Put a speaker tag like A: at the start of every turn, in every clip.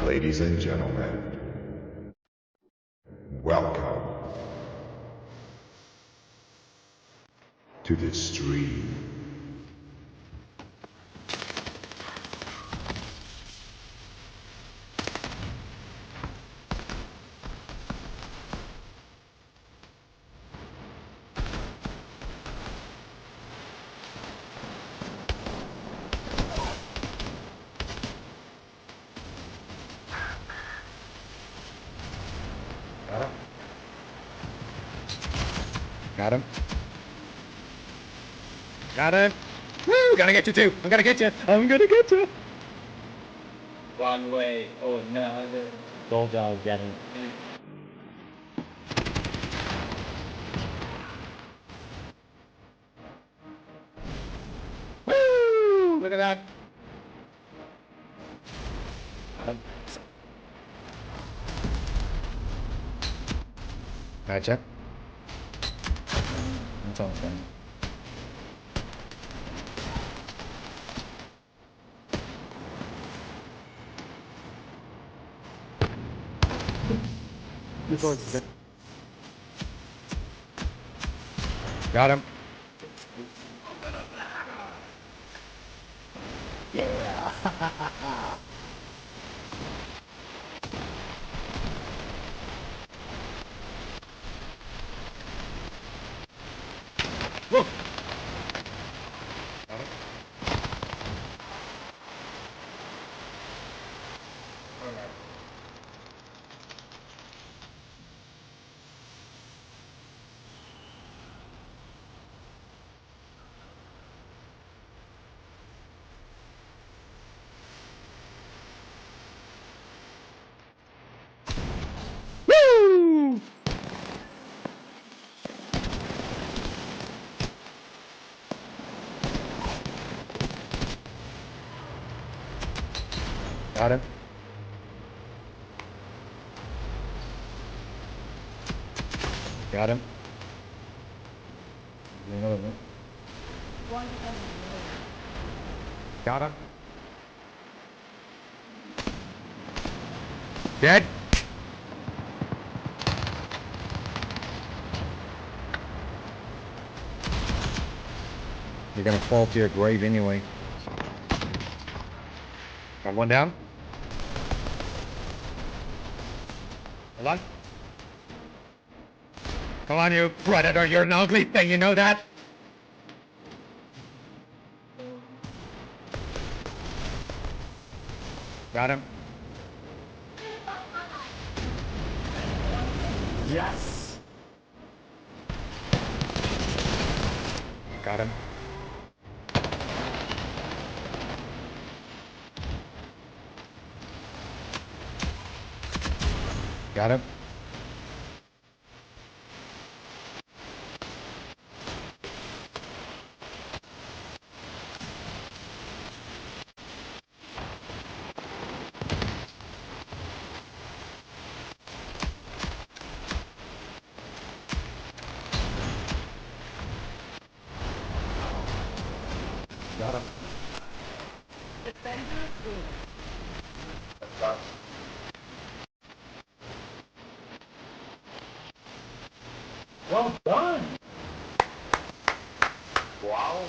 A: Ladies and gentlemen, welcome to the stream.
B: Got him. Got him. Woo! Gonna get you too. I'm gonna get you. I'm gonna get you.
C: One way or another.
D: Bulldog get it.
B: Woo! Look at that. Gotcha. That's all done. Got him. Whoa! Got him. Woo! Got him. Got him. Another one. Got him. Dead. You're gonna fall to your grave anyway. Got one down. Hold on. Come on, you predator. You're an ugly thing. You know that? Got him.
D: Yes!
B: Got him. Got him. Got him.
D: Well done!
A: Wow.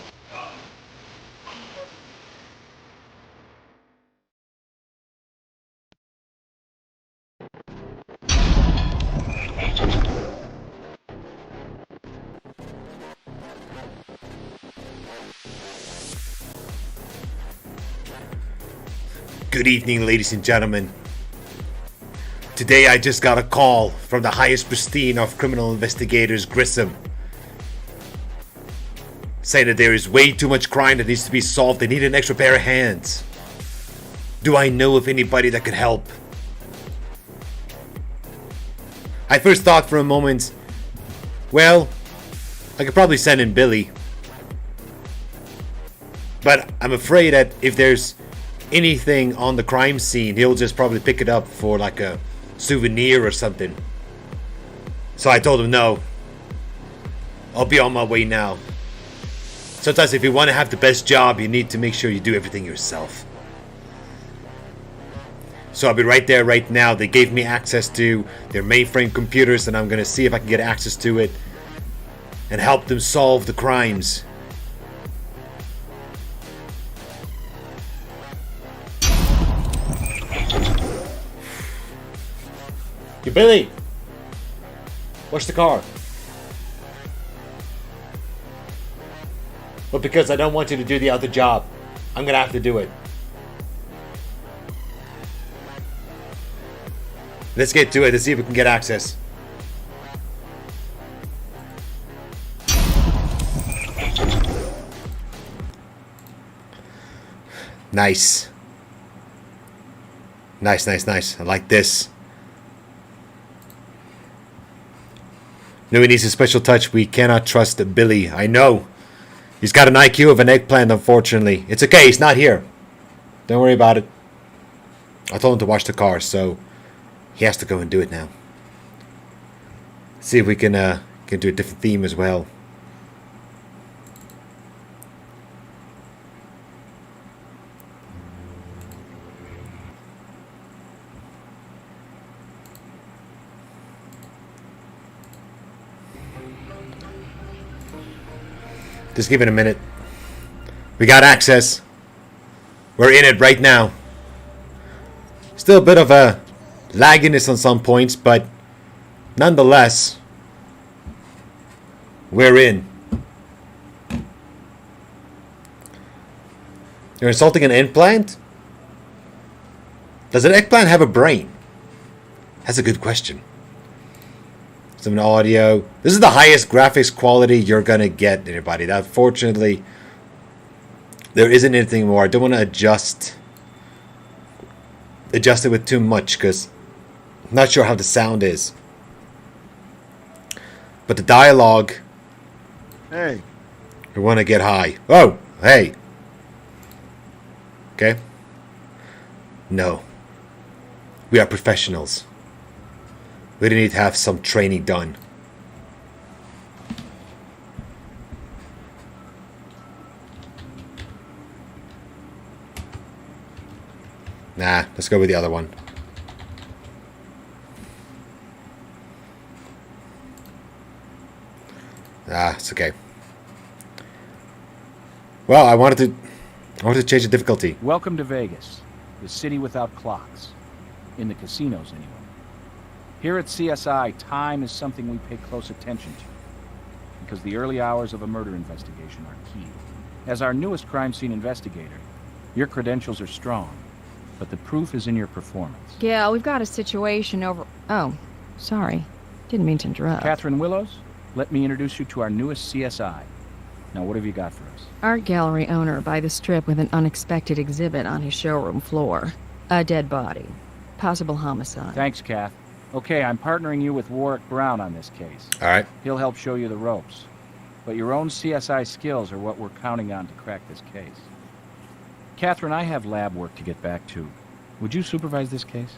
B: Good evening, ladies and gentlemen. Today I just got a call from the highest pristine of criminal investigators, Grissom, saying that there is way too much crime that needs to be solved. They need an extra pair of hands. Do I know of anybody that could help? I first thought for a moment, well, I could probably send in Billy. But I'm afraid that if there's anything on the crime scene, he'll just probably pick it up for like a souvenir or something. So I told him no. I'll be on my way now. Sometimes if you want to have the best job, you need to make sure you do everything yourself. So I'll be right there right now. They gave me access to their mainframe computers, and I'm going to see if I can get access to it and help them solve the crimes.
D: You Billy! Watch the car.
B: But because I don't want you to do the other job, I'm gonna have to do it. Let's get to it. Let's see if we can get access. Nice. Nice. I like this. No, he needs a special touch. We cannot trust Billy. I know. He's got an IQ of an eggplant, unfortunately. It's okay. He's not here. Don't worry about it. I told him to watch the car, so he has to go and do it now. See if we can do a different theme as well. Just give it a minute. We got access. We're in it right now. Still a bit of a lagginess on some points, but nonetheless, we're in. You're insulting an eggplant? Does an eggplant have a brain? That's a good question. Some audio. This is the highest graphics quality you're gonna get, everybody. That fortunately there isn't anything more. I don't want to adjust it with too much because I'm not sure how the sound is. But the dialogue,
E: Hey,
B: we want to get high. Oh, hey. Okay. No. We are professionals. We need to have some training done. Nah, let's go with the other one. Ah, it's okay. Well, I wanted to change the difficulty.
F: Welcome to Vegas, the city without clocks. In the casinos, anyway. Here at CSI, time is something we pay close attention to, because the early hours of a murder investigation are key. As our newest crime scene investigator, your credentials are strong, but the proof is in your performance.
G: Yeah, we've got a situation over... Oh, sorry. Didn't mean to interrupt.
F: Catherine Willows, let me introduce you to our newest CSI. Now, what have you got for us?
G: Art gallery owner by the Strip with an unexpected exhibit on his showroom floor. A dead body. Possible homicide.
F: Thanks, Kath. Okay, I'm partnering you with Warwick Brown on this case.
B: All right.
F: He'll help show you the ropes. But your own CSI skills are what we're counting on to crack this case. Catherine, I have lab work to get back to. Would you supervise this case?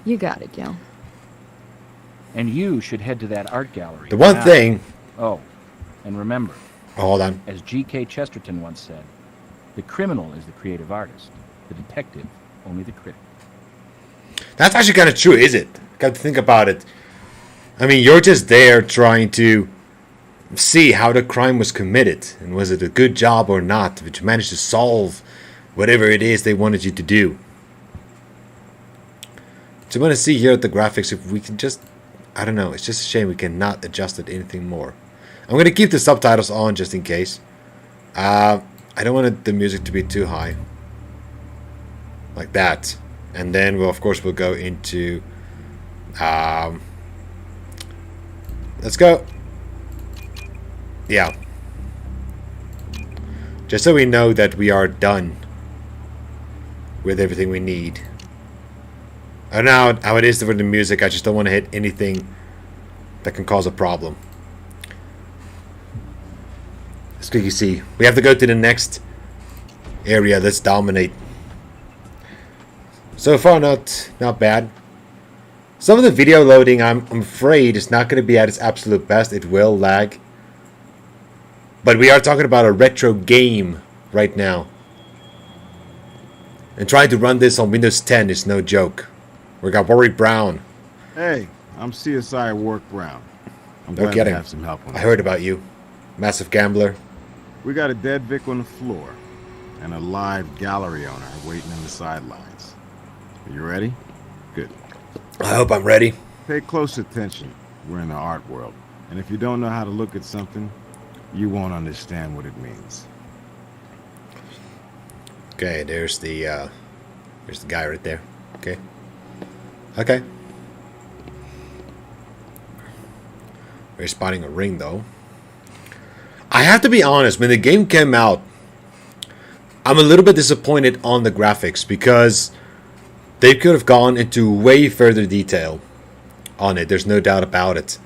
G: You got it, Gil.
F: And you should head to that art gallery.
B: The one
F: now.
B: thing...
F: Oh, and remember,
B: Hold on.
F: as G.K. Chesterton once said, the criminal is the creative artist, the detective only the critic.
B: That's actually kind of true, is it? Got to think about it. I mean, you're just there trying to see how the crime was committed. And was it a good job or not? Did you manage to solve whatever it is they wanted you to do? So I want to see here at the graphics if we can just... I don't know. It's just a shame we cannot adjust it anything more. I'm going to keep the subtitles on just in case. I don't want the music to be too high. like that, and then we'll of course we'll go into let's go, yeah, just so we know that we are done with everything we need. I don't know how it is for the music. I just don't want to hit anything that can cause a problem. As you see, we have to go to the next area. Let's dominate. So far, not bad. Some of the video loading, I'm afraid, is not going to be at its absolute best. It will lag. But we are talking about a retro game right now. And trying to run this on Windows 10 is no joke. We got Warwick Brown.
E: Hey, I'm CSI Warwick Brown. I'm
B: No
E: glad
B: kidding.
E: to have some help on
B: I
E: this.
B: heard about you. Massive gambler.
E: We got a dead Vic on the floor and a live gallery owner waiting in the sidelines. Are you ready? Good.
B: I hope I'm ready.
E: Pay close attention. We're in the art world. And if you don't know how to look at something, you won't understand what it means.
B: Okay, there's the guy right there. Okay. Okay. We're spotting a ring though. I have to be honest, when the game came out, I'm a little bit disappointed on the graphics because they could have gone into way further detail on it. There's no doubt about it.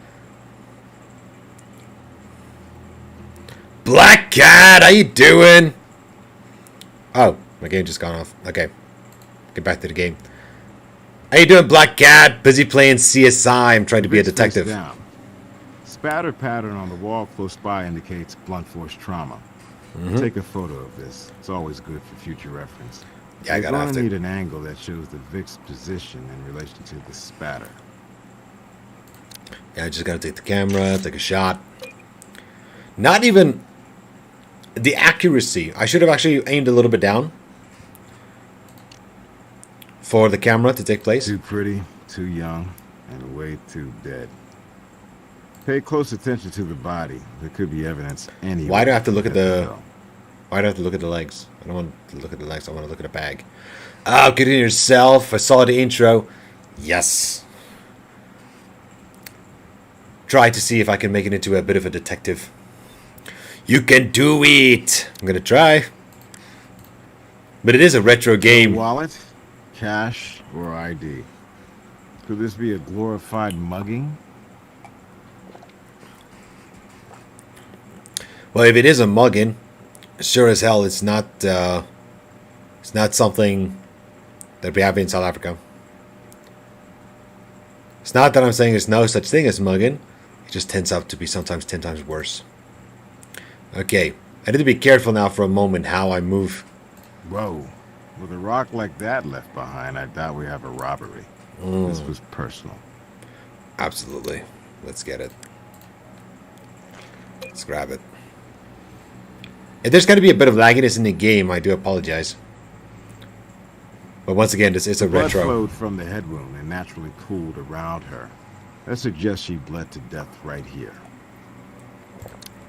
B: Black Cat, how you doing? Oh, my game just gone off. Okay. Get back to the game. How you doing, Black Cat? Busy playing CSI. I'm trying to be a
E: Vic's face
B: detective.
E: down. Spatter pattern on the wall close by indicates blunt force trauma. Take a photo of this. It's always good for future reference.
B: Yeah, I
E: You're
B: gotta
E: gonna
B: have to.
E: need an angle that shows the Vic's position in relation to the spatter.
B: Yeah, I just gotta take the camera, take a shot. Not even the accuracy. I should have actually aimed a little bit down for the camera to take place.
E: Too pretty, too young, and way too dead. Pay close attention to the body. There could be evidence anywhere.
B: Why do I have to look at
E: you
B: the...
E: go.
B: Why do I have to look at the legs? I don't want to look at the legs. I want to look at the bag. Oh, get in yourself. I saw the intro. Yes. Try to see if I can make it into a bit of a detective. You can do it. I'm going to try. But it is a retro game.
E: Wallet, cash, or ID? Could this be a glorified mugging?
B: Well, if it is a mugging, sure as hell it's not something that we have in South Africa. It's not that I'm saying there's no such thing as mugging. It just tends out to be sometimes 10 times worse. Okay, I need to be careful now for a moment how I move.
E: Whoa. With a rock like that left behind, I doubt we have a robbery. This was personal.
B: Absolutely. Let's get it. Let's grab it. If there's going to be a bit of lagginess in the game, I do apologize. But once again, this is a
E: Blood
B: retro.
E: flowed from the head wound and naturally pooled around her. That suggests she bled to death right here.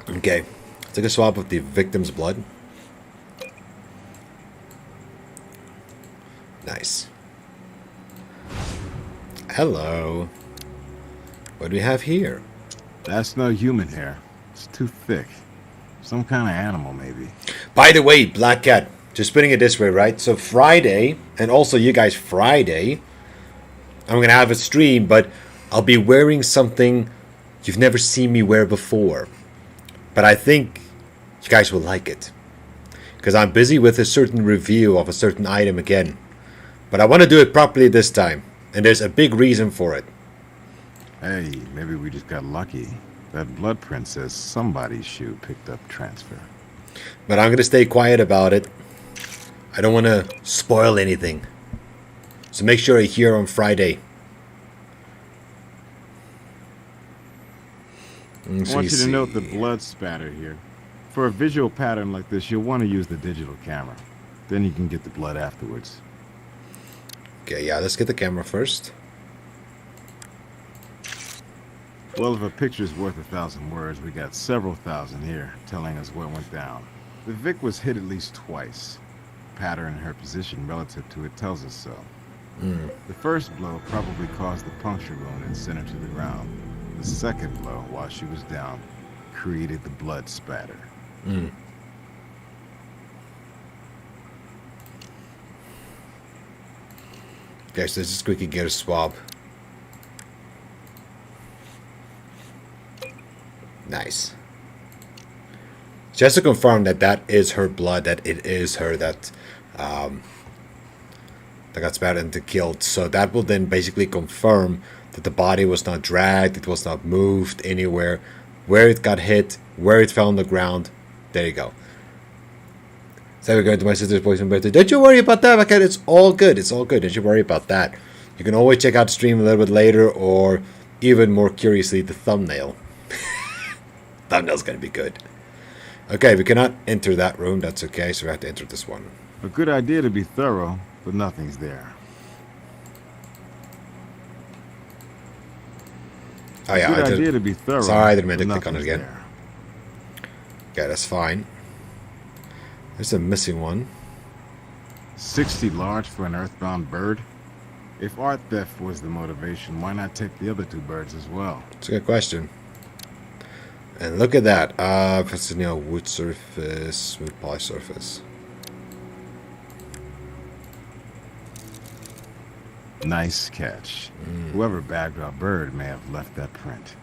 B: Okay. Take a swab of the victim's blood. Nice. Hello. What do we have here?
E: That's no human hair. It's too thick. Some kind of animal, maybe.
B: By the way, Black Cat, just putting it this way, right? So Friday, and also you guys Friday, I'm going to have a stream, but I'll be wearing something you've never seen me wear before. But I think you guys will like it. Because I'm busy with a certain review of a certain item again. But I want to do it properly this time. And there's a big reason for it.
E: Hey, maybe we just got lucky. That blood print says somebody's shoe picked up transfer.
B: But I'm going to stay quiet about it. I don't want to spoil anything. So make sure you're here on Friday.
E: I want you to note the blood spatter here. For a visual pattern like this, you'll want to use the digital camera. Then you can get the blood afterwards.
B: Okay, yeah, let's get the camera first.
E: Well, if a picture's worth 1,000 words, we got several thousand here telling us what went down. The Vic was hit at least twice. pattern in her position relative to it tells us so. The first blow probably caused the puncture wound and sent her to the ground. The second blow, while she was down, created the blood spatter.
B: Okay, so let's just quickly get a swab. Nice. Just to confirm that that is her blood, that it is her that got spattered and killed. So that will then basically confirm that the body was not dragged, it was not moved anywhere, where it got hit, where it fell on the ground. There you go. So we're going to my sister's boyfriend's birthday. Don't you worry about that, my cat. It's all good. It's all good. Don't you worry about that. You can always check out the stream a little bit later, or even more curiously, the thumbnail. Thumbnail's going to be good. Okay, we cannot enter that room. That's okay, so we have to enter this one.
E: A good idea to be thorough, but nothing's there.
B: Oh yeah,
E: Good idea to be thorough.
B: Sorry, I didn't mean
E: but
B: to click on it
E: nothing's
B: again.
E: there.
B: Okay, that's fine. There's a missing one.
E: 60 large for an earthbound bird? If art theft was the motivation, why not take the other two birds as well?
B: It's a good question. And look at that. It's a wood surface, smooth polished surface.
E: Nice catch. Whoever bagged our bird may have left that print.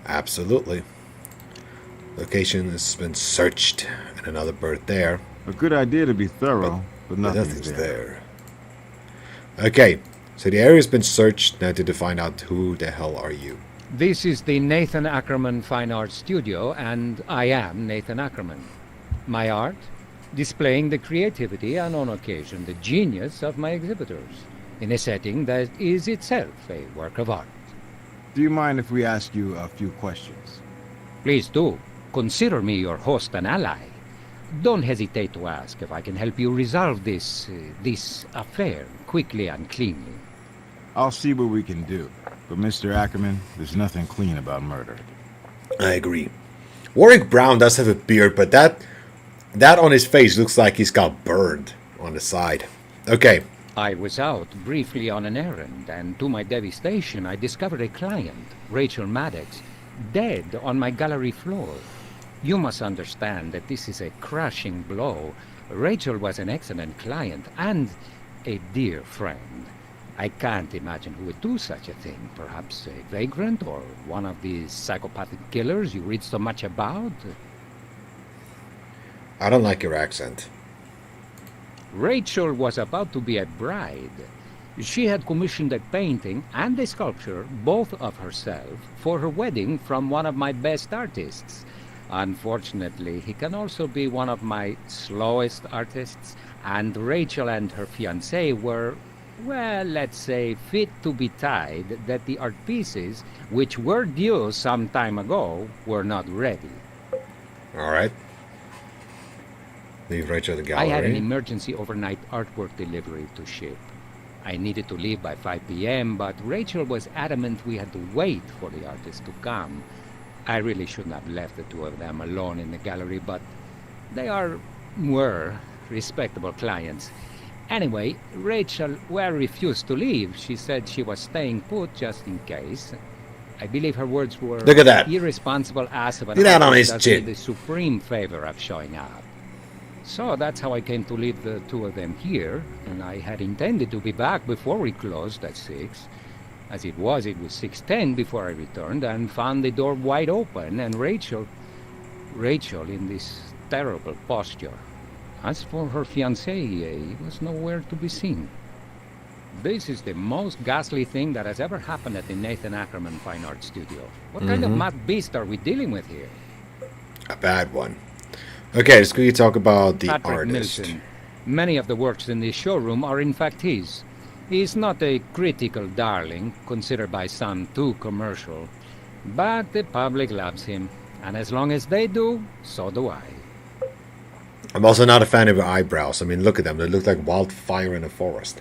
B: Absolutely. Location has been searched, and another bird there.
E: A good idea to be thorough, but nothing's
B: there.
E: there.
B: Okay, so the area's been searched. Now to find out who the hell are you.
H: This is the Nathan Ackerman Fine Arts Studio, and I am Nathan Ackerman. My art? Displaying the creativity and, on occasion, the genius of my exhibitors, in a setting that is itself a work of art.
E: Do you mind if we ask you a few questions?
H: Please do. Consider me your host and ally. Don't hesitate to ask if I can help you resolve this affair quickly and cleanly.
E: I'll see what we can do. But Mr. Ackerman, there's nothing clean about murder.
B: I agree. Warwick Brown does have a beard, but that on his face looks like he's got burned on the side. Okay.
H: I was out briefly on an errand, and to my devastation, I discovered a client, Rachel Maddox, dead on my gallery floor. You must understand that this is a crushing blow. Rachel was an excellent client and a dear friend. I can't imagine who would do such a thing. Perhaps a vagrant or one of these psychopathic killers you read so much about?
B: I don't like your accent.
H: Rachel was about to be a bride. She had commissioned a painting and a sculpture, both of herself, for her wedding from one of my best artists. Unfortunately, he can also be one of my slowest artists, and Rachel and her fiancé were, well, let's say, fit to be tied that the art pieces, which were due some time ago, were not ready.
B: Alright. Leave Rachel at the
H: I
B: gallery.
H: had an emergency overnight artwork delivery to ship. I needed to leave by 5 p.m., but Rachel was adamant we had to wait for the artist to come. I really shouldn't have left the two of them alone in the gallery, but they were respectable clients. Anyway, Rachel refused to leave. She said she was staying put just in case. I believe her words were,
B: Look at that.
H: Irresponsible ass of an
B: Look at that on
H: artist
B: his
H: does me
B: chin.
H: the supreme favor of showing up. So that's how I came to leave the two of them here, and I had intended to be back before we closed at 6. As it was 6:10 before I returned, and found the door wide open, and Rachel in this terrible posture. As for her fiancé, he was nowhere to be seen. This is the most ghastly thing that has ever happened at the Nathan Ackerman Fine Arts Studio. What kind of mad beast are we dealing with here?
B: A bad one. Okay, let's quickly talk about the
H: Patrick
B: artist.
H: Milton. Many of the works in this showroom are in fact his. He's not a critical darling, considered by some too commercial. But the public loves him, and as long as they do, so do I.
B: I'm also not a fan of her eyebrows. I mean, look at them. They look like wildfire in a forest.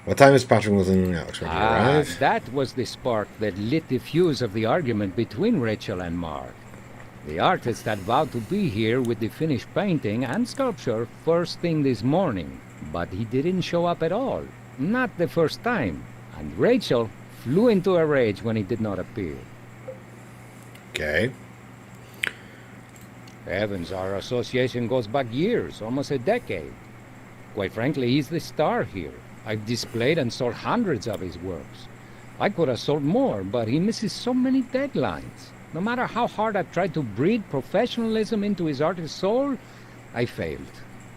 B: What time is Patrick Milton expected to arrive?
H: That was the spark that lit the fuse of the argument between Rachel and Mark. The artist had vowed to be here with the finished painting and sculpture first thing this morning, but he didn't show up at all. Not the first time. And Rachel flew into a rage when he did not appear.
B: Okay.
H: Heavens, our association goes back years, almost a decade. Quite frankly, he's the star here. I've displayed and sold hundreds of his works. I could have sold more, but he misses so many deadlines. No matter how hard I've tried to breed professionalism into his artist soul, I failed.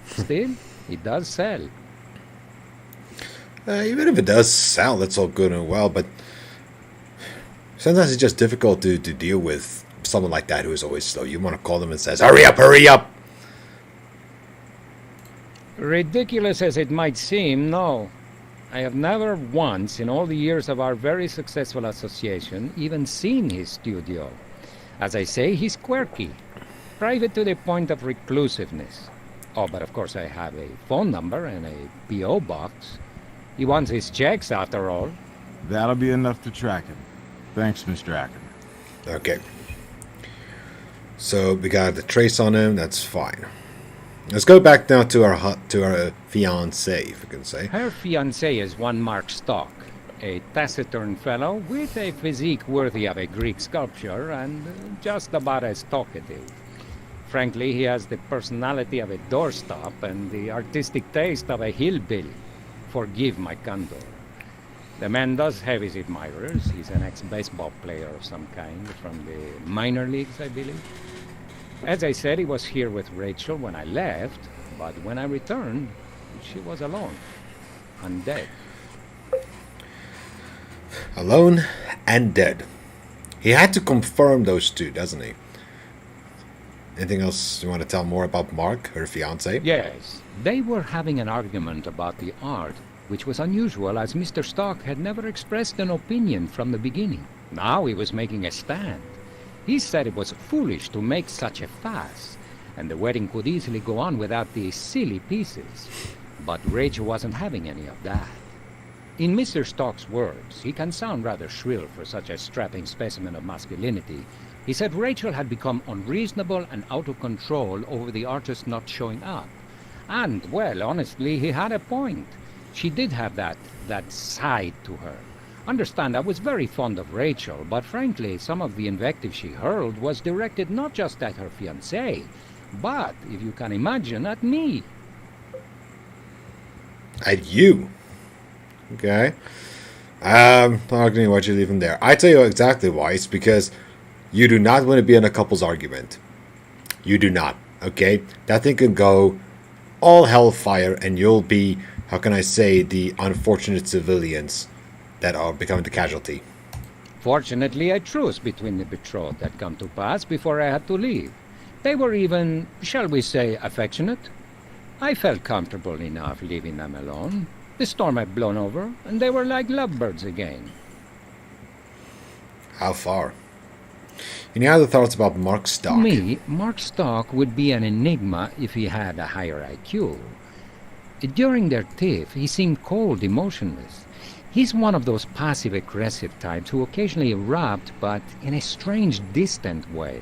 H: Still, it does sell.
B: Even if it does sell, that's all good and well, but sometimes it's just difficult to deal with someone like that who is always slow. You want to call them and says, hurry up, hurry up!
H: Ridiculous as it might seem, no. I have never once, in all the years of our very successful association, even seen his studio. As I say, he's quirky, private to the point of reclusiveness. Oh, but of course I have a phone number and a P.O. box. He wants his checks, after all.
E: That'll be enough to track him. Thanks, Mr. Acker.
B: Okay. So we got the trace on him, that's fine. Let's go back now to our fiancé, if we can say.
H: Her fiancé is one Mark Stock, a taciturn fellow with a physique worthy of a Greek sculpture and just about as talkative. Frankly, he has the personality of a doorstop and the artistic taste of a hillbilly. Forgive my candor. The man does have his admirers. He's an ex-baseball player of some kind from the minor leagues, I believe. As I said, he was here with Rachel when I left, but when I returned, she was alone and dead.
B: Alone and dead. He had to confirm those two, doesn't he? Anything else you want to tell more about Mark, her fiancé?
H: Yes, they were having an argument about the art, which was unusual as Mr. Stock had never expressed an opinion from the beginning. Now he was making a stand. He said it was foolish to make such a fuss, and the wedding could easily go on without these silly pieces. But Rachel wasn't having any of that. In Mr. Stock's words, he can sound rather shrill for such a strapping specimen of masculinity. He said Rachel had become unreasonable and out of control over the artist not showing up. And, well, honestly, he had a point. She did have that side to her. Understand, I was very fond of Rachel, but frankly, some of the invective she hurled was directed not just at her fiancé, but, if you can imagine, at me.
B: At you? Okay. Not going to watch you leave him there. I tell you exactly why. It's because you do not want to be in a couple's argument. You do not. Okay? That thing can go all hellfire, and you'll be, how can I say, the unfortunate civilians that are becoming the casualty.
H: Fortunately, a truce between the betrothed had come to pass before I had to leave. They were even, shall we say, affectionate. I felt comfortable enough leaving them alone. The storm had blown over, and they were like lovebirds again.
B: How far? Any other thoughts about Mark Stock?
H: To me, Mark Stock would be an enigma if he had a higher IQ. During their tiff, he seemed cold, emotionless. He's one of those passive-aggressive types who occasionally erupt, but in a strange, distant way,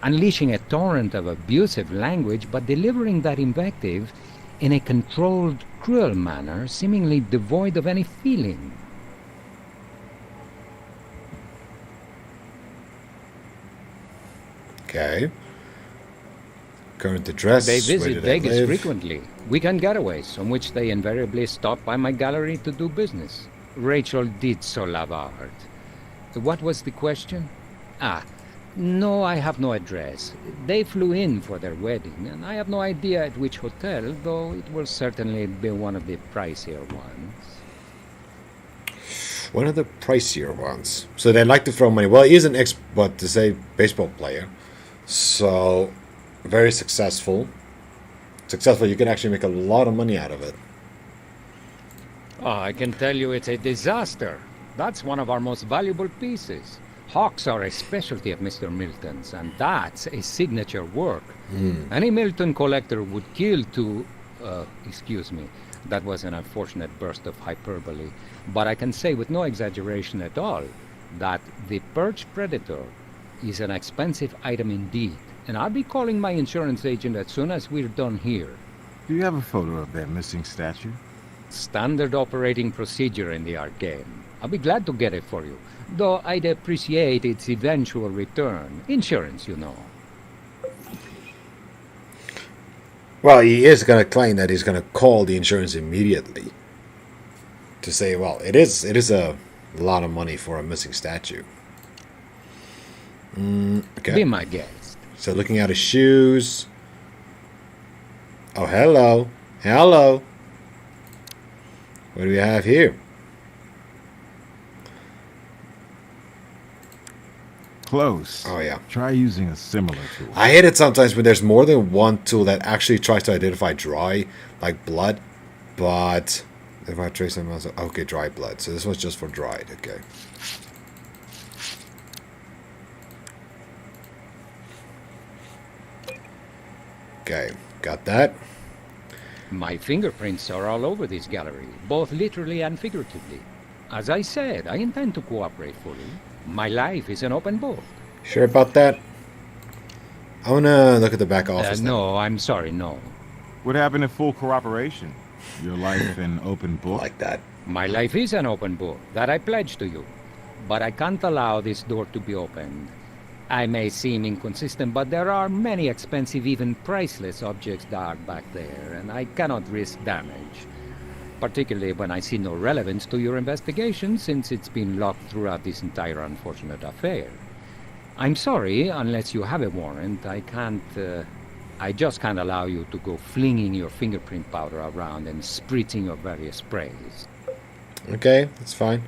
H: unleashing a torrent of abusive language, but delivering that invective in a controlled, cruel manner, seemingly devoid of any feeling.
B: Okay. Current address.
H: They
B: where
H: visit
B: did I
H: Vegas
B: live?
H: frequently. Weekend getaways, on which they invariably stop by my gallery to do business. Rachel did so love art. What was the question? No, I have no address. They flew in for their wedding, and I have no idea at which hotel, though it will certainly be one of the pricier ones.
B: One of the pricier ones. So they like to throw money. Well, he is an but to say baseball player. So very successful. Successful, you can actually make a lot of money out of it.
H: Oh, I can tell you it's a disaster. That's one of our most valuable pieces. Hawks are a specialty of Mr. Milton's, and that's a signature work. Any Milton collector would kill to... excuse me. That was an unfortunate burst of hyperbole. But I can say with no exaggeration at all that the perch predator is an expensive item indeed, and I'll be calling my insurance agent as soon as we're done here.
E: Do you have a photo of that missing statue?
H: Standard operating procedure in the art game. I'll be glad to get it for you, though I'd appreciate its eventual return. Insurance, you know.
B: Well, he is going to claim that he's going to call the insurance immediately to say, well, it is a lot of money for a missing statue. Okay.
H: Be my guest.
B: So looking at his shoes. Oh, hello. Hello. What do we have here?
E: Close.
B: Oh, yeah.
E: Try using a similar tool.
B: I hate it sometimes when there's more than one tool that actually tries to identify dry, like blood, but if I trace them, okay, dry blood. So this one's just for dried, okay. Okay, got that.
H: My fingerprints are all over this gallery, both literally and figuratively. As I said, I intend to cooperate fully. My life is an open book.
B: Sure about that? I wanna look at the back office.
H: No, I'm sorry, no.
E: What happened to full cooperation? Your life an open book?
B: Like that.
H: My life is an open book, that I pledge to you. But I can't allow this door to be opened. I may seem inconsistent, but there are many expensive, even priceless objects dark back there, and I cannot risk damage. Particularly when I see no relevance to your investigation, since it's been locked throughout this entire unfortunate affair. I'm sorry, unless you have a warrant, I just can't allow you to go flinging your fingerprint powder around and spritzing your various sprays.
B: Okay, that's fine.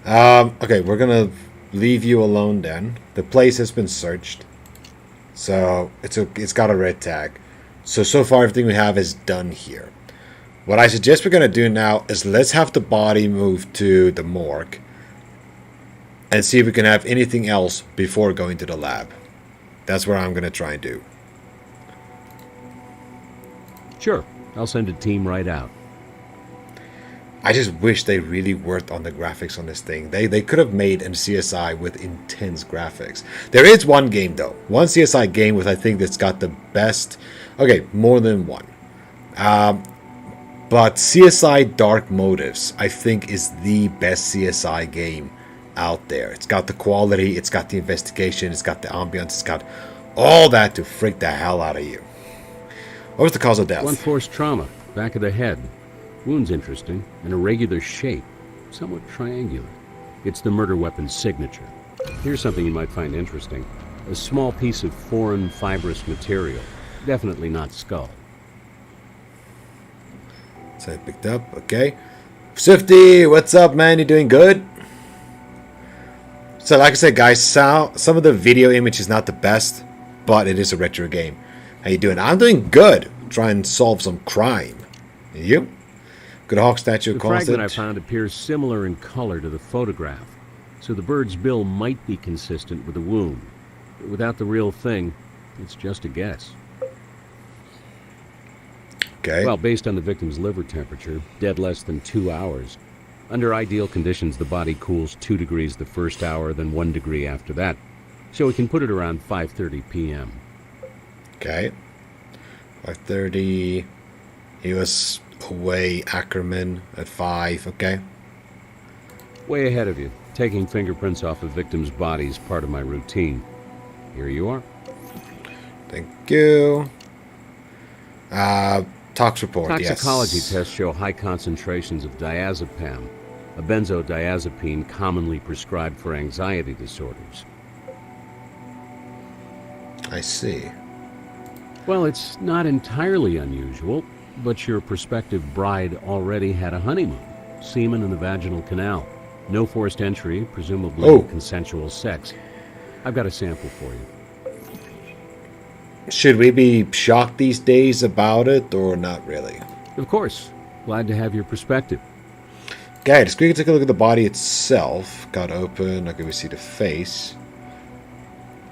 B: Okay, we're gonna leave you alone then. The place has been searched, so it's got a red tag. So far everything we have is done here. What I suggest we're gonna do now is let's have the body moved to the morgue and see if we can have anything else before going to the lab. That's what I'm gonna try and do.
I: Sure, I'll send a team right out.
B: I just wish they really worked on the graphics on this thing. They could have made a CSI with intense graphics. There is one game though. One CSI game with I think that's got the best. Okay, more than one. But CSI Dark Motives I think is the best CSI game out there. It's got the quality, it's got the investigation, it's got the ambience, it's got all that to freak the hell out of you. What was the cause of death?
I: Blunt force trauma, back of the head. Wound's interesting, an irregular shape, somewhat triangular. It's the murder weapon's signature. Here's something you might find interesting. A small piece of foreign fibrous material. Definitely not skull.
B: So I picked up, okay. Swifty, what's up, man? You doing good? So like I said, guys, some of the video image is not the best, but it is a retro game. How you doing? I'm doing good. Trying to solve some crime. And you? Good Hawk statue
I: The
B: constant.
I: fragment I found appears similar in color to the photograph, so the bird's bill might be consistent with the wound. But without the real thing, it's just a guess.
B: Okay.
I: Well, based on the victim's liver temperature, dead less than 2 hours. Under ideal conditions, the body cools 2 degrees the first hour, then 1 degree after that. So we can put it around 5:30 p.m.
B: Okay. 5:30. He was away, Ackerman, at 5. Okay.
I: Way ahead of you. Taking fingerprints off a victim's body is part of my routine. Here you are.
B: Thank you. Tox report,
I: Toxicology
B: yes.
I: tests show high concentrations of diazepam, a benzodiazepine commonly prescribed for anxiety disorders.
B: I see.
I: Well, it's not entirely unusual, but your prospective bride already had a honeymoon. Semen in the vaginal canal. No forced entry, presumably consensual sex. I've got a sample for you.
B: Should we be shocked these days about it, or not really?
I: Of course. Glad to have your perspective.
B: Okay, let's quickly take a look at the body itself. Got open. Okay, we see the face.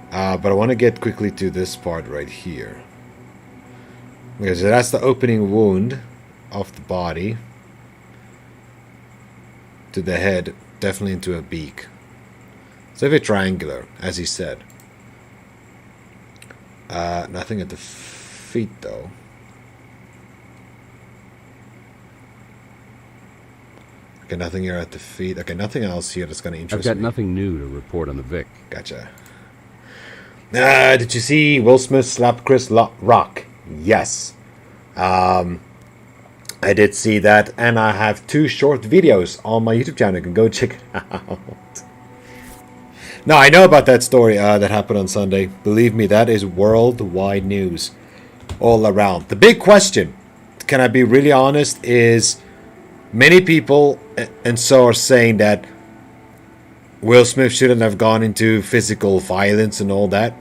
B: But I want to get quickly to this part right here. Okay, so that's the opening wound of the body. To the head, definitely into a beak. It's a bit triangular, as he said. Nothing at the feet, though. Okay, nothing here at the feet. Okay, nothing else here that's going to interest
I: I've got
B: me.
I: nothing new to report on the Vic.
B: Gotcha. Did you see Will Smith slap Chris Rock? Yes. I did see that, and I have 2 short videos on my YouTube channel. You can go check it out. No, I know about that story that happened on Sunday. Believe me, that is worldwide news all around. The big question, can I be really honest, is many people and so are saying that Will Smith shouldn't have gone into physical violence and all that.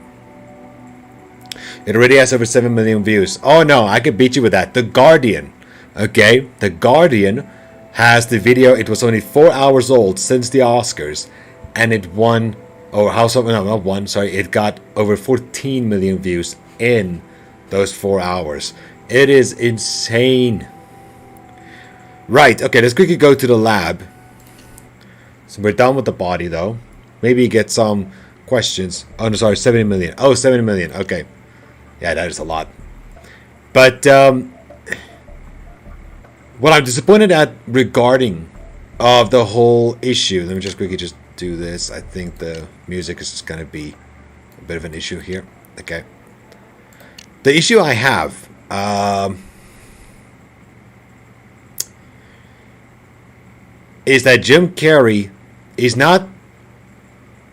B: It already has over 7 million views. Oh no, I could beat you with that. The Guardian. Okay, The Guardian has the video. It was only 4 hours old since the Oscars, and it won, or House of, no, not one, sorry, it got over 14 million views in those 4 hours. It is insane. Right, okay, let's quickly go to the lab. So we're done with the body, though. Maybe get some questions. Oh, no, sorry, 70 million. Oh, 70 million, okay. Yeah, that is a lot. But, what I'm disappointed at regarding of the whole issue, let me just quickly just do this. I think the music is just going to be a bit of an issue here. Okay. The issue I have, is that Jim Carrey is not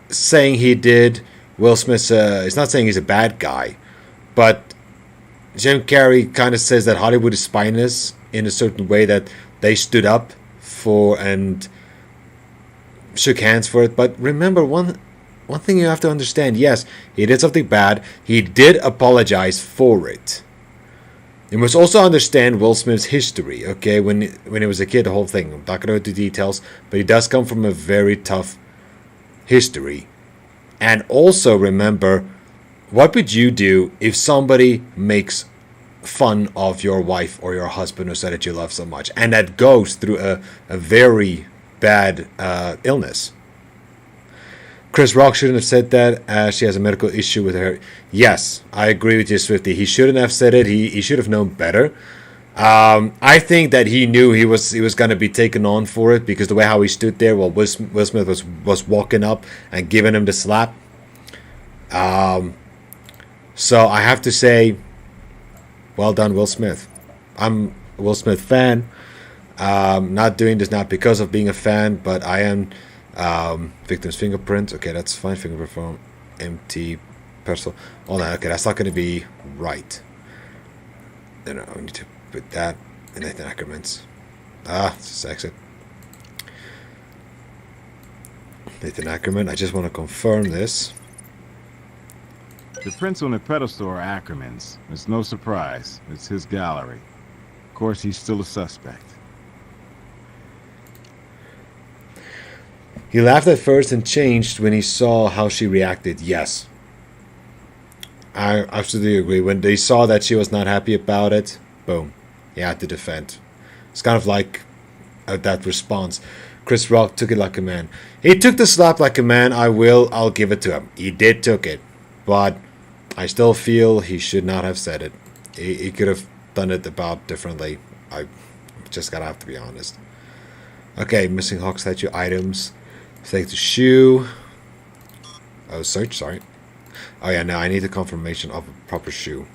B: saying he did Will Smith's, he's not saying he's a bad guy, but Jim Carrey kind of says that Hollywood is spineless in a certain way, that they stood up for and shook hands for it. But remember, one thing you have to understand, yes, he did something bad. He did apologize for it. You must also understand Will Smith's history, okay? When he was a kid, the whole thing. I'm not going to go into details, but he does come from a very tough history. And also remember, what would you do if somebody makes fun of your wife or your husband or said that you love so much, and that goes through a very bad illness? Chris Rock shouldn't have said that. She has a medical issue with her. Yes, I agree with you, Swifty. He shouldn't have said it. He should have known better. I think that he knew he was going to be taken on for it, because the way how he stood there while Will Smith was walking up and giving him the slap. So I have to say, well done, Will Smith. I'm a Will Smith fan. Not doing this not because of being a fan, but I am. Victim's fingerprint. Okay, that's fine. Fingerprint from empty personal. Oh no, okay, that's not going to be right. No, I need to put that in Nathan Ackerman's. This is exit. Nathan Ackerman. I just want to confirm this.
E: The prints on the pedestal are Ackerman's. It's no surprise. It's his gallery. Of course, he's still a suspect.
B: He laughed at first and changed when he saw how she reacted. Yes. I absolutely agree. When they saw that she was not happy about it, boom. He had to defend. It's kind of like that response. Chris Rock took it like a man. He took the slap like a man. I'll give it to him. He did took it. But I still feel he should not have said it. He could have done it about differently. I just gotta have to be honest. Okay, missing Hawk statue items. Take the shoe. Oh, search, sorry. Oh yeah, no, I need the confirmation of a proper shoe.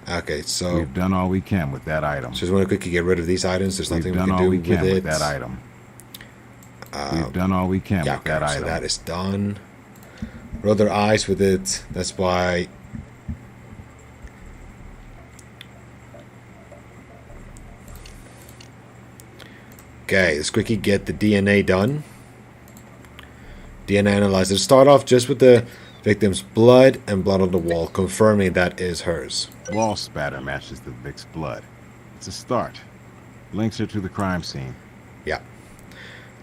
B: Okay, so
E: we've done all we can with that item.
B: Just want to quickly get rid of these items. There's nothing we can do with it.
E: That item. We've done all we can with that item.
B: So that is done. Roll their eyes with it. That's why. Okay, let's quickly get the DNA done. DNA analyzer. Start off just with the victim's blood and blood on the wall, confirming that is hers.
E: Wall spatter matches the Vic's blood. It's a start. Links her to the crime scene.
B: Yeah.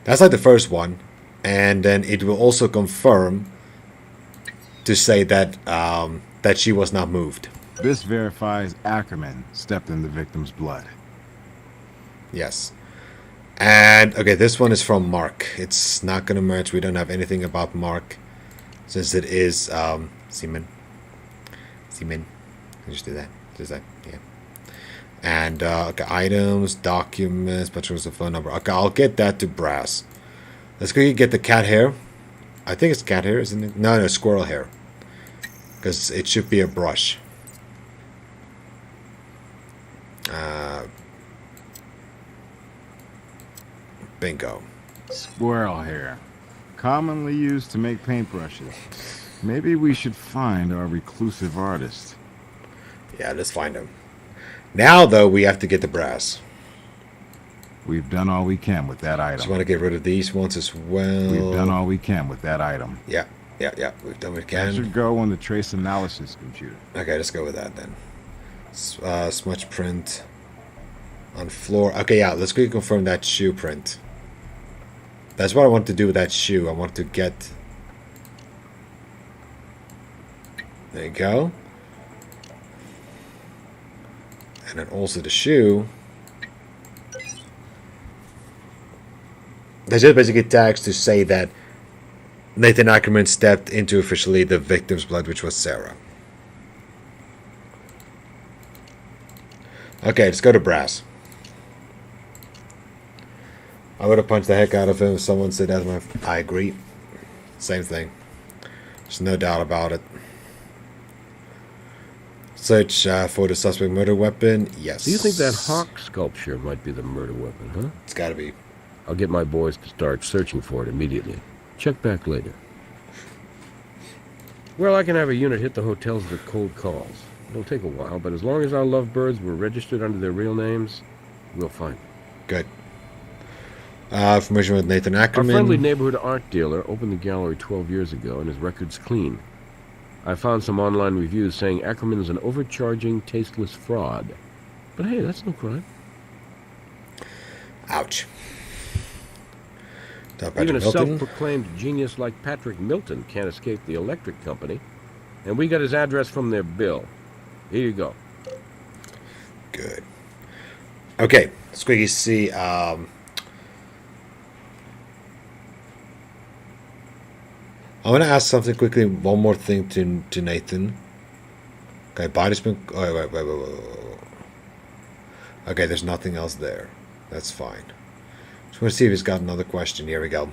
B: That's like the first one. And then it will also confirm to say that that she was not moved.
E: This verifies Ackerman stepped in the victim's blood.
B: Yes. And, okay, this one is from Mark. It's not going to merge. We don't have anything about Mark, since it is semen. Seaman. Just do that. Just that. Yeah. And okay, items, documents, patrols, phone number. Okay, I'll get that to Brass. Let's go get the cat hair. I think it's cat hair, isn't it? No, squirrel hair. Because it should be a brush. Bingo.
E: Squirrel hair. Commonly used to make paintbrushes. Maybe we should find our reclusive artist.
B: Yeah, let's find him. Now, though, we have to get the brass.
E: We've done all we can with that item.
B: Just want to get rid of these ones as well.
E: We've done all we can with that item.
B: Yeah. We've done what we can.
E: That should go on the trace analysis computer.
B: Okay, let's go with that then. Smudge print on floor. Okay, yeah, let's quickly confirm that shoe print. That's what I want to do with that shoe. I want to get... There you go. And then also the shoe. There's just basically tags to say that Nathan Ackerman stepped into officially the victim's blood, which was Sarah. Okay, let's go to Brass. I would have punched the heck out of him if someone said that. I agree. Same thing. There's no doubt about it. Search for the suspect murder weapon. Yes.
I: Do you think that hawk sculpture might be the murder weapon, huh?
B: It's got to be.
I: I'll get my boys to start searching for it immediately. Check back later. Well, I can have a unit hit the hotels with cold calls. It'll take a while, but as long as our lovebirds were registered under their real names, we'll find them.
B: Good. Information with Nathan Ackerman.
I: Our friendly neighborhood art dealer opened the gallery 12 years ago, and his record's clean. I found some online reviews saying Ackerman's an overcharging, tasteless fraud. But hey, that's no crime.
B: Ouch.
I: Even a self-proclaimed genius like Patrick Milton can't escape the electric company. And we got his address from their bill. Here you go.
B: Good. Okay, let's quickly see. I want to ask something quickly. One more thing to Nathan. Okay, body's been... Oh, wait. Okay, there's nothing else there. That's fine. Just want to see if he's got another question. Here we go.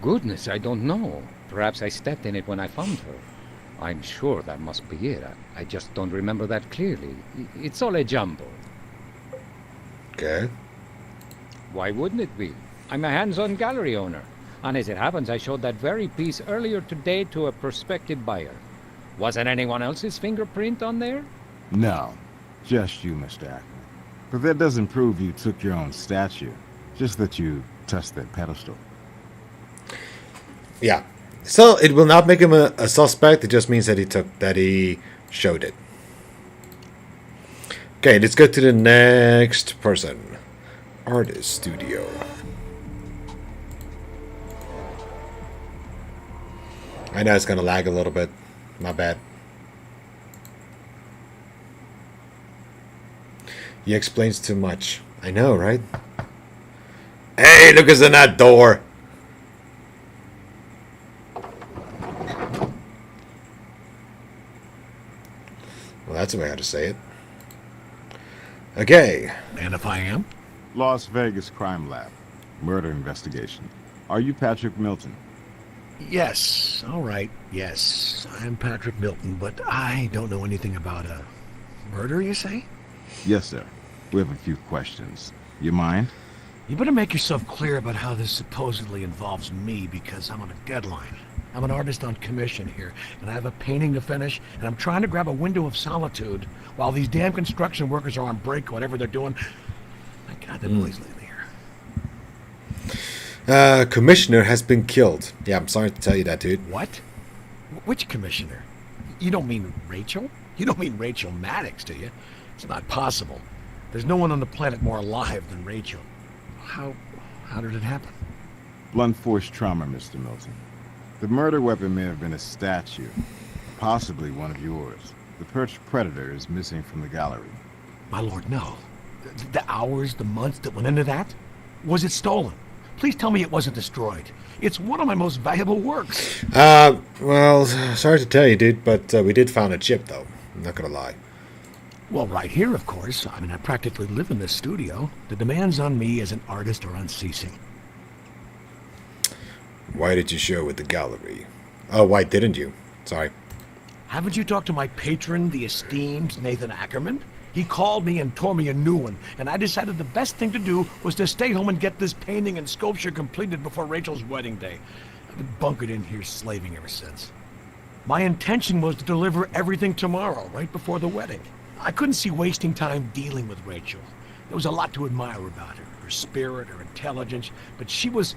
H: Goodness, I don't know. Perhaps I stepped in it when I found her. I'm sure that must be it. I just don't remember that clearly. It's all a jumble.
B: Okay.
H: Why wouldn't it be? I'm a hands-on gallery owner. And as it happens, I showed that very piece earlier today to a prospective buyer. Wasn't anyone else's fingerprint on there?
E: No, just you, Mr. Ackerman. But that doesn't prove you took your own statue. Just that you touched that pedestal.
B: Yeah. So it will not make him a suspect. It just means that he showed it. Okay, let's go to the next person. Artist studio. I know it's gonna lag a little bit. My bad. He explains too much. I know, right? Hey, look who's in that door. Well, that's the way how to say it. Okay.
J: And if I am?
E: Las Vegas Crime Lab. Murder investigation. Are you Patrick Milton?
J: Yes, all right, yes. I'm Patrick Milton, but I don't know anything about a murder, you say?
E: Yes, sir. We have a few questions. You mind?
J: You better make yourself clear about how this supposedly involves me, because I'm on a deadline. I'm an artist on commission here, and I have a painting to finish, and I'm trying to grab a window of solitude while these damn construction workers are on break, whatever they're doing. My God, the boys lately here.
B: Commissioner has been killed. Yeah, I'm sorry to tell you that, dude.
J: What? Which commissioner? You don't mean Rachel? You don't mean Rachel Maddox, do you? It's not possible. There's no one on the planet more alive than Rachel. How did it happen?
E: Blunt force trauma, Mr. Milton. The murder weapon may have been a statue, possibly one of yours. The perched predator is missing from the gallery.
J: My lord, no. The hours, the months that went into that? Was it stolen? Please tell me it wasn't destroyed. It's one of my most valuable works.
B: Well, sorry to tell you, dude, but we did find a chip, though. I'm not gonna lie.
J: Well, right here, of course. I mean, I practically live in this studio. The demands on me as an artist are unceasing.
B: Why did you show at the gallery? Oh, why didn't you? Sorry.
J: Haven't you talked to my patron, the esteemed Nathan Ackerman? He called me and tore me a new one, and I decided the best thing to do was to stay home and get this painting and sculpture completed before Rachel's wedding day. I've been bunkered in here slaving ever since. My intention was to deliver everything tomorrow, right before the wedding. I couldn't see wasting time dealing with Rachel. There was a lot to admire about her spirit, her intelligence, but she was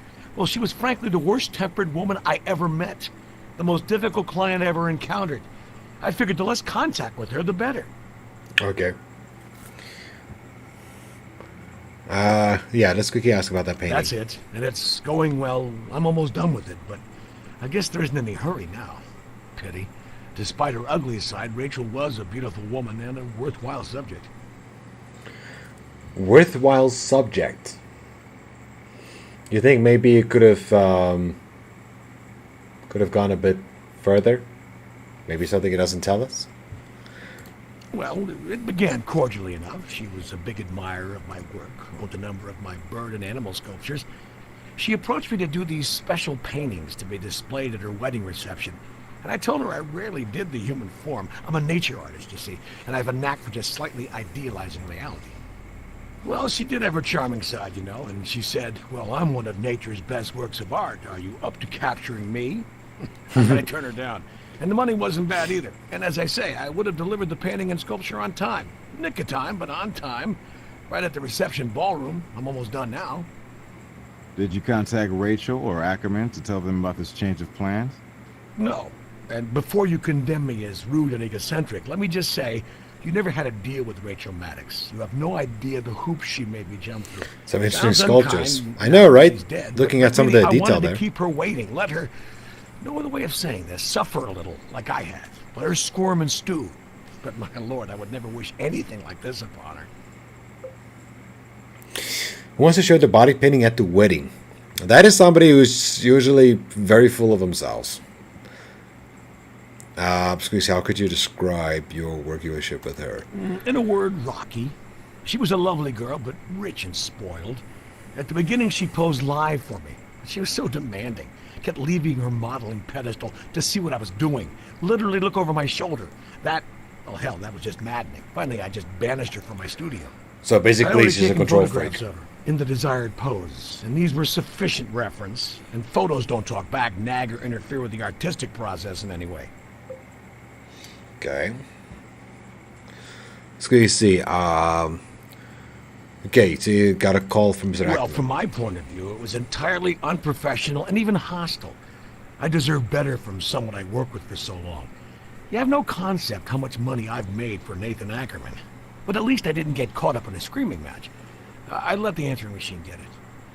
J: frankly the worst-tempered woman I ever met. The most difficult client I ever encountered. I figured the less contact with her, the better.
B: Okay. Yeah, let's quickly ask about that painting.
J: That's it, and it's going well. I'm almost done with it, but I guess there isn't any hurry now. Pity. Despite her ugly side, Rachel was a beautiful woman and a worthwhile subject.
B: Worthwhile subject. You think maybe it could have gone a bit further? Maybe something it doesn't tell us?
J: Well, it began cordially enough. She was a big admirer of my work, owned a number of my bird and animal sculptures. She approached me to do these special paintings to be displayed at her wedding reception. And I told her I rarely did the human form. I'm a nature artist, you see, and I have a knack for just slightly idealizing reality. Well, she did have her charming side, you know, and she said, well, I'm one of nature's best works of art. Are you up to capturing me? I turned her down. And the money wasn't bad either. And as I say, I would have delivered the painting and sculpture on time. Nick of time, but on time. Right at the reception ballroom. I'm almost done now.
E: Did you contact Rachel or Ackerman to tell them about this change of plans?
J: No. And before you condemn me as rude and egocentric, let me just say, you never had a deal with Rachel Maddox. You have no idea the hoops she made me jump through.
B: Some interesting
J: Sounds
B: sculptures.
J: unkind.
B: I know, right?
J: Dead,
B: Looking
J: but
B: at some of
J: really,
B: the detail
J: I wanted
B: there.
J: to keep her waiting. Let her, no other way of saying this, suffer a little, like I had. Let her squirm and stew. But my lord, I would never wish anything like this upon her.
B: Who wants to show the body painting at the wedding? That is somebody who's usually very full of themselves. Excuse me, how could you describe your workmanship with her?
J: In a word, rocky. She was a lovely girl, but rich and spoiled. At the beginning, she posed live for me. She was so demanding. Kept leaving her modeling pedestal to see what I was doing. Literally look over my shoulder. That, oh hell, that was just maddening. Finally, I just banished her from my studio.
B: So basically, she's a control freak.
J: Of her in the desired pose, and these were sufficient reference. And photos don't talk back, nag, or interfere with the artistic process in any way.
B: Okay. Let's go see. Okay, so you got a call from Mr.
J: Well,
B: Ackerman.
J: from my point of view, it was entirely unprofessional and even hostile. I deserve better from someone I worked with for so long. You have no concept how much money I've made for Nathan Ackerman. But at least I didn't get caught up in a screaming match. I let the answering machine get it.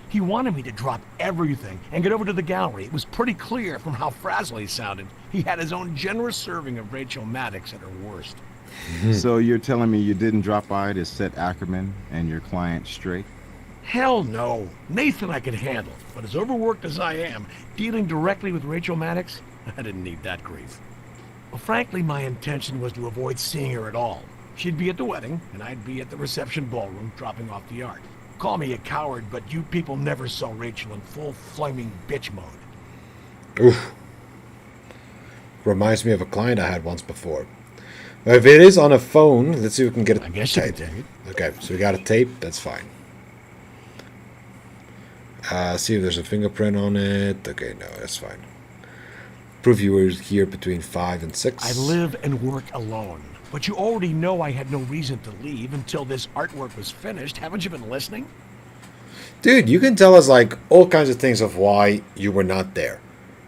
J: He wanted me to drop everything and get over to the gallery. It was pretty clear from how frazzled he sounded. He had his own generous serving of Rachel Maddox at her worst.
E: So you're telling me you didn't drop by to set Ackerman and your client straight?
J: Hell no. Nathan I could handle. But as overworked as I am, dealing directly with Rachel Maddox, I didn't need that grief. Well, frankly, my intention was to avoid seeing her at all. She'd be at the wedding, and I'd be at the reception ballroom dropping off the art. Call me a coward, but you people never saw Rachel in full flaming bitch mode.
B: Oof. Reminds me of a client I had once before. If it is on a phone, let's see if we can get it.
J: I guess you can take it.
B: Okay, so we got a tape. That's fine. See if there's a fingerprint on it. Okay, no, that's fine. Prove you were here between 5 and 6.
J: I live and work alone. But you already know I had no reason to leave until this artwork was finished. Haven't you been listening?
B: Dude, you can tell us like all kinds of things of why you were not there.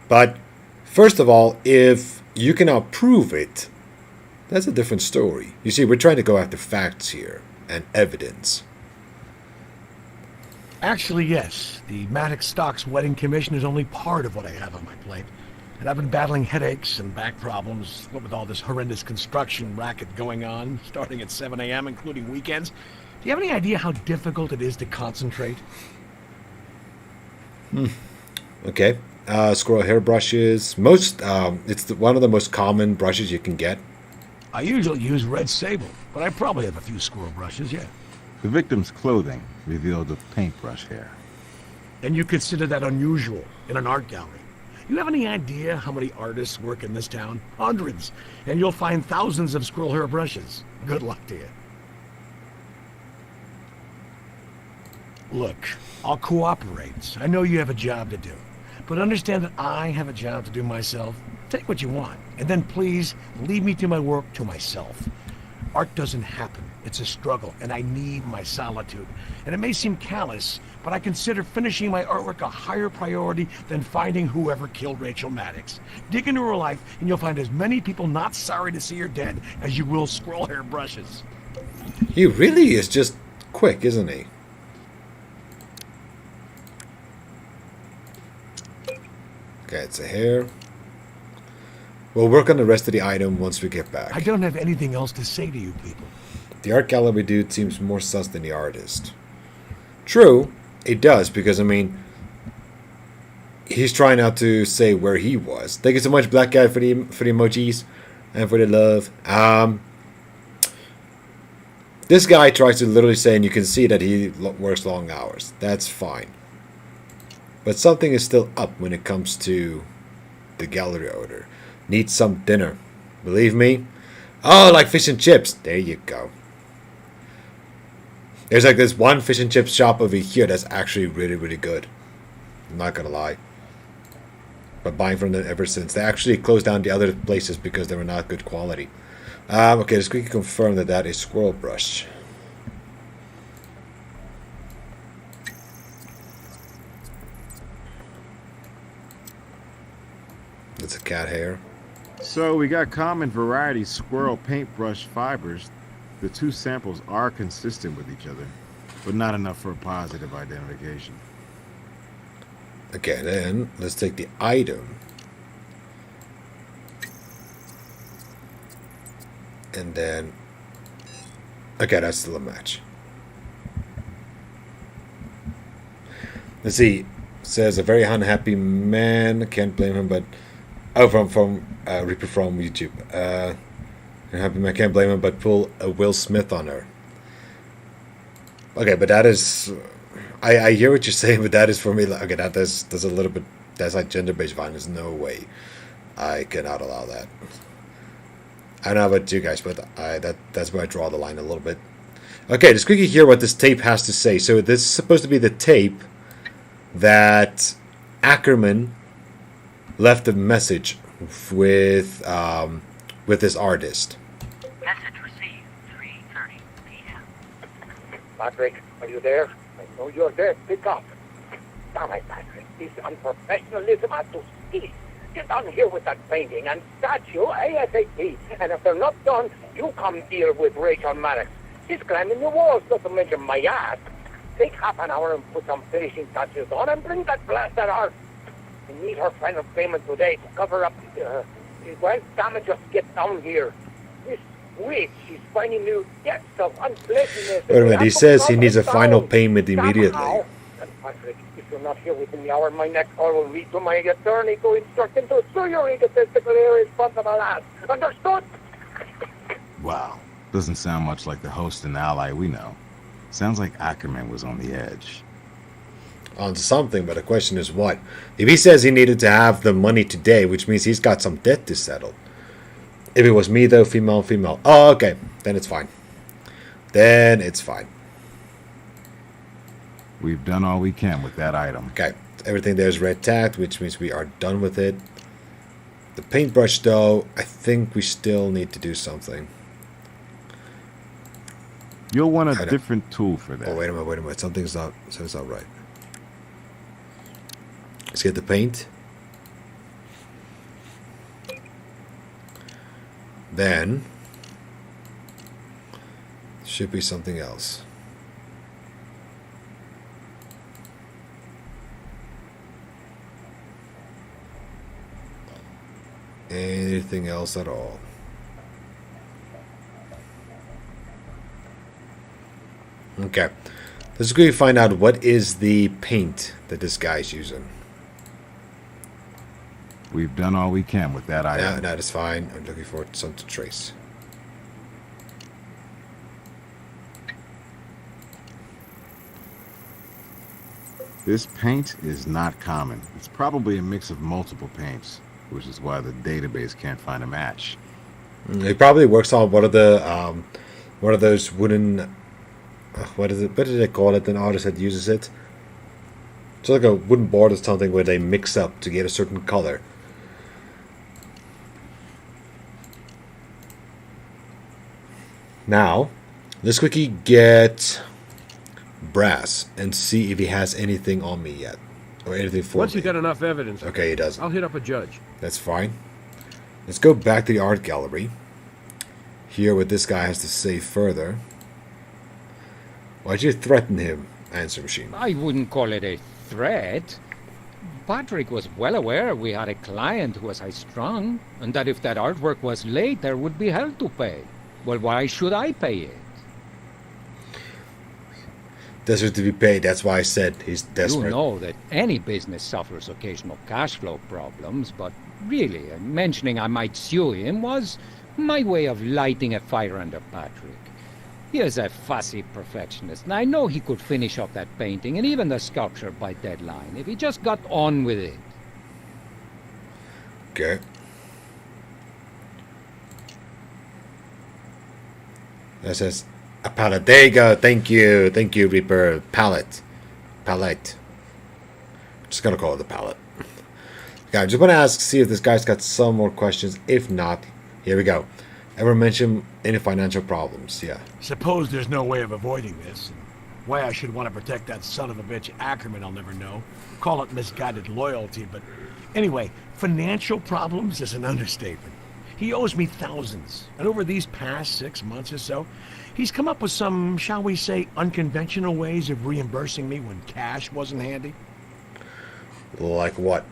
B: But first of all, if you cannot prove it, that's a different story. You see, we're trying to go after facts here and evidence.
J: Actually, yes. The Maddox Stocks wedding commission is only part of what I have on my plate. And I've been battling headaches and back problems, what with all this horrendous construction racket going on, starting at 7 a.m., including weekends. Do you have any idea how difficult it is to concentrate?
B: Okay. Squirrel hair brushes. Most, one of the most common brushes you can get.
J: I usually use red sable, but I probably have a few squirrel brushes, yeah.
E: The victim's clothing revealed a paintbrush hair.
J: And you consider that unusual in an art gallery. You have any idea how many artists work in this town? Hundreds. And you'll find thousands of squirrel hair brushes. Good luck to you. Look, I'll cooperate. I know you have a job to do. But understand that I have a job to do myself. Take what you want. And then please, leave me to my work to myself. Art doesn't happen. It's a struggle, and I need my solitude. And it may seem callous, but I consider finishing my artwork a higher priority than finding whoever killed Rachel Maddox. Dig into her life, and you'll find as many people not sorry to see her dead as you will squirrel hair brushes.
B: He really is just quick, isn't he? Okay, it's a hair. We'll work on the rest of the item once we get back.
J: I don't have anything else to say to you people.
B: The art gallery dude seems more sus than the artist. True, it does, because, I mean, he's trying not to say where he was. Thank you so much, Black Guy, for the emojis and for the love. This guy tries to literally say, and you can see that he works long hours. That's fine. But something is still up when it comes to the gallery owner. Need some dinner. Believe me? Oh, like fish and chips. There you go. There's like this one fish and chip shop over here that's actually really, really good. I'm not gonna lie. But buying from them ever since. They actually closed down the other places because they were not good quality. Okay, let's quickly confirm that that is squirrel brush. That's a cat hair.
E: So we got common variety squirrel paintbrush fibers. The two samples are consistent with each other, but not enough for a positive identification.
B: Okay, then let's take the item. And then... Okay, that's still a match. Let's see. It says a very unhappy man. Can't blame him, but... Oh, from Reaper from YouTube. Unhappy man, can't blame him, but pull a Will Smith on her. Okay, but that is... I hear what you're saying, but that is for me... Okay, that's a little bit... That's like gender-based violence. No way. I cannot allow that. I don't know about you guys, but that's where I draw the line a little bit. Okay, let's quickly hear what this tape has to say. So this is supposed to be the tape that Ackerman left a message with this artist.
K: Message received, 3:30 p.m.
L: Patrick, are you there? I know you're there. Pick up. Damn it, Patrick. This unprofessionalism has to cease. Get on here with that painting and statue ASAP. And if they're not done, you come deal with Rachel Maddox. She's climbing the walls, not to mention my ass. Take half an hour and put some finishing touches on and bring that blasted art. We need her final payment today to cover up well, damn it, just get down here. This witch, she's finding new depths of unpleasantness.
B: Wait a minute, he says he needs a final payment immediately.
L: And Patrick, if you're not here within the hour, my next call will read to my attorney to instruct him to sue your egotistical irresponsible ass. Understood?
E: Wow. Doesn't sound much like the host and ally we know. Sounds like Ackerman was on the edge.
B: On something, but the question is what? If he says he needed to have the money today, which means he's got some debt to settle. If it was me, though, female. Oh, okay. Then it's fine. Then it's fine.
E: We've done all we can with that item.
B: Okay. Everything there is red tagged, which means we are done with it. The paintbrush, though, I think we still need to do something.
E: You'll want a different tool for that.
B: Oh, wait a minute. Something's not right. Let's get the paint. Then should be something else. Anything else at all? Okay. Let's quickly find out what is the paint that this guy's using.
E: We've done all we can with that item.
B: No, that is fine. I'm looking for something to trace.
E: This paint is not common. It's probably a mix of multiple paints, which is why the database can't find a match.
B: It probably works on one of those wooden. What is it? What did they call it? An artist that uses it. It's like a wooden board or something where they mix up to get a certain color. Now, let's quickly get Brass and see if he has anything on me yet. Or anything for
M: Once
B: me.
M: you got enough evidence,
B: Okay, he doesn't.
M: I'll hit up a judge.
B: That's fine. Let's go back to the art gallery. Hear what this guy has to say further. Why'd you threaten him, answer machine?
H: I wouldn't call it a threat. Patrick was well aware we had a client who was high-strung, and that if that artwork was late, there would be hell to pay. Well, why should I pay it?
B: Desperate to be paid, that's why I said he's desperate.
H: You know that any business suffers occasional cash flow problems, but really, mentioning I might sue him was my way of lighting a fire under Patrick. He is a fussy perfectionist, and I know he could finish up that painting and even the sculpture by deadline if he just got on with it.
B: Okay. That says a palette. There you go. Thank you, Reaper. Palette. Just gonna call it the palette. Okay, I just want to ask, see if this guy's got some more questions. If not, here we go. Ever mention any financial problems? Yeah.
J: Suppose there's no way of avoiding this. Why I should want to protect that son of a bitch Ackerman, I'll never know. Call it misguided loyalty, but anyway, financial problems is an understatement. He owes me thousands, and over these past 6 months or so, he's come up with some, shall we say, unconventional ways of reimbursing me when cash wasn't handy.
B: Like what?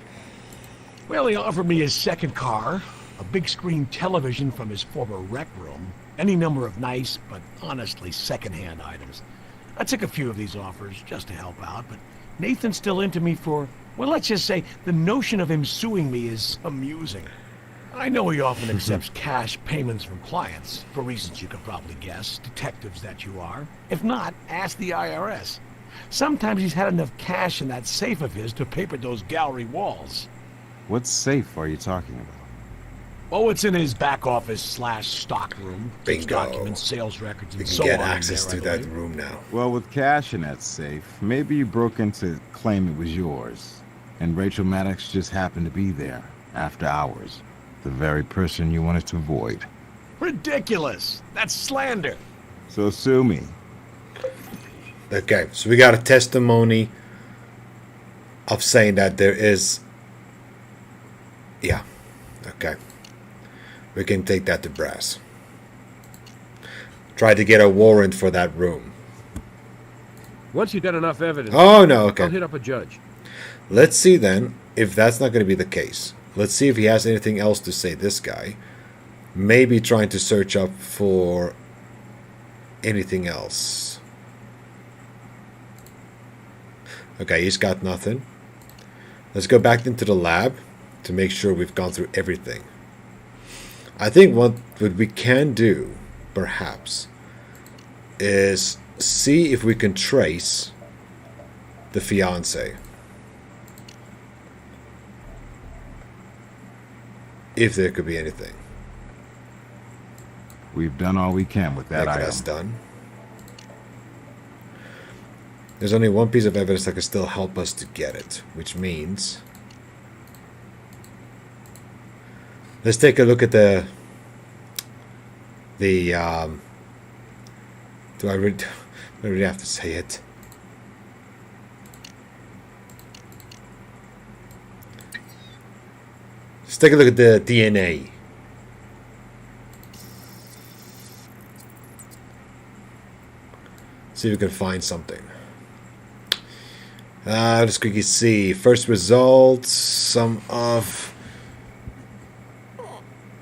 J: Well, he offered me his second car, a big screen television from his former rec room, any number of nice, but honestly second-hand items. I took a few of these offers just to help out, but Nathan's still into me for, well, let's just say the notion of him suing me is amusing. I know he often accepts cash payments from clients, for reasons you could probably guess, detectives that you are. If not, ask the IRS. Sometimes he's had enough cash in that safe of his to paper those gallery walls.
E: What safe are you talking about?
J: Oh, it's in his back office / stock room. Keeps
B: Bingo.
J: documents, sales records,
B: We
J: and
B: can
J: so
B: get
J: on.
B: access to
J: there, I
B: that
J: believe.
B: room now.
E: Well, with cash in that safe, maybe you broke in to claim it was yours. And Rachel Maddox just happened to be there, after hours. The very person you wanted to avoid.
J: Ridiculous! That's slander!
E: So sue me.
B: Okay, so we got a testimony of saying that there is... Yeah, okay. We can take that to Brass. Try to get a warrant for that room.
M: Once you got enough evidence,
B: Oh, no, okay.
M: I'll hit up a judge.
B: Let's see then if that's not going to be the case. Let's see if he has anything else to say, this guy. Maybe trying to search up for anything else. Okay, he's got nothing. Let's go back into the lab to make sure we've gone through everything. I think what we can do, perhaps, is see if we can trace the fiancé. If there could be anything.
E: We've done all we can with that item.
B: That's done. There's only one piece of evidence that can still help us to get it, which means... Let's take a look at the do I really have to say it? Let's take a look at the DNA. See if we can find something. Let's quickly see. First results, some of...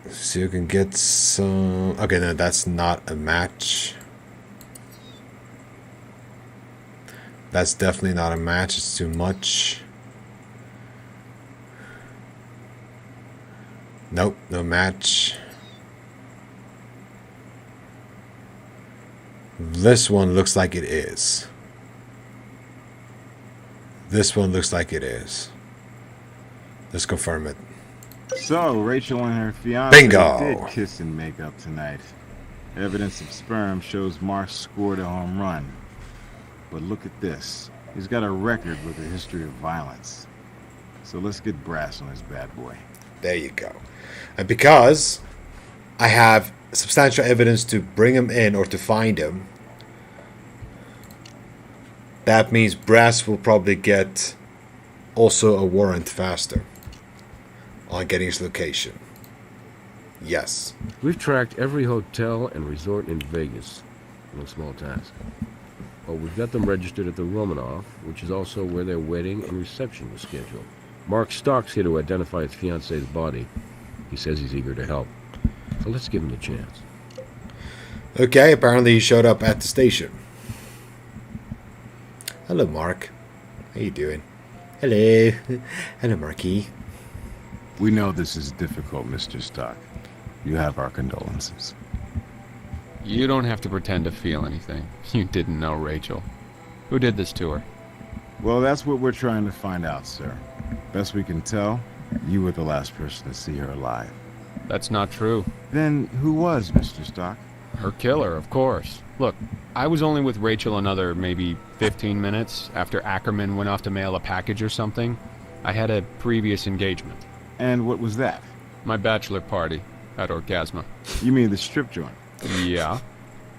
B: See if we can get some... Okay, no, that's not a match. That's definitely not a match. It's too much. Nope, no match. This one looks like it is. This one looks like it is. Let's confirm it.
E: So, Rachel and her fiance
B: Bingo!
E: did kiss and make up tonight. Evidence of sperm shows Mark scored a home run. But look at this. He's got a record with a history of violence. So let's get brass on this bad boy.
B: There you go. And because I have substantial evidence to bring him in or to find him, that means Brass will probably get also a warrant faster on getting his location. Yes.
I: We've tracked every hotel and resort in Vegas. No small task. Well, we've got them registered at the Romanov, which is also where their wedding and reception was scheduled. Mark Stock's here to identify his fiance's body. He says he's eager to help. So let's give him the chance.
B: Okay, apparently he showed up at the station. Hello, Mark. How you doing? Hello. Hello, Marky.
E: We know this is difficult, Mr. Stock. You have our condolences.
N: You don't have to pretend to feel anything. You didn't know Rachel. Who did this to her?
E: Well, that's what we're trying to find out, sir. Best we can tell, you were the last person to see her alive.
N: That's not true.
E: Then who was, Mr. Stock?
N: Her killer, of course. Look, I was only with Rachel another maybe 15 minutes after Ackerman went off to mail a package or something. I had a previous engagement.
E: And what was that?
N: My bachelor party at Orgasma.
E: You mean the strip joint?
N: Yeah.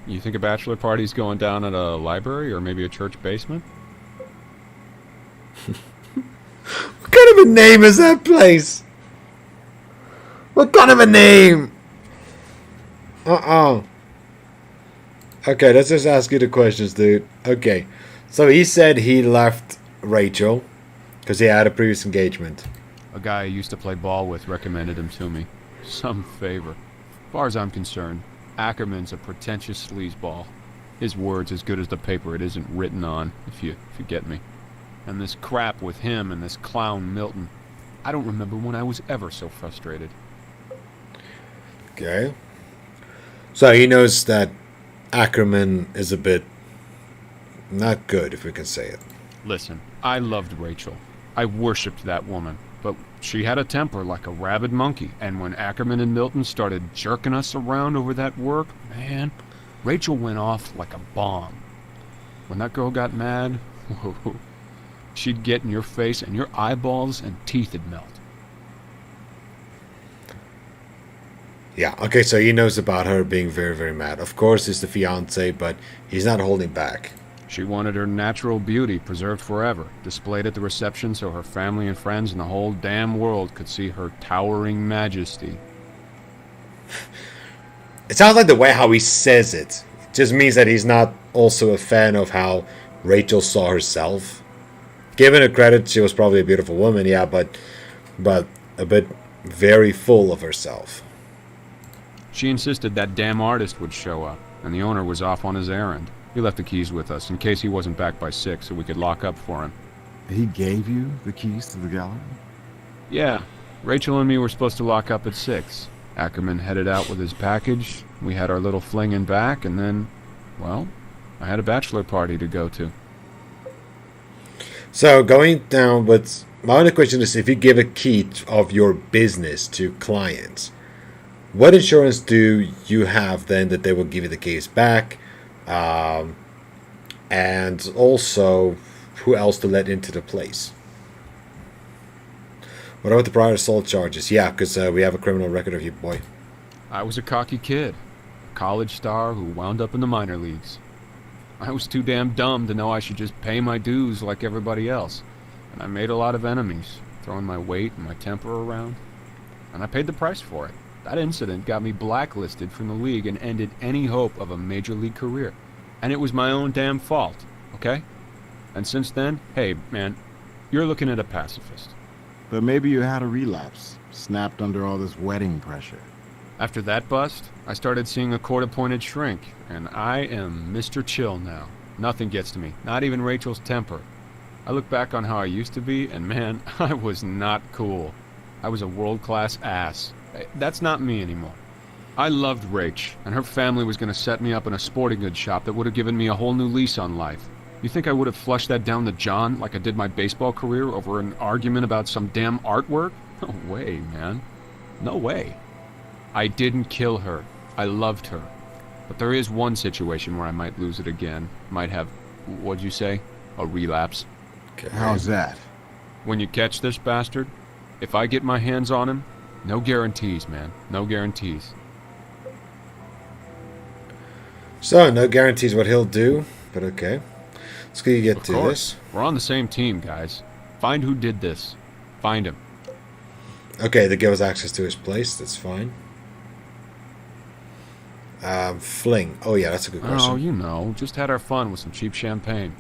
N: You think a bachelor party's going down at a library or maybe a church basement?
B: What kind of a name is that place? What kind of a name? Okay, let's just ask you the questions, dude. Okay, so he said he left Rachel because he had a previous engagement.
N: A guy I used to play ball with recommended him to me. Some favor. As far as I'm concerned, Ackerman's a pretentious sleazeball. His word's as good as the paper it isn't written on, if you get me. And this crap with him and this clown Milton. I don't remember when I was ever so frustrated.
B: Okay. So he knows that Ackerman is a bit not good, if we can say it.
N: Listen, I loved Rachel. I worshipped that woman. But she had a temper like a rabid monkey. And when Ackerman and Milton started jerking us around over that work, man, Rachel went off like a bomb. When that girl got mad, whoa, she'd get in your face and your eyeballs and teeth would melt.
B: Yeah, okay, so he knows about her being very, very mad. Of course, it's the fiancé, but he's not holding back.
N: She wanted her natural beauty preserved forever, displayed at the reception so her family and friends and the whole damn world could see her towering majesty.
B: It sounds like the way how he says it. It just means that he's not also a fan of how Rachel saw herself. Given her credit, she was probably a beautiful woman, yeah, but a bit very full of herself.
N: She insisted that damn artist would show up, and the owner was off on his errand. He left the keys with us in case he wasn't back by 6 so we could lock up for him.
E: He gave you the keys to the gallery?
N: Yeah. Rachel and me were supposed to lock up at 6. Ackerman headed out with his package. We had our little fling in back, and then, well, I had a bachelor party to go to.
B: So, going down with... My only question is, if you give a key of your business to clients, what insurance do you have then that they will give you the keys back? And also, who else to let into the place? What about the prior assault charges? Yeah, because we have a criminal record of you, boy.
N: I was a cocky kid, a college star who wound up in the minor leagues. I was too damn dumb to know I should just pay my dues like everybody else. And I made a lot of enemies, throwing my weight and my temper around. And I paid the price for it. That incident got me blacklisted from the league and ended any hope of a major league career. And it was my own damn fault, okay? And since then, hey, man, you're looking at a pacifist.
E: But maybe you had a relapse, snapped under all this wedding pressure.
N: After that bust, I started seeing a court-appointed shrink, and I am Mr. Chill now. Nothing gets to me, not even Rachel's temper. I look back on how I used to be, and man, I was not cool. I was a world-class ass. That's not me anymore. I loved Rach, and her family was going to set me up in a sporting goods shop that would have given me a whole new lease on life. You think I would have flushed that down to John like I did my baseball career over an argument about some damn artwork? No way, man. No way. I didn't kill her. I loved her. But there is one situation where I might lose it again. Might have, what'd you say? A relapse.
E: Okay. How's that?
N: When you catch this bastard, if I get my hands on him, no guarantees, man. No guarantees.
B: So, no guarantees what he'll do, but okay. Let's get
N: Of
B: to
N: course.
B: this.
N: We're on the same team, guys. Find who did this. Find him.
B: Okay, they give us access to his place. That's fine. Fling. Oh, yeah, that's a good question.
N: Oh, you know, just had our fun with some cheap champagne.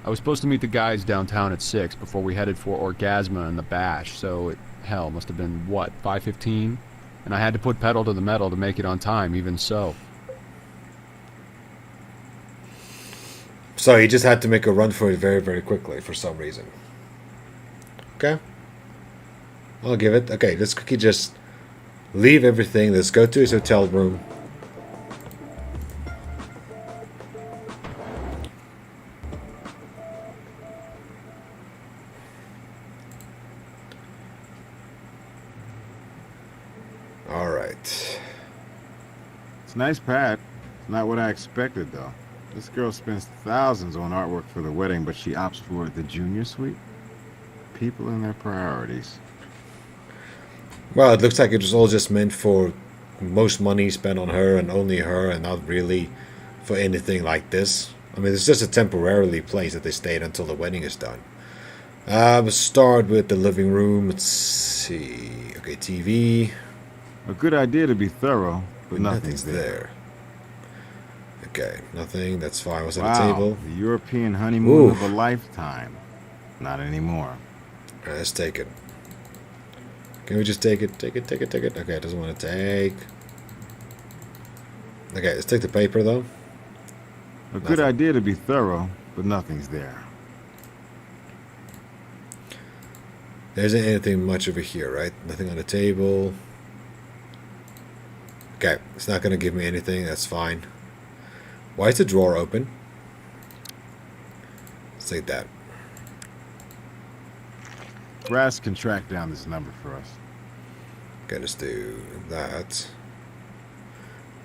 N: I was supposed to meet the guys downtown at 6 before we headed for Orgasma and the Bash, so it, hell, must have been, what, 5:15? And I had to put pedal to the metal to make it on time, even so.
B: So he just had to make a run for it very, very quickly for some reason. Okay. I'll give it. Okay, let's quickly just leave everything. Let's go to his hotel room. All right.
E: It's a nice pad. It's not what I expected, though. This girl spends thousands on artwork for the wedding, but she opts for the junior suite. People and their priorities.
B: Well, it looks like it was all just meant for most money spent on her and only her and not really for anything like this. I mean, it's just a temporarily place that they stayed until the wedding is done. We'll start with the living room. Let's see. Okay, TV.
E: A good idea to be thorough, but nothing's there.
B: Okay, nothing. That's fine. What's on
E: Wow,
B: the table?
E: the European honeymoon
B: Ooh.
E: of a lifetime. Not anymore.
B: All right, let's take it. Can we just take it? Take it, take it, take it. Okay, it doesn't want to take. Okay, let's take the paper, though.
E: A good idea to be thorough, but nothing's there.
B: There isn't anything much over here, right? Nothing on the table. Okay, it's not going to give me anything. That's fine. Why is the drawer open? Let's take that.
E: Brass can track down this number for us.
B: Okay, let's do that.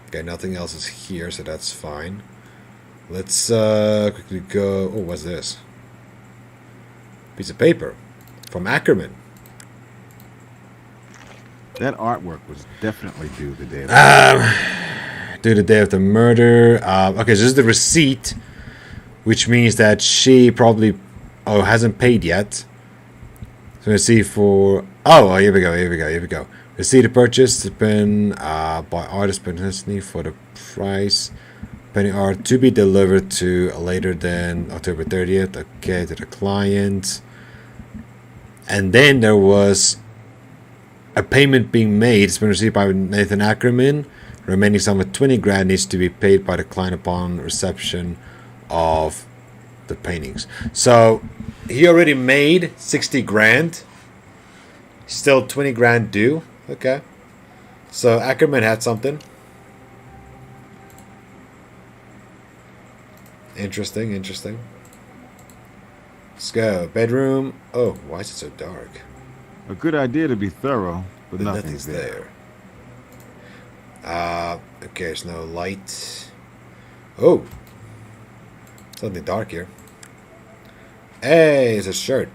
B: Okay, nothing else is here, so that's fine. Let's quickly go. Oh, what's this? Piece of paper from Ackerman.
E: That artwork was definitely due the day of
B: Due the day of the murder. Okay, so this is the receipt, which means that she probably hasn't paid yet. So let's see for here we go. Receipt of purchase has been by artist personally for the price. Penny art to be delivered to later than October 30th. Okay, to the client. And then there was a payment being made. It's been received by Nathan Ackerman. The remaining sum of 20 grand needs to be paid by the client upon reception of the paintings. So he already made 60 grand. Still 20 grand due. Okay. So Ackerman had something. Interesting. Let's go. Bedroom. Oh, why is it so dark?
E: A good idea to be thorough, but nothing's there.
B: Okay, there's no light. Oh. Something dark here. Hey, it's a shirt.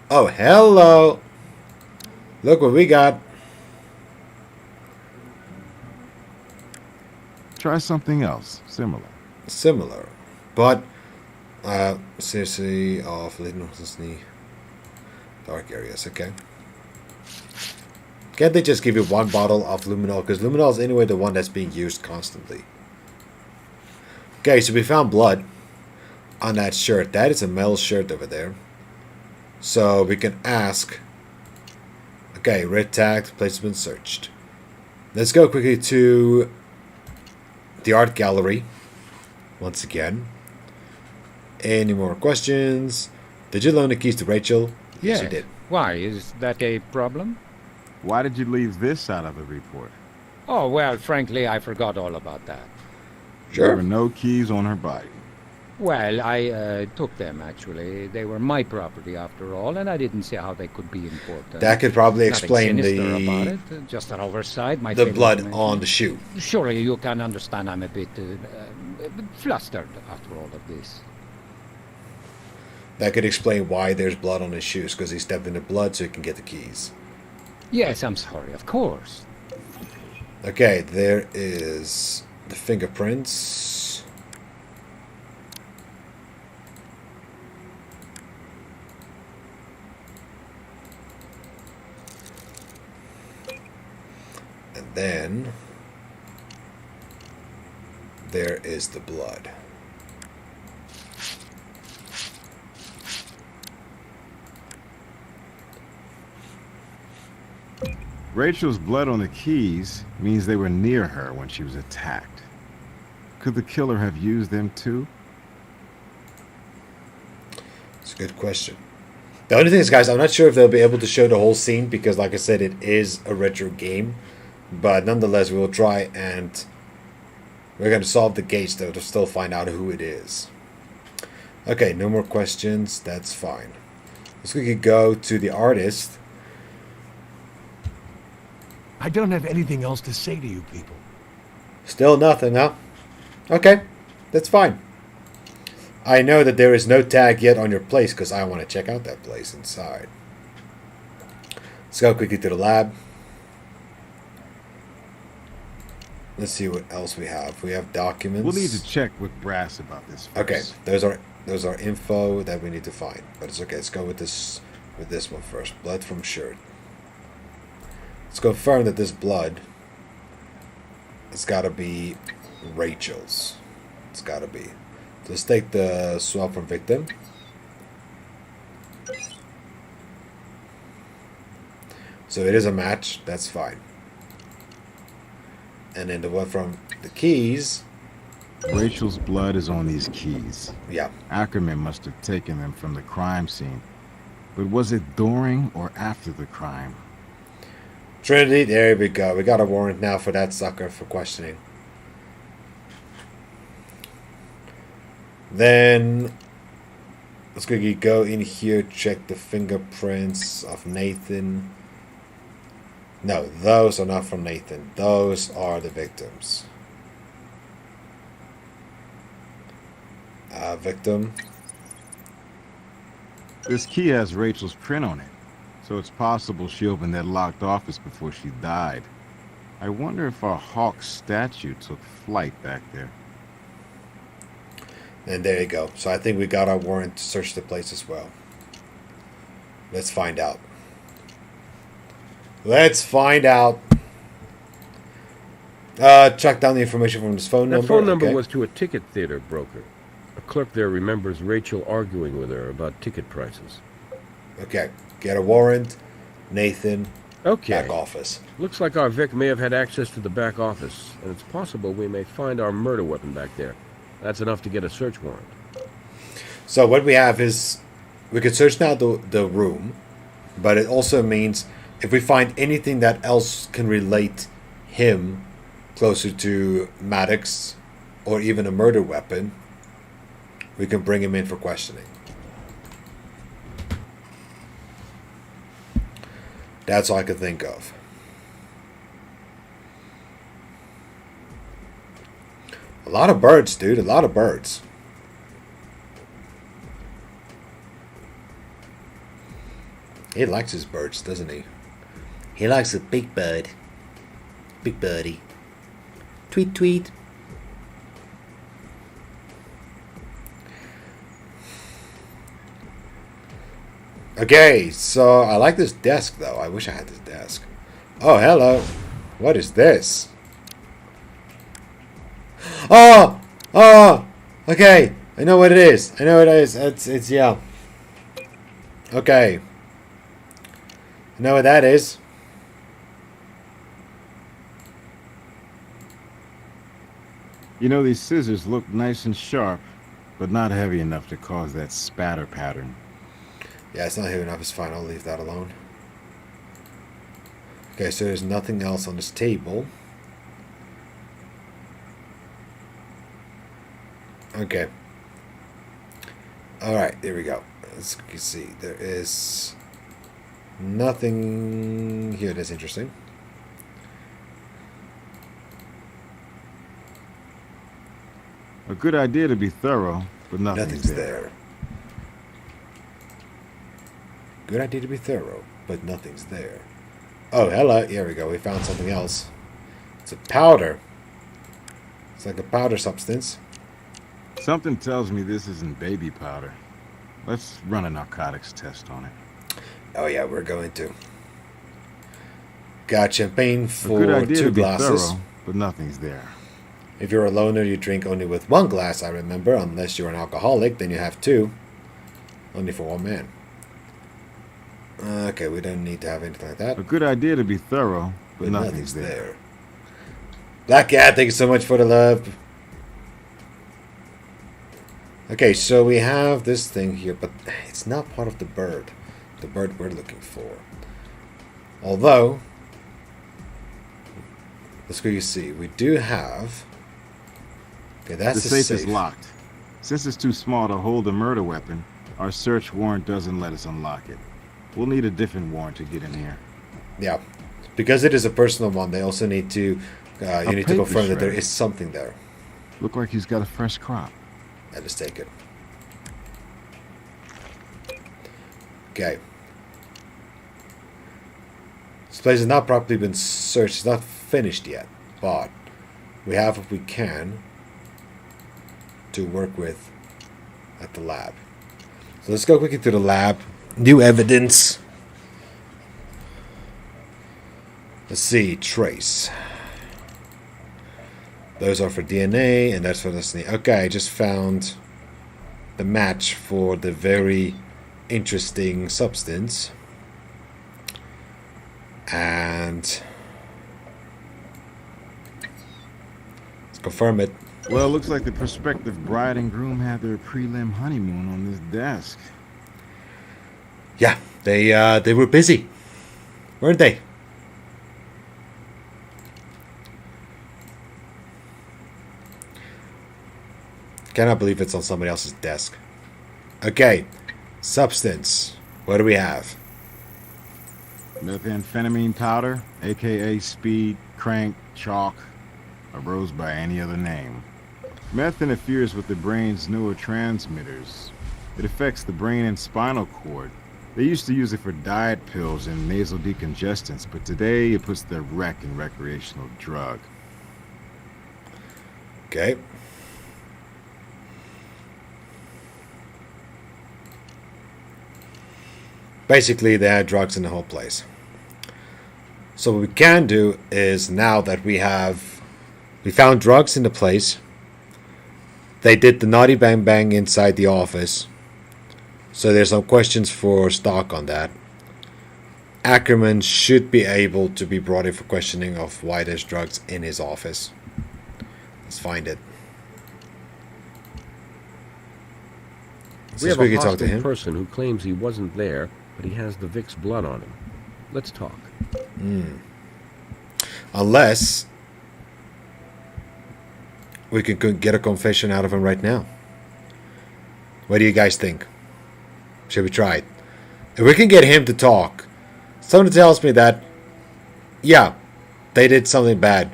B: Oh, hello. Look what we got.
E: Try something else, similar.
B: But, seriously, of little dark areas, okay. Can't they just give you one bottle of luminol? Because luminol is anyway the one that's being used constantly. Okay, so we found blood on that shirt. That is a male shirt over there. So we can ask. Okay, Okay, red tagged, place has been searched. Let's go quickly to the art gallery. Once again. Any more questions? Did you loan the keys to Rachel?
H: Yes,
B: you did.
H: Why? Is that a problem?
E: Why did you leave this out of the report?
H: Oh, well, frankly, I forgot all about that.
E: There were no keys on her body.
H: Well, I took them, actually. They were my property, after all, and I didn't see how they could be important.
B: That could probably
H: Nothing
B: explain
H: sinister
B: the
H: about it, just an oversight.
B: the blood on the shoe.
H: Surely you can understand I'm a bit flustered after all of this.
B: That could explain why there's blood on his shoes, because he stepped in the blood so he can get the keys.
H: Yes, I'm sorry, of course.
B: Okay, there is the fingerprints. And then there is the blood.
E: Rachel's blood on the keys means they were near her when she was attacked. Could the killer have used them too?
B: It's a good question. The only thing is, guys, I'm not sure if they'll be able to show the whole scene because, like I said, it is a retro game. But nonetheless, we will try and we're going to solve the case, though, to still find out who it is. Okay, no more questions. That's fine. Let's quickly go to the artist.
J: I don't have anything else to say to you people.
B: Still nothing, huh? Okay, that's fine. I know that there is no tag yet on your place because I want to check out that place inside. Let's go quickly to the lab. Let's see what else we have. We have documents.
E: We'll need to check with Brass about this first.
B: Okay, those are info that we need to find. But it's okay. Let's go with this one first. Blood from shirt. Let's confirm that this blood has got to be Rachel's. It's got to be. So let's take the swab from victim. So it is a match. That's fine. And then the one from the keys.
E: Rachel's blood is on these keys.
B: Yeah.
E: Ackerman must have taken them from the crime scene. But was it during or after the crime?
B: Trinity, there we go. We got a warrant now for that sucker for questioning. Then let's quickly go in here, check the fingerprints of Nathan. No, those are not from Nathan. Those are the victims. Victim.
E: This key has Rachel's print on it, so it's possible she opened that locked office before she died. I wonder if our Hawk statue took flight back there.
B: And there you go. So I think we got our warrant to search the place as well. Let's find out. Let's find out. Track down the information from his phone number.
M: That phone number
B: okay.
M: was to a ticket theater broker. A clerk there remembers Rachel arguing with her about ticket prices.
B: Okay. Get a warrant. Nathan.
M: Okay.
B: Back office.
M: Looks like our Vic may have had access to the back office, and it's possible we may find our murder weapon back there. That's enough to get a search warrant.
B: So what we have is, we could search now the room, but it also means if we find anything that else can relate him closer to Maddox or even a murder weapon, we can bring him in for questioning. That's all I can think of. A lot of birds, dude. A lot of birds. He likes his birds, doesn't he? He likes a big bird. Big birdie. Tweet, tweet. Okay, so I like this desk, though. I wish I had this desk. Oh, hello. What is this? Oh! Oh! Okay. I know what it is. I know what it is. It's yeah. Okay. I know what that is.
E: You know, these scissors look nice and sharp, but not heavy enough to cause that spatter pattern.
B: Yeah, it's not heavy enough. It's fine. I'll leave that alone. Okay, so there's nothing else on this table. Okay. Alright, here we go. Let's see. There is nothing here that's interesting.
E: A good idea to be thorough, but nothing's there.
B: Good idea to be thorough, but nothing's there. Oh, hello. Here we go. We found something else. It's a powder. It's like a powder substance.
E: Something tells me this isn't baby powder. Let's run a narcotics test on it.
B: Oh yeah, we're going to. Got champagne for
E: a good idea
B: 2
E: to be
B: glasses.
E: thorough, but nothing's there.
B: If you're a loner, you drink only with 1 glass, I remember. Unless you're an alcoholic, then you have 2. Only for 1 man. Okay, we don't need to have anything like that.
E: A good idea to be thorough, but nothing's
B: there. Black Cat, thank you so much for the love. Okay, so we have this thing here, but it's not part of the bird. The bird we're looking for. Although, let's go see. We do have... Okay, that's
E: the safe is locked. Since it's too small to hold a murder weapon, our search warrant doesn't let us unlock it. We'll need a different warrant to get in here.
B: Yeah, because it is a personal one, they also need to... you need to confirm that there
E: shredder.
B: is something there.
E: Look like he's got a fresh crop.
B: Let us take it. Okay. This place has not properly been searched. It's not finished yet, but we have what we can to work with at the lab. So let's go quickly to the lab. New evidence. Let's see. Trace. Those are for DNA, and that's for the... Okay, I just found the match for the very interesting substance. And... let's confirm it.
E: Well, it looks like the prospective bride and groom had their prelim honeymoon on this desk.
B: Yeah, they were busy, weren't they? Cannot believe it's on somebody else's desk. Okay, substance. What do we have?
E: Methamphetamine powder, aka speed, crank, chalk, or rose by any other name. Meth interferes with the brain's neurotransmitters. It affects the brain and spinal cord. They used to use it for diet pills and nasal decongestants, but today it puts the rec in recreational drug.
B: Okay. Basically, they had drugs in the whole place. So what we can do is, now that we found drugs in the place, they did the naughty bang bang inside the office. So there's some questions for Stock on that. Ackerman should be able to be brought in for questioning of why there's drugs in his office. Let's find it.
M: We have a hostile person who claims he wasn't there, but he has the Vic's blood on him. Let's talk.
B: Unless we can get a confession out of him right now. What do you guys think? Should we try it? If we can get him to talk, something tells me that, yeah, they did something bad.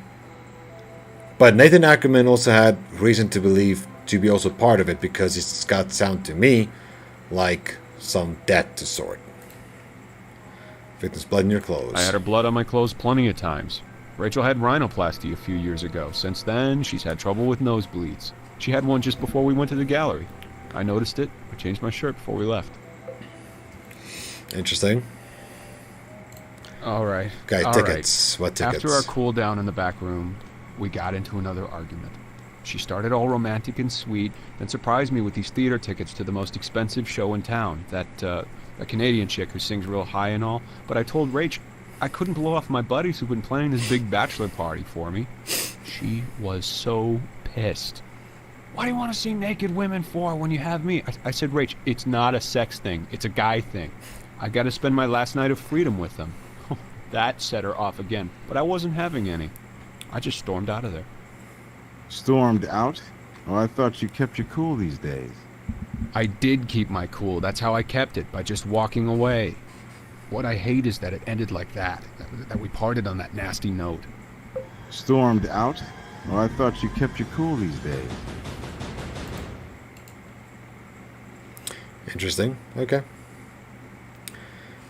B: But Nathan Ackerman also had reason to believe to be also part of it, because it's got sound to me like some debt to sort. Victim's blood in your clothes.
N: I had her blood on my clothes plenty of times. Rachel had rhinoplasty a few years ago. Since then, she's had trouble with nosebleeds. She had one just before we went to the gallery. I noticed it. I changed my shirt before we left.
B: Interesting.
N: All right.
B: Okay,
N: All
B: tickets.
N: Right.
B: What tickets?
N: After our cool down in the back room, we got into another argument. She started all romantic and sweet, then surprised me with these theater tickets to the most expensive show in town. That a Canadian chick who sings real high and all. But I told Rach I couldn't blow off my buddies who've been planning this big bachelor party for me. She was so pissed. What do you want to see naked women for when you have me? I said, Rach, it's not a sex thing. It's a guy thing. I got to spend my last night of freedom with them. That set her off again, but I wasn't having any. I just stormed out of there.
E: Stormed out? Oh, I thought you kept your cool these days.
N: I did keep my cool. That's how I kept it, by just walking away. What I hate is that it ended like that we parted on that nasty note.
E: Stormed out? Oh, I thought you kept your cool these days.
B: Interesting. Okay.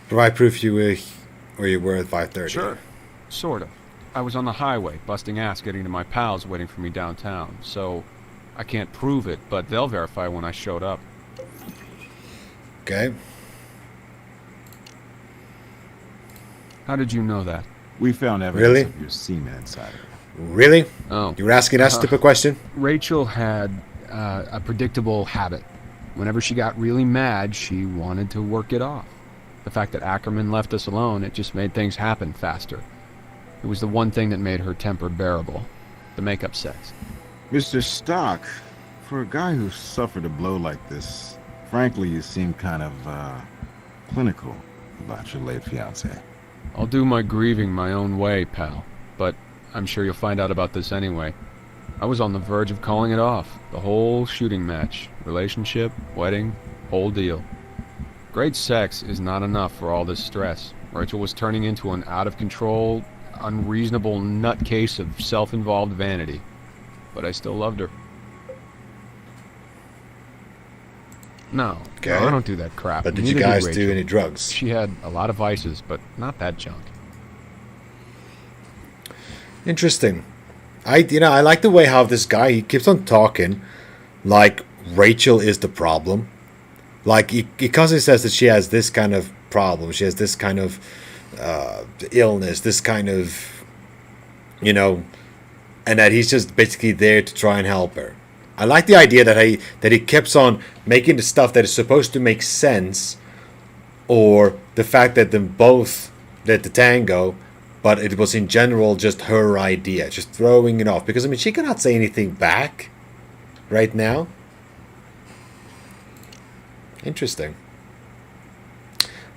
B: Provide proof you were where you were at 5:30.
N: Sure. Sort of. I was on the highway, busting ass getting to my pals waiting for me downtown, so I can't prove it, but they'll verify when I showed up.
B: Okay.
N: How did you know that?
E: We found evidence of your semen inside of it.
B: Really?
N: Oh.
B: You were asking that stupid question?
N: Rachel had a predictable habit. Whenever she got really mad, she wanted to work it off. The fact that Ackerman left us alone, it just made things happen faster. It was the one thing that made her temper bearable. The makeup sex.
E: Mr. Stock, for a guy who suffered a blow like this, frankly, you seem kind of, clinical about your late fiancé.
N: I'll do my grieving my own way, pal. But I'm sure you'll find out about this anyway. I was on the verge of calling it off. The whole shooting match. Relationship, wedding, whole deal. Great sex is not enough for all this stress. Rachel was turning into an out-of-control, unreasonable nutcase of self-involved vanity. But I still loved her. No,
B: Okay.
N: no, I don't do that crap.
B: But did you
N: Neither
B: guys
N: Rachel.
B: do any drugs?
N: She had a lot of vices, but not that junk.
B: Interesting. I like the way how this guy, he keeps on talking like Rachel is the problem. Like, he constantly says that she has this kind of problem. She has this kind of illness, this kind of, and that he's just basically there to try and help her. I like the idea that he keeps on making the stuff that is supposed to make sense, or the fact that them both did the tango, but it was in general just her idea, just throwing it off. Because, she cannot say anything back right now. Interesting.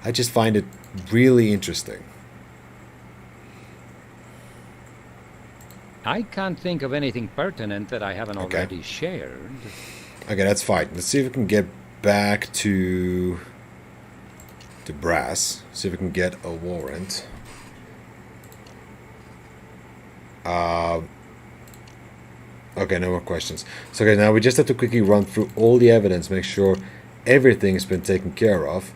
B: I just find it really interesting.
H: I can't think of anything pertinent that I haven't already shared.
B: Okay, that's fine. Let's see if we can get back to brass. See if we can get a warrant. Okay, no more questions. So okay, now we just have to quickly run through all the evidence, make sure everything's been taken care of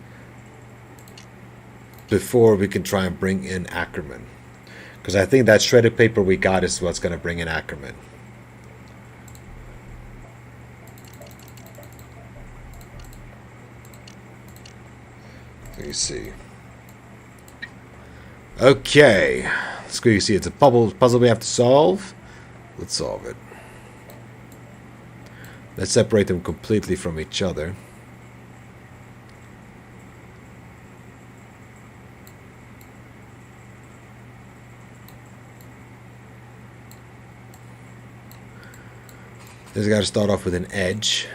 B: before we can try and bring in Ackerman. Because I think that shredded paper we got is what's going to bring in Ackerman. Let me see. Okay. Let's quickly see. It's a puzzle we have to solve. Let's solve it. Let's separate them completely from each other. This got to start off with an edge.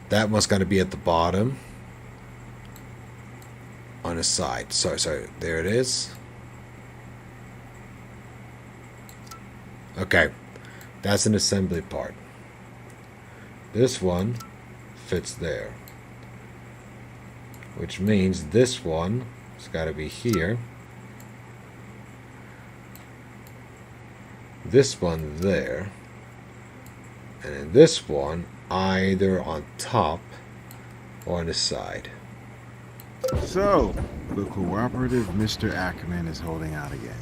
B: That one's going to be at the bottom. On the side. Sorry. There it is. Okay. That's an assembly part. This one fits there. Which means this one has got to be here. This one there, and then this one either on top or on the side.
E: So, the cooperative Mr. Ackerman is holding out again.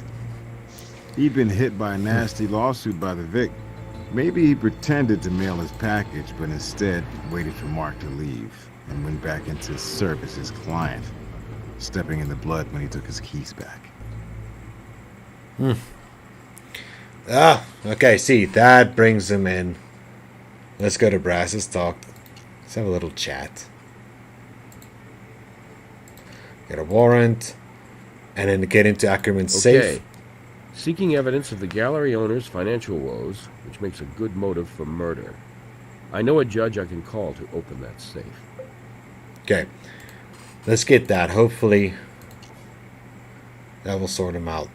E: He'd been hit by a nasty lawsuit by the Vic. Maybe he pretended to mail his package, but instead waited for Mark to leave and went back into service as client, stepping in the blood when he took his keys back.
B: Okay, see, that brings him in. Let's go to brass, let's talk. Let's have a little chat. Get a warrant. and then get into Ackerman's
M: Okay.
B: safe.
M: Seeking evidence of the gallery owner's financial woes, which makes a good motive for murder. I know a judge I can call to open that safe.
B: Okay, let's get that. Hopefully, that will sort him out.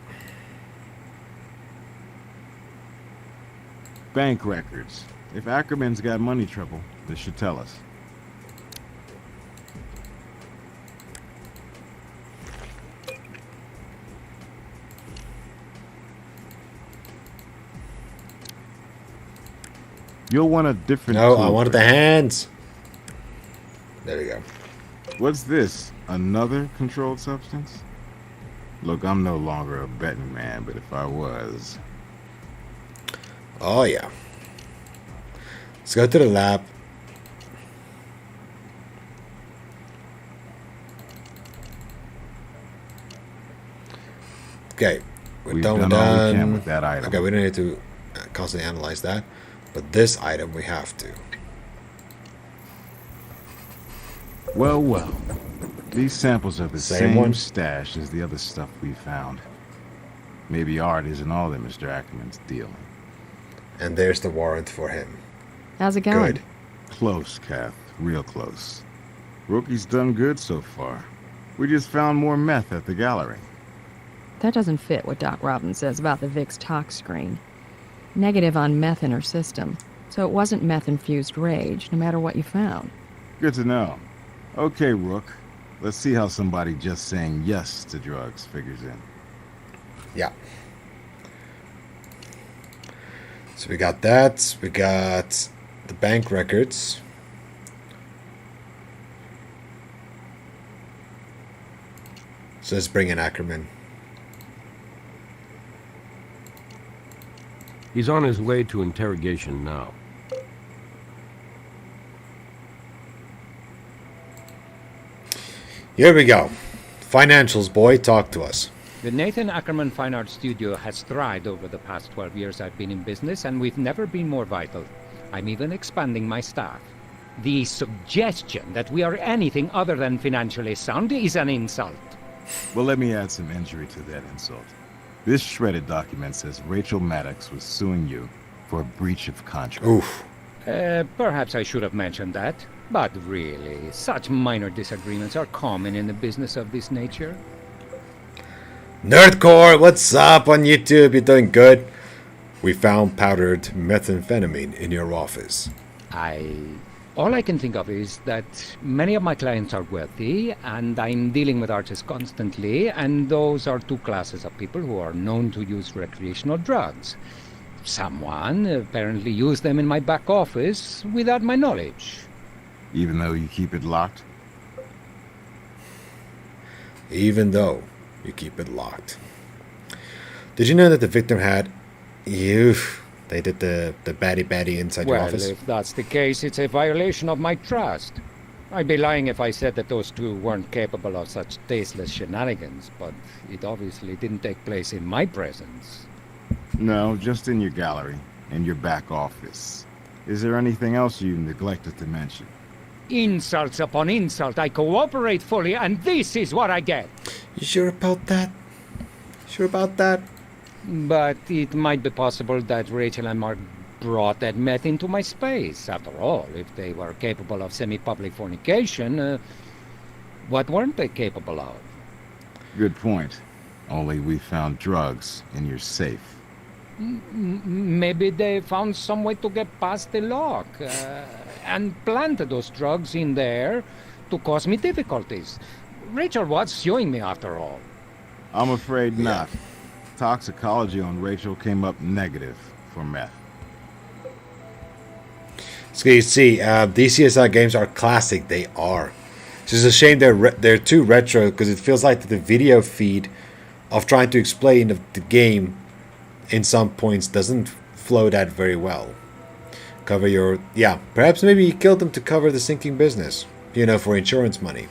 E: Bank records. If Ackerman's got money trouble, this should tell us. You'll want a different
B: No,
E: tool
B: I wanted
E: for
B: the
E: this.
B: hands. There we go.
E: What's this? Another controlled substance? Look, I'm no longer a betting man, but if I was...
B: Oh, yeah. Let's go to the lab. Okay. We're
E: We've
B: done with
E: done all we
B: that.
E: can with that item.
B: Okay, we don't need to constantly analyze that. But this item, we have to.
E: Well, well. These samples are the
B: Same
E: same
B: one?
E: stash as the other stuff we found. Maybe art isn't all that Mr. Ackerman's dealing.
B: And there's the warrant for him.
G: How's it going?
B: Good.
E: Close, Kath. Real close. Rookie's done good so far. We just found more meth at the gallery.
G: That doesn't fit what Doc Robbins says about the Vic's tox screen. Negative on meth in her system, so it wasn't meth-infused rage, no matter what you found.
E: Good to know. Okay, Rook. Let's see how somebody just saying yes to drugs figures in.
B: Yeah. So we got that. We got the bank records. So let's bring in Ackerman.
I: He's on his way to interrogation now.
B: Here we go. Financials, boy, talk to us.
H: The Nathan Ackerman Fine Art Studio has thrived over the past 12 years I've been in business, and we've never been more vital. I'm even expanding my staff. The suggestion that we are anything other than financially sound is an insult.
E: Well, let me add some injury to that insult. This shredded document says Rachel Maddox was suing you for a breach of contract.
B: Oof.
H: Perhaps I should have mentioned that. But really, such minor disagreements are common in a business of this nature.
B: Nerdcore, what's up on YouTube? You doing good? We found powdered methamphetamine in your office.
H: All I can think of is that many of my clients are wealthy, and I'm dealing with artists constantly, and those are two classes of people who are known to use recreational drugs. Someone apparently used them in my back office without my knowledge.
E: Even though you keep it locked?
B: Even though you keep it locked. Did you know that the victim had... They did the baddie inside your
H: Well,
B: office?
H: if that's the case, it's a violation of my trust. I'd be lying if I said that those two weren't capable of such tasteless shenanigans, but it obviously didn't take place in my presence.
E: No, just in your gallery, in your back office. Is there anything else you neglected to mention?
H: Insults upon insult. I cooperate fully, and this is what I get.
B: You sure about that? Sure about that?
H: But it might be possible that Rachel and Mark brought that meth into my space. After all, if they were capable of semi-public fornication, what weren't they capable of?
E: Good point. Only we found drugs in your safe.
H: Maybe they found some way to get past the lock and planted those drugs in there to cause me difficulties. Rachel was suing me after all.
E: I'm afraid not. Toxicology on Rachel came up negative for meth.
B: So you see, these CSI games are classic. They are. It's just a shame they're too retro, because it feels like the video feed of trying to explain the game in some points doesn't flow that very well. Cover your... Yeah, perhaps maybe you killed them to cover the sinking business. You know, for insurance money.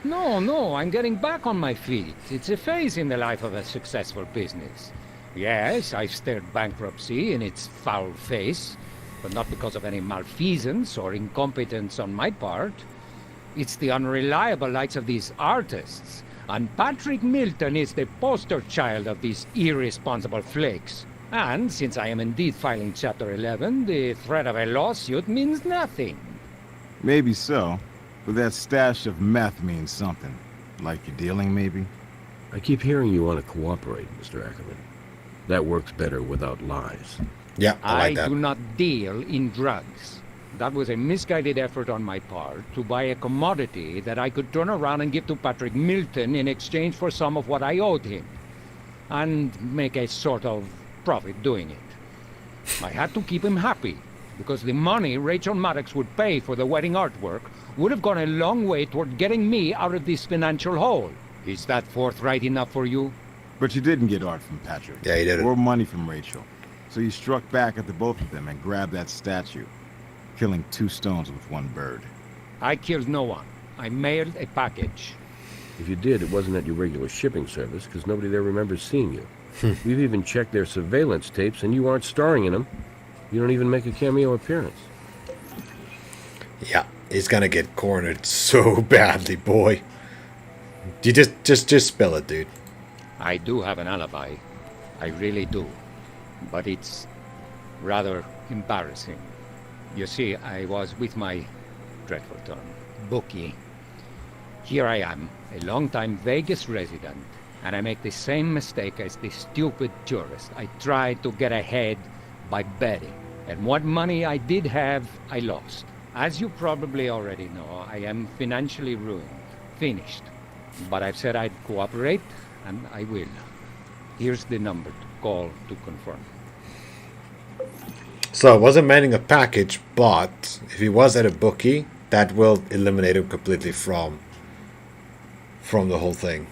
H: No, I'm getting back on my feet. It's a phase in the life of a successful business. Yes, I've stared bankruptcy in its foul face, but not because of any malfeasance or incompetence on my part. It's the unreliable likes of these artists. And Patrick Milton is the poster child of these irresponsible flakes. And since I am indeed filing Chapter 11, the threat of a lawsuit means nothing.
E: Maybe so, but that stash of meth means something. Like you're dealing, maybe?
M: I keep hearing you want to cooperate, Mr. Ackerman. That works better without lies.
B: Yeah, I like that.
H: do not deal in drugs. That was a misguided effort on my part to buy a commodity that I could turn around and give to Patrick Milton in exchange for some of what I owed him. And make a sort of profit doing it. I had to keep him happy, because the money Rachel Maddox would pay for the wedding artwork would have gone a long way toward getting me out of this financial hole. Is that forthright enough for you?
E: But you didn't get art from Patrick.
B: Yeah, you didn't.
E: Or money from Rachel. So you struck back at the both of them and grabbed that statue, killing two stones with one bird.
H: I killed no one. I mailed a package.
M: If you did, it wasn't at your regular shipping service, because nobody there remembers seeing you. We've even checked their surveillance tapes, and you aren't starring in them. You don't even make a cameo appearance.
B: Yeah, he's gonna get cornered so badly, boy. You just spill it, dude.
H: I do have an alibi. I really do. But it's rather embarrassing. You see, I was with my dreadful term, bookie. Here I am, a long-time Vegas resident, and I make the same mistake as the stupid tourist. I tried to get ahead by betting, and what money I did have, I lost. As you probably already know, I am financially ruined, finished. But I've said I'd cooperate, and I will. Here's the number to call to confirm.
B: So I wasn't mailing a package, but if he was at a bookie, that will eliminate him completely from the whole thing.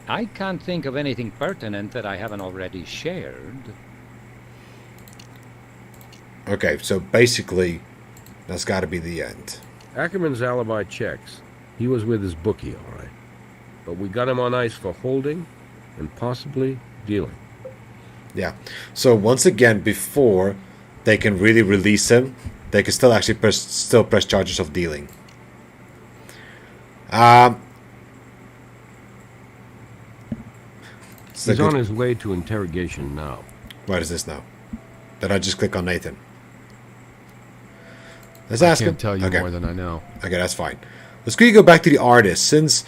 H: I can't think of anything pertinent that I haven't already shared.
B: Okay, so basically, that's got to be the end.
M: Ackerman's alibi checks. He was with his bookie, all right. But we got him on ice for holding and possibly dealing.
B: Yeah. So once again, before they can really release him, they can still actually press charges of dealing.
M: He's on his way to interrogation now.
B: What is this now? Did I just click on Nathan? Let's ask him.
N: I can't tell you more than I know.
B: Okay, that's fine. Let's quickly go back to the artist. Since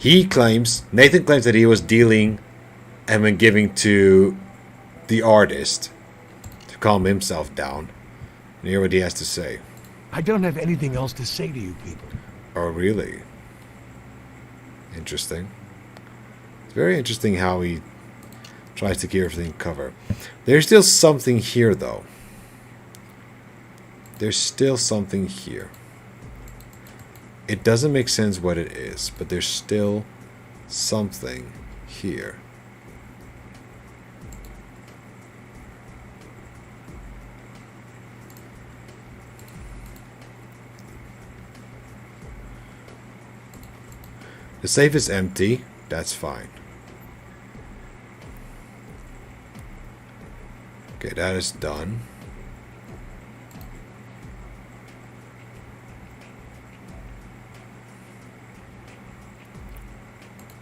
B: Nathan claims that he was dealing and then giving to the artist to calm himself down. And hear what he has to say.
J: I don't have anything else to say to you people.
B: Oh, really? Interesting. It's very interesting how he tries to keep everything covered. There's still something here, though. There's still something here. It doesn't make sense what it is, but there's still something here. The safe is empty. That's fine. Okay, that is done.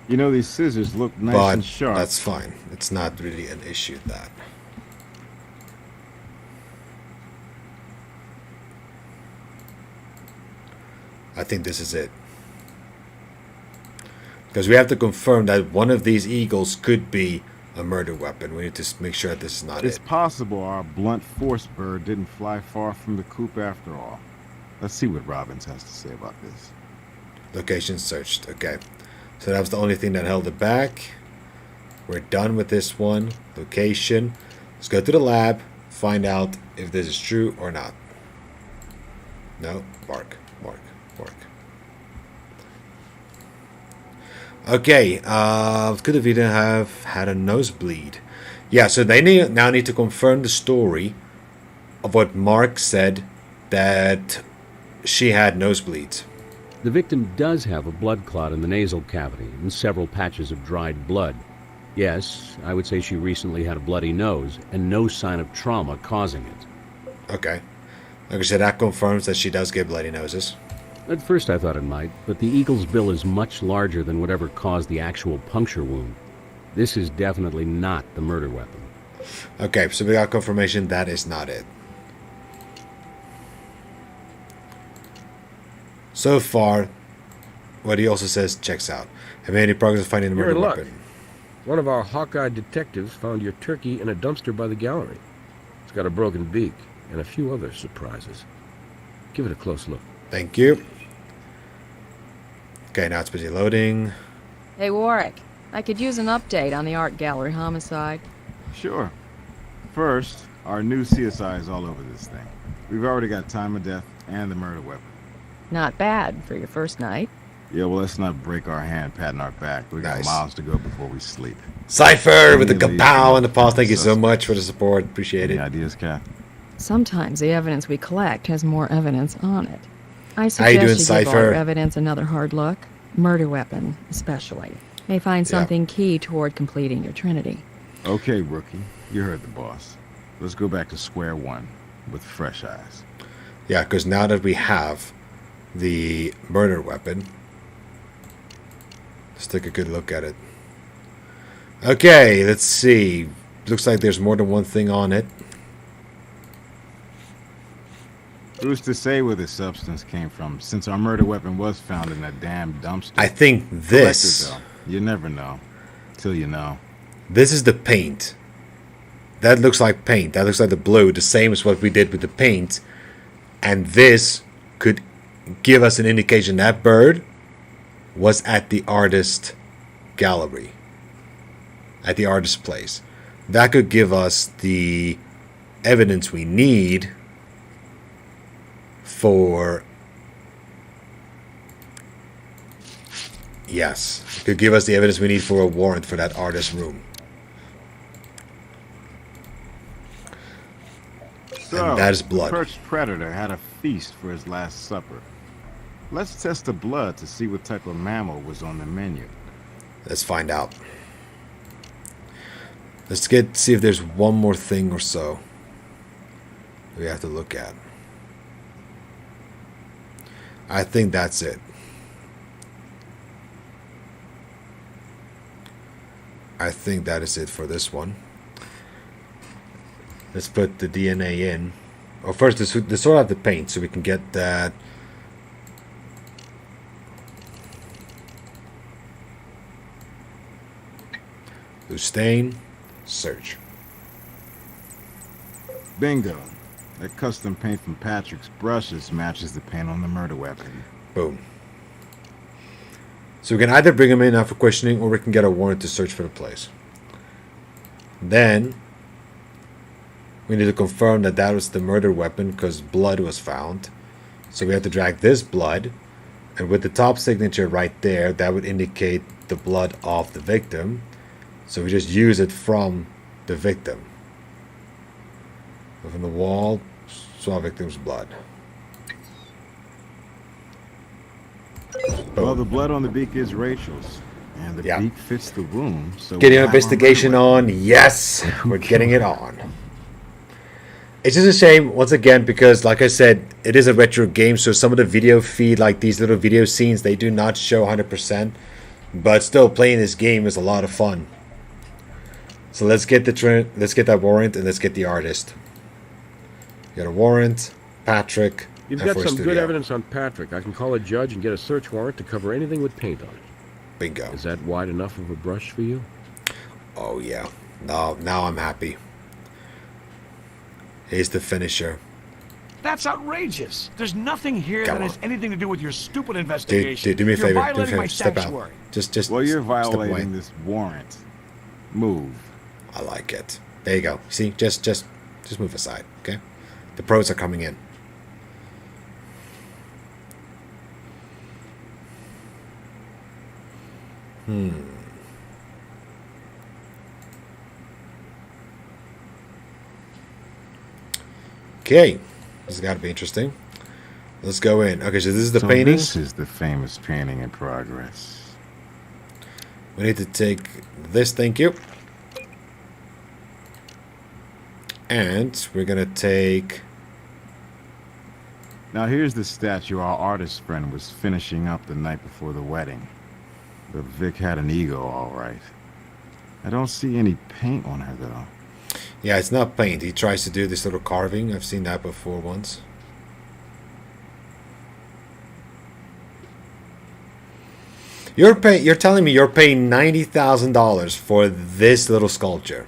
E: You know, these scissors look nice
B: But
E: and sharp.
B: that's fine. It's not really an issue, that. I think this is it. Because we have to confirm that one of these eagles could be a murder weapon. We need to make sure that this is not
E: It's
B: it.
E: possible our blunt force bird didn't fly far from the coop after all. Let's see what Robbins has to say about this.
B: Location searched. Okay. So that was the only thing that held it back. We're done with this one. Location. Let's go to the lab. Find out if this is true or not. No. Mark. Okay. Could have either have had a nosebleed. Yeah, so they now need to confirm the story of what Mark said, that she had nosebleeds.
I: The victim does have a blood clot in the nasal cavity and several patches of dried blood. Yes, I would say she recently had a bloody nose and no sign of trauma causing it.
B: Okay. Like I said, that confirms that she does get bloody noses.
I: At first I thought it might, but the eagle's bill is much larger than whatever caused the actual puncture wound. This is definitely not the murder weapon.
B: Okay, so we got confirmation that is not it. So far, what he also says checks out. Have you made any progress in finding the
M: You're
B: murder
M: in luck.
B: weapon?
M: One of our Hawkeye detectives found your turkey in a dumpster by the gallery. It's got a broken beak and a few other surprises. Give it a close look.
B: Thank you. Okay, now it's busy loading.
G: Hey, Warwick. I could use an update on the art gallery homicide.
E: Sure. First, our new CSI is all over this thing. We've already got time of death and the murder weapon.
G: Not bad for your first night.
E: Yeah, well, let's not break our hand patting our back. We got miles to go before we sleep.
B: Cypher with the kapow and the pause. Thank you so much for the support. Appreciate it.
E: Any ideas, Kat?
G: Sometimes the evidence we collect has more evidence on it. I
B: How you
G: suggest
B: doing,
G: you give all
B: Cypher?
G: your evidence another hard look. Murder weapon, especially. May find something key toward completing your trinity.
E: Okay, rookie. You heard the boss. Let's go back to square one with fresh eyes.
B: Yeah, because now that we have the murder weapon, let's take a good look at it. Okay, let's see. Looks like there's more than one thing on it.
E: Who's to say where this substance came from, since our murder weapon was found in that damn dumpster?
B: I think this...
E: Collected, though. You never know. Till you know.
B: This is the paint. That looks like paint. That looks like the blue, the same as what we did with the paint. And this could give us an indication that bird was at the artist gallery. At the artist place. That could give us the evidence we need for... Yes. Could give us the evidence we need for a warrant for that artist room.
E: So,
B: and that is blood.
E: The perched predator had a feast for his last supper. Let's test the blood to see what type of mammal was on the menu.
B: Let's find out. Let's see if there's one more thing or so we have to look at. I think that's it. I think that is it for this one. Let's put the DNA in. Oh, first, let's sort out the paint so we can get that. Blue stain. Search.
E: Bingo. That custom paint from Patrick's brushes matches the paint on the murder weapon.
B: Boom. So we can either bring him in after questioning or we can get a warrant to search for the place. Then we need to confirm that that was the murder weapon because blood was found. So we have to drag this blood, and with the top signature right there, that would indicate the blood of the victim. So we just use it from the victim. From the wall, saw victim's blood.
E: Well, the blood on the beak is Rachel's, and the beak fits the wound. So
B: getting an investigation on. Yes, we're getting it on. It's just a shame, once again, because, like I said, it is a retro game, so some of the video feed, like these little video scenes, they do not show 100%. But still, playing this game is a lot of fun. So let's get that warrant, and let's get the artist. Got a warrant, Patrick.
M: You've got some good evidence on Patrick. I can call a judge and get a search warrant to cover anything with paint on it.
B: Bingo.
M: Is that wide enough of a brush for you?
B: Oh, yeah. Now I'm happy. Here's the finisher.
J: That's outrageous. There's nothing here
B: Come
J: that
B: on.
J: has anything to do with your stupid investigation.
B: Dude, do me a
J: You're
B: favor.
J: violating
B: Do me a
J: my
B: favor. Step out.
J: sanctuary.
B: Just.
E: Well, you're
B: step away.
E: violating this warrant. Move.
B: I like it. There you go. See, just move aside, okay? The pros are coming in. Okay, this has got to be interesting. Let's go in. Okay, so this is the painting.
E: This is the famous painting in progress.
B: We need to take this, thank you. And we're gonna take
E: Now here's the statue our artist friend was finishing up the night before the wedding. But Vic had an ego, all right. I don't see any paint on her, though.
B: Yeah, it's not paint. He tries to do this little carving. I've seen that before once. You're telling me you're paying $90,000 for this little sculpture?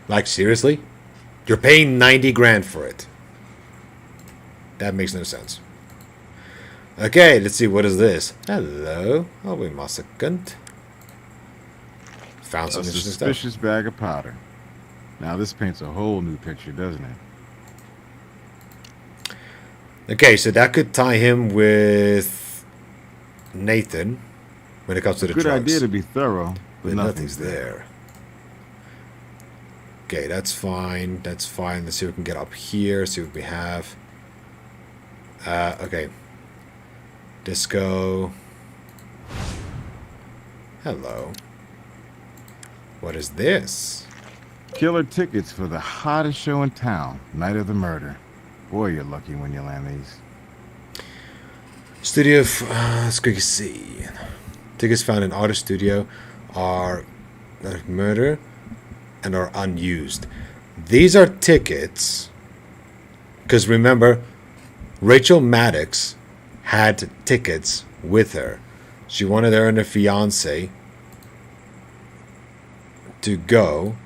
B: Like, seriously? You're paying 90 grand for it. That makes no sense. Okay, let's see, what is this? Hello. Oh, wait a second. Found some
E: A
B: interesting
E: suspicious
B: stuff.
E: bag of powder. Now this paints a whole new picture, doesn't it?
B: Okay, so that could tie him with Nathan when it comes to the
E: Good
B: drugs.
E: idea to be thorough, but
B: nothing's there. Okay, that's fine. That's fine. Let's see what we can get up here. See what we have. Okay. Disco. Hello. What is this?
E: Killer tickets for the hottest show in town, night of the murder. Boy, you're lucky when you land these.
B: Studio. Let's quickly see. Tickets found in artist studio are murder and are unused. These are tickets. Because remember, Rachel Maddox had tickets with her. She wanted her and her fiance to go.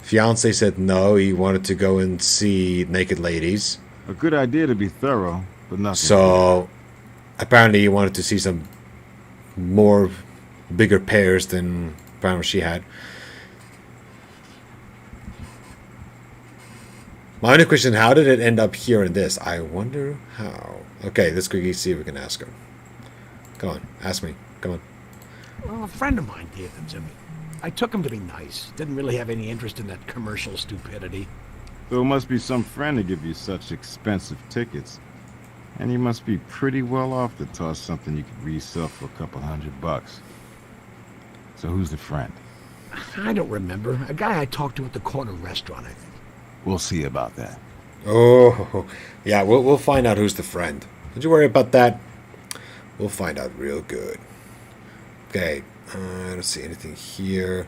B: Fiance said no, he wanted to go and see naked ladies.
E: A good idea to be thorough, but nothing.
B: So apparently he wanted to see some more bigger pairs than apparently she had. My only question, how did it end up here in this? I wonder how. Okay, let's quickly see if we can ask him. Come on, ask me. Come on.
J: Well, a friend of mine gave them to me. I took him to be nice. Didn't really have any interest in that commercial stupidity.
E: So it must be some friend to give you such expensive tickets. And you must be pretty well off to toss something you could resell for a couple $100. So who's the friend?
J: I don't remember. A guy I talked to at the corner restaurant, I think.
E: We'll see about that.
B: Oh, yeah, we'll find out who's the friend. Don't you worry about that. We'll find out real good. Okay, I don't see anything here.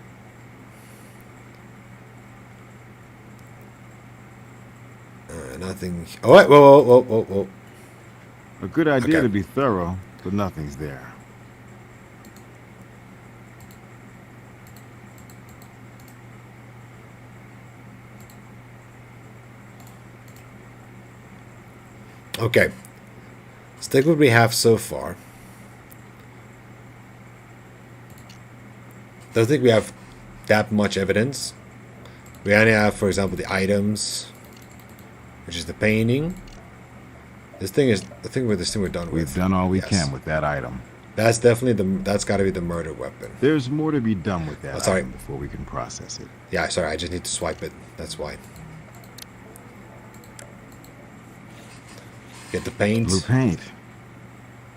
B: Nothing. Oh, wait, whoa.
E: A good idea
B: Okay.
E: to be thorough, but nothing's there.
B: Okay. Let's take what we have so far. Don't think we have that much evidence. We only have, for example, the items, which is the painting. This thing is the thing with this thing we're done with.
E: We've done all we
B: Yes.
E: can with that item.
B: That's definitely that's got to be the murder weapon.
E: There's more to be done with that
B: sorry.
E: item before we can process it.
B: Yeah, sorry, I just need to swipe it. That's why. Get the paint.
E: Blue paint.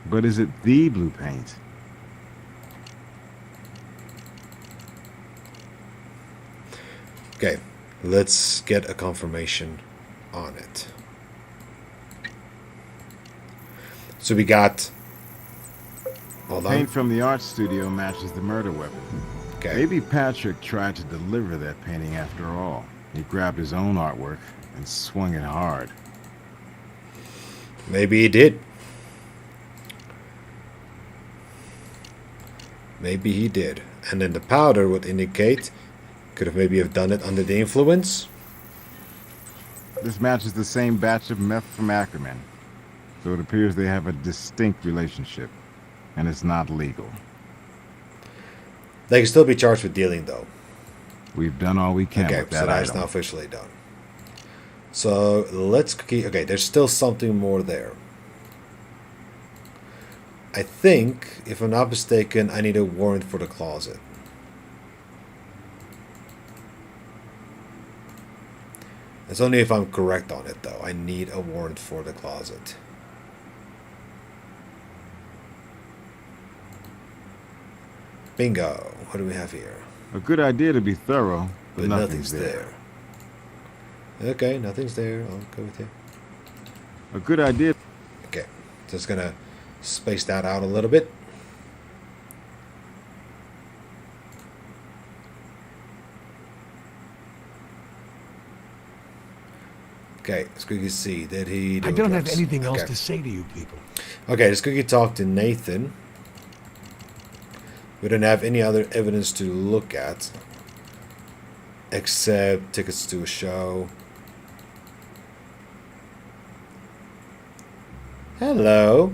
E: But is it the blue paint?
B: Okay, let's get a confirmation on it. So we got. Hold on.
E: Paint from the art studio matches the murder weapon.
B: Okay.
E: Maybe Patrick tried to deliver that painting after all. He grabbed his own artwork and swung it hard.
B: Maybe he did. Maybe he did. And then the powder would indicate could have maybe have done it under the influence.
E: This matches the same batch of meth from Ackerman. So it appears they have a distinct relationship. And it's not legal.
B: They can still be charged with dealing though.
E: We've done all we can
B: Okay,
E: with that
B: so that's
E: item.
B: now officially done. So let's keep. Okay, there's still something more there. I think, if I'm not mistaken, I need a warrant for the closet. It's only if I'm correct on it, though. I need a warrant for the closet. Bingo. What do we have here?
E: A good idea to be thorough, but
B: But
E: nothing's
B: nothing's
E: there.
B: there. Okay, nothing's there. I'll go with you.
E: A good idea.
B: Okay, just gonna space that out a little bit. Okay, let's quickly see. Did he do
J: I don't have
B: drugs?
J: anything else
B: Okay.
J: to say to you people.
B: Okay, let's quickly talk to Nathan. We don't have any other evidence to look at. Except tickets to a show. Hello.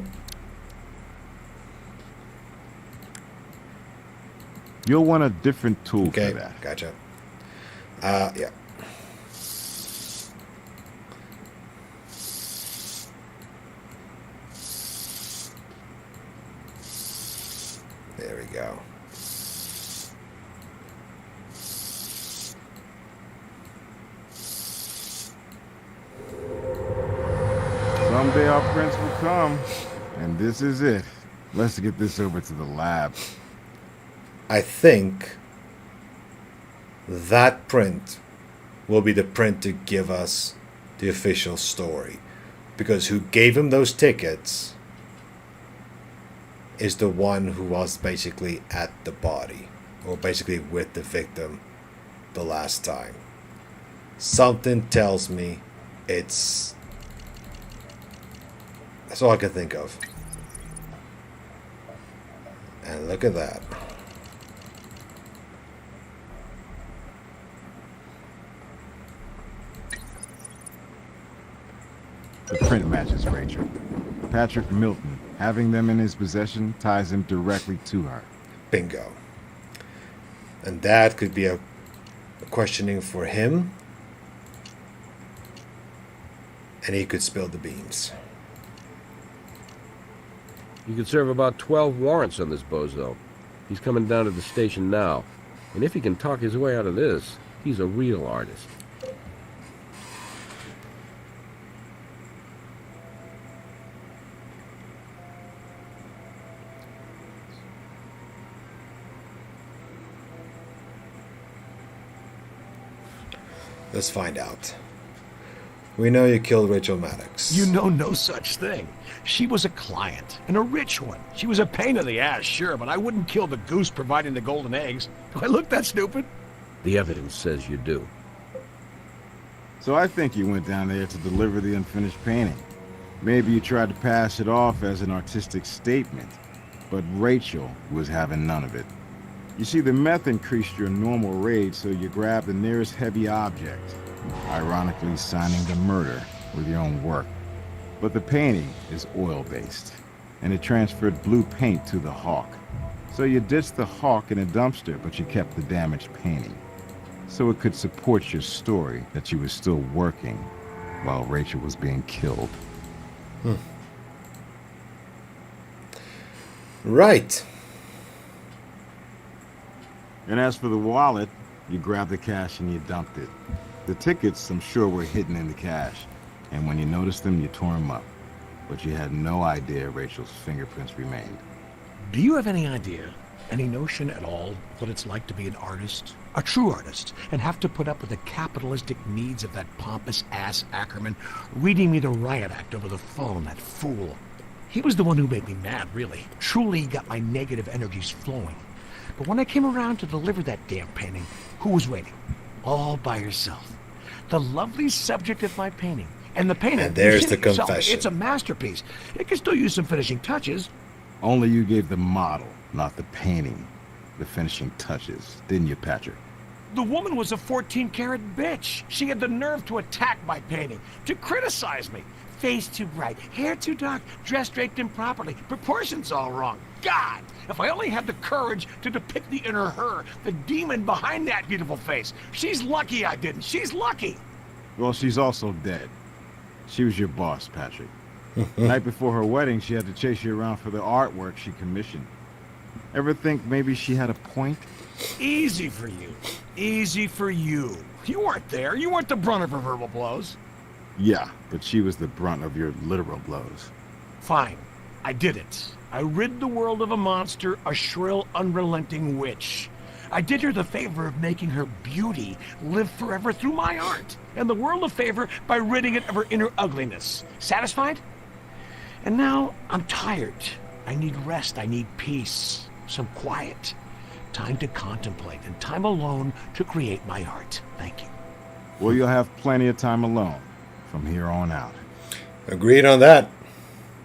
E: You'll want a different tool
B: Okay,
E: for that.
B: gotcha. Yeah. There we go.
E: Someday our prince will come, and this is it. Let's get this over to the lab.
B: I think that print will be the print to give us the official story. Because who gave him those tickets is the one who was basically at the body, or basically with the victim the last time. Something tells me it's... That's all I can think of. And look at that.
E: The print matches Rachel. Patrick Milton, having them in his possession, ties him directly to her.
B: Bingo. And that could be a questioning for him. And he could spill the beans.
M: You could serve about 12 warrants on this bozo. He's coming down to the station now. And if he can talk his way out of this, he's a real artist.
B: Let's find out. We know you killed Rachel Maddox.
J: You know no such thing. She was a client, and a rich one. She was a pain in the ass, sure, but I wouldn't kill the goose providing the golden eggs. Do I look that stupid?
M: The evidence says you do.
E: So I think you went down there to deliver the unfinished painting. Maybe you tried to pass it off as an artistic statement, but Rachel was having none of it. You see, the meth increased your normal rage, so you grabbed the nearest heavy object, ironically signing the murder with your own work. But the painting is oil-based, and it transferred blue paint to the hawk. So you ditched the hawk in a dumpster, but you kept the damaged painting. So it could support your story that you were still working while Rachel was being killed.
B: Right.
E: And as for the wallet, you grabbed the cash and you dumped it. The tickets, I'm sure, were hidden in the cash. And when you noticed them, you tore them up. But you had no idea Rachel's fingerprints remained.
J: Do you have any idea, any notion at all, what it's like to be an artist? A true artist, and have to put up with the capitalistic needs of that pompous ass Ackerman reading me the riot act over the phone, that fool. He was the one who made me mad, really. Truly got my negative energies flowing. But when I came around to deliver that damn painting, who was waiting? All by herself. The lovely subject of my painting. And the painting...
B: And there's the
J: itself,
B: confession.
J: it's a masterpiece. It can still use some finishing touches.
E: Only you gave the model, not the painting, the finishing touches, didn't you, Patrick?
J: The woman was a 14-carat bitch. She had the nerve to attack my painting, to criticize me. Face too bright, hair too dark, dress draped improperly, proportions all wrong. God, if I only had the courage to depict the inner her, the demon behind that beautiful face. She's lucky I didn't. She's lucky.
E: Well, she's also dead. She was your boss, Patrick. Night before her wedding, she had to chase you around for the artwork she commissioned. Ever think maybe she had a point?
J: Easy for you. Easy for you. You weren't there. You weren't the brunt of her verbal blows.
E: Yeah, but she was the brunt of your literal blows.
J: Fine. I did it. I rid the world of a monster, a shrill, unrelenting witch. I did her the favor of making her beauty live forever through my art, and the world a favor by ridding it of her inner ugliness. Satisfied? And now I'm tired. I need rest. I need peace. Some quiet. Time to contemplate and time alone to create my art. Thank you.
E: Well, you'll have plenty of time alone from here on out.
B: Agreed on that.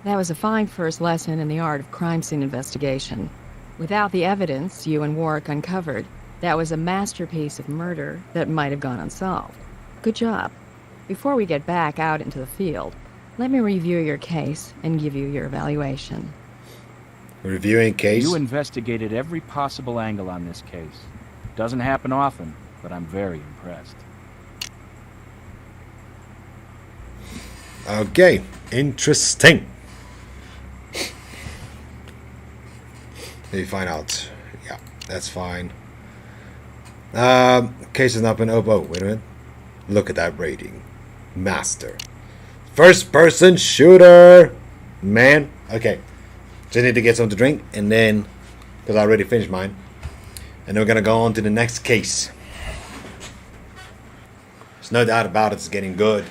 G: That was a fine first lesson in the art of crime scene investigation. Without the evidence you and Warwick uncovered, that was a masterpiece of murder that might have gone unsolved. Good job. Before we get back out into the field, let me review your case and give you your evaluation.
B: Reviewing case?
F: You investigated every possible angle on this case. Doesn't happen often, but I'm very impressed.
B: Okay, interesting. Let me find out. Yeah, that's fine. Case has not been opened. Oh, wait a minute. Look at that rating. Master. First person shooter. Man. Okay. Just need to get something to drink, and then, because I already finished mine, and then we're going to go on to the next case. There's no doubt about it, it's getting good.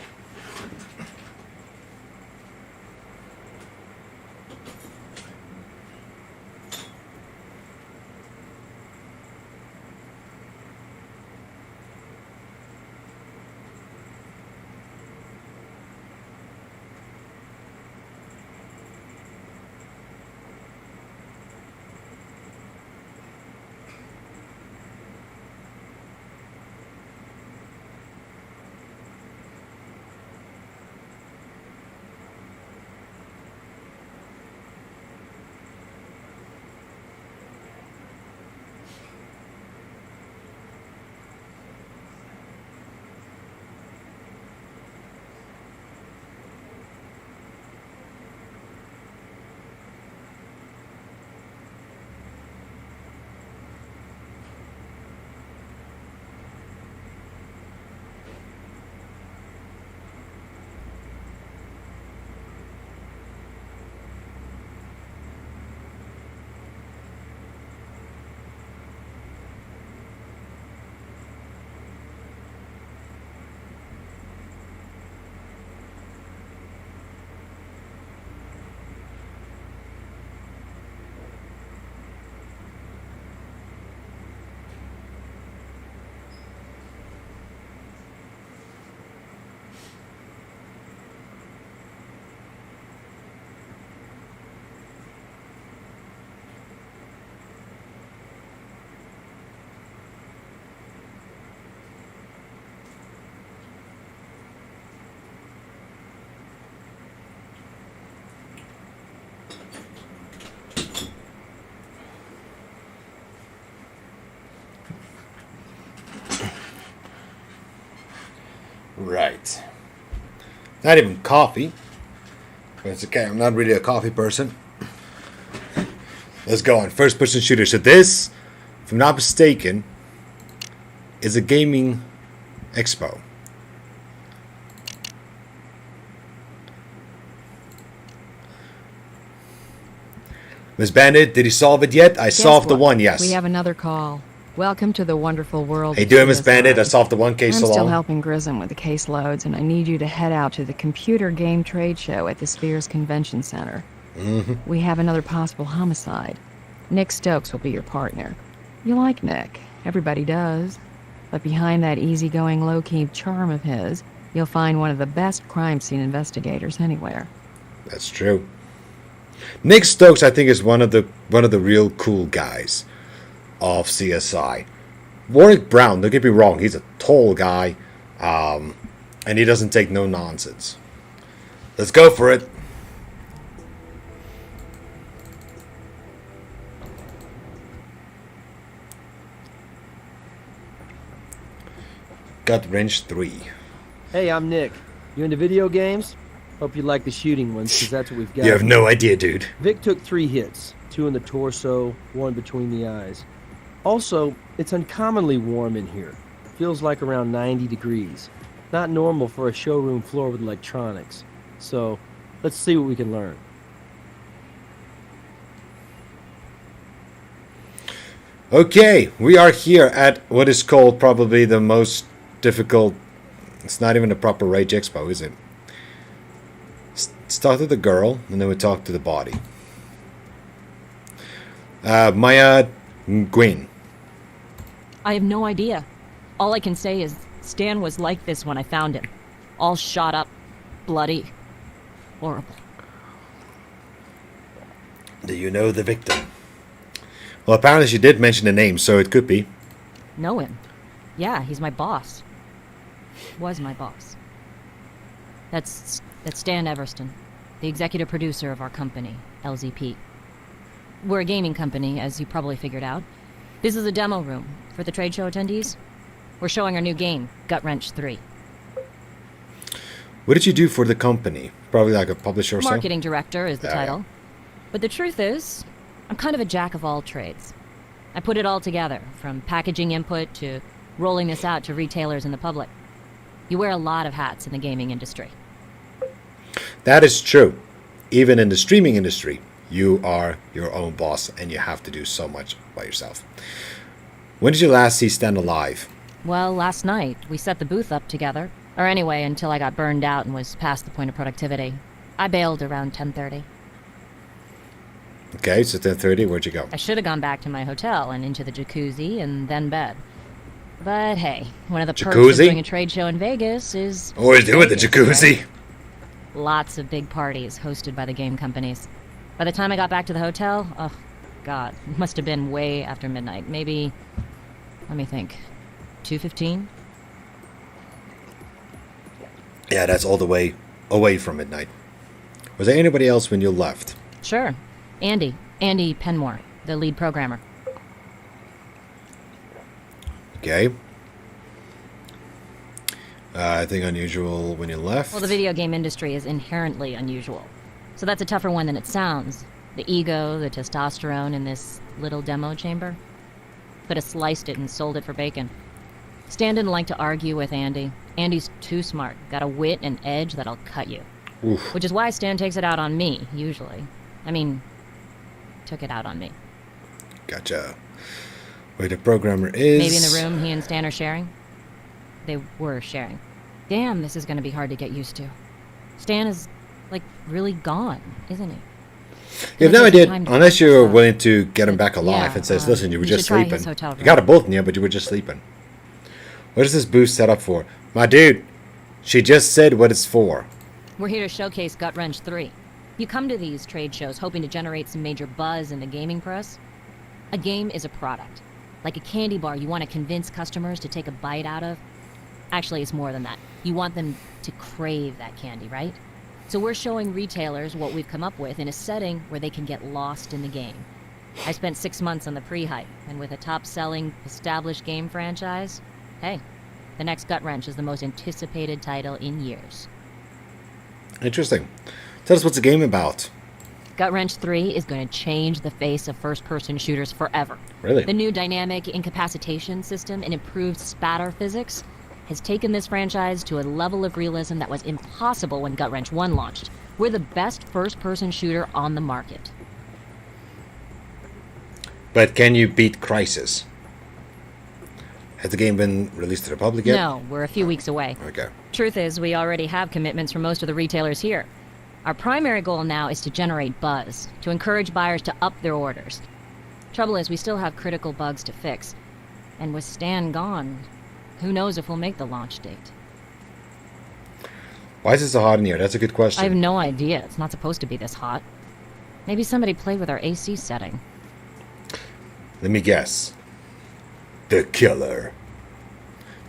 B: Right. Not even coffee. But it's okay, I'm not really a coffee person. Let's go on. First person shooter. So this, if I'm not mistaken, is a gaming expo. Miss Bandit, did he solve it yet? I solved the one, yes.
G: We have another call. Welcome to the wonderful world.
B: How you doing, Miss Bandit? I solved the one case
G: I'm
B: alone.
G: still helping Grissom with the caseloads, and I need you to head out to the computer game trade show at the Spheres Convention Center. We have another possible homicide. Nick Stokes will be your partner. You like Nick. Everybody does. But behind that easygoing, low-key charm of his, you'll find one of the best crime scene investigators anywhere.
B: That's true. Nick Stokes, I think, is one of the real cool guys of CSI. Warwick Brown, don't get me wrong, he's a tall guy, and he doesn't take no nonsense. Let's go for it. Gut Wrench 3.
O: Hey, I'm Nick. You into video games? Hope you like the shooting ones, because that's what we've got.
B: You have no idea, dude.
O: Vic took 3 hits. 2 in the torso, 1 between the eyes. Also, it's uncommonly warm in here. Feels like around 90 degrees. Not normal for a showroom floor with electronics. So, let's see what we can learn.
B: Okay, we are here at what is called probably the most difficult. It's not even a proper Rage Expo, is it? Start with the girl, and then we talk to the body. Maya Gwyn.
P: I have no idea. All I can say is Stan was like this when I found him. All shot up, bloody, horrible.
B: Do you know the victim? Well, apparently she did mention the name, so it could be.
P: Know him? Yeah, he's my boss. Was my boss. That's Stan Everston, the executive producer of our company, LZP. We're a gaming company, as you probably figured out. This is a demo room for the trade show attendees. We're showing our new game, Gut Wrench 3.
B: What did you do for the company? Probably like a publisher or something?
P: Marketing director is the title. But the truth is, I'm kind of a jack of all trades. I put it all together, from packaging input to rolling this out to retailers and the public. You wear a lot of hats in the gaming industry.
B: That is true. Even in the streaming industry, you are your own boss and you have to do so much by yourself. When did you last see Stan alive?
P: Well, last night, we set the booth up together. Or anyway, until I got burned out and was past the point of productivity. I bailed around 10:30.
B: Okay, so 10:30, where'd you go?
P: I should have gone back to my hotel and into the jacuzzi and then bed. But hey, one of the perks of doing a trade show in Vegas is...
B: Always do with the jacuzzi.
P: Right? Lots of big parties hosted by the game companies. By the time I got back to the hotel, oh, God, it must have been way after midnight. Maybe, let me think, 2:15?
B: Yeah, that's all the way away from midnight. Was there anybody else when you left?
P: Sure. Andy Penmore, the lead programmer.
B: Okay. I think unusual when you left.
P: Well, the video game industry is inherently unusual. So that's a tougher one than it sounds. The ego, the testosterone in this little demo chamber. Could have sliced it and sold it for bacon. Stan didn't like to argue with Andy. Andy's too smart. Got a wit and edge that'll cut you.
B: Oof.
P: Which is why Stan takes it out on me, usually. I mean, took it out on me.
B: Gotcha. Where the programmer is...
P: Maybe in the room he and Stan are sharing? They were sharing. Damn, this is going to be hard to get used to. Stan is, like, really gone, isn't he?
B: You have no idea, unless you're willing to get him back alive and says, listen, you were just sleeping. You got a bolt in you, but you were just sleeping. What is this booth set up for? My dude, she just said what it's for.
P: We're here to showcase Gut Wrench 3. You come to these trade shows hoping to generate some major buzz in the gaming press. A game is a product. Like a candy bar you want to convince customers to take a bite out of. Actually, it's more than that. You want them to crave that candy, right? So we're showing retailers what we've come up with in a setting where they can get lost in the game. I spent 6 months on the pre-hype, and with a top-selling, established game franchise, hey, the next Gut Wrench is the most anticipated title in years.
B: Interesting. Tell us what's the game about.
P: Gut Wrench 3 is going to change the face of first-person shooters forever.
B: Really?
P: The new dynamic incapacitation system and improved spatter physics has taken this franchise to a level of realism that was impossible when Gut Wrench 1 launched. We're the best first-person shooter on the market.
B: But can you beat Crysis? Has the game been released to the public yet?
P: No, we're a few weeks away.
B: Okay.
P: Truth is, we already have commitments from most of the retailers here. Our primary goal now is to generate buzz, to encourage buyers to up their orders. Trouble is, we still have critical bugs to fix. And with Stan gone, who knows if we'll make the launch date.
B: Why is it so hot in here? That's a good question.
P: I have no idea. It's not supposed to be this hot. Maybe somebody played with our AC setting.
B: Let me guess. The killer.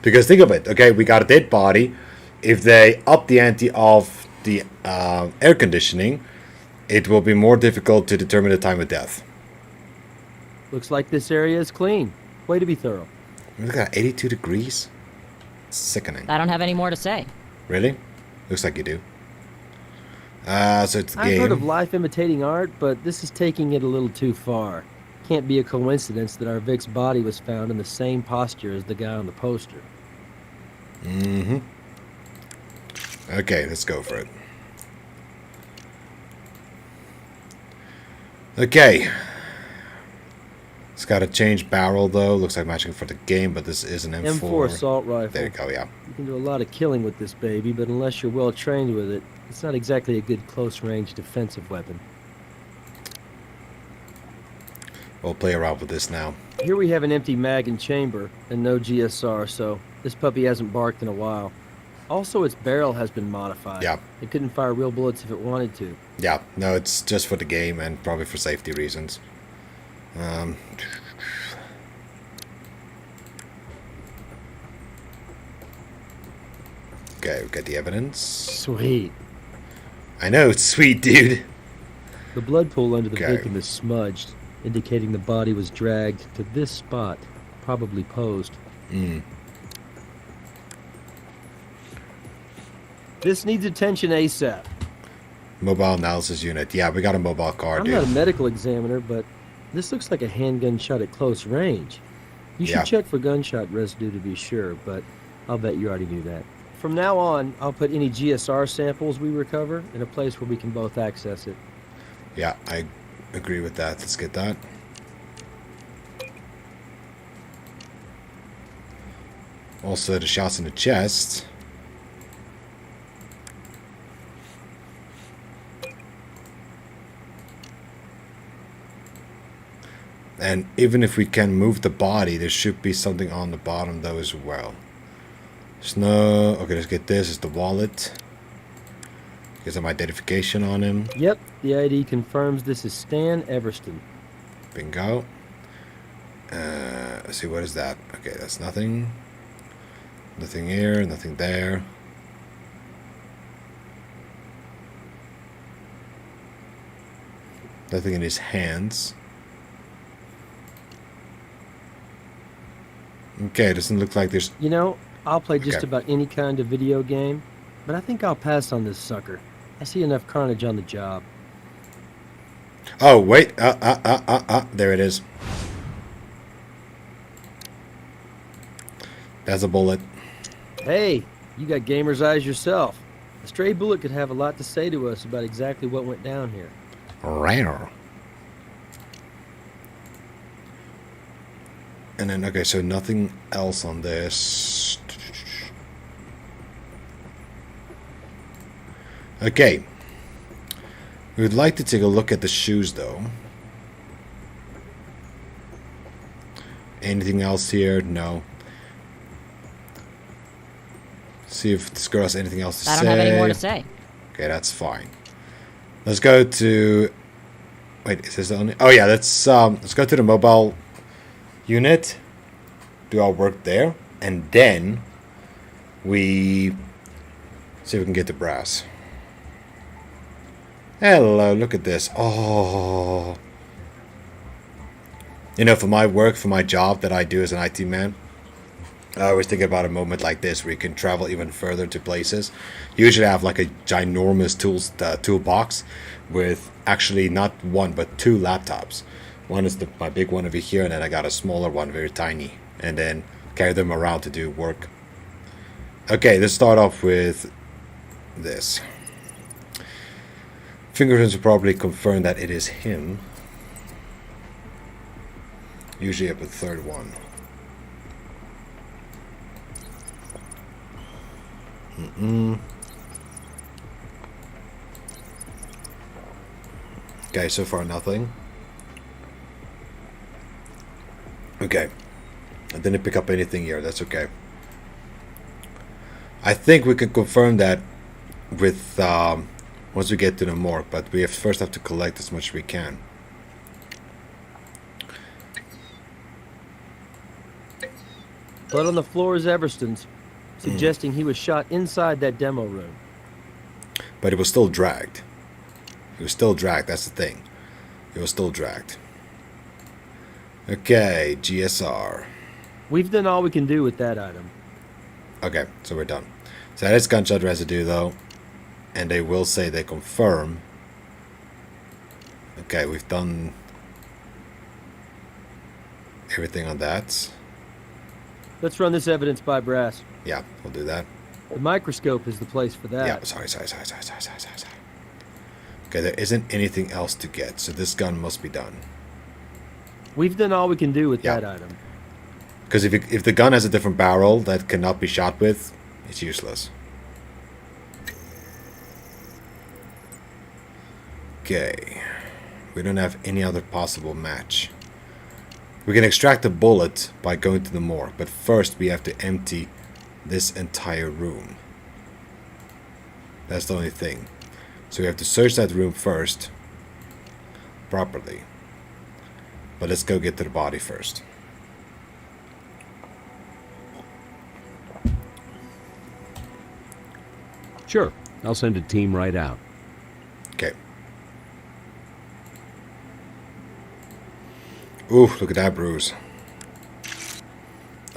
B: Because think of it, okay, we got a dead body. If they up the ante of the air conditioning, it will be more difficult to determine the time of death.
O: Looks like this area is clean. Way to be thorough.
B: Look at that, 82 degrees. It's sickening.
P: I don't have any more to say.
B: Really? Looks like you do. So it's the game.
O: I've heard of life imitating art, but this is taking it a little too far. Can't be a coincidence that our Vic's body was found in the same posture as the guy on the poster.
B: Mm-hmm. Okay, let's go for it. Okay. It's got a changed barrel though. Looks like matching for the game, but this is an M4.
O: M4 assault rifle.
B: There you go, yeah.
O: You can do a lot of killing with this baby, but unless you're well trained with it, it's not exactly a good close-range defensive weapon.
B: We'll play around with this now.
O: Here we have an empty mag and chamber, and no GSR, so this puppy hasn't barked in a while. Also, its barrel has been modified.
B: Yeah.
O: It couldn't fire real bullets if it wanted to.
B: Yeah, no, it's just for the game and probably for safety reasons. Okay, we got the evidence.
O: Sweet.
B: I know, it's sweet, dude.
O: The blood pool under the
B: Okay.
O: victim is smudged, indicating the body was dragged to this spot, probably posed. This needs attention ASAP.
B: Mobile analysis unit. Yeah, we got a mobile car,
O: I'm
B: dude.
O: not a medical examiner, but this looks like a handgun shot at close range. You should
B: Yeah.
O: check for gunshot residue to be sure, but I'll bet you already knew that. From now on, I'll put any GSR samples we recover in a place where we can both access it.
B: Yeah, I agree with that. Let's get that. Also, the shots in the chest. And even if we can move the body, there should be something on the bottom though as well. There's no... Okay, let's get this. It's the wallet. Get some identification on him.
O: Yep, the ID confirms this is Stan Everston.
B: Bingo. Let's see, what is that? Okay, that's nothing. Nothing here, nothing there. Nothing in his hands. Okay, doesn't look like there's...
O: You know, I'll play just
B: Okay.
O: about any kind of video game, but I think I'll pass on this sucker. I see enough carnage on the job.
B: Oh, wait. There it is. That's a bullet.
O: Hey, you got gamer's eyes yourself. A stray bullet could have a lot to say to us about exactly what went down here.
B: Rare. And then, okay, so nothing else on this. Okay. We would like to take a look at the shoes, though. Anything else here? No. See if this girl has anything else to say.
P: I don't have any more to say.
B: Okay, that's fine. Let's go to... Wait, is this the only... Oh, yeah, let's go to the mobile unit. Do our work there. And then we see if we can get the brass. Hello, look at this. Oh. You know, for my work, for my job that I do as an IT man, I always think about a moment like this where you can travel even further to places. You usually have like a ginormous toolbox with actually not one but two laptops. One is my big one over here, and then I got a smaller one, very tiny, and then carry them around to do work. Okay, let's start off with this. Fingerprints will probably confirm that it is him. Usually up a third one. Okay, so far nothing. Okay. I didn't pick up anything here, that's okay. I think we can confirm that with once we get to the morgue, but we first have to collect as much as we can.
O: Blood on the floor is Everston's, suggesting he was shot inside that demo room.
B: But it was still dragged. It was still dragged, that's the thing. It was still dragged. Okay, GSR.
O: We've done all we can do with that item.
B: Okay, so we're done. So that is gunshot residue though. And they will say they confirm. Okay, we've done everything on that.
O: Let's run this evidence by brass.
B: Yeah, we'll do that.
O: The microscope is the place for that.
B: Yeah, sorry. Okay, there isn't anything else to get, so this gun must be done.
O: We've done all we can do with that item.
B: Because if the gun has a different barrel that cannot be shot with, it's useless. Okay. We don't have any other possible match. We can extract the bullet by going to the morgue, but first we have to empty this entire room. That's the only thing. So we have to search that room first, properly. But let's go get to the body first.
I: Sure, I'll send a team right out.
B: Okay. Ooh, look at that bruise.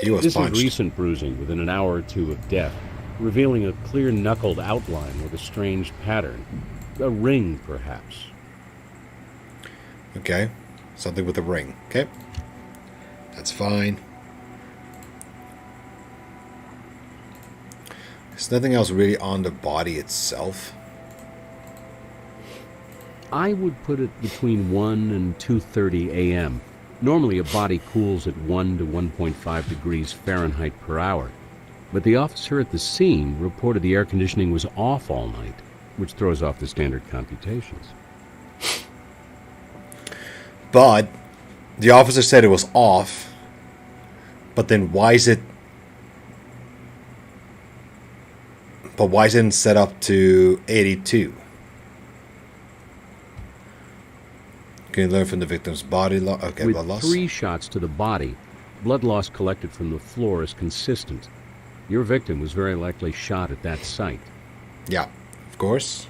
B: He was
I: This
B: punched.
I: is recent bruising within an hour or two of death, revealing a clear knuckled outline with a strange pattern. A ring, perhaps.
B: Okay. Something with a ring. Okay. That's fine. There's nothing else really on the body itself.
I: I would put it between 1 and 2:30 a.m. Normally a body cools at 1 to 1.5 degrees Fahrenheit per hour. But the officer at the scene reported the air conditioning was off all night, which throws off the standard computations.
B: But the officer said it was off. But then why is it... But why isn't it set up to 82? Can you learn from the victim's body loss? Okay,
I: With
B: blood loss.
I: 3 shots to the body, blood loss collected from the floor is consistent. Your victim was very likely shot at that site.
B: Yeah, of course.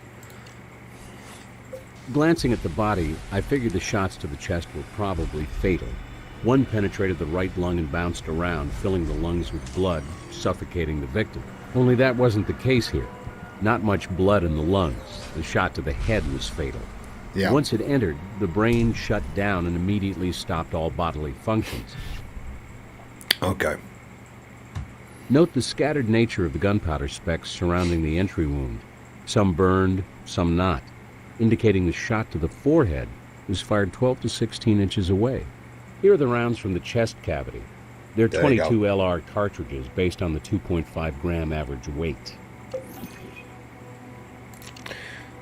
I: Glancing at the body, I figured the shots to the chest were probably fatal. One penetrated the right lung and bounced around, filling the lungs with blood, suffocating the victim. Only that wasn't the case here. Not much blood in the lungs. The shot to the head was fatal.
B: Yeah.
I: Once it entered, the brain shut down and immediately stopped all bodily functions.
B: Okay.
I: Note the scattered nature of the gunpowder specks surrounding the entry wound. Some burned, some not, indicating the shot to the forehead was fired 12 to 16 inches away. Here are the rounds from the chest cavity. They're
B: There you
I: 22
B: go.
I: LR cartridges based on the 2.5 gram average weight.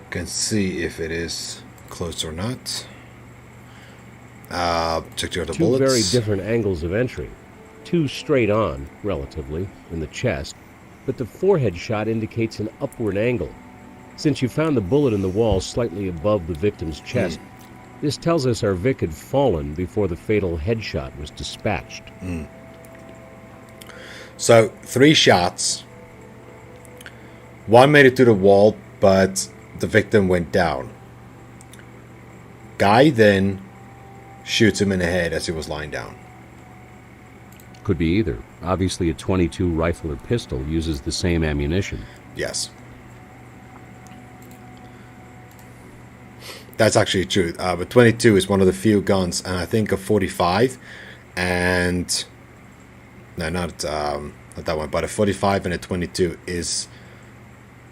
B: Can see if it is close or not. Check the other
I: Two
B: bullets.
I: very different angles of entry. 2 straight on, relatively, in the chest, but the forehead shot indicates an upward angle. Since you found the bullet in the wall slightly above the victim's chest, this tells us our Vic had fallen before the fatal headshot was dispatched.
B: So 3 shots. 1 made it to the wall, but the victim went down. Guy then shoots him in the head as he was lying down.
I: Could be either. Obviously, a .22 rifle or pistol uses the same ammunition.
B: Yes. That's actually true. But 22 is one of the few guns, and I think a 45 and... No, not that one, but a 45 and a 22 is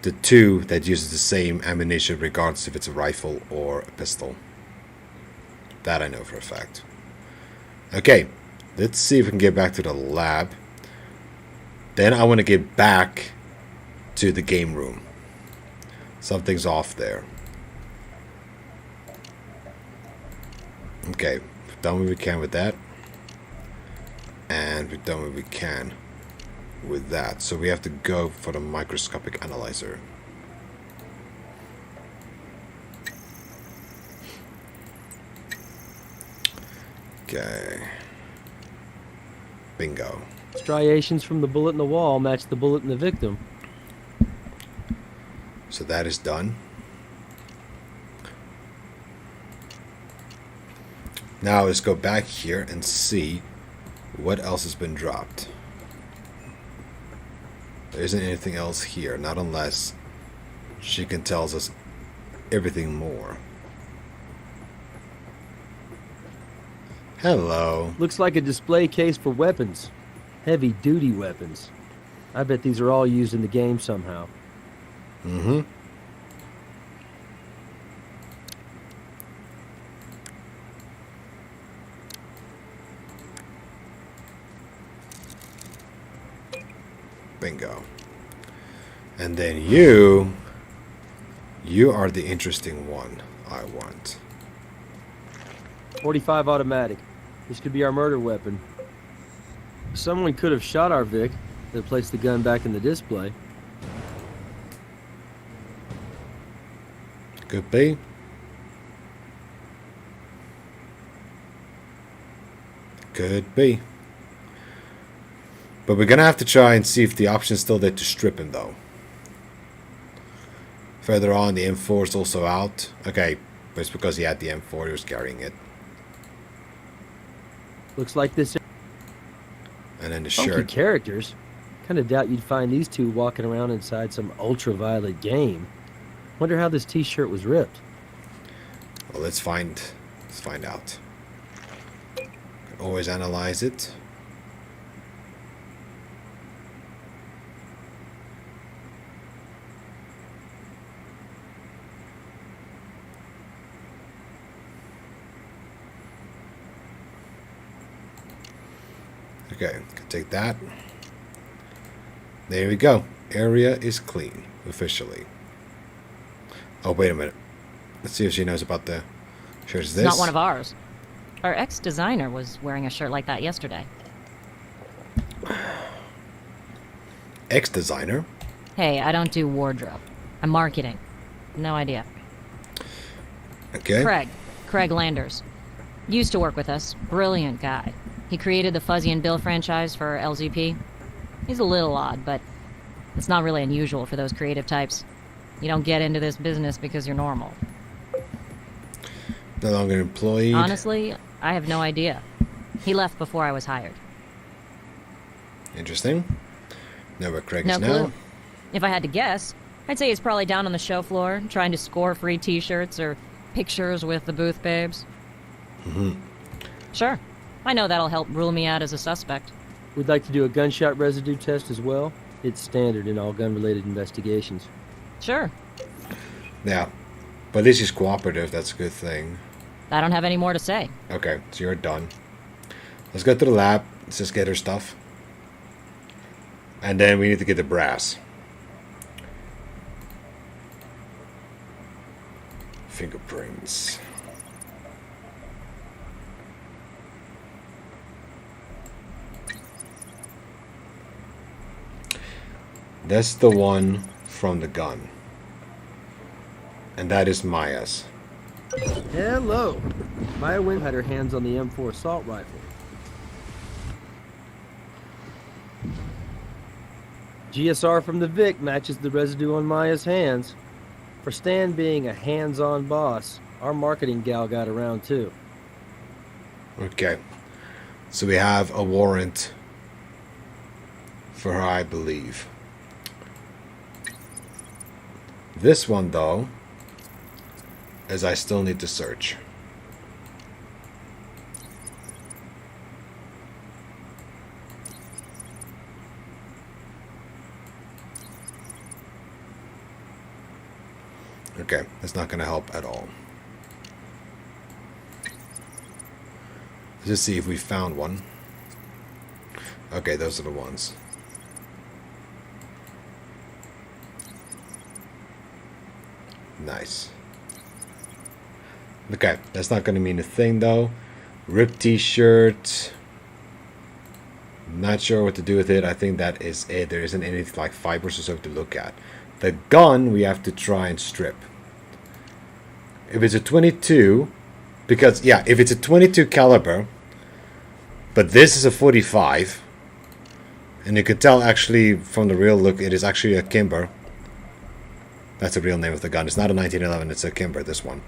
B: the 2 that uses the same ammunition regardless if it's a rifle or a pistol. That I know for a fact. Okay, let's see if we can get back to the lab. Then I want to get back to the game room. Something's off there. Okay, we've done what we can with that. And we've done what we can with that. So we have to go for the microscopic analyzer. Okay. Bingo.
O: Striations from the bullet in the wall match the bullet in the victim.
B: So that is done. Now let's go back here and see what else has been dropped. There isn't anything else here, not unless she can tell us everything more. Hello.
O: Looks like a display case for weapons. Heavy-duty weapons. I bet these are all used in the game somehow.
B: Mm-hmm. Bingo. And then you are the interesting one I want.
O: 45 automatic. This could be our murder weapon. Someone could have shot our Vic, then placed the gun back in the display.
B: Could be. Could be. But we're gonna have to try and see if the option's still there to strip him, though. Further on, the M4 is also out. Okay, but it's because he had the M4, he was carrying it.
O: Looks like this.
B: And then the
O: Funky
B: shirt.
O: characters. Kind of doubt you'd find these two walking around inside some ultraviolet game. Wonder how this T-shirt was ripped.
B: Well, let's find out. Can always analyze it. Okay, can take that. There we go. Area is clean, officially. Oh, wait a minute. Let's see if she knows about the shirt. Is
P: It's
B: this?
P: not one of ours. Our ex-designer was wearing a shirt like that yesterday.
B: Ex-designer?
P: Hey, I don't do wardrobe. I'm marketing. No idea.
B: Okay.
P: Craig Landers. Used to work with us. Brilliant guy. He created the Fuzzy and Bill franchise for LZP. He's a little odd, but it's not really unusual for those creative types. You don't get into this business because you're normal.
B: No longer employed.
P: Honestly, I have no idea. He left before I was hired.
B: Interesting. Know where Craig
P: No
B: is now.
P: clue. If I had to guess, I'd say he's probably down on the show floor, trying to score free t-shirts or pictures with the booth babes.
B: Mm-hmm.
P: Sure. I know that'll help rule me out as a suspect.
O: We'd like to do a gunshot residue test as well. It's standard in all gun-related investigations.
P: Sure.
B: Yeah. But this is cooperative, that's a good thing.
P: I don't have any more to say.
B: Okay, so you're done. Let's go to the lab. Let's just get her stuff. And then we need to get the brass. Fingerprints. That's the one from the gun. And that is Maya's.
O: Hello. Maya Wynn had her hands on the M4 assault rifle. GSR from the Vic matches the residue on Maya's hands. For Stan being a hands-on boss, our marketing gal got around too.
B: Okay. So we have a warrant for her, I believe. This one, though, is I still need to search. Okay, that's not going to help at all. Let's just see if we found one. Okay, those are the ones. Nice. Okay, that's not going to mean a thing though. Ripped t-shirt. Not sure what to do with it. I think that is it. There isn't any like fibers or so to look at. The gun we have to try and strip. If it's a 22, because yeah, if it's a 22 caliber, but this is a 45, and you can tell actually from the real look, it is actually a Kimber. That's the real name of the gun. It's not a 1911, it's a Kimber, this one.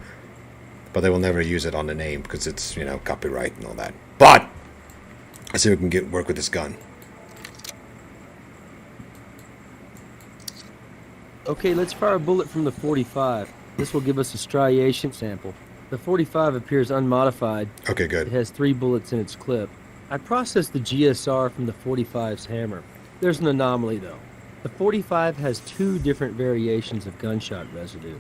B: But they will never use it on the name because it's, you know, copyright and all that. But let's see if we can work with this gun.
O: Okay, let's fire a bullet from the 45. This will give us a striation sample. The 45 appears unmodified.
B: Okay, good.
O: It has 3 bullets in its clip. I processed the GSR from the 45's hammer. There's an anomaly though. The 45 has 2 different variations of gunshot residue.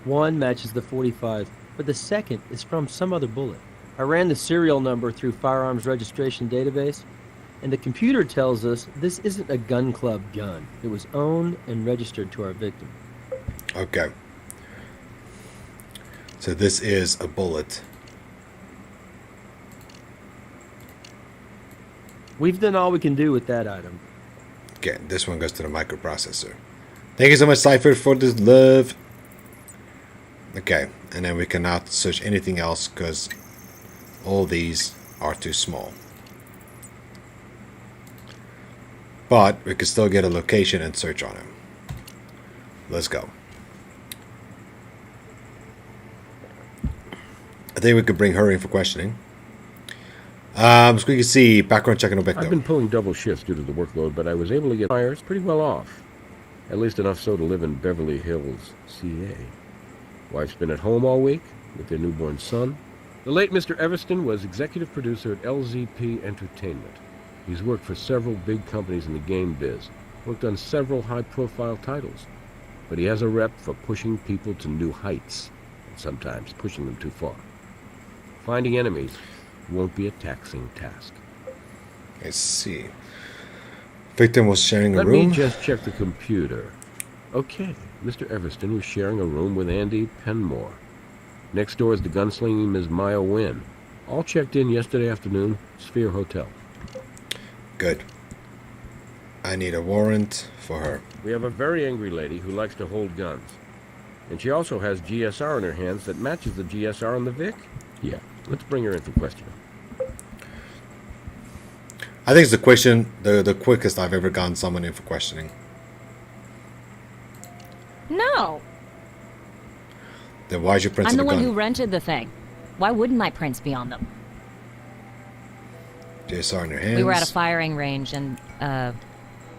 O: One matches the 45, but the second is from some other bullet. I ran the serial number through Firearms Registration Database. And the computer tells us this isn't a gun club gun. It was owned and registered to our victim.
B: Okay. So this is a bullet.
O: We've done all we can do with that item.
B: Okay, this one goes to the microprocessor. Thank you so much, Cypher, for this love. Okay, and then we cannot search anything else because all these are too small. But we can still get a location and search on him. Let's go. I think we could bring her in for questioning. So we can see background check on victim.
M: I've been pulling double shifts due to the workload, but I was able to get Myers pretty well off. At least enough so to live in Beverly Hills, CA. Wife's been at home all week with their newborn son. The late Mr. Everston was executive producer at LZP Entertainment. He's worked for several big companies in the game biz, worked on several high-profile titles. But he has a rep for pushing people to new heights, and sometimes pushing them too far. Finding enemies won't be a taxing task.
B: Let's see. Victim was sharing a
M: Let
B: room.
M: me just check the computer. Okay, Mr. Everston was sharing a room with Andy Penmore. Next door is the gunslinging Ms. Maya Wynn. All checked in yesterday afternoon, Sphere Hotel.
B: Good. I need a warrant for her.
M: We have a very angry lady who likes to hold guns. And she also has GSR in her hands that matches the GSR on the Vic. Yeah, let's bring her in for questioning.
B: I think it's the quickest I've ever gotten someone in for questioning.
P: No.
B: Then why's your prints
P: I'm
B: on
P: the one
B: gun?
P: who rented the thing. Why wouldn't my prints be on them?
B: GSR in your hands.
P: We were at a firing range and,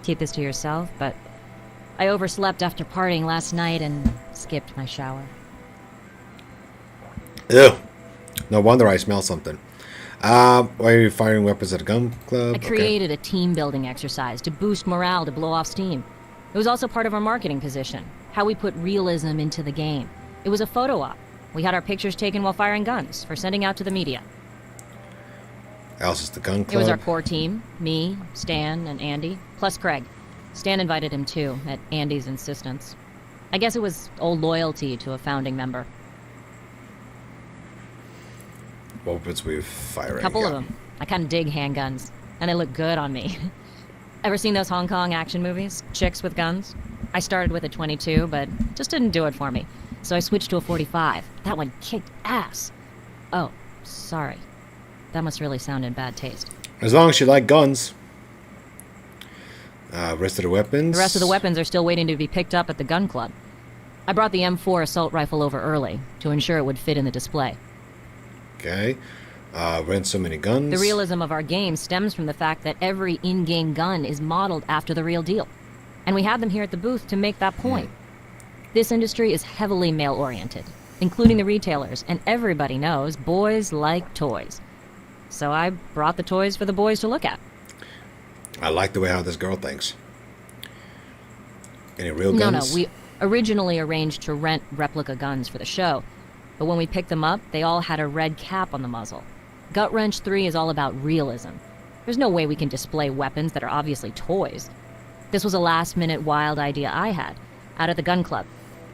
P: keep this to yourself, but I overslept after partying last night and skipped my shower.
B: Ew. No wonder I smell something. Why are you firing weapons at a gun club?
P: I created a team building exercise to boost morale to blow off steam. It was also part of our marketing position, how we put realism into the game. It was a photo op. We had our pictures taken while firing guns for sending out to the media.
B: Else is the gun club.
P: It was our core team, me, Stan, and Andy, plus Craig. Stan invited him too, at Andy's insistence. I guess it was old loyalty to a founding member.
B: Weapons we're firing.
P: A couple of them. I kind of dig handguns, and they look good on me. Ever seen those Hong Kong action movies? Chicks with guns? I started with a 22, but just didn't do it for me. So I switched to a 45. That one kicked ass. Oh, sorry. That must really sound in bad taste.
B: As long as you like guns. Rest of the weapons?
P: The rest of the weapons are still waiting to be picked up at the gun club. I brought the M4 assault rifle over early to ensure it would fit in the display.
B: Okay. Rent so many guns.
P: The realism of our game stems from the fact that every in-game gun is modeled after the real deal. And we had them here at the booth to make that point. This industry is heavily male-oriented, including the retailers, and everybody knows boys like toys. So I brought the toys for the boys to look at.
B: I like the way how this girl thinks. Any real guns?
P: No, we originally arranged to rent replica guns for the show, but when we picked them up, they all had a red cap on the muzzle. Gut Wrench 3 is all about realism. There's no way we can display weapons that are obviously toys. This was a last-minute wild idea I had, out at the gun club.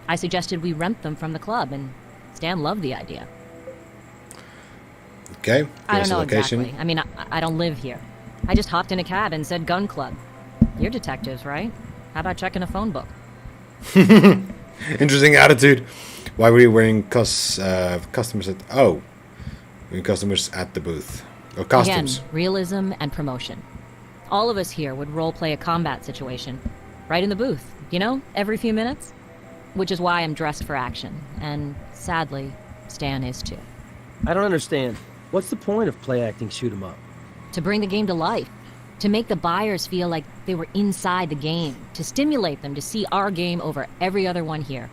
P: I suggested we rent them from the club, and Stan loved the idea.
B: Okay.
P: I don't know exactly. I mean, I don't live here. I just hopped in a cab and said gun club. You're detectives, right? How about checking a phone book?
B: Interesting attitude. Why were you wearing customers at... Oh. Wearing customers at the booth. Or costumes.
P: Again, realism and promotion. All of us here would role-play a combat situation. Right in the booth, you know? Every few minutes. Which is why I'm dressed for action. And, sadly, Stan is too.
O: I don't understand. What's the point of play acting shoot 'em up?
P: To bring the game to life. To make the buyers feel like they were inside the game. To stimulate them to see our game over every other one here.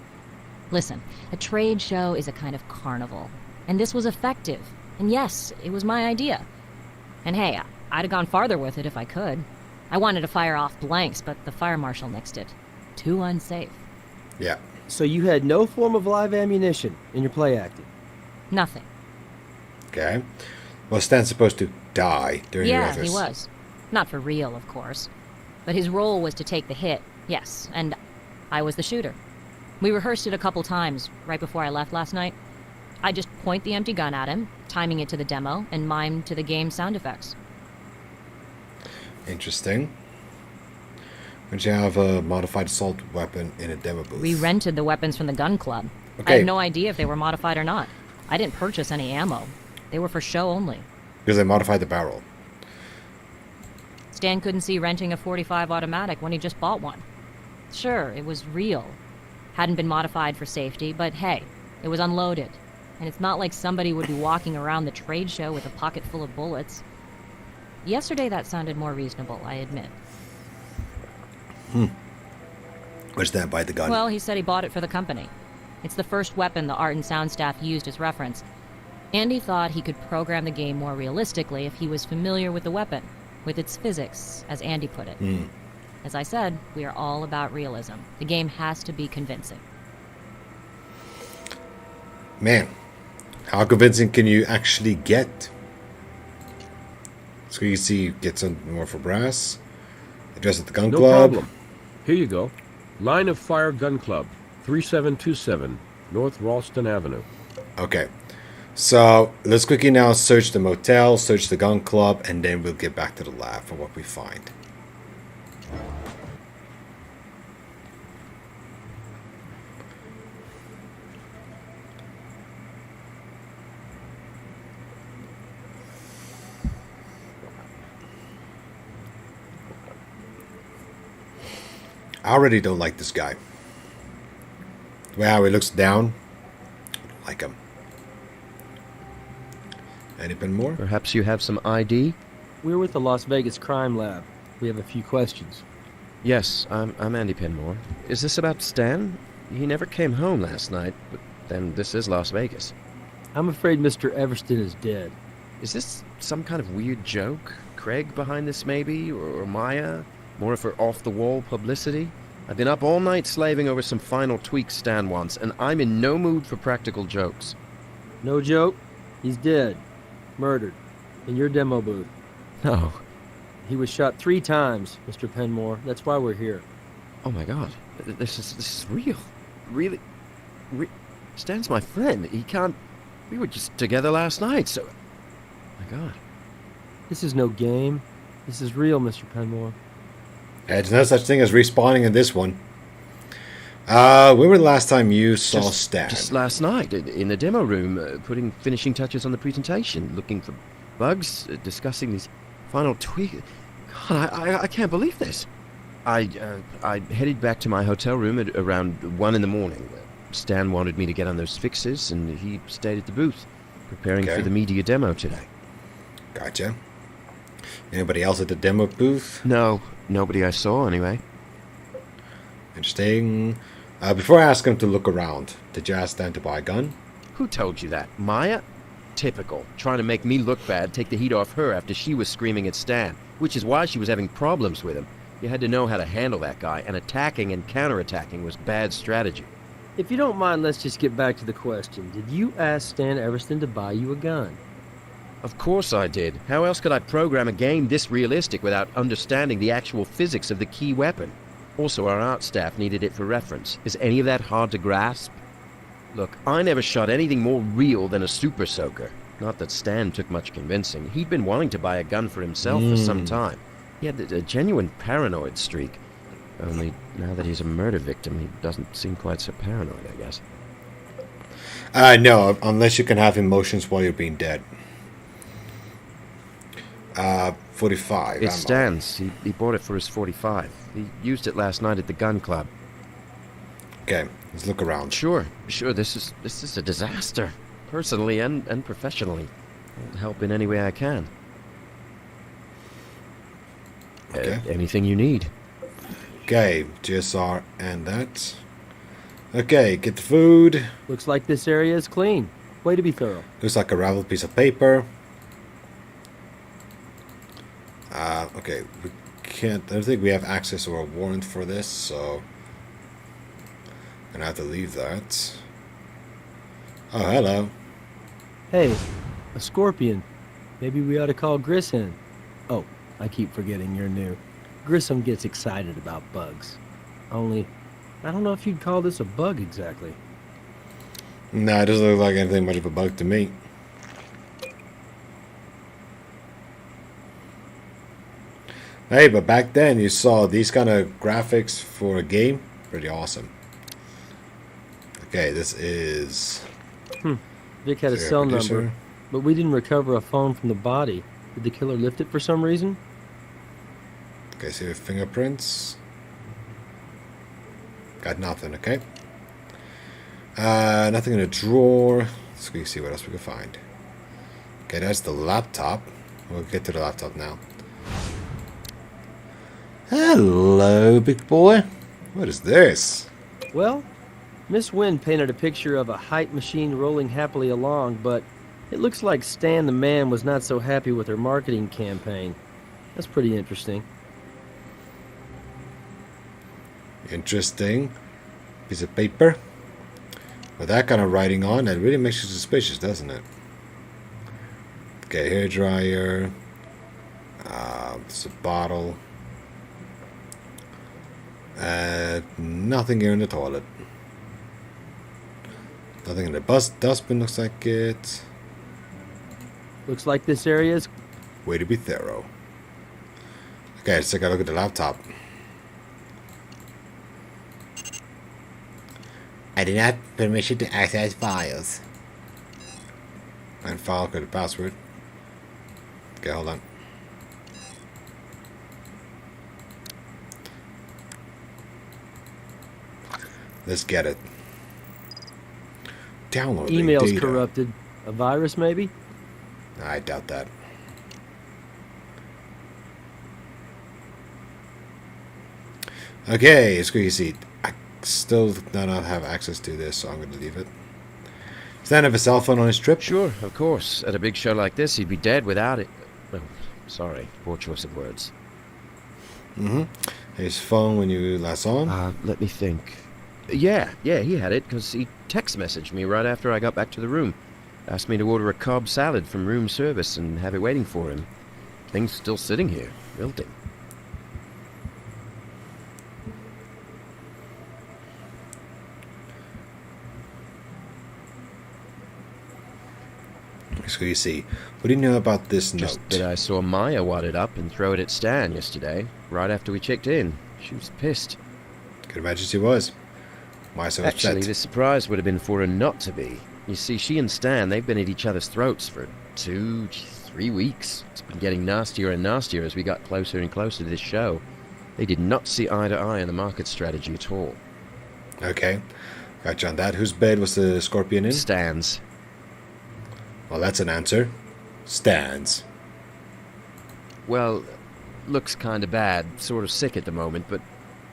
P: Listen, a trade show is a kind of carnival. And this was effective. And yes, it was my idea. And hey, I'd have gone farther with it if I could. I wanted to fire off blanks, but the fire marshal nixed it. Too unsafe.
B: Yeah.
O: So you had no form of live ammunition in your play acting?
P: Nothing.
B: Okay. Was Stan supposed to die during your
P: Yeah,
B: efforts?
P: he was. Not for real, of course. But his role was to take the hit, yes, and I was the shooter. We rehearsed it a couple times right before I left last night. I just point the empty gun at him, timing it to the demo, and mime to the game sound effects.
B: Interesting. Would you have a modified assault weapon in a demo booth?
P: We rented the weapons from the gun club.
B: Okay.
P: I had no idea if they were modified or not. I didn't purchase any ammo. They were for show only.
B: Because they modified the barrel.
P: Stan couldn't see renting a .45 automatic when he just bought one. Sure, it was real. Hadn't been modified for safety, but hey, it was unloaded. And it's not like somebody would be walking around the trade show with a pocket full of bullets. Yesterday that sounded more reasonable, I admit.
B: Where's that by the gun?
P: Well, he said he bought it for the company. It's the first weapon the art and sound staff used as reference. Andy thought he could program the game more realistically if he was familiar with the weapon, with its physics, as Andy put it. As I said, we are all about realism. The game has to be convincing.
B: Man, how convincing can you actually get? So you see, get some more for brass. Address at the gun
M: No
B: club.
M: problem. Here you go. Line of Fire Gun Club, 3727 North Ralston Avenue.
B: Okay. So let's quickly now search the motel, search the gun club, and then we'll get back to the lab for what we find. I already don't like this guy. The way how he looks down, I don't like him. Anything more?
Q: Perhaps you have some ID?
O: We're with the Las Vegas Crime Lab. We have a few questions.
Q: Yes, I'm Andy Penmore. Is this about Stan? He never came home last night, but then this is Las Vegas.
O: I'm afraid Mr. Everston is dead.
Q: Is this some kind of weird joke? Craig behind this maybe? Or Maya? More for off-the-wall publicity? I've been up all night slaving over some final tweaks Stan wants, and I'm in no mood for practical jokes.
O: No joke. He's dead. Murdered. In your demo booth.
Q: No.
O: He was shot 3 times, Mr. Penmore. That's why we're here.
Q: Oh my god. This is real. Really? Stan's my friend. He can't... We were just together last night, so... My god.
O: This is no game. This is real, Mr. Penmore.
B: There's no such thing as respawning in this one. When were the last time you saw Stan?
Q: Just last night, in the demo room, putting finishing touches on the presentation, looking for bugs, discussing these final tweaks. God, I can't believe this. I headed back to my hotel room at around 1 in the morning. Stan wanted me to get on those fixes, and he stayed at the booth, preparing for the media demo today.
B: Gotcha. Anybody else at the demo booth?
Q: No, nobody I saw anyway.
B: Interesting. Before I ask him to look around, did you ask Stan to buy a gun?
Q: Who told you that? Maya? Typical. Trying to make me look bad, take the heat off her after she was screaming at Stan. Which is why she was having problems with him. You had to know how to handle that guy, and attacking and counterattacking was bad strategy.
O: If you don't mind, let's just get back to the question. Did you ask Stan Everston to buy you a gun?
Q: Of course I did. How else could I program a game this realistic without understanding the actual physics of the key weapon? Also, our art staff needed it for reference. Is any of that hard to grasp? Look, I never shot anything more real than a super soaker. Not that Stan took much convincing. He'd been wanting to buy a gun for himself for some time. He had a genuine paranoid streak. Only now that he's a murder victim, he doesn't seem quite so paranoid, I guess.
B: No, unless you can have emotions while you're being dead. 45.
Q: It's Stan's. He bought it for his 45. He used it last night at the gun club.
B: Okay, let's look around.
Q: Sure. This is a disaster, personally and professionally. I'll help in any way I can.
B: Okay.
Q: Anything you need.
B: Okay, GSR and that. Okay, get the food.
O: Looks like this area is clean. Way to be thorough.
B: Looks like a raveled piece of paper. Okay, we can't. I don't think we have access or a warrant for this, so I'm gonna have to leave that. Oh, hello.
O: Hey, a scorpion. Maybe we ought to call Gris in. Oh, I keep forgetting you're new. Grissom gets excited about bugs. Only, I don't know if you'd call this a bug exactly.
B: No, it doesn't look like anything much of a bug to me. Hey, but back then you saw these kind of graphics for a game. Pretty awesome. Okay, this is...
O: Vic had a
B: Serial
O: cell
B: producer.
O: number, but we didn't recover a phone from the body. Did the killer lift it for some reason?
B: Okay, so your fingerprints. Got nothing, okay. Nothing in a drawer. Let's go see what else we can find. Okay, that's the laptop. We'll get to the laptop now. Hello, big boy. What is this?
O: Well, Miss Wynn painted a picture of a height machine rolling happily along, but it looks like Stan the man was not so happy with her marketing campaign. That's pretty interesting.
B: Interesting. Piece of paper. With that kind of writing on, that really makes you suspicious, doesn't it? Okay, hair dryer. It's a bottle. Nothing here in the toilet. Nothing in the dustbin looks like it.
O: Looks like this area is...
B: Way to be thorough. Okay, let's take a look at the laptop. I do not have permission to access files. And file code password. Okay, hold on. Let's get it. Downloading
O: Email's
B: data.
O: corrupted. A virus, maybe?
B: I doubt that. Okay, it's good to see. I still do not have access to this, so I'm going to leave it. Does Dan have a cell phone on his trip?
Q: Sure, of course. At a big show like this, he'd be dead without it. Oh, sorry, poor choice of words.
B: His phone when you last saw him?
Q: Let me think. Yeah, he had it, because he text messaged me right after I got back to the room. Asked me to order a Cobb salad from room service and have it waiting for him. Thing's still sitting here, wilting.
B: So you see, what do you know about this
Q: Just
B: note?
Q: that I saw Maya wad it up and throw it at Stan yesterday, right after we checked in. She was pissed.
B: Could imagine she was. Why so
Q: Actually,
B: upset?
Q: the surprise would have been for her not to be. You see, she and Stan, they've been at each other's throats for 2-3 weeks. It's been getting nastier and nastier as we got closer and closer to this show. They did not see eye to eye on the market strategy at all.
B: Okay, gotcha on that. Whose bed was the scorpion in?
Q: Stan's.
B: Well, that's an answer. Stan's.
Q: Well, looks kinda bad, sort of sick at the moment, but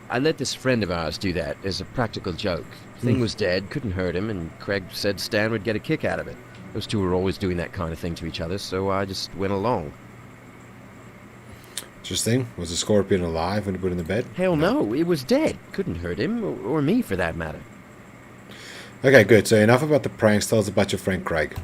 Q: I let this friend of ours do that as a practical joke. Thing was dead, couldn't hurt him, and Craig said Stan would get a kick out of it. Those two were always doing that kind of thing to each other, so I just went along.
B: Interesting. Was the scorpion alive when you put it in the bed?
Q: Hell no, it was dead. Couldn't hurt him, or me for that matter.
B: Okay, good. So enough about the pranks. Tell us about your friend Craig.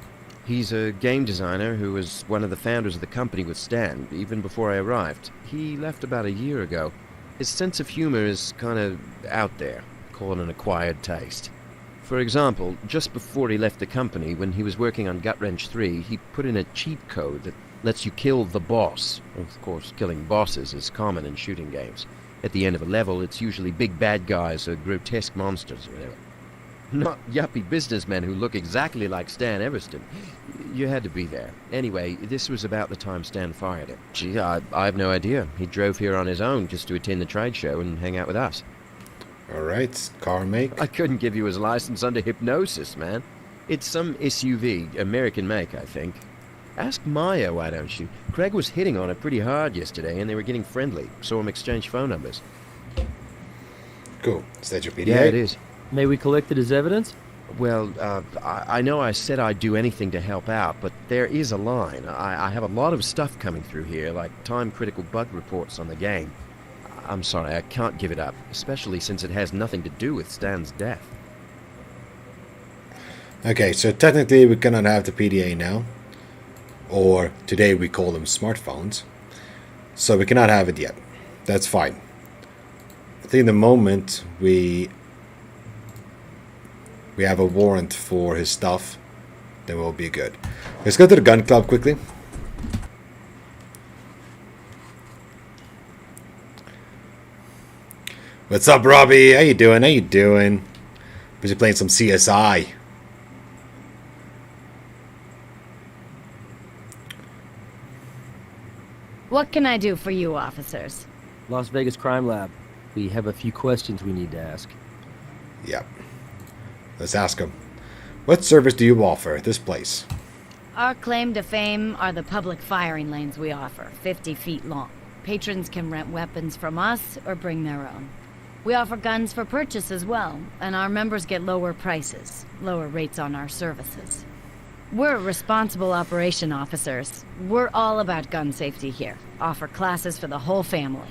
Q: He's a game designer who was one of the founders of the company with Stan, even before I arrived. He left about a year ago. His sense of humor is kind of out there, call it an acquired taste. For example, just before he left the company, when he was working on Gut Wrench 3, he put in a cheat code that lets you kill the boss. Of course, killing bosses is common in shooting games. At the end of a level, it's usually big bad guys or grotesque monsters or whatever. Not yuppie businessmen who look exactly like Stan Everston. You had to be there. Anyway, this was about the time Stan fired him. Gee, I have no idea. He drove here on his own just to attend the trade show and hang out with us.
B: Alright, car make?
Q: I couldn't give you his license under hypnosis, man. It's some SUV, American make, I think. Ask Maya, why don't you? Craig was hitting on it pretty hard yesterday, and they were getting friendly. Saw him exchange phone numbers.
B: Cool. Is that your PDA?
Q: Yeah, it is.
O: May we collect it as evidence?
Q: Well, I know I said I'd do anything to help out, but there is a line. I have a lot of stuff coming through here, like time-critical bug reports on the game. I'm sorry, I can't give it up, especially since it has nothing to do with Stan's death.
B: Okay, so technically we cannot have the PDA now. Or today we call them smartphones. So we cannot have it yet. That's fine. I think the moment we have a warrant for his stuff, then we'll be good. Let's go to the gun club quickly. What's up, Robbie? How you doing? How you doing? Busy playing some CSI.
G: What can I do for you, officers?
O: Las Vegas Crime Lab. We have a few questions we need to ask.
B: Yep. Let's ask him. What service do you offer at this place?
G: Our claim to fame are the public firing lanes we offer, 50 feet long. Patrons can rent weapons from us or bring their own. We offer guns for purchase as well, and our members get lower prices, lower rates on our services. We're responsible operation officers. We're all about gun safety here. Offer classes for the whole family.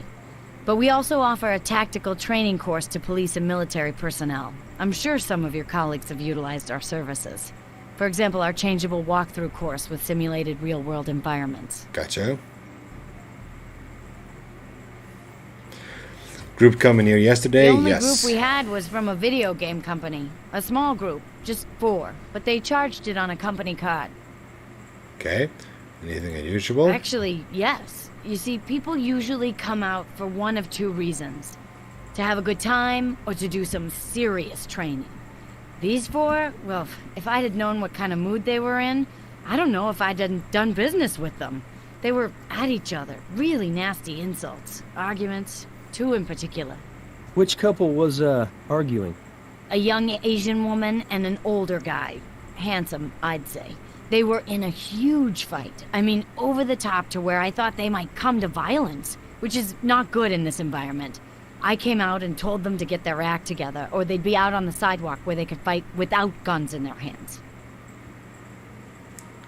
G: But we also offer a tactical training course to police and military personnel. I'm sure some of your colleagues have utilized our services. For example, our changeable walkthrough course with simulated real-world environments.
B: Gotcha. Group coming here yesterday?
G: The only
B: Yes.
G: group we had was from a video game company. A small group, just 4. But they charged it on a company card.
B: Okay. Anything unusual?
G: Actually, yes. You see, people usually come out for one of 2 reasons. To have a good time, or to do some serious training. These 4, well, if I'd had known what kind of mood they were in, I don't know if I'd done business with them. They were at each other, really nasty insults, arguments, 2 in particular.
O: Which couple was, arguing?
G: A young Asian woman and an older guy. Handsome, I'd say. They were in a huge fight. I mean, over the top to where I thought they might come to violence, which is not good in this environment. I came out and told them to get their act together, or they'd be out on the sidewalk where they could fight without guns in their hands.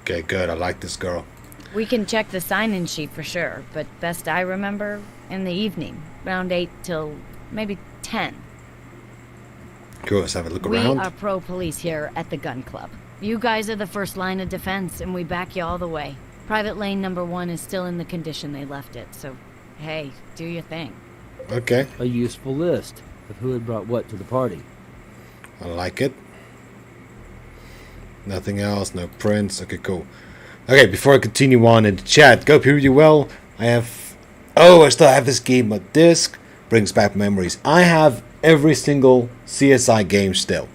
B: Okay, good. I like this girl.
G: We can check the sign-in sheet for sure, but best I remember, in the evening, around 8 till maybe 10.
B: Cool, let's have a look
G: We
B: around.
G: are pro-police here at the gun club. You guys are the first line of defense, and we back you all the way. Private lane number 1 is still in the condition they left it, so hey, do your thing.
B: Okay.
O: A useful list of who had brought what to the party.
B: I like it. Nothing else, no prints. Okay, cool. Okay, before I continue on in the chat, go pretty well. I still have this game on disc. Brings back memories. I have every single CSI game still.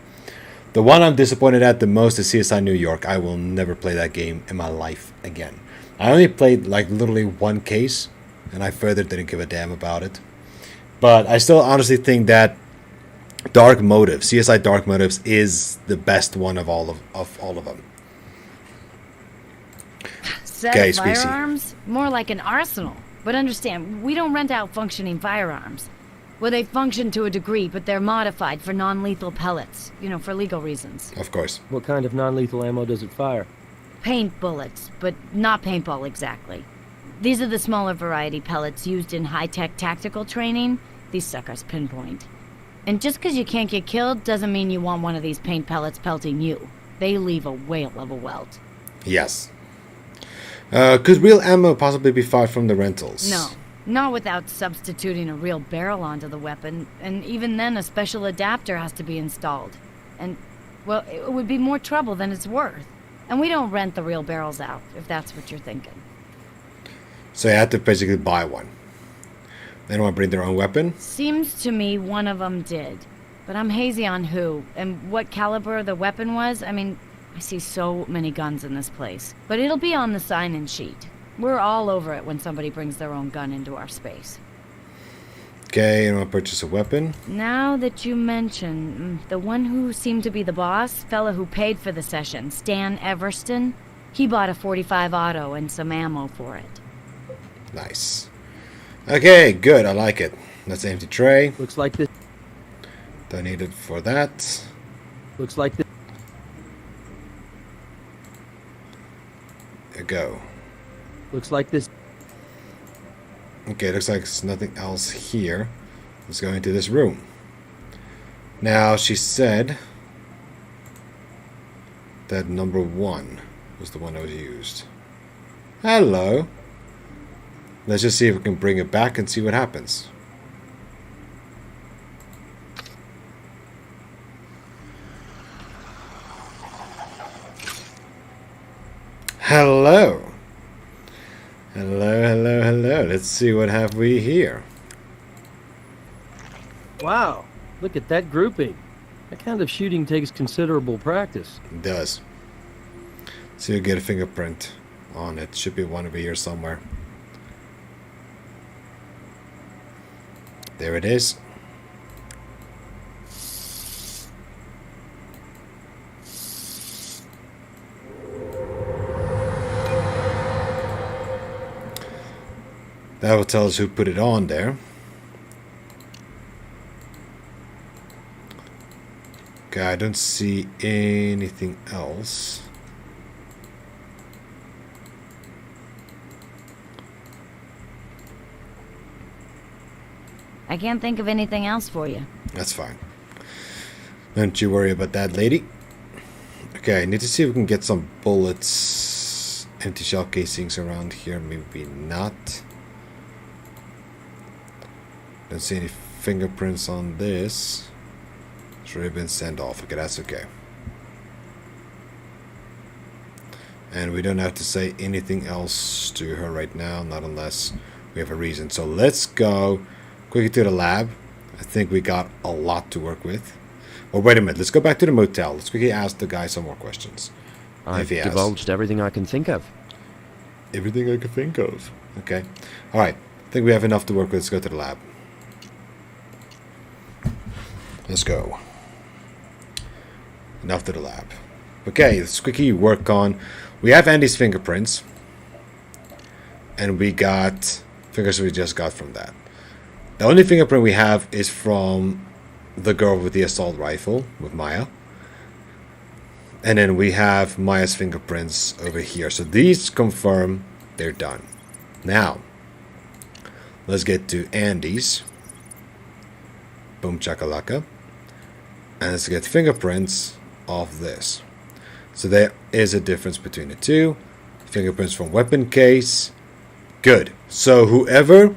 B: The one I'm disappointed at the most is CSI New York. I will never play that game in my life again. I only played like literally 1 case, and I further didn't give a damn about it. But I still honestly think that Dark Motives, CSI Dark Motives, is the best one of all of them.
G: Set
B: Okay,
G: of
B: Species.
G: firearms? More like an arsenal. But understand, we don't rent out functioning firearms. Well, they function to a degree, but they're modified for non-lethal pellets. You know, for legal reasons.
B: Of course.
O: What kind of non-lethal ammo does it fire?
G: Paint bullets, but not paintball exactly. These are the smaller variety pellets used in high-tech tactical training. These suckers pinpoint. And just because you can't get killed doesn't mean you want one of these paint pellets pelting you. They leave a whale of a welt.
B: Yes. Could real ammo possibly be fired from the rentals?
G: No, not without substituting a real barrel onto the weapon, and even then a special adapter has to be installed. And, well, it would be more trouble than it's worth. And we don't rent the real barrels out, if that's what you're thinking.
B: So you have to basically buy one. They don't want to bring their own weapon?
G: Seems to me one of them did. But I'm hazy on who, and what caliber the weapon was. I mean, I see so many guns in this place. But it'll be on the sign-in sheet. We're all over it when somebody brings their own gun into our space.
B: Okay, you want to purchase a weapon?
G: Now that you mention, the one who seemed to be the boss, fella who paid for the session, Stan Everston, he bought a .45 auto and some ammo for it.
B: Nice. Okay, good. I like it. That's an empty tray.
O: Looks like this.
B: Don't need it for that.
O: Looks like this.
B: There you go.
O: Looks like this.
B: Okay, looks like there's nothing else here. Let's go into this room. Now, she said that number 1 was the one that was used. Hello. Let's just see if we can bring it back and see what happens. Hello. Hello. Let's see what have we here.
O: Wow, look at that grouping. That kind of shooting takes considerable practice.
B: It does. So you get a fingerprint on it. Should be one over here somewhere. There it is. That will tell us who put it on there. Okay, I don't see anything else.
P: I can't think of anything else for you.
B: That's fine. Don't you worry about that, lady. Okay, I need to see if we can get some bullets, empty shell casings around here. Maybe not. Don't see any fingerprints on this. It's already been sent off. Okay, that's okay. And we don't have to say anything else to her right now, not unless we have a reason. So let's go quickly to the lab. I think we got a lot to work with. Oh, wait a minute. Let's go back to the motel. Let's quickly ask the guy some more questions.
Q: I've divulged everything I can think of.
B: Everything I can think of. Okay. All right. I think we have enough to work with. Let's go to the lab. Let's go. Enough to the lab. Okay, let's quickly work on... We have Andy's fingerprints. And we got fingers we just got from that. The only fingerprint we have is from the girl with the assault rifle, with Maya. And then we have Maya's fingerprints over here. So these confirm they're done. Now, let's get to Andy's. Boom chakalaka. And let's get fingerprints of this. So there is a difference between the two. Fingerprints from weapon case. Good. So whoever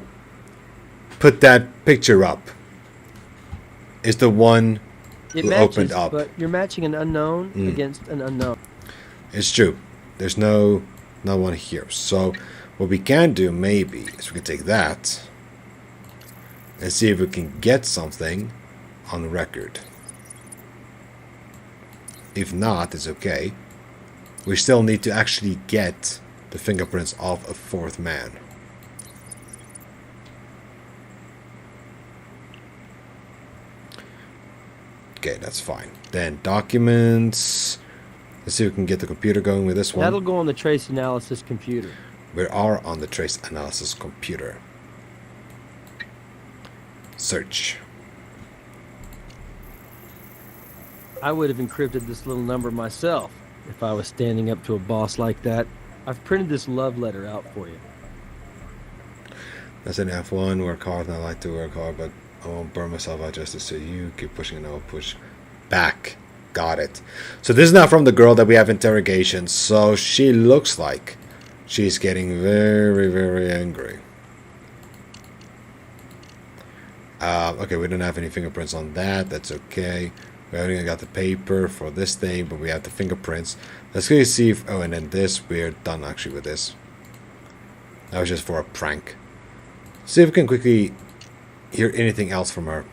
B: put that picture up is the one who opened up.
O: But you're matching an unknown against an unknown.
B: It's true. There's no one here. So what we can do maybe is we can take that and see if we can get something on record. If not, it's okay. We still need to actually get the fingerprints of a fourth man. Okay, that's fine. Then documents. Let's see if we can get the computer going with this one.
O: That'll go on the trace analysis computer.
B: We are on the trace analysis computer. Search.
O: I would have encrypted this little number myself if I was standing up to a boss like that. I've printed this love letter out for you.
B: That's an F1. Work hard, and I like to work hard, but I won't burn myself out just to see you. Keep pushing and I'll push back. Got it. So this is not from the girl that we have interrogation. So she looks like she's getting very, very angry. Okay, we don't have any fingerprints on that. That's okay. We only got the paper for this thing, but we have the fingerprints. Let's go see if... Oh, and then this. We're done actually with this. That was just for a prank. See if we can quickly hear anything else from her.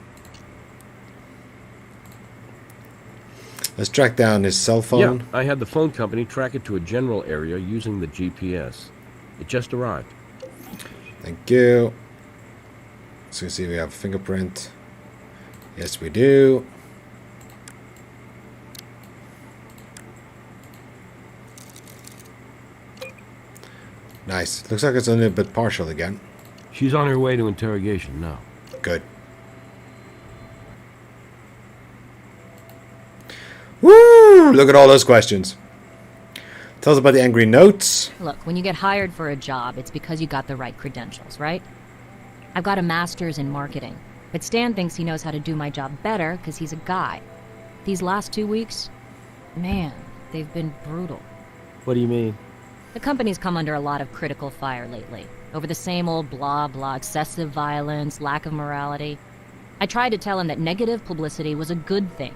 B: Let's track down his cell phone.
M: Yeah, I had the phone company track it to a general area using the GPS. It just arrived.
B: Thank you. So see if we have a fingerprint. Yes, we do. Nice. Looks like it's only a bit partial again.
M: She's on her way to interrogation now.
B: Good. Woo! Look at all those questions. Tell us about the angry notes.
P: Look, when you get hired for a job, it's because you got the right credentials, right? I've got a master's in marketing, but Stan thinks he knows how to do my job better because he's a guy. These last 2 weeks, man, they've been brutal.
O: What do you mean?
P: The company's come under a lot of critical fire lately, over the same old blah blah, excessive violence, lack of morality. I tried to tell him that negative publicity was a good thing,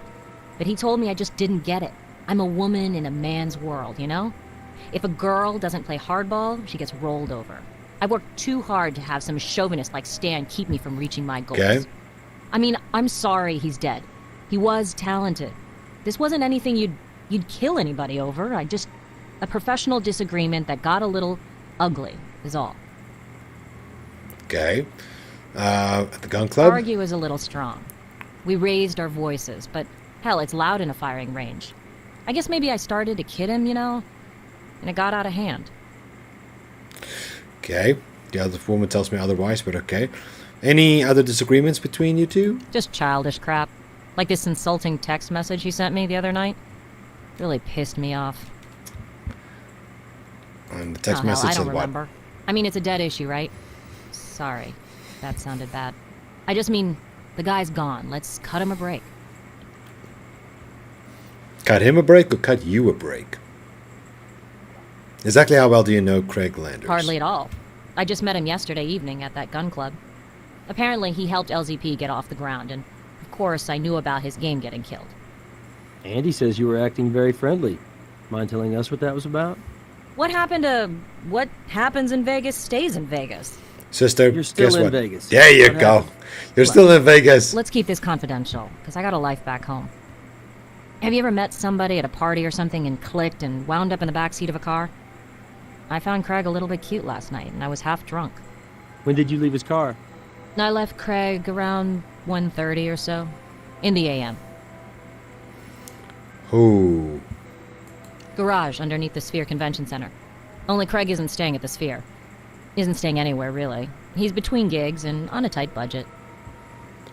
P: but he told me I just didn't get it. I'm a woman in a man's world, you know? If a girl doesn't play hardball, she gets rolled over. I worked too hard to have some chauvinist like Stan keep me from reaching my goals.
B: Okay.
P: I mean, I'm sorry he's dead. He was talented. This wasn't anything you'd kill anybody over. A professional disagreement that got a little ugly, is all.
B: Okay. At the gun club?
P: Argue is a little strong. We raised our voices, but hell, it's loud in a firing range. I guess maybe I started to kid him, you know? And it got out of hand.
B: Okay. The other woman tells me otherwise, but okay. Any other disagreements between you two?
P: Just childish crap. Like this insulting text message he sent me the other night. Really pissed me off.
B: And the text
P: hell,
B: message
P: I don't
B: said
P: remember.
B: what?
P: I mean, it's a dead issue, right? Sorry. That sounded bad. I just mean, the guy's gone. Let's cut him a break.
B: Cut him a break or cut you a break? Exactly how well do you know Craig Landers?
P: Hardly at all. I just met him yesterday evening at that gun club. Apparently, he helped LZP get off the ground, and of course, I knew about his game getting killed.
O: Andy says you were acting very friendly. Mind telling us what that was about?
P: What happened to what happens in Vegas stays in Vegas?
B: Sister,
O: You're still
B: guess
O: in
B: what?
O: Vegas.
B: There you
O: What
B: go.
O: happened?
B: You're still in Vegas.
P: Let's keep this confidential, because I got a life back home. Have you ever met somebody at a party or something and clicked and wound up in the backseat of a car? I found Craig a little bit cute last night, and I was half drunk.
O: When did you leave his car?
P: I left Craig around 1:30 or so, in the AM.
B: Who?
P: Garage underneath the Sphere Convention Center. Only Craig isn't staying at the Sphere. Isn't staying anywhere, really. He's between gigs and on a tight budget.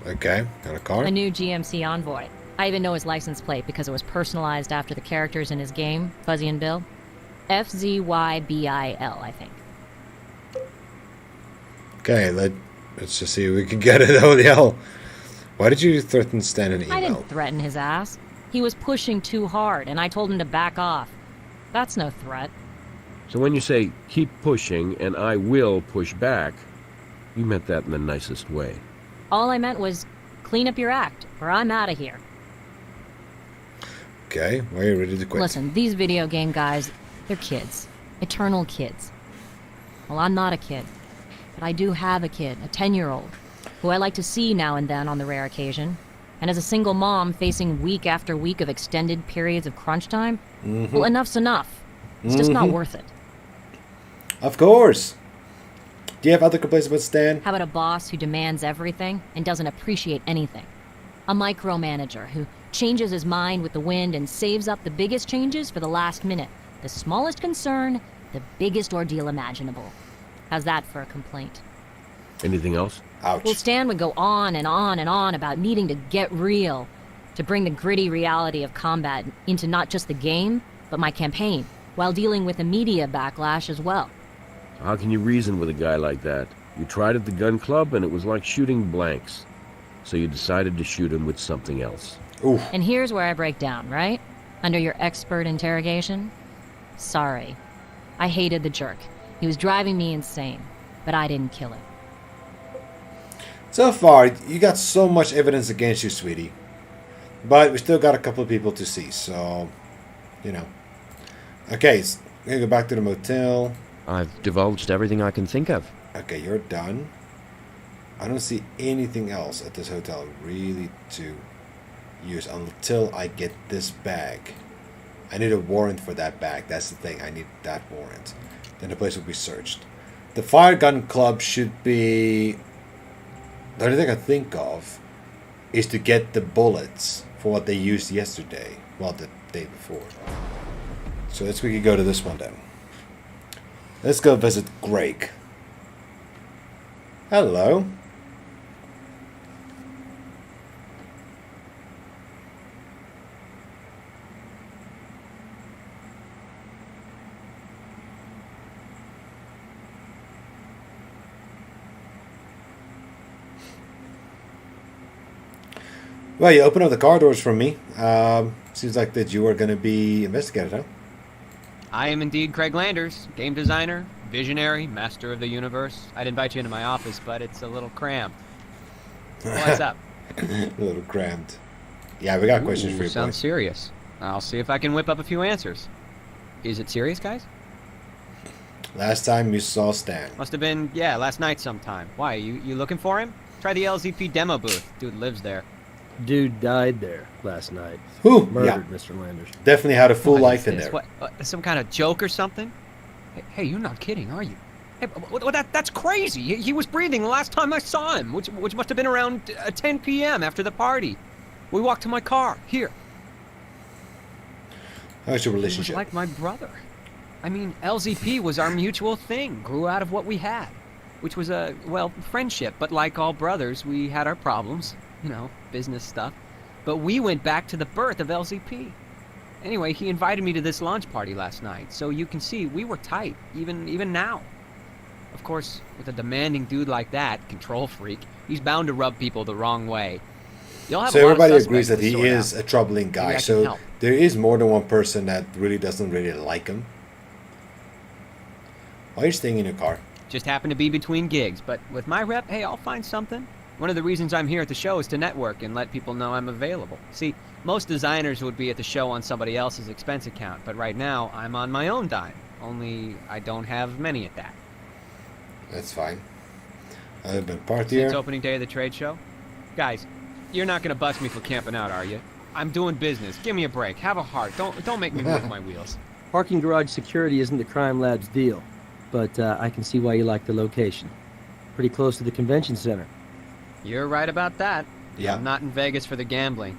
B: Okay, got a car?
P: A new GMC Envoy. I even know his license plate because it was personalized after the characters in his game, Fuzzy and Bill. FZYBIL, I think.
B: Okay, let's just see if we can get it. Oh, the hell. Why did you threaten Stan an email?
P: I didn't threaten his ass. He was pushing too hard, and I told him to back off. That's no threat.
M: So when you say, keep pushing and I will push back, you meant that in the nicest way.
P: All I meant was, clean up your act, or I'm out of here.
B: Okay, why are you ready to quit?
P: Listen, these video game guys, they're kids. Eternal kids. Well, I'm not a kid. But I do have a kid, a 10-year-old, who I like to see now and then on the rare occasion. And as a single mom facing week after week of extended periods of crunch time, well, enough's enough. It's just not worth it.
B: Of course. Do you have other complaints about Stan?
P: How about a boss who demands everything and doesn't appreciate anything? A micromanager who changes his mind with the wind and saves up the biggest changes for the last minute. The smallest concern, the biggest ordeal imaginable. How's that for a complaint?
M: Anything else?
B: Ouch.
P: Well, Stan would go on and on and on about needing to get real, to bring the gritty reality of combat into not just the game, but my campaign, while dealing with the media backlash as well.
M: How can you reason with a guy like that? You tried at the gun club and it was like shooting blanks. So you decided to shoot him with something else.
B: Oof.
P: And here's where I break down, right? Under your expert interrogation? Sorry. I hated the jerk. He was driving me insane, but I didn't kill him.
B: So far, you got so much evidence against you, sweetie. But we still got a couple of people to see, so, you know. Okay, so we're going to go back to the motel.
Q: I've divulged everything I can think of.
B: Okay, you're done. I don't see anything else at this hotel really to use until I get this bag. I need a warrant for that bag. That's the thing. I need that warrant. Then the place will be searched. The fire gun club should be... The only thing I think of is to get the bullets for what they used yesterday. Well, the day before. So let's we can go to this one then. Let's go visit Greg. Hello. Well, you open up the car doors for me. Seems like that you are going to be investigated, huh?
R: I am indeed Craig Landers, game designer, visionary, master of the universe. I'd invite you into my office, but it's a little cramped. What's up?
B: A little cramped. Yeah, we got questions for you,
R: Sounds
B: boy.
R: serious. I'll see if I can whip up a few answers. Is it serious, guys?
B: Last time you saw Stan.
R: Must have been, yeah, last night sometime. Why, you looking for him? Try the LZP demo booth. Dude lives there.
O: Dude died there last night.
B: Who?
O: Murdered,
B: Yeah.
O: Mr. Landers.
B: Definitely had a full
R: What
B: life
R: is
B: in
R: this?
B: there.
R: What, some kind of joke or something? Hey, you're not kidding, are you? Hey, that's crazy. He was breathing the last time I saw him, which must have been around 10 p.m. after the party. We walked to my car. Here.
B: How's your
R: He was
B: relationship?
R: like my brother. I mean, LZP was our mutual thing, grew out of what we had, which was friendship. But like all brothers, we had our problems, business stuff. But we went back to the birth of LZP. Anyway, he invited me to this launch party last night, so you can see we were tight, even now. Of course, with a demanding dude like that, control freak, he's bound to rub people the wrong way. You'll have
B: So
R: a lot of
B: everybody
R: suspects
B: agrees that
R: to
B: he
R: sort
B: is
R: out.
B: a troubling
R: Maybe
B: guy.
R: I can
B: So
R: help.
B: there is more than one person that really doesn't really like him. Why are you staying in your car?
R: Just happened to be between gigs, but with my rep, hey, I'll find something. One of the reasons I'm here at the show is to network and let people know I'm available. See, most designers would be at the show on somebody else's expense account, but right now I'm on my own dime. Only I don't have many at that.
B: That's fine. I've been party
R: Since
B: here.
R: opening day of the trade show? Guys, you're not gonna bust me for camping out, are you? I'm doing business. Give me a break. Have a heart. Don't make me move my wheels.
O: Parking garage security isn't the crime lab's deal, but I can see why you like the location. Pretty close to the convention center.
R: You're right about that.
B: Yeah.
R: I'm not in Vegas for the gambling.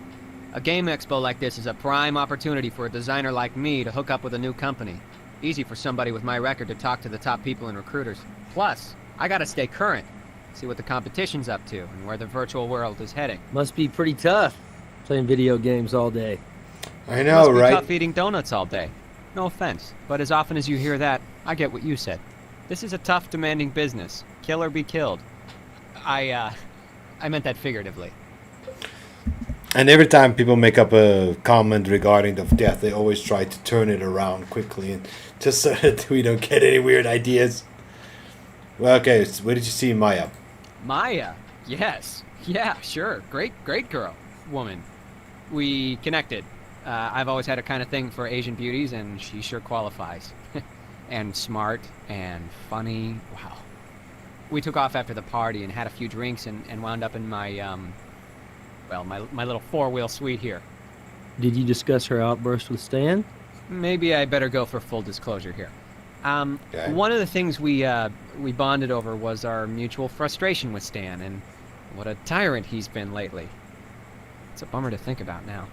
R: A game expo like this is a prime opportunity for a designer like me to hook up with a new company. Easy for somebody with my record to talk to the top people and recruiters. Plus, I gotta stay current. See what the competition's up to and where the virtual world is heading.
O: Must be pretty tough, playing video games all day.
B: I know,
R: Must be
B: right?
R: tough eating donuts all day. No offense, but as often as you hear that, I get what you said. This is a tough, demanding business. Kill or be killed. I meant that figuratively.
B: And every time people make up a comment regarding the death, they always try to turn it around quickly, and just so that we don't get any weird ideas. Well, okay, so where did you see Maya?
R: Maya, yes. Yeah, sure. Great girl. Woman. We connected. I've always had a kind of thing for Asian beauties, and she sure qualifies. And smart and funny. Wow. We took off after the party and had a few drinks and wound up in my little four-wheel suite here.
O: Did you discuss her outburst with Stan?
R: Maybe I better go for full disclosure here.
B: Okay.
R: One of the things we bonded over was our mutual frustration with Stan, and what a tyrant he's been lately. It's a bummer to think about now.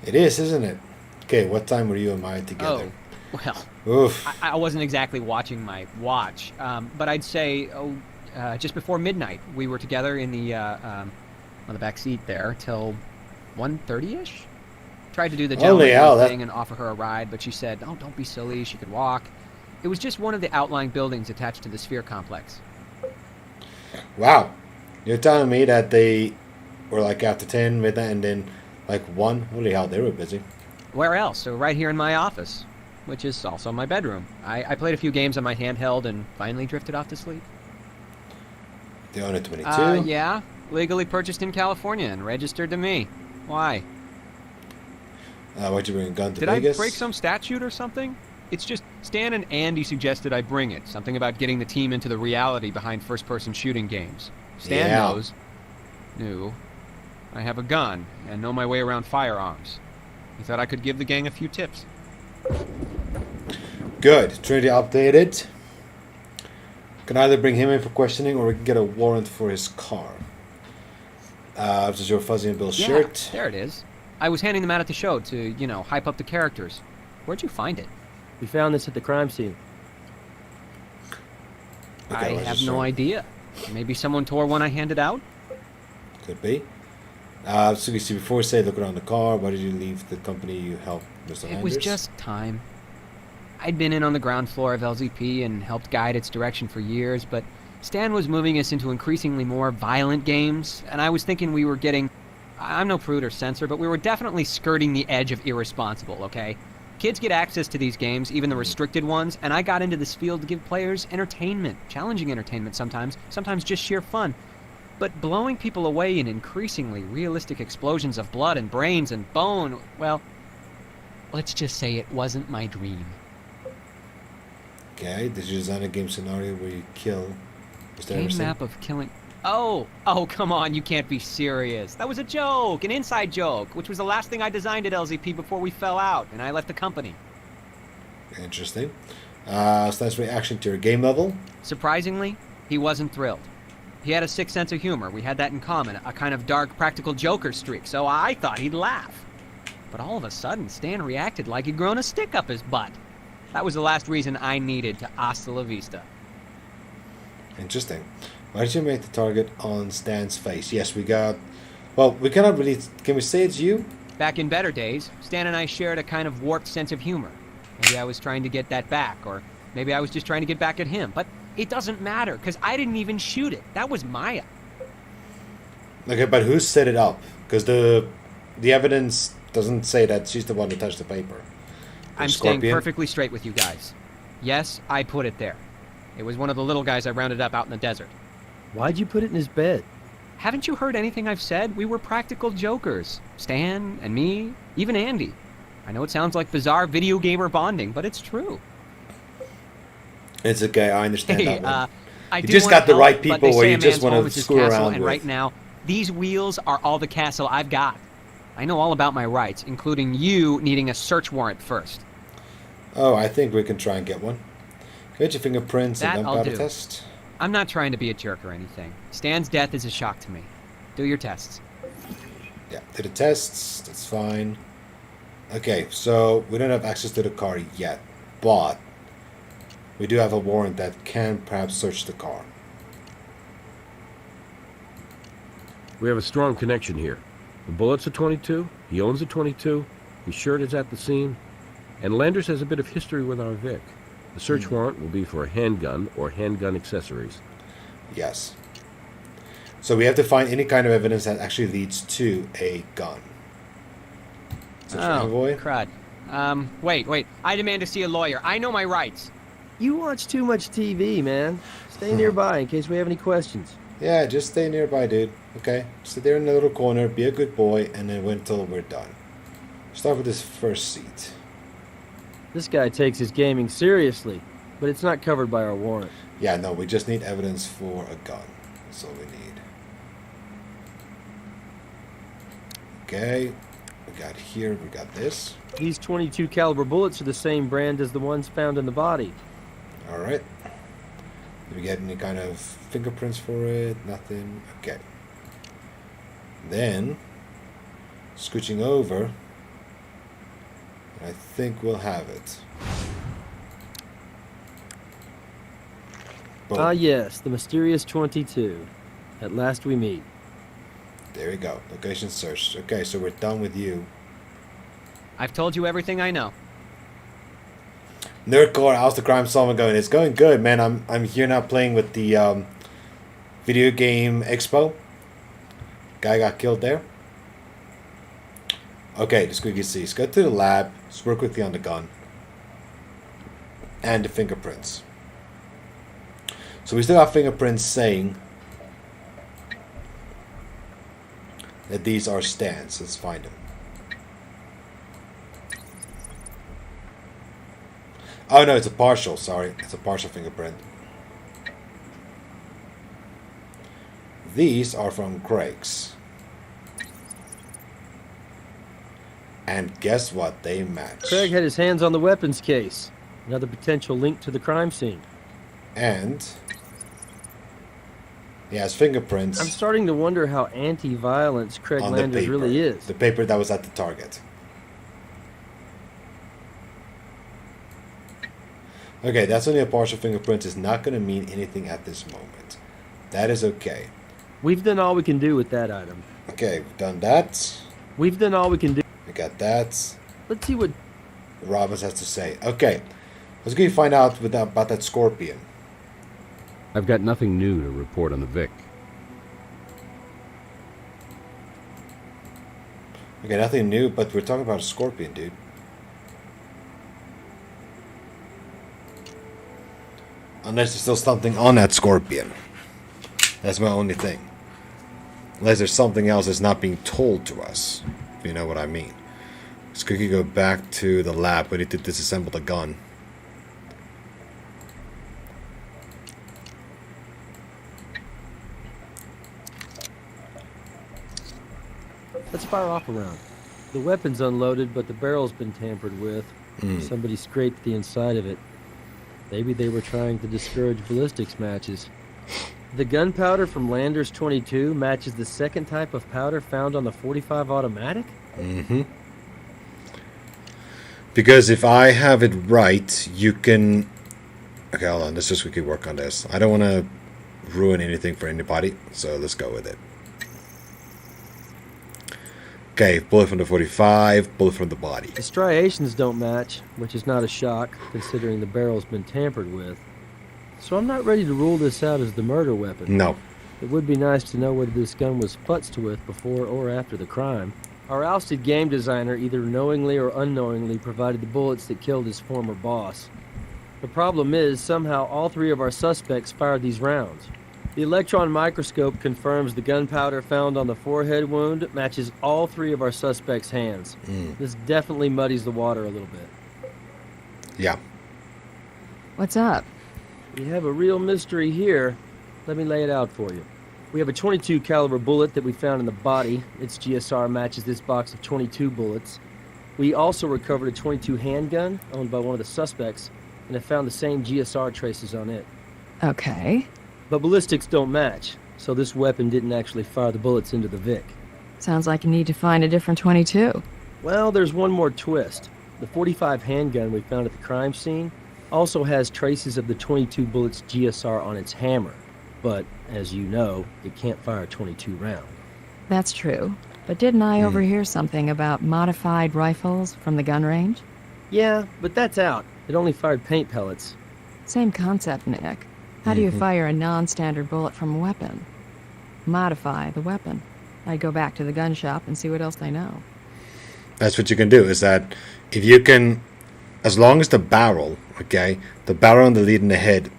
B: It is, isn't it? Okay, what time were you and Maya together?
R: Oh, well,
B: Oof.
R: I wasn't exactly watching my watch, but I'd say just before midnight. We were together in the on the back seat there till 1:30ish. Tried to do the
B: Holy hell,
R: gentleman
B: that-
R: thing and offer her a ride, but she said, "Oh, don't be silly. She could walk." It was just one of the outlying buildings attached to the Sphere complex.
B: Wow. You're telling me that they were like after 10, midnight, and then like 1? Holy hell, they were busy.
R: Where else? So right here in my office, which is also my bedroom. I played a few games on my handheld and finally drifted off to sleep.
B: They own a 22.
R: Yeah. Legally purchased in California and registered to me. Why?
B: Why'd you bring a gun to
R: Did
B: Vegas?
R: I break some statute or something? It's just Stan and Andy suggested I bring it. Something about getting the team into the reality behind first-person shooting games. Stan
B: Yeah.
R: knew I have a gun and know my way around firearms. He thought I could give the gang a few tips.
B: Good. Trinity updated. Can either bring him in for questioning or we can get a warrant for his car. This is your Fuzzy and Bill
R: Yeah,
B: shirt.
R: there it is. I was handing them out at the show to, hype up the characters. Where'd you find it?
O: We found this at the crime scene.
R: I
B: let's
R: have
B: just
R: no
B: try.
R: idea. Maybe someone tore one I handed out?
B: Could be. So you see, before we say look around the car, why did you leave the company you helped Mr.
R: It
B: Landers?
R: was just time. I'd been in on the ground floor of LZP and helped guide its direction for years, but Stan was moving us into increasingly more violent games, and I was thinking we were getting... I'm no prude or censor, but we were definitely skirting the edge of irresponsible, okay? Kids get access to these games, even the restricted ones, and I got into this field to give players entertainment, challenging entertainment sometimes just sheer fun. But blowing people away in increasingly realistic explosions of blood and brains and bone, well, let's just say it wasn't my dream.
B: Okay, did you design a game scenario where you kill Mr.
R: Game
B: Emerson?
R: map of killing... Oh, come on, you can't be serious. That was a joke, an inside joke, which was the last thing I designed at LZP before we fell out, and I left the company.
B: Interesting. So that's reaction to your game level.
R: Surprisingly, he wasn't thrilled. He had a sick sense of humor. We had that in common, a kind of dark practical joker streak, so I thought he'd laugh. But all of a sudden, Stan reacted like he'd grown a stick up his butt. That was the last reason I needed to hasta la vista.
B: Interesting. Why did you make the target on Stan's face? Yes, we got... Well, we cannot really... Can we say it's you?
R: Back in better days, Stan and I shared a kind of warped sense of humor. Maybe I was trying to get that back, or maybe I was just trying to get back at him. But it doesn't matter, because I didn't even shoot it. That was Maya.
B: Okay, but who set it up? Because the evidence doesn't say that she's the one who touched the paper.
R: I'm staying perfectly straight with you guys. Yes, I put it there. It was one of the little guys I rounded up out in the desert.
O: Why'd you put it in his bed?
R: Haven't you heard anything I've said? We were practical jokers. Stan and me, even Andy. I know it sounds like bizarre video gamer bonding, but it's true.
B: It's okay, I understand
R: Hey,
B: that one.
R: I
B: You
R: do
B: just
R: wanna
B: got the
R: help,
B: right
R: but
B: people
R: they
B: where
R: say
B: you
R: a
B: just
R: man's
B: want
R: home
B: to
R: is his
B: screw
R: castle,
B: around
R: and
B: with.
R: right now, these wheels are all the castle I've got. I know all about my rights, including you needing a search warrant first.
B: Oh, I think we can try and get one. Get your fingerprints
R: That
B: and
R: I'll
B: gunpowder
R: do.
B: test.
R: I'm not trying to be a jerk or anything. Stan's death is a shock to me. Do your tests.
B: Yeah, do the tests. That's fine. Okay, so we don't have access to the car yet, but we do have a warrant that can perhaps search the car.
M: We have a strong connection here. The bullet's a 22, he owns a 22, his shirt is at the scene, and Landers has a bit of history with our Vic. The search warrant will be for a handgun or handgun accessories.
B: Yes. So we have to find any kind of evidence that actually leads to a gun.
R: Oh, crud. Wait. I demand to see a lawyer. I know my rights.
O: You watch too much TV, man. Stay nearby in case we have any questions.
B: Yeah, just stay nearby, dude. Okay? Sit there in the little corner, be a good boy, and then wait until we're done. Start with this first seat.
O: This guy takes his gaming seriously, but it's not covered by our warrant.
B: Yeah, no, we just need evidence for a gun. That's all we need. Okay. We got here, we got this.
O: These 22 caliber bullets are the same brand as the ones found in the body.
B: Alright. Did we get any kind of fingerprints for it? Nothing. Okay. Then, scooching over, I think we'll have it. Boom.
O: Ah, yes, the mysterious 22. At last we meet.
B: There we go. Location searched. Okay, so we're done with you.
R: I've told you everything I know.
B: Nerdcore, how's the crime solving going? It's going good, man. I'm here now playing with the video game expo. Guy got killed there. Okay, the squeaky sees. Go to the lab. Let's work quickly on the gun. And the fingerprints. So we still have fingerprints saying that these are Stan's. Let's find them. Oh no, it's a partial, sorry. It's a partial fingerprint. These are from Craig's. And guess what? They match.
O: Craig had his hands on the weapons case. Another potential link to the crime scene.
B: And he has fingerprints.
O: I'm starting to wonder how anti-violence Craig
B: on the
O: Landers
B: paper.
O: really is.
B: The paper that was at the target. Okay, that's only a partial fingerprint. It's not going to mean anything at this moment. That is okay.
O: We've done all we can do with that item.
B: Okay, we've done that.
O: We've done all we can do.
B: We got that.
O: Let's see what
B: Robbins has to say. Okay, let's go find out about that scorpion.
I: I've got nothing new to report on the Vic.
B: Okay, nothing new, but we're talking about a scorpion, dude. Unless there's still something on that scorpion. That's my only thing. Unless there's something else that's not being told to us. If you know what I mean. Let's quickly go back to the lab. We need to disassemble the gun.
O: Let's fire off a round. The weapon's unloaded, but the barrel's been tampered with. Somebody scraped the inside of it. Maybe they were trying to discourage ballistics matches. The gunpowder from Lander's 22 matches the second type of powder found on the 45 automatic?
B: Mm-hmm. Because if I have it right, you can... Okay, hold on. Let's just quickly work on this. I don't want to ruin anything for anybody, so let's go with it. Okay, bullet from the 45, bullet from the body.
O: The striations don't match, which is not a shock, considering the barrel's been tampered with. So I'm not ready to rule this out as the murder weapon.
B: No.
O: It would be nice to know whether this gun was futzed with before or after the crime. Our ousted game designer either knowingly or unknowingly provided the bullets that killed his former boss. The problem is, somehow all three of our suspects fired these rounds. The electron microscope confirms the gunpowder found on the forehead wound matches all three of our suspects' hands. This definitely muddies the water a little bit.
B: Yeah.
G: What's up?
O: We have a real mystery here. Let me lay it out for you. We have a 22 caliber bullet that we found in the body. Its GSR matches this box of 22 bullets. We also recovered a 22 handgun owned by one of the suspects and have found the same GSR traces on it.
G: Okay.
O: But ballistics don't match, so this weapon didn't actually fire the bullets into the Vic.
G: Sounds like you need to find a different 22.
O: Well, there's one more twist. The 45 handgun we found at the crime scene also has traces of the 22 bullets GSR on its hammer. But, as you know, it can't fire a 22 round.
G: That's true. But didn't I overhear something about modified rifles from the gun range?
O: Yeah, but that's out. It only fired paint pellets.
G: Same concept, Nick. How do you fire a non-standard bullet from a weapon? Modify the weapon. I'd go back to the gun shop and see what else they know.
B: That's what you can do, is that if you can, as long as the barrel, okay, the barrel and the lead in the head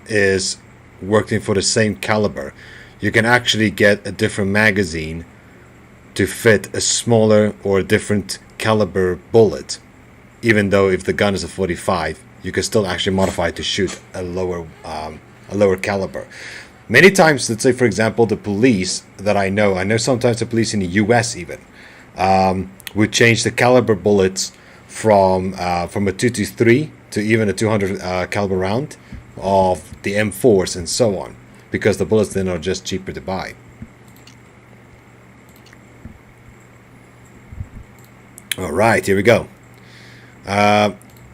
B: is working for the same caliber, you can actually get a different magazine to fit a smaller or a different caliber bullet. Even though if the gun is a 45, you can still actually modify it to shoot a lower caliber. Many times, let's say for example, the police that I know sometimes the police in the US even would change the caliber bullets from a 223 to even a 200 caliber round of the M4s and so on, because the bullets then are just cheaper to buy. All right, here we go.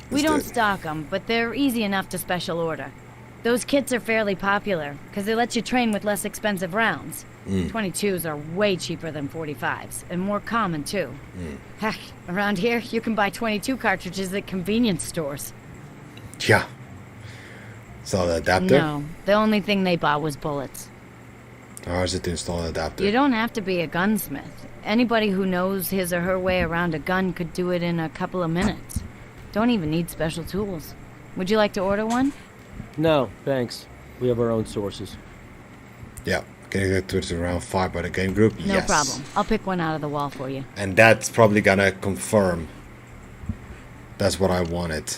S: We don't stock them, but they're easy enough to special order. Those kits are fairly popular, because they let you train with less expensive rounds. 22s are way cheaper than 45s, and more common too. Heck, around here, you can buy 22 cartridges at convenience stores.
B: Yeah. Install the adapter?
S: No, the only thing they bought was bullets.
B: Or is it to install an adapter?
S: You don't have to be a gunsmith. Anybody who knows his or her way around a gun could do it in a couple of minutes. Don't even need special tools. Would you like to order one?
O: No, thanks. We have our own sources.
B: Yeah. Can you get to it around 5 by the game group?
S: No
B: Yes.
S: problem. I'll pick one out of the wall for you.
B: And that's probably gonna confirm that's what I wanted.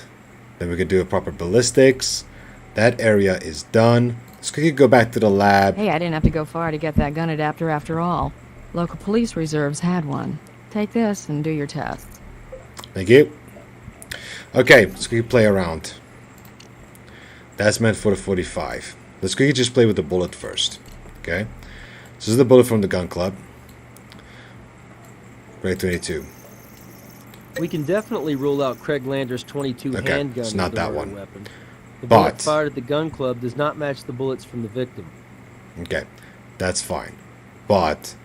B: Then we can do a proper ballistics. That area is done. Let's quickly go back to the lab.
G: Hey, I didn't have to go far to get that gun adapter after all. Local police reserves had one. Take this and do your tests.
B: Thank you. Okay, let's quickly play around. That's meant for the 45. Let's quickly just play with the bullet first. Okay, this is the bullet from the gun club. Grade 22.
O: We can definitely rule out Craig Lander's 22
B: Okay,
O: handgun
B: it's not
O: as the
B: that
O: murder
B: one.
O: weapon. The
B: But-
O: bullet fired at the gun club does not match the bullets from the victim.
B: Okay, that's fine. But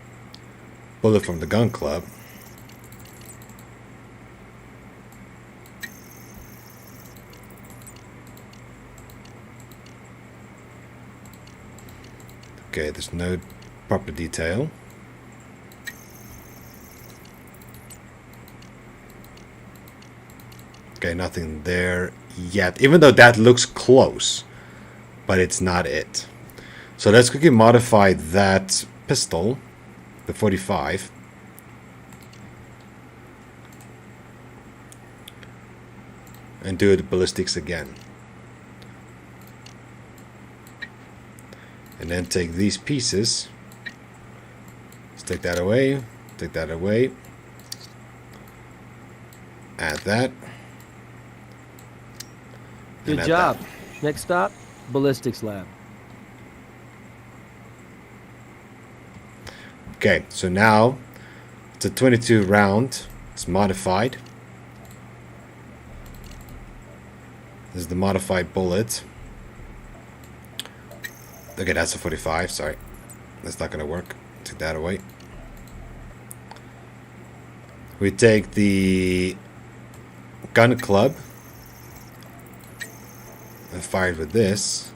B: bullet from the gun club. Okay, there's no proper detail. Okay, nothing there yet. Even though that looks close. but it's not it. So let's quickly modify that pistol, the 45. And do the ballistics again. And then take these pieces. Let's take that away. Take that away. Add that.
O: Good job. Next stop, ballistics lab.
B: Okay, so now it's a 22 round. It's modified. This is the modified bullet. Okay, that's a 45. Sorry, that's not gonna work. Take that away. We take the gun club and fire it with this.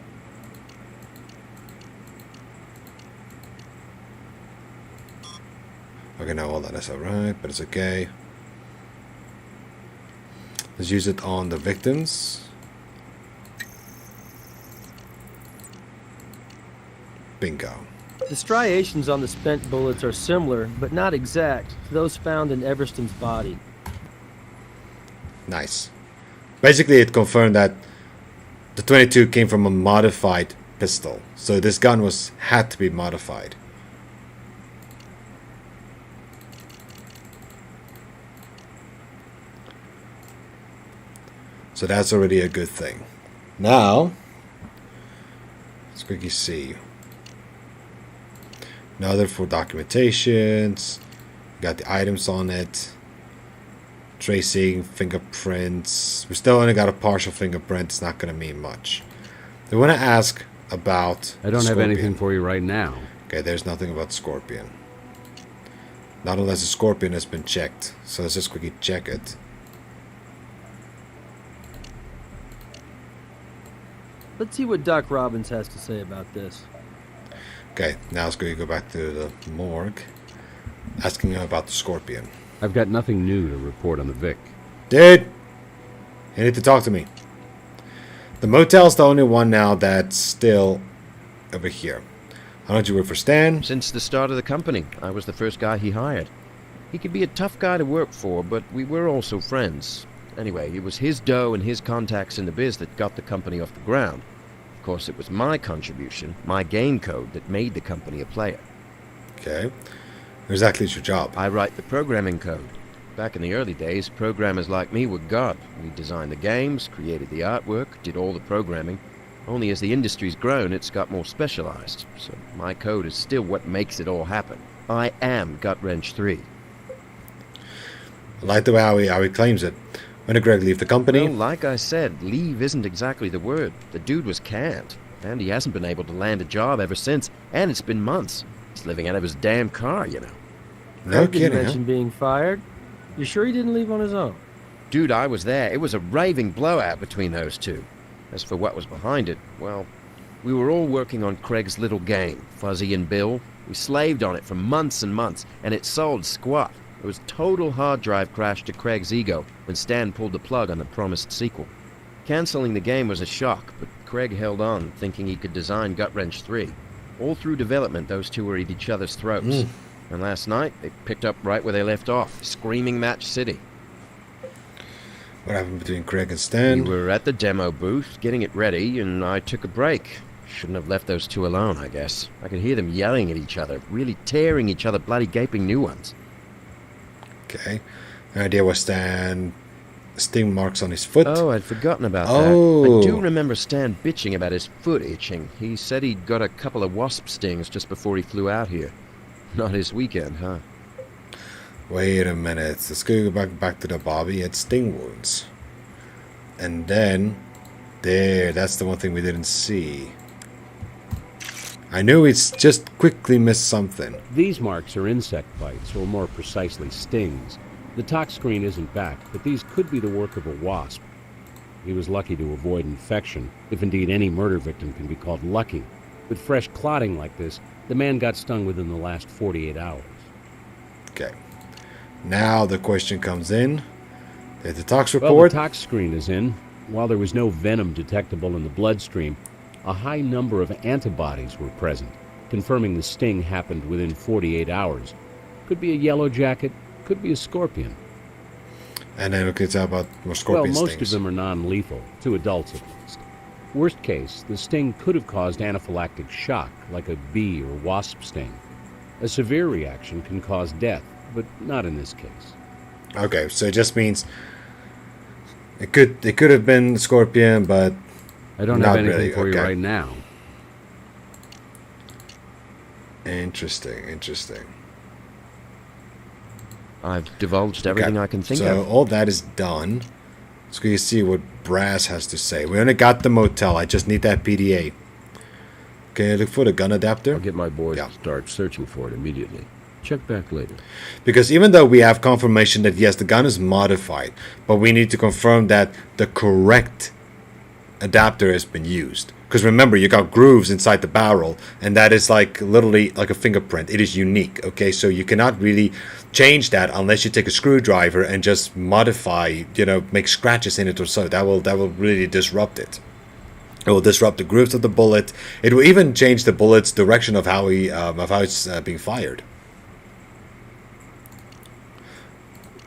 B: Okay, no, hold on, that's alright, but it's okay. Let's use it on the victims. Bingo.
O: The striations on the spent bullets are similar, but not exact, to those found in Everston's body.
B: Nice. Basically, it confirmed that the 22 came from a modified pistol. So this gun had to be modified. So that's already a good thing. Now, let's quickly see. Another for documentations. Got the items on it. Tracing, fingerprints. We still only got a partial fingerprint. It's not going to mean much. They want to ask about
I: I don't have anything for you right now.
B: Okay, there's nothing about Scorpion. Not unless the Scorpion has been checked. So let's just quickly check it.
O: Let's see what Doc Robbins has to say about this.
B: Okay, now let's go back to the morgue. Asking him about the Scorpion.
I: I've got nothing new to report on the Vic.
B: Dude! You need to talk to me. The motel's the only one now that's still over here. How don't you work for Stan?
Q: Since the start of the company, I was the first guy he hired. He could be a tough guy to work for, but we were also friends. Anyway, it was his dough and his contacts in the biz that got the company off the ground. Of course, it was my contribution, my game code, that made the company a player.
B: Okay. Exactly your job.
Q: I write the programming code. Back in the early days, programmers like me were God. We designed the games, created the artwork, did all the programming. Only as the industry's grown, it's got more specialized. So my code is still what makes it all happen. I am Gut Wrench 3.
B: I like the way how he claims it. When did Greg leave the company?
Q: Well, like I said, leave isn't exactly the word. The dude was canned, and he hasn't been able to land a job ever since, and it's been months. He's living out of his damn car, you know.
B: No
O: Greg
B: kidding,
O: didn't mention being fired. You sure he didn't leave on his own?
Q: Dude, I was there. It was a raving blowout between those two. As for what was behind it, well, we were all working on Craig's little game, Fuzzy and Bill. We slaved on it for months and months, and it sold squat. It was total hard drive crash to Craig's ego when Stan pulled the plug on the promised sequel. Canceling the game was a shock, but Craig held on, thinking he could design Gut Wrench 3. All through development, those two were at each other's throats. And last night, they picked up right where they left off, screaming Match City.
B: What happened between Craig and Stan?
Q: We were at the demo booth, getting it ready, and I took a break. Shouldn't have left those two alone, I guess. I could hear them yelling at each other, really tearing each other bloody gaping new ones.
B: Okay. No idea what Stan... sting marks on his foot?
Q: Oh, I'd forgotten about that.
B: Oh.
Q: I do remember Stan bitching about his foot itching. He said he'd got a couple of wasp stings just before he flew out here. Not his weekend, huh?
B: Wait a minute. Let's go back to the Bobby. It's sting wounds. And then... there, that's the one thing we didn't see. I knew it's just quickly missed something.
I: These marks are insect bites, or more precisely stings. The tox screen isn't back, but these could be the work of a wasp. He was lucky to avoid infection, if indeed any murder victim can be called lucky. With fresh clotting like this, the man got stung within the last 48 hours.
B: Okay. Now the question comes in. Did the tox report?
I: Well, the tox screen is in. While there was no venom detectable in the bloodstream, A high number of antibodies were present, confirming the sting happened within 48 hours. Could be a yellow jacket, could be a scorpion.
B: And then we could talk about more scorpion
I: Well, most
B: stings.
I: of them are non-lethal, to adults at least. Worst case, the sting could have caused anaphylactic shock, like a bee or wasp sting. A severe reaction can cause death, but not in this case.
B: Okay, so it just means it could have been scorpion, but
I: I don't
B: not
I: have anything
B: really.
I: for you
B: Okay.
I: right now.
B: Interesting.
Q: I've divulged everything I can think
B: so
Q: of.
B: all that is done. Let's go see what Brass has to say. We only got the motel. I just need that PDA. Okay, look for the gun adapter.
M: I'll get my boys to start searching for it immediately. Check back later.
B: Because even though we have confirmation that yes, the gun is modified, but we need to confirm that the correct adapter has been used. Because remember, you got grooves inside the barrel, and that is like literally like a fingerprint. It is unique, okay? So you cannot really change that unless you take a screwdriver and just modify, make scratches in it or so. That will really disrupt it. It will disrupt the grooves of the bullet. It will even change the bullet's direction of how it's being fired.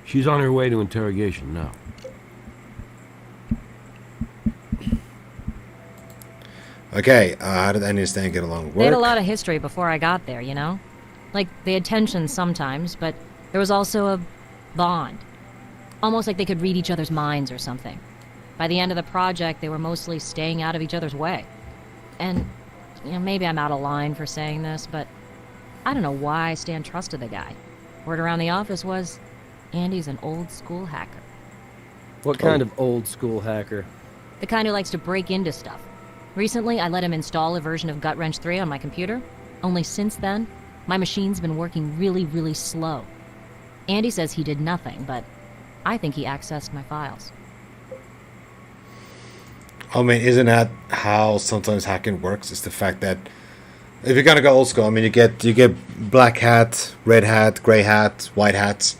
M: She's on her way to interrogation now.
B: Okay, how did Andy and Stan get along?
P: They had a
B: Work?
P: lot of history before I got there, you know? Like, they had tensions sometimes, but there was also a bond. Almost like they could read each other's minds or something. By the end of the project, they were mostly staying out of each other's way. And, maybe I'm out of line for saying this, but I don't know why Stan trusted the guy. Word around the office was, Andy's an old-school hacker.
O: What kind of old-school hacker?
P: The kind who likes to break into stuff. Recently, I let him install a version of Gut Wrench 3 on my computer. Only since then, my machine's been working really, really slow. Andy says he did nothing, but I think he accessed my files.
B: I mean, isn't that how sometimes hacking works? It's the fact that if you're gonna go old school, I mean, you get black hat, red hat, gray hat, white hats.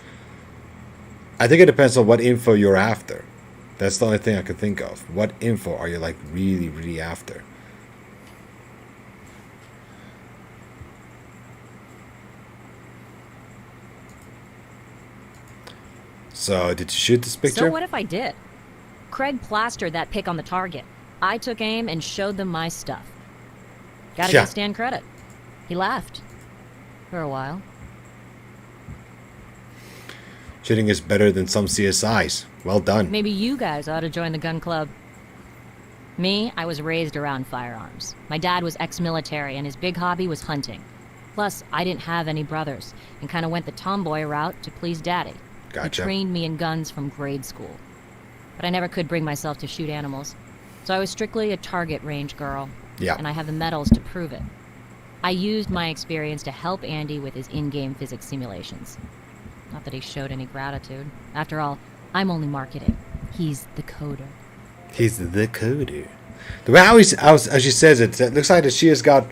B: I think it depends on what info you're after. That's the only thing I could think of. What info are you like really, really after? So, did you shoot this picture?
P: So what if I did? Craig plastered that pic on the target. I took aim and showed them my stuff. Gotta
B: Yeah.
P: give Stan credit. He laughed. For a while.
B: Shooting is better than some CSIs. Well done.
P: Maybe you guys ought to join the gun club. Me, I was raised around firearms. My dad was ex-military and his big hobby was hunting. Plus, I didn't have any brothers and kind of went the tomboy route to please daddy.
B: Gotcha.
P: He trained me in guns from grade school. But I never could bring myself to shoot animals. So I was strictly a target range girl.
B: Yeah.
P: And I have the medals to prove it. I used my experience to help Andy with his in-game physics simulations. Not that he showed any gratitude. After all, I'm only marketing. He's the coder.
B: He's the coder. The way how she says it, it looks like that she has got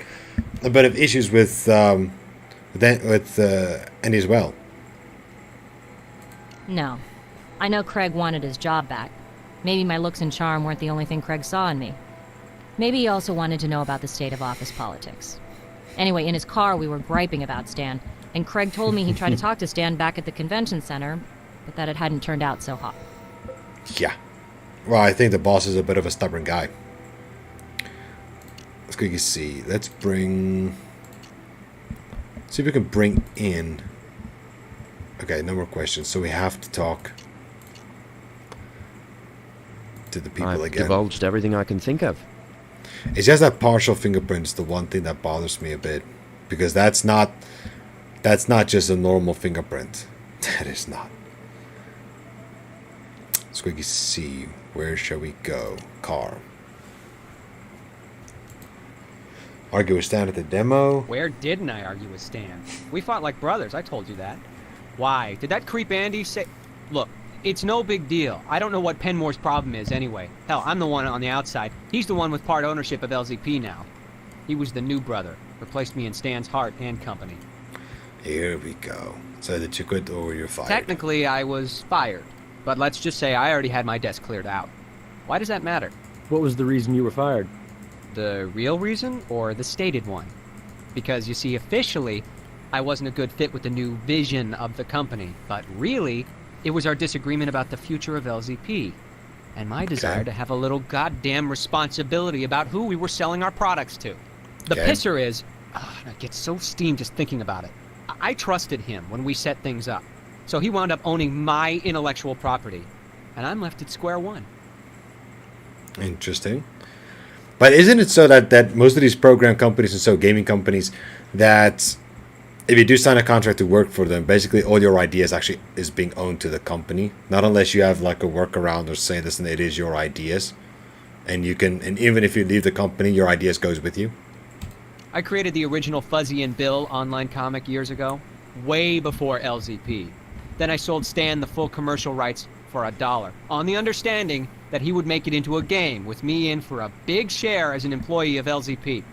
B: a bit of issues with Andy as well.
P: No. I know Craig wanted his job back. Maybe my looks and charm weren't the only thing Craig saw in me. Maybe he also wanted to know about the state of office politics. Anyway, in his car we were griping about Stan, and Craig told me he tried to talk to Stan back at the convention center, but that it hadn't turned out so hot.
B: Yeah. Well, I think the boss is a bit of a stubborn guy. Let's quickly see. Let's bring... See if we can bring in... Okay, no more questions. So we have to talk to the people
Q: I've
B: again.
Q: divulged everything I can think of.
B: It's just that partial fingerprint is the one thing that bothers me a bit. Because that's not just a normal fingerprint. That is not. Let's quickly see. Where shall we go? Car. Argue with Stan at the demo.
R: Where didn't I argue with Stan? We fought like brothers, I told you that. Why? Did that creep Andy say... Look, it's no big deal. I don't know what Penmore's problem is anyway. Hell, I'm the one on the outside. He's the one with part ownership of LZP now. He was the new brother. Replaced me in Stan's heart and company.
B: Here we go. So that you quit or you're fired.
R: Technically, I was fired. But let's just say I already had my desk cleared out. Why does that matter?
O: What was the reason you were fired?
R: The real reason or the stated one? Because you see, officially, I wasn't a good fit with the new vision of the company, but really, it was our disagreement about the future of LZP, and my desire to have a little goddamn responsibility about who we were selling our products to. The pisser is, I get so steamed just thinking about it. I trusted him when we set things up, so he wound up owning my intellectual property, and I'm left at square one.
B: Interesting. But isn't it so that most of these program companies and so gaming companies, that if you do sign a contract to work for them, basically all your ideas actually is being owned to the company, not unless you have like a workaround or say this and it is your ideas, and you can, and even if you leave the company, your ideas goes with you.
R: I created the original Fuzzy and Bill online comic years ago, way before LZP. Then I sold Stan the full commercial rights for $1, on the understanding that he would make it into a game with me in for a big share as an employee of LZP.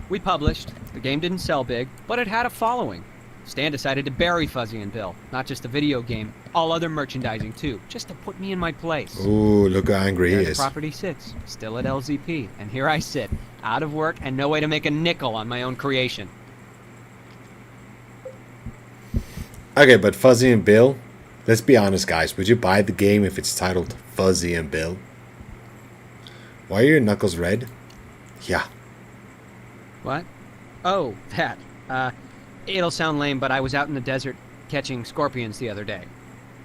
R: We published, the game didn't sell big, but it had a following. Stan decided to bury Fuzzy and Bill, not just the video game, all other merchandising too, just to put me in my place.
B: Ooh, look how angry he
R: There the
B: is.
R: property sits, still at LZP, and here I sit, out of work and no way to make a nickel on my own creation.
B: Okay, but Fuzzy and Bill, let's be honest, guys. Would you buy the game if it's titled Fuzzy and Bill? Why are your knuckles red? Yeah.
R: What? Oh, that. It'll sound lame, but I was out in the desert catching scorpions the other day.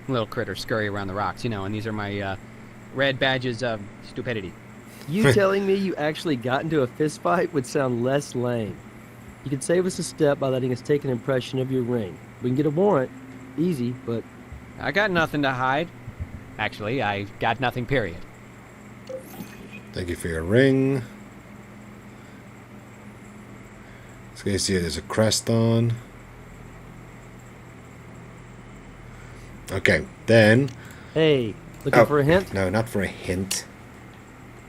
R: Little critters scurry around the rocks, you know, and these are my, red badges of stupidity.
O: You telling me you actually got into a fist fight would sound less lame. You could save us a step by letting us take an impression of your ring. We can get a warrant. Easy, but...
R: I got nothing to hide. Actually, I got nothing, period.
B: Thank you for your ring. So you see there's a crest on. Okay, then...
O: Hey, looking for a hint?
B: No, not for a hint.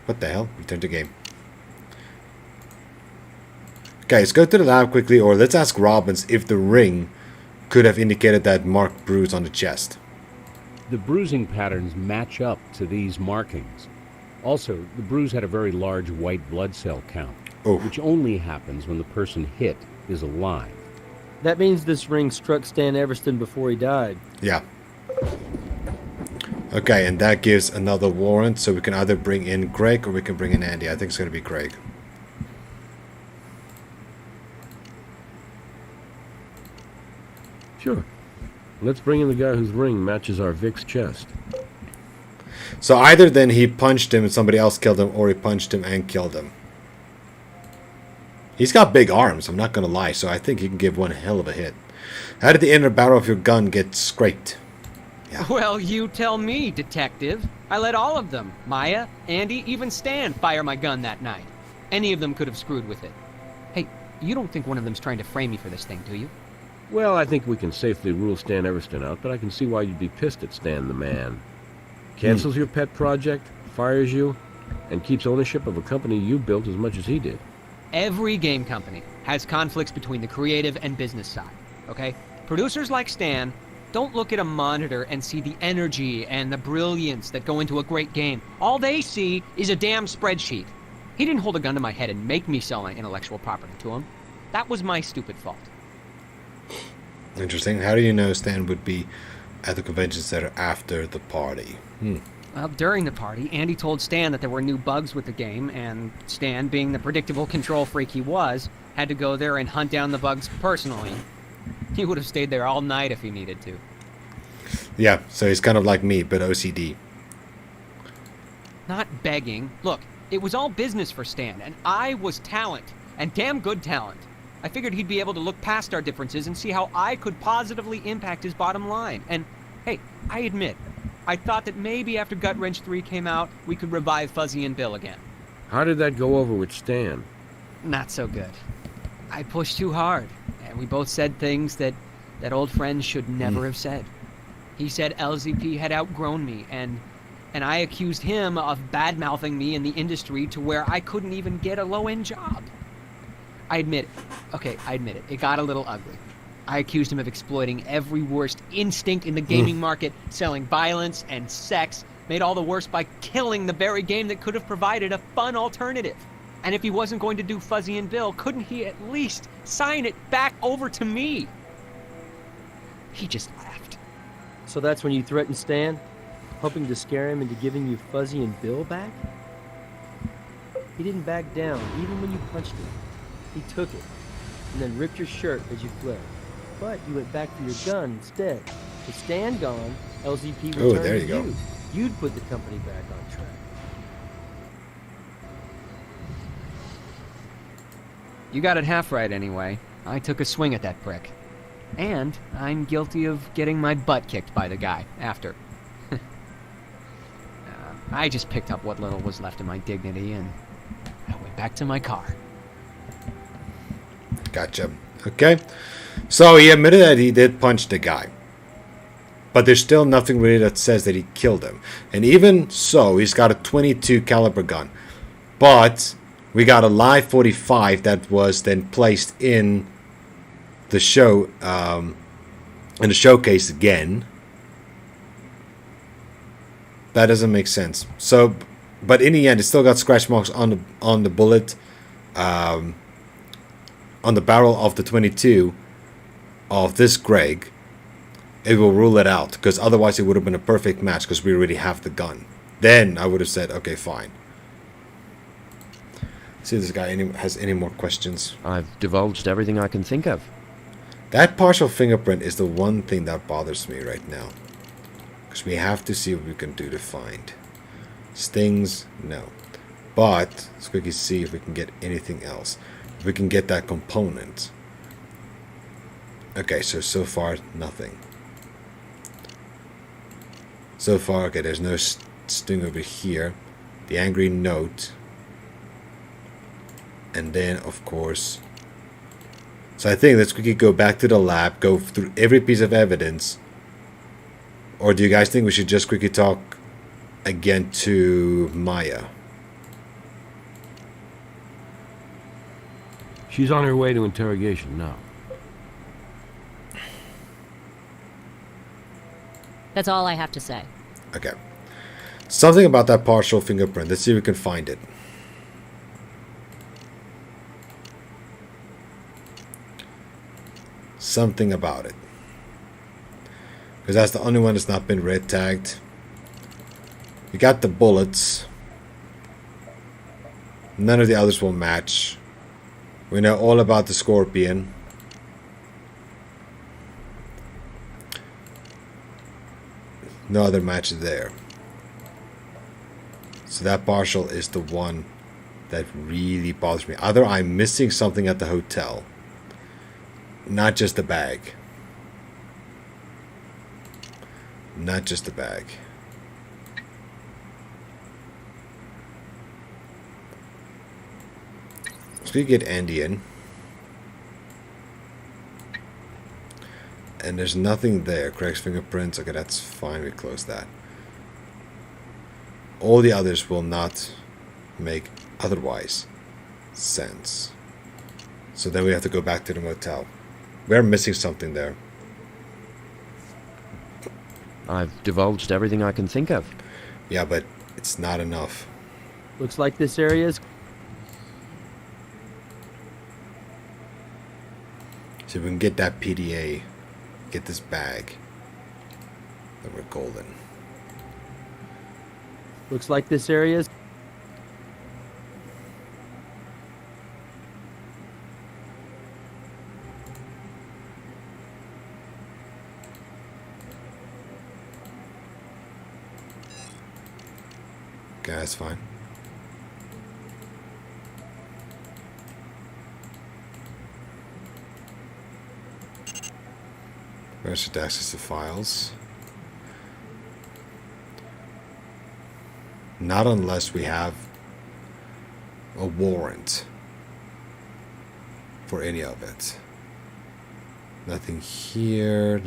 B: What the hell? Return to game. Okay, let's go to the lab quickly, or let's ask Robbins if the ring could have indicated that marked bruise on the chest.
I: The bruising patterns match up to these markings. Also, the bruise had a very large white blood cell count, which only happens when the person hit is alive.
O: That means this ring struck Stan Everston before he died.
B: Yeah. Okay, and that gives another warrant, so we can either bring in Greg or we can bring in Andy. I think it's going to be Greg.
M: Sure. Let's bring in the guy whose ring matches our Vic's chest.
B: So either then he punched him and somebody else killed him, or he punched him and killed him. He's got big arms, I'm not going to lie, so I think he can give one hell of a hit. How did the inner barrel of your gun get scraped?
R: Yeah. Well, you tell me, detective. I let all of them, Maya, Andy, even Stan, fire my gun that night. Any of them could have screwed with it. Hey, you don't think one of them's trying to frame me for this thing, do you?
M: Well, I think we can safely rule Stan Everston out, but I can see why you'd be pissed at Stan the man. Cancels your pet project, fires you, and keeps ownership of a company you built as much as he did.
R: Every game company has conflicts between the creative and business side, okay? Producers like Stan don't look at a monitor and see the energy and the brilliance that go into a great game. All they see is a damn spreadsheet. He didn't hold a gun to my head and make me sell my intellectual property to him. That was my stupid fault.
B: Interesting. How do you know Stan would be at the convention center after the party?
R: Well, during the party, Andy told Stan that there were new bugs with the game, and Stan, being the predictable control freak he was, had to go there and hunt down the bugs personally. He would have stayed there all night if he needed to.
B: Yeah, so he's kind of like me, but OCD.
R: Not begging. Look, it was all business for Stan, and I was talent, and damn good talent. I figured he'd be able to look past our differences and see how I could positively impact his bottom line. And, hey, I admit, I thought that maybe after Gut Wrench 3 came out, we could revive Fuzzy and Bill again.
M: How did that go over with Stan?
R: Not so good. I pushed too hard, and we both said things that old friends should never have said. He said LZP had outgrown me, and I accused him of bad-mouthing me in the industry to where I couldn't even get a low-end job. I admit it. It got a little ugly. I accused him of exploiting every worst instinct in the gaming market, selling violence and sex, made all the worse by killing the very game that could have provided a fun alternative. And if he wasn't going to do Fuzzy and Bill, couldn't he at least sign it back over to me? He just laughed.
O: So that's when you threatened Stan? Hoping to scare him into giving you Fuzzy and Bill back? He didn't back down, even when you punched him. He took it, and then ripped your shirt as you fled. But you went back for your gun instead. With Stan gone, LZP returned
B: there you
O: to
B: go.
O: you. You'd put the company back on track.
R: You got it half right anyway. I took a swing at that prick. And I'm guilty of getting my butt kicked by the guy after. I just picked up what little was left of my dignity and I went back to my car.
B: Gotcha. Okay. So he admitted that he did punch the guy. But there's still nothing really that says that he killed him. And even so, he's got a .22 caliber gun. But we got a live 45 that was then placed in the show, in the showcase again. That doesn't make sense. So, but in the end, it still got scratch marks on the bullet, on the barrel of the 22 of this Greg. It will rule it out, because otherwise it would have been a perfect match, because we already have the gun. Then I would have said, okay, fine. See if this guy has any more questions.
Q: I've divulged everything I can think of.
B: That partial fingerprint is the one thing that bothers me right now. Because we have to see what we can do to find. Stings, no. But let's quickly see if we can get anything else. If we can get that component. Okay, so far, nothing. So far, okay, there's no sting over here. The angry note. And then, of course... So I think let's quickly go back to the lab, go through every piece of evidence. Or do you guys think we should just quickly talk again to Maya?
I: She's on her way to interrogation now.
P: That's all I have to say.
B: Okay. Something about that partial fingerprint. Let's see if we can find it. Something about it. Because that's the only one that's not been red tagged. We got the bullets. None of the others will match. We know all about the scorpion. No other match there. So that partial is the one that really bothers me. Either I'm missing something at the hotel. Not just the bag. Not just the bag. So we get Andy in. And there's nothing there. Craig's fingerprints. Okay, that's fine. We close that. All the others will not make otherwise sense. So then we have to go back to the motel. We're missing something there.
Q: I've divulged everything I can think of.
B: Yeah, but it's not enough.
O: Looks like this area is...
B: So if we can get that PDA, get this bag, then we're golden.
O: Looks like this area is...
B: Okay, that's fine. Registered access to files. Not unless we have a warrant for any of it. Nothing here.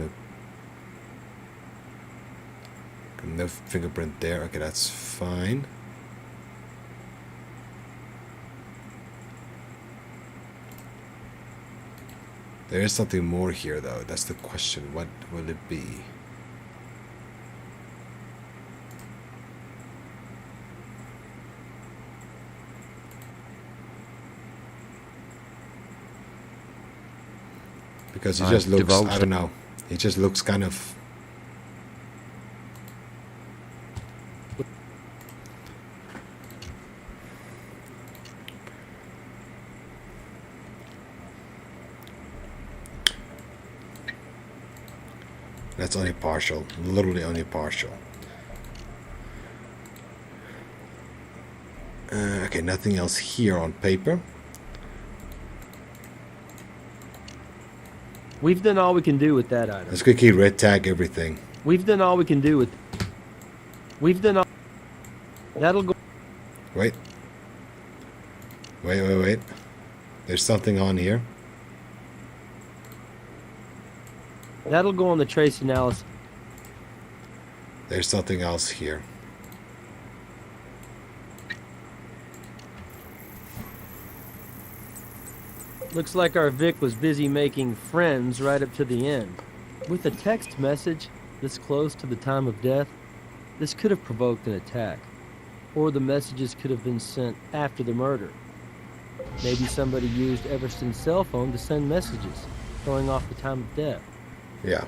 B: No fingerprint there. Okay, that's fine. There is something more here, though. That's the question. What will it be? Because he
Q: I've
B: just looks, I
Q: divulged
B: don't know, he just looks kind of... That's only partial, literally only partial. Okay, nothing else here on paper.
O: We've done all we can do with that item.
B: Let's quickly red tag everything.
O: We've done all we can do with... We've done all... That'll go...
B: Wait. Wait. There's something on here.
O: That'll go on the trace analysis.
B: There's something else here.
O: Looks like our Vic was busy making friends right up to the end. With a text message this close to the time of death, this could have provoked an attack. Or the messages could have been sent after the murder. Maybe somebody used Everston's cell phone to send messages, throwing off the time of death.
B: Yeah.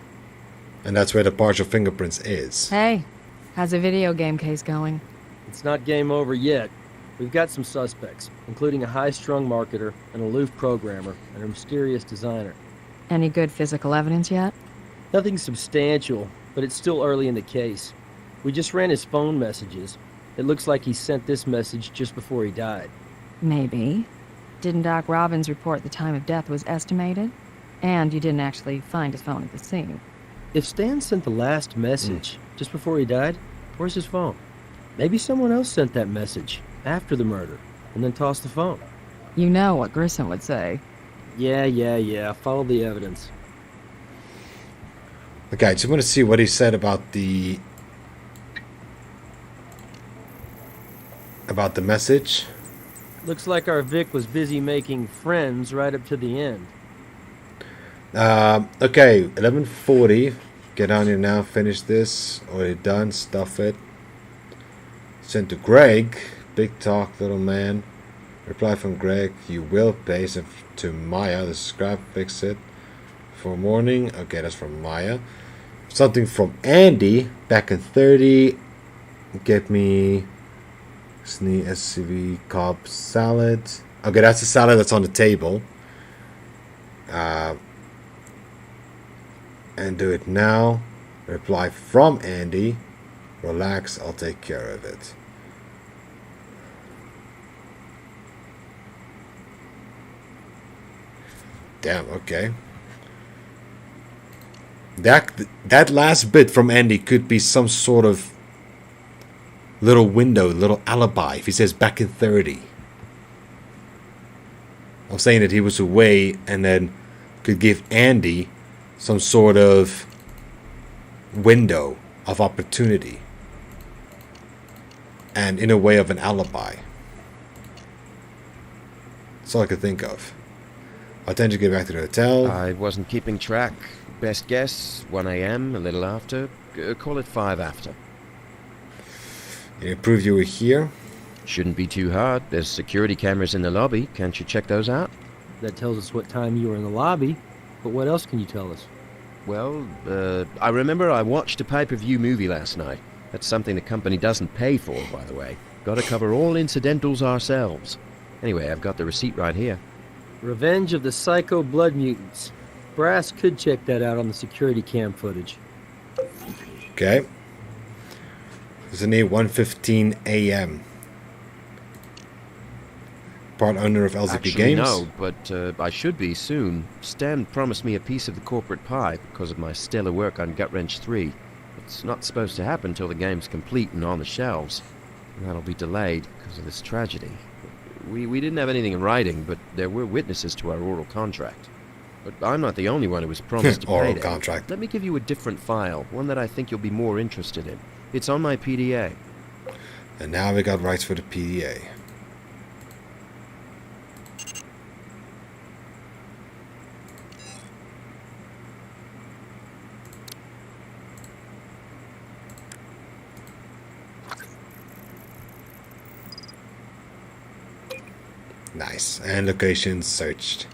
B: And that's where the partial fingerprints is.
G: Hey, how's the video game case going?
O: It's not game over yet. We've got some suspects, including a high-strung marketer, an aloof programmer, and a mysterious designer.
G: Any good physical evidence yet?
O: Nothing substantial, but it's still early in the case. We just ran his phone messages. It looks like he sent this message just before he died.
G: Maybe. Didn't Doc Robbins report the time of death was estimated? And you didn't actually find his phone at the scene.
O: If Stan sent the last message just before he died, where's his phone? Maybe someone else sent that message after the murder and then tossed the phone.
G: You know what Grissom would say.
O: Yeah. Follow the evidence.
B: Okay, I just want to see what he said about the message.
O: Looks like our Vic was busy making friends right up to the end.
B: Okay, 11:40. Get on here now. Finish this. Already done. Stuff it. Sent to Greg. Big talk, little man. Reply from Greg. You will pay. Sent to Maya. The scrap. Fix it. For morning. Okay, that's from Maya. Something from Andy. Back in 30. Get me SCV Cobb salad. Okay, that's the salad that's on the table. And do it now. Reply from Andy. Relax, I'll take care of it. Damn, okay. That last bit from Andy could be some sort of little window, little alibi. If he says back in 30. I'm saying that he was away and then could give Andy some sort of window of opportunity. And in a way of an alibi. That's all I could think of. I'll tend to get back to the hotel.
Q: I wasn't keeping track. Best guess, 1 a.m., a little after. Call it 5 after.
B: You proved you were here?
Q: Shouldn't be too hard. There's security cameras in the lobby. Can't you check those out?
O: That tells us what time you were in the lobby, but what else can you tell us?
Q: Well, I remember I watched a pay-per-view movie last night. That's something the company doesn't pay for, by the way. Gotta cover all incidentals ourselves. Anyway, I've got the receipt right here.
O: Revenge of the Psycho Blood Mutants. Brass could check that out on the security cam footage.
B: Okay. It's in 1:15 a.m. Part owner of LZP
Q: Actually,
B: Games?
Q: no, but I should be soon. Stan promised me a piece of the corporate pie because of my stellar work on Gut Wrench 3. It's not supposed to happen till the game's complete and on the shelves. And that'll be delayed because of this tragedy. We didn't have anything in writing, but there were witnesses to our oral contract. But I'm not the only one who was promised to
B: Oral
Q: pay.
B: contract.
Q: Let me give you a different file, one that I think you'll be more interested in. It's on my PDA.
B: And now we got rights for the PDA. Nice. And location searched.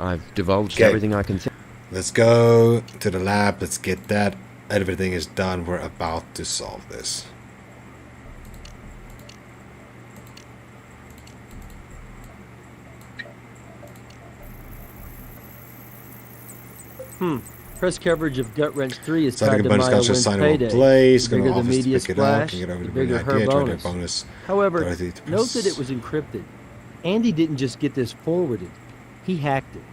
Q: I've divulged
B: Okay.
Q: everything I can think.
B: Let's go to the lab. Let's get that. Everything is done. We're about to solve this.
O: Press coverage of Gut Wrench 3 is
B: Starting
O: tied
B: a
O: to
B: bonus
O: Maya
B: contract,
O: Wynn's
B: sign on
O: payday.
B: place,
O: The
B: go to
O: bigger the
B: office to
O: media
B: pick it up,
O: splash,
B: can get over
O: the
B: to
O: bigger
B: an
O: her
B: idea, try to
O: bonus.
B: bonus.
O: However,
B: Directly to
O: note that it was encrypted. Andy didn't just get this forwarded. He hacked it.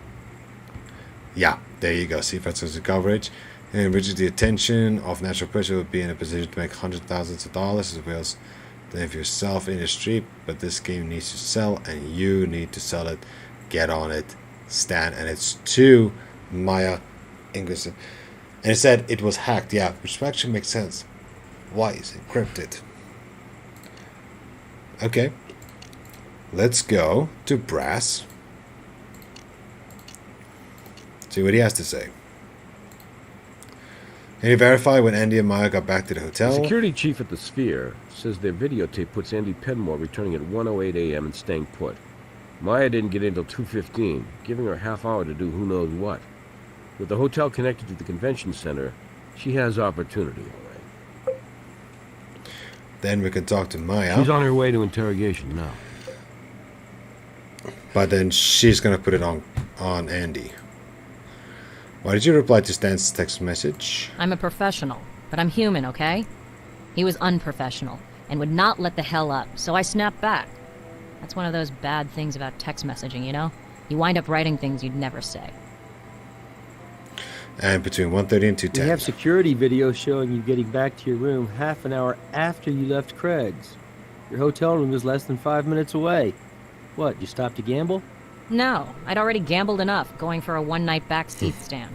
B: Yeah, there you go. See if that's the coverage. And reaches the attention of natural pressure will be in a position to make hundreds of thousands of dollars as well as live yourself in the street. But this game needs to sell and you need to sell it. Get on it. Stan. And it's to Maya Ingerson. And it said it was hacked. Yeah, which actually makes sense. Why is it encrypted? Okay. Let's go to Brass. See what he has to say. Can you verify when Andy and Maya got back to the
M: The
B: hotel?
M: security chief at the Sphere says their videotape puts Andy Penmore returning at 1:08 a.m. and staying put. Maya didn't get in until 2:15, giving her a half hour to do who knows what. With the hotel connected to the convention center, she has opportunity, all right.
B: Then we can talk to Maya.
M: She's on her way to interrogation now.
B: But then she's gonna put it on Andy. Why did you reply to Stan's text message?
P: I'm a professional, but I'm human, okay? He was unprofessional and would not let the hell up, so I snapped back. That's one of those bad things about text messaging, you know? You wind up writing things you'd never say.
B: And between 1:30 and
O: We
B: 2:10.
O: have security video showing you getting back to your room half an hour after you left Craig's. Your hotel room is less than 5 minutes away. What, you stopped to gamble?
P: No, I'd already gambled enough going for a one-night backseat stand.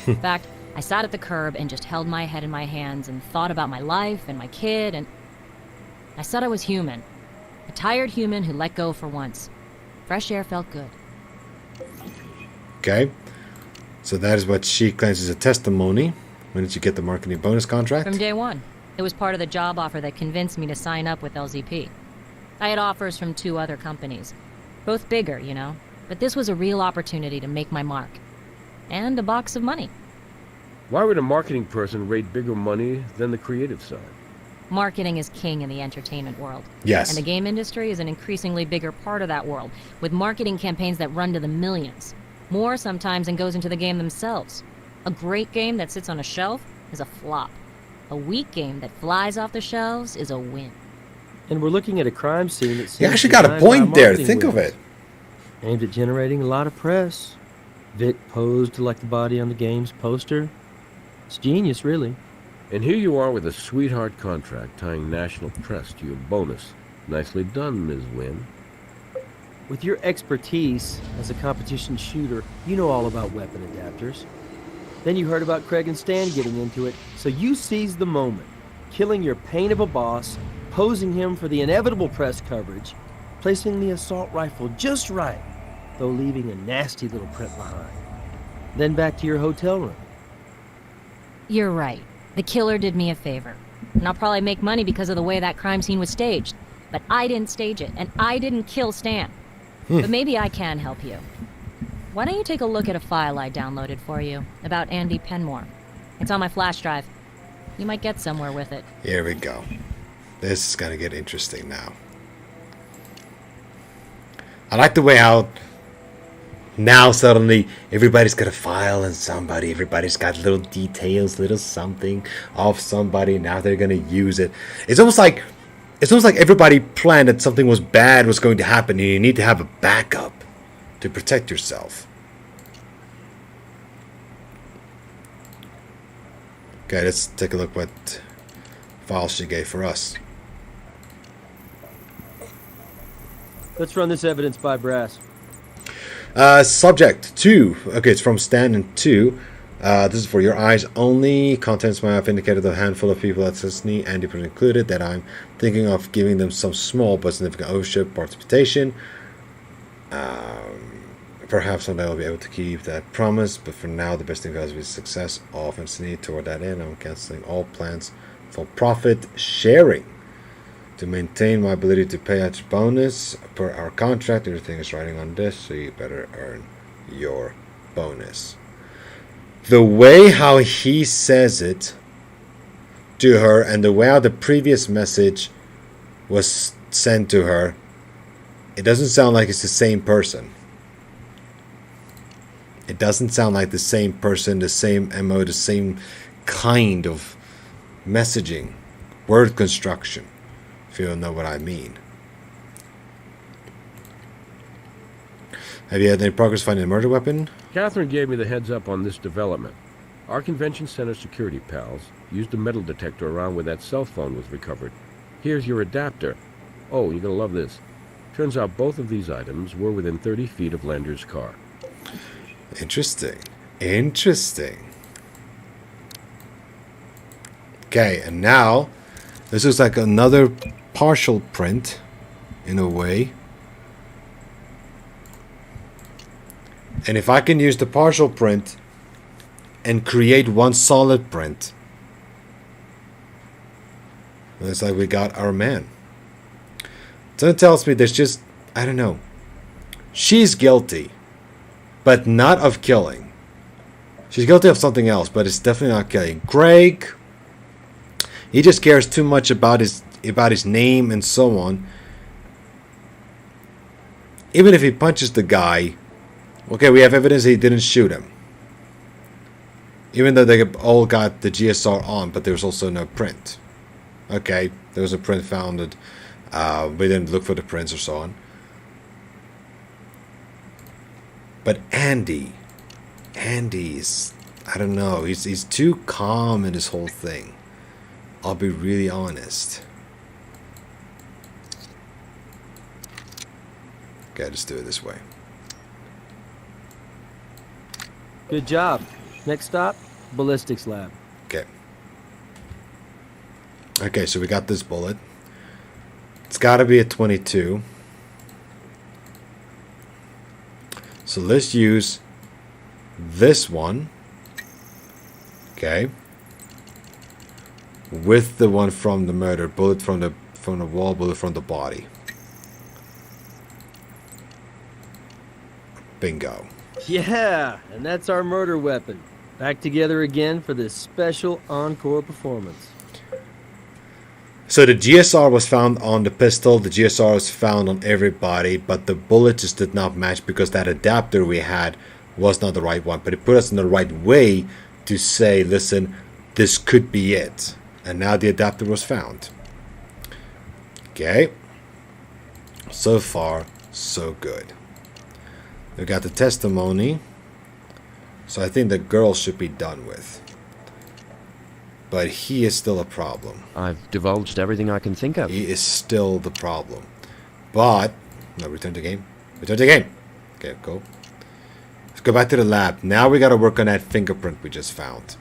P: In fact, I sat at the curb and just held my head in my hands and thought about my life and my kid, and I said I was human. A tired human who let go for once. Fresh air felt good.
B: Okay. So that is what she claims is a testimony. When did you get the marketing bonus contract?
P: From day one. It was part of the job offer that convinced me to sign up with LZP. I had offers from 2 other companies. Both bigger, you know. But this was a real opportunity to make my mark. And a box of money.
M: Why would a marketing person rate bigger money than the creative side?
P: Marketing is king in the entertainment world.
B: Yes.
P: And the game industry is an increasingly bigger part of that world, with marketing campaigns that run to the millions. More sometimes than goes into the game themselves. A great game that sits on a shelf is a flop. A weak game that flies off the shelves is a win.
O: And we're looking at a crime scene that
B: You actually got a point there. Think of it.
O: Aimed at generating a lot of press. Vic posed like the body on the game's poster. It's genius, really.
M: And here you are with a sweetheart contract tying national press to your bonus. Nicely done, Ms. Wynn.
O: With your expertise as a competition shooter, you know all about weapon adapters. Then you heard about Craig and Stan getting into it, so you seized the moment, killing your pain of a boss, posing him for the inevitable press coverage, placing the assault rifle just right, though leaving a nasty little print behind. Then back to your hotel room.
P: You're right. The killer did me a favor. And I'll probably make money because of the way that crime scene was staged. But I didn't stage it, and I didn't kill Stan. But maybe I can help you. Why don't you take a look at a file I downloaded for you about Andy Penmore? It's on my flash drive. You might get somewhere with it.
B: Here we go. This is gonna get interesting now. I like the way how now suddenly everybody's got a file on somebody. Everybody's got little details, little something of somebody. Now they're gonna use it. It's almost like everybody planned that something was bad was going to happen, and you need to have a backup to protect yourself. Okay, let's take a look what file she gave for us.
O: Let's run this evidence by Brass.
B: Subject 2. Okay, it's from Stan and 2. This is for your eyes only. Contents might have indicated a handful of people at Disney, Andy included, that I'm thinking of giving them some small but significant ownership participation. Perhaps someday I'll be able to keep that promise, but for now the best thing is the success of Disney. Toward that end, I'm canceling all plans for profit sharing. To maintain my ability to pay out bonus per our contract, everything is writing on this, so you better earn your bonus. The way how he says it to her and the way how the previous message was sent to her, it doesn't sound like it's the same person. It doesn't sound like the same person, the same MO, the same kind of messaging, word construction, if you don't know what I mean. Have you had any progress finding a murder weapon?
M: Catherine gave me the heads up on this development. Our convention center security pals used a metal detector around where that cell phone was recovered. Here's your adapter. Oh, you're gonna love this. Turns out both of these items were within 30 feet of Lander's car.
B: Interesting. Interesting. Okay, and now this is like another partial print in a way. And if I can use the partial print and create one solid print, it's like we got our man. So it tells me there's just, I don't know. She's guilty, but not of killing. She's guilty of something else, but it's definitely not killing. Greg, he just cares too much about his name and so on. Even if he punches the guy, okay, we have evidence he didn't shoot him. Even though they all got the GSR on, but there was also no print. Okay, there was a print found that we didn't look for the prints or so on. But Andy's, I don't know, he's too calm in this whole thing. I'll be really honest. Okay, just do it this way.
O: Good job. Next stop, ballistics lab.
B: Okay. Okay, so we got this bullet. It's got to be a 22. So let's use this one. Okay. With the one from the murder, bullet from the wall, bullet from the body. Bingo.
O: Yeah, and that's our murder weapon. Back together again for this special encore performance.
B: So the GSR was found on the pistol, the GSR was found on everybody, but the bullet just did not match because that adapter we had was not the right one. But it put us in the right way to say, listen, this could be it. And now the adapter was found. Okay. So far, so good. We got the testimony. So I think the girl should be done with. But he is still a problem.
Q: I've divulged everything I can think of.
B: He is still the problem. But, no, return to game. Return to game. Okay, go. Let's go back to the lab. Now we got to work on that fingerprint we just found.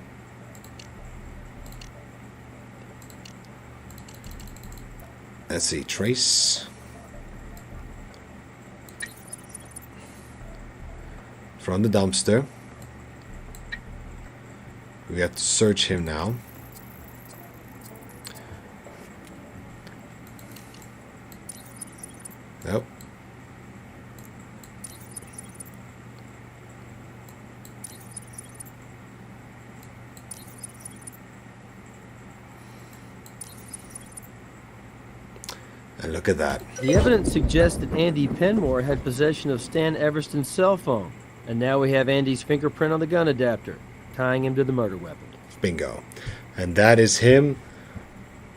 B: Let's see, trace. From the dumpster. We have to search him now. Nope. And look at that.
O: The evidence suggests that Andy Penmore had possession of Stan Everston's cell phone. And now we have Andy's fingerprint on the gun adapter, tying him to the murder weapon.
B: Bingo. And that is him.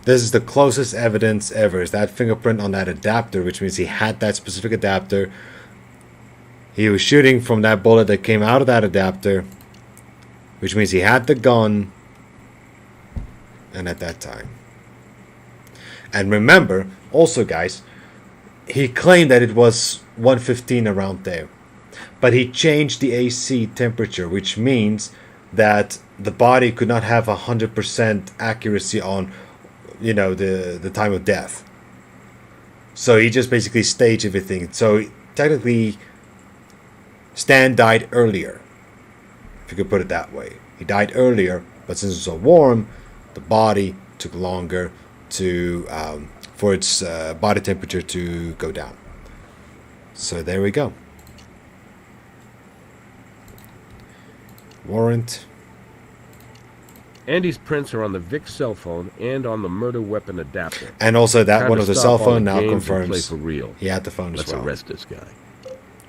B: This is the closest evidence ever. Is that fingerprint on that adapter, which means he had that specific adapter. He was shooting from that bullet that came out of that adapter, which means he had the gun. And at that time. And remember, also guys, he claimed that it was 115 around there. But he changed the AC temperature, which means that the body could not have 100% accuracy on, you know, the time of death. So he just basically staged everything. So technically, Stan died earlier, if you could put it that way. He died earlier, but since it was so warm, the body took longer to for its body temperature to go down. So there we go. Warrant.
I: Andy's prints are on the Vic cell phone and on the murder weapon adapter.
B: And also that
I: Time
B: one
I: to
B: of the
I: stop
B: cell
I: all
B: phone
I: the
B: now
I: games and play
B: confirms
I: for real.
B: he had the phone as
I: Let's
B: well.
I: arrest this guy.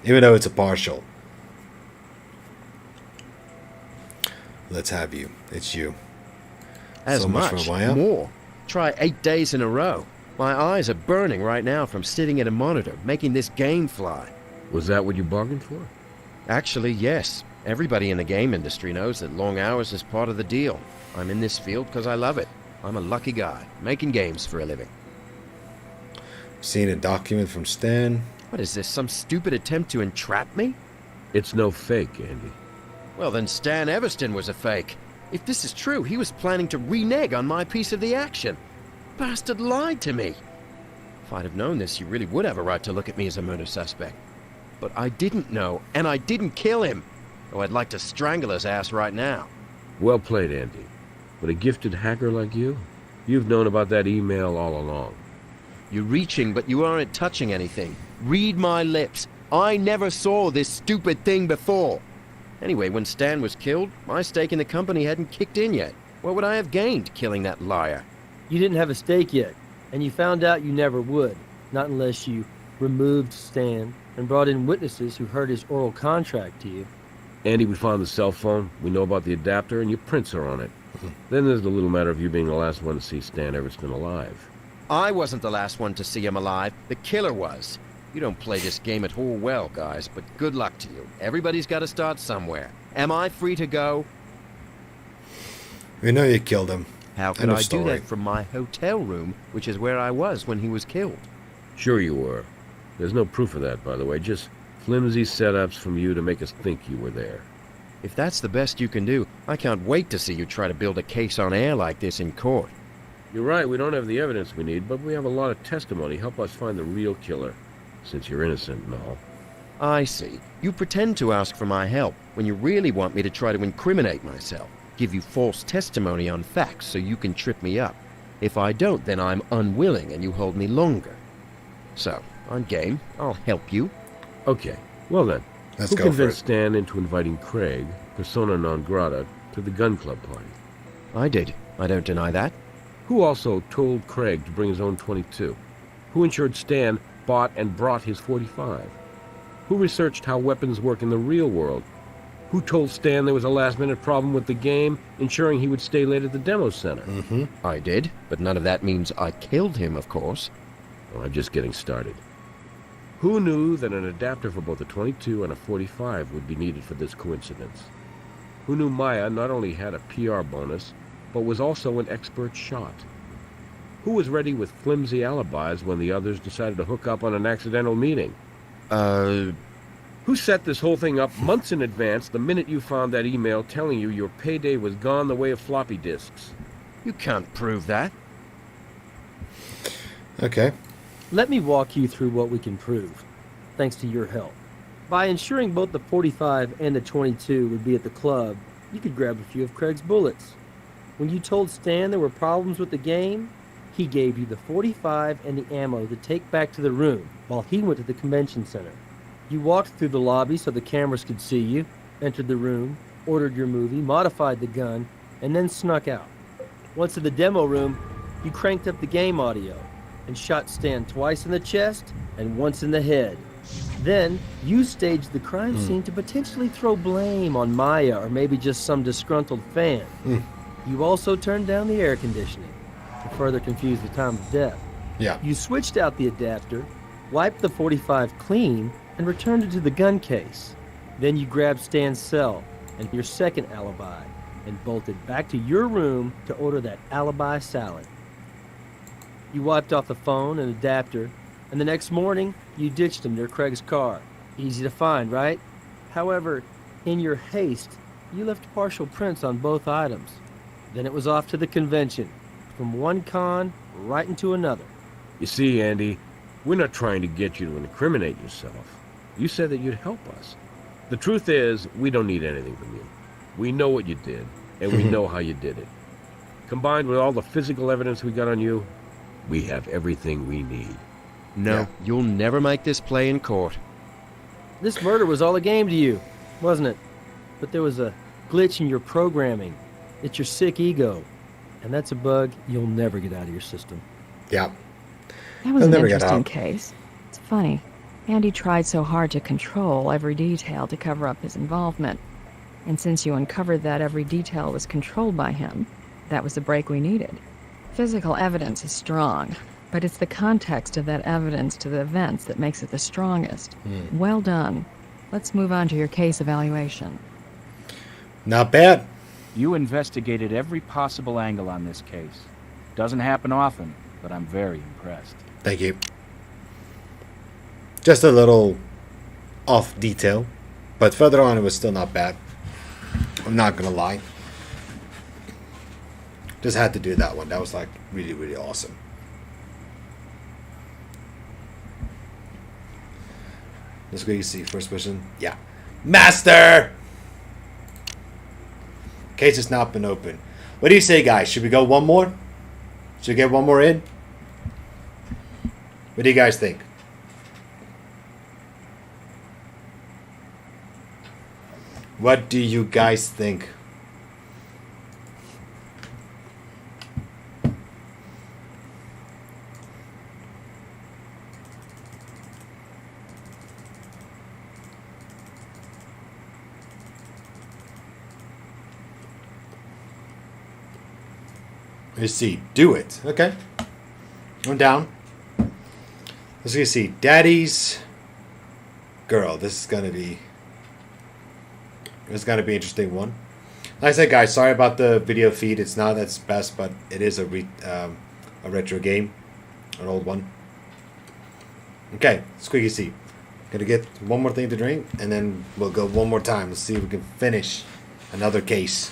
B: Even though it's a partial. Let's have you. It's you.
Q: As
B: So
Q: much,
B: for Maya.
Q: more. Try 8 days in a row. My eyes are burning right now from sitting at a monitor, making this game fly.
I: Was that what you bargained for?
Q: Actually, yes. Everybody in the game industry knows that long hours is part of the deal. I'm in this field because I love it. I'm a lucky guy, making games for a living.
B: Seen a document from Stan.
Q: What is this, some stupid attempt to entrap me?
I: It's no fake, Andy.
Q: Well, then Stan Everston was a fake. If this is true, he was planning to renege on my piece of the action. Bastard lied to me. If I'd have known this, you really would have a right to look at me as a murder suspect. But I didn't know, and I didn't kill him. Oh, I'd like to strangle his ass right now.
I: Well played, Andy. But a gifted hacker like you? You've known about that email all along.
Q: You're reaching, but you aren't touching anything. Read my lips. I never saw this stupid thing before. Anyway, when Stan was killed, my stake in the company hadn't kicked in yet. What would I have gained killing that liar?
O: You didn't have a stake yet, and you found out you never would. Not unless you removed Stan and brought in witnesses who heard his oral contract to you.
I: Andy, we found the cell phone, we know about the adapter, and your prints are on it. Then there's the little matter of you being the last one to see Stan Everston alive.
Q: I wasn't the last one to see him alive. The killer was. You don't play this game at all well, guys, but good luck to you. Everybody's got to start somewhere. Am I free to go?
B: We know you killed him.
Q: How could I do that from my hotel room, which is where I was when he was killed?
I: Sure you were. There's no proof of that, by the way. Just flimsy setups from you to make us think you were there.
Q: If that's the best you can do, I can't wait to see you try to build a case on air like this in court.
I: You're right, we don't have the evidence we need, but we have a lot of testimony. Help us find the real killer, since you're innocent and all.
Q: I see. You pretend to ask for my help when you really want me to try to incriminate myself, give you false testimony on facts so you can trip me up. If I don't, then I'm unwilling and you hold me longer. So, I'm game. I'll help you.
I: Okay, well then.
B: Let's
I: Who
B: go for
I: convinced
B: it.
I: Stan into inviting Craig, persona non grata, to the gun club party?
Q: I did. I don't deny that.
I: Who also told Craig to bring his own .22? Who ensured Stan bought and brought his .45? Who researched how weapons work in the real world? Who told Stan there was a last-minute problem with the game, ensuring he would stay late at the demo center?
Q: I did, but none of that means I killed him, of course.
I: Well, I'm just getting started. Who knew that an adapter for both a .22 and a .45 would be needed for this coincidence? Who knew Maya not only had a PR bonus, but was also an expert shot? Who was ready with flimsy alibis when the others decided to hook up on an accidental meeting? Who set this whole thing up months in advance the minute you found that email telling you your payday was gone the way of floppy disks?
Q: You can't prove that.
B: Okay.
O: Let me walk you through what we can prove, thanks to your help. By ensuring both the .45 and the .22 would be at the club, you could grab a few of Craig's bullets. When you told Stan there were problems with the game, he gave you the .45 and the ammo to take back to the room while he went to the convention center. You walked through the lobby so the cameras could see you, entered the room, ordered your movie, modified the gun, and then snuck out. Once in the demo room, you cranked up the game audio and shot Stan twice in the chest and once in the head. Then, you staged the crime scene to potentially throw blame on Maya or maybe just some disgruntled fan. You also turned down the air conditioning to further confuse the time of death.
B: Yeah.
O: You switched out the adapter, wiped the .45 clean, and returned it to the gun case. Then you grabbed Stan's cell and your second alibi and bolted back to your room to order that alibi salad. You wiped off the phone and adapter, and the next morning, you ditched him near Craig's car. Easy to find, right? However, in your haste, you left partial prints on both items. Then it was off to the convention, from one con right into another.
I: You see, Andy, we're not trying to get you to incriminate yourself. You said that you'd help us. The truth is, we don't need anything from you. We know what you did, and we know how you did it. Combined with all the physical evidence we got on you, we have everything we need.
Q: No, you'll never make this play in court.
O: This murder was all a game to you, wasn't it? But there was a glitch in your programming. It's your sick ego. And that's a bug you'll never get out of your system.
B: Yeah.
G: That was
B: He'll
G: an
B: never get
G: interesting
B: out.
G: case. It's funny. Andy tried so hard to control every detail to cover up his involvement. And since you uncovered that every detail was controlled by him, that was the break we needed. Physical evidence is strong, but it's the context of that evidence to the events that makes it the strongest. Well done. Let's move on to your case evaluation.
B: Not bad.
F: You investigated every possible angle on this case. Doesn't happen often, but I'm very impressed.
B: Thank you. Just a little off detail, but further on it was still not bad. I'm not gonna lie. Just had to do that one. That was like really, really awesome. Let's go. You see first person. Yeah, master. Case has not been opened. What do you say, guys? Should we go one more? Should we get one more in? What do you guys think? What do you guys think? Let's see. Do it. Okay. I'm down. Let's see. Daddy's girl. This is gonna be. It's gonna be an interesting one. Like I said, guys, sorry about the video feed. It's not its best, but it is a retro game, an old one. Okay, Squeaky C. Gonna get one more thing to drink, and then we'll go one more time. Let's see if we can finish another case.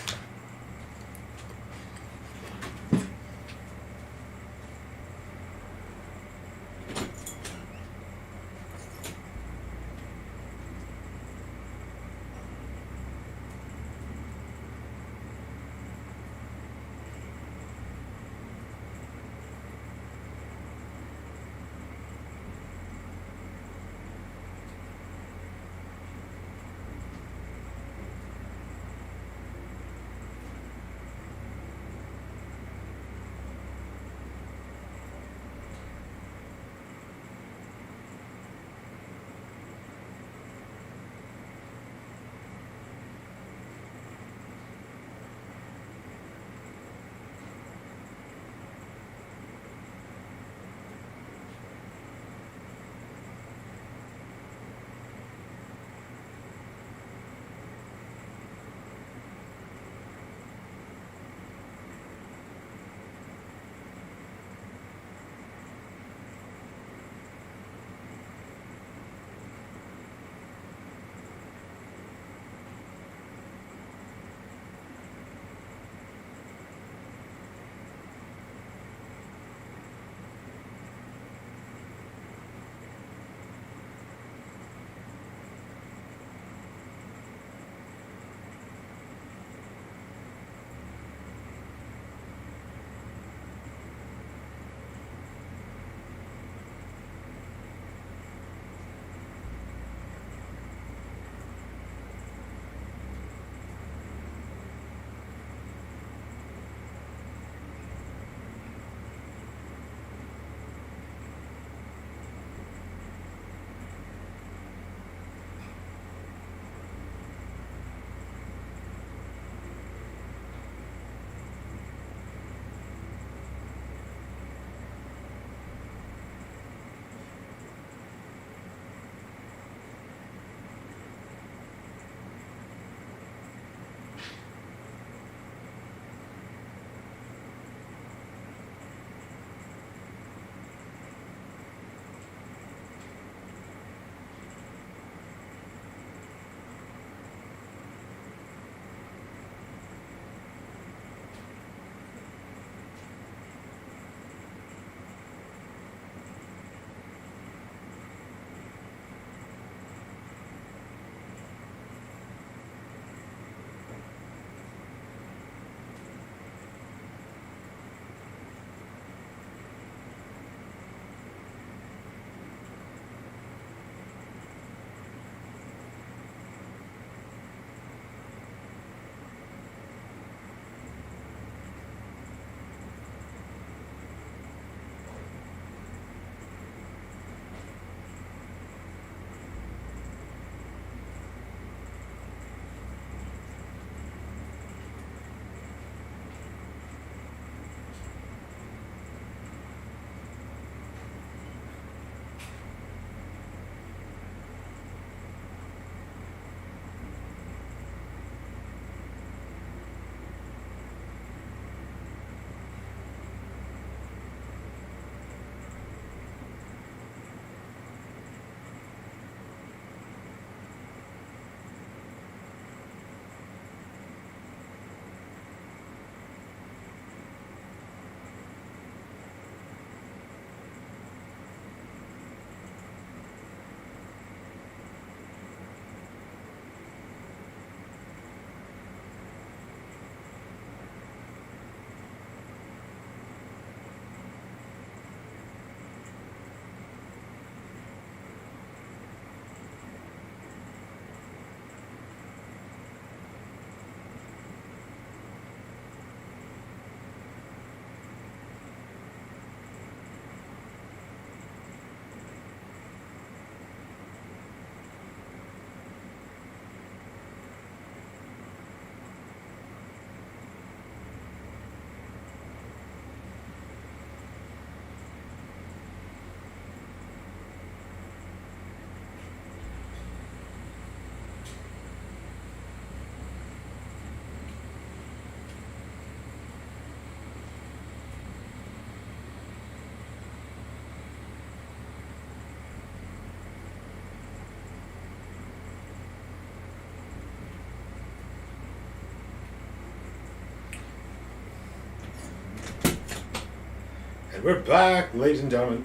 B: We're back, ladies and gentlemen.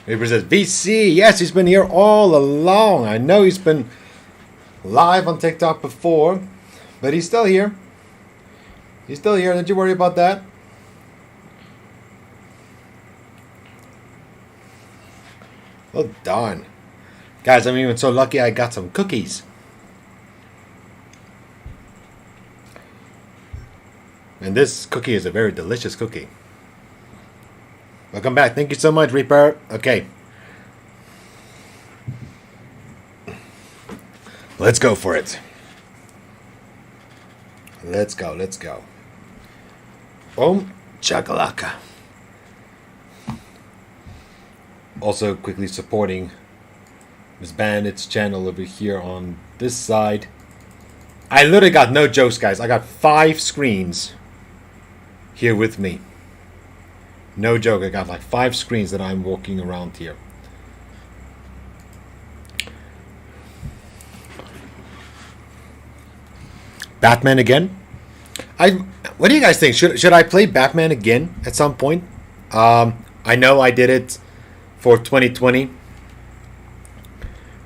B: Reaper says, VC, yes, he's been here all along. I know he's been live on TikTok before, but he's still here. He's still here, don't you worry about that. Well done. Guys, I'm even so lucky I got some cookies. And this cookie is a very delicious cookie. Welcome back. Thank you so much, Reaper. Okay. Let's go for it. Let's go, let's go. Boom. Chakalaka. Also quickly supporting Miss Bandit's channel over here on this side. I literally got no jokes, guys. I got 5 screens here with me. No joke, I got like 5 screens that I'm walking around here. Batman again? What do you guys think? Should I play Batman again at some point? I know I did it for 2020.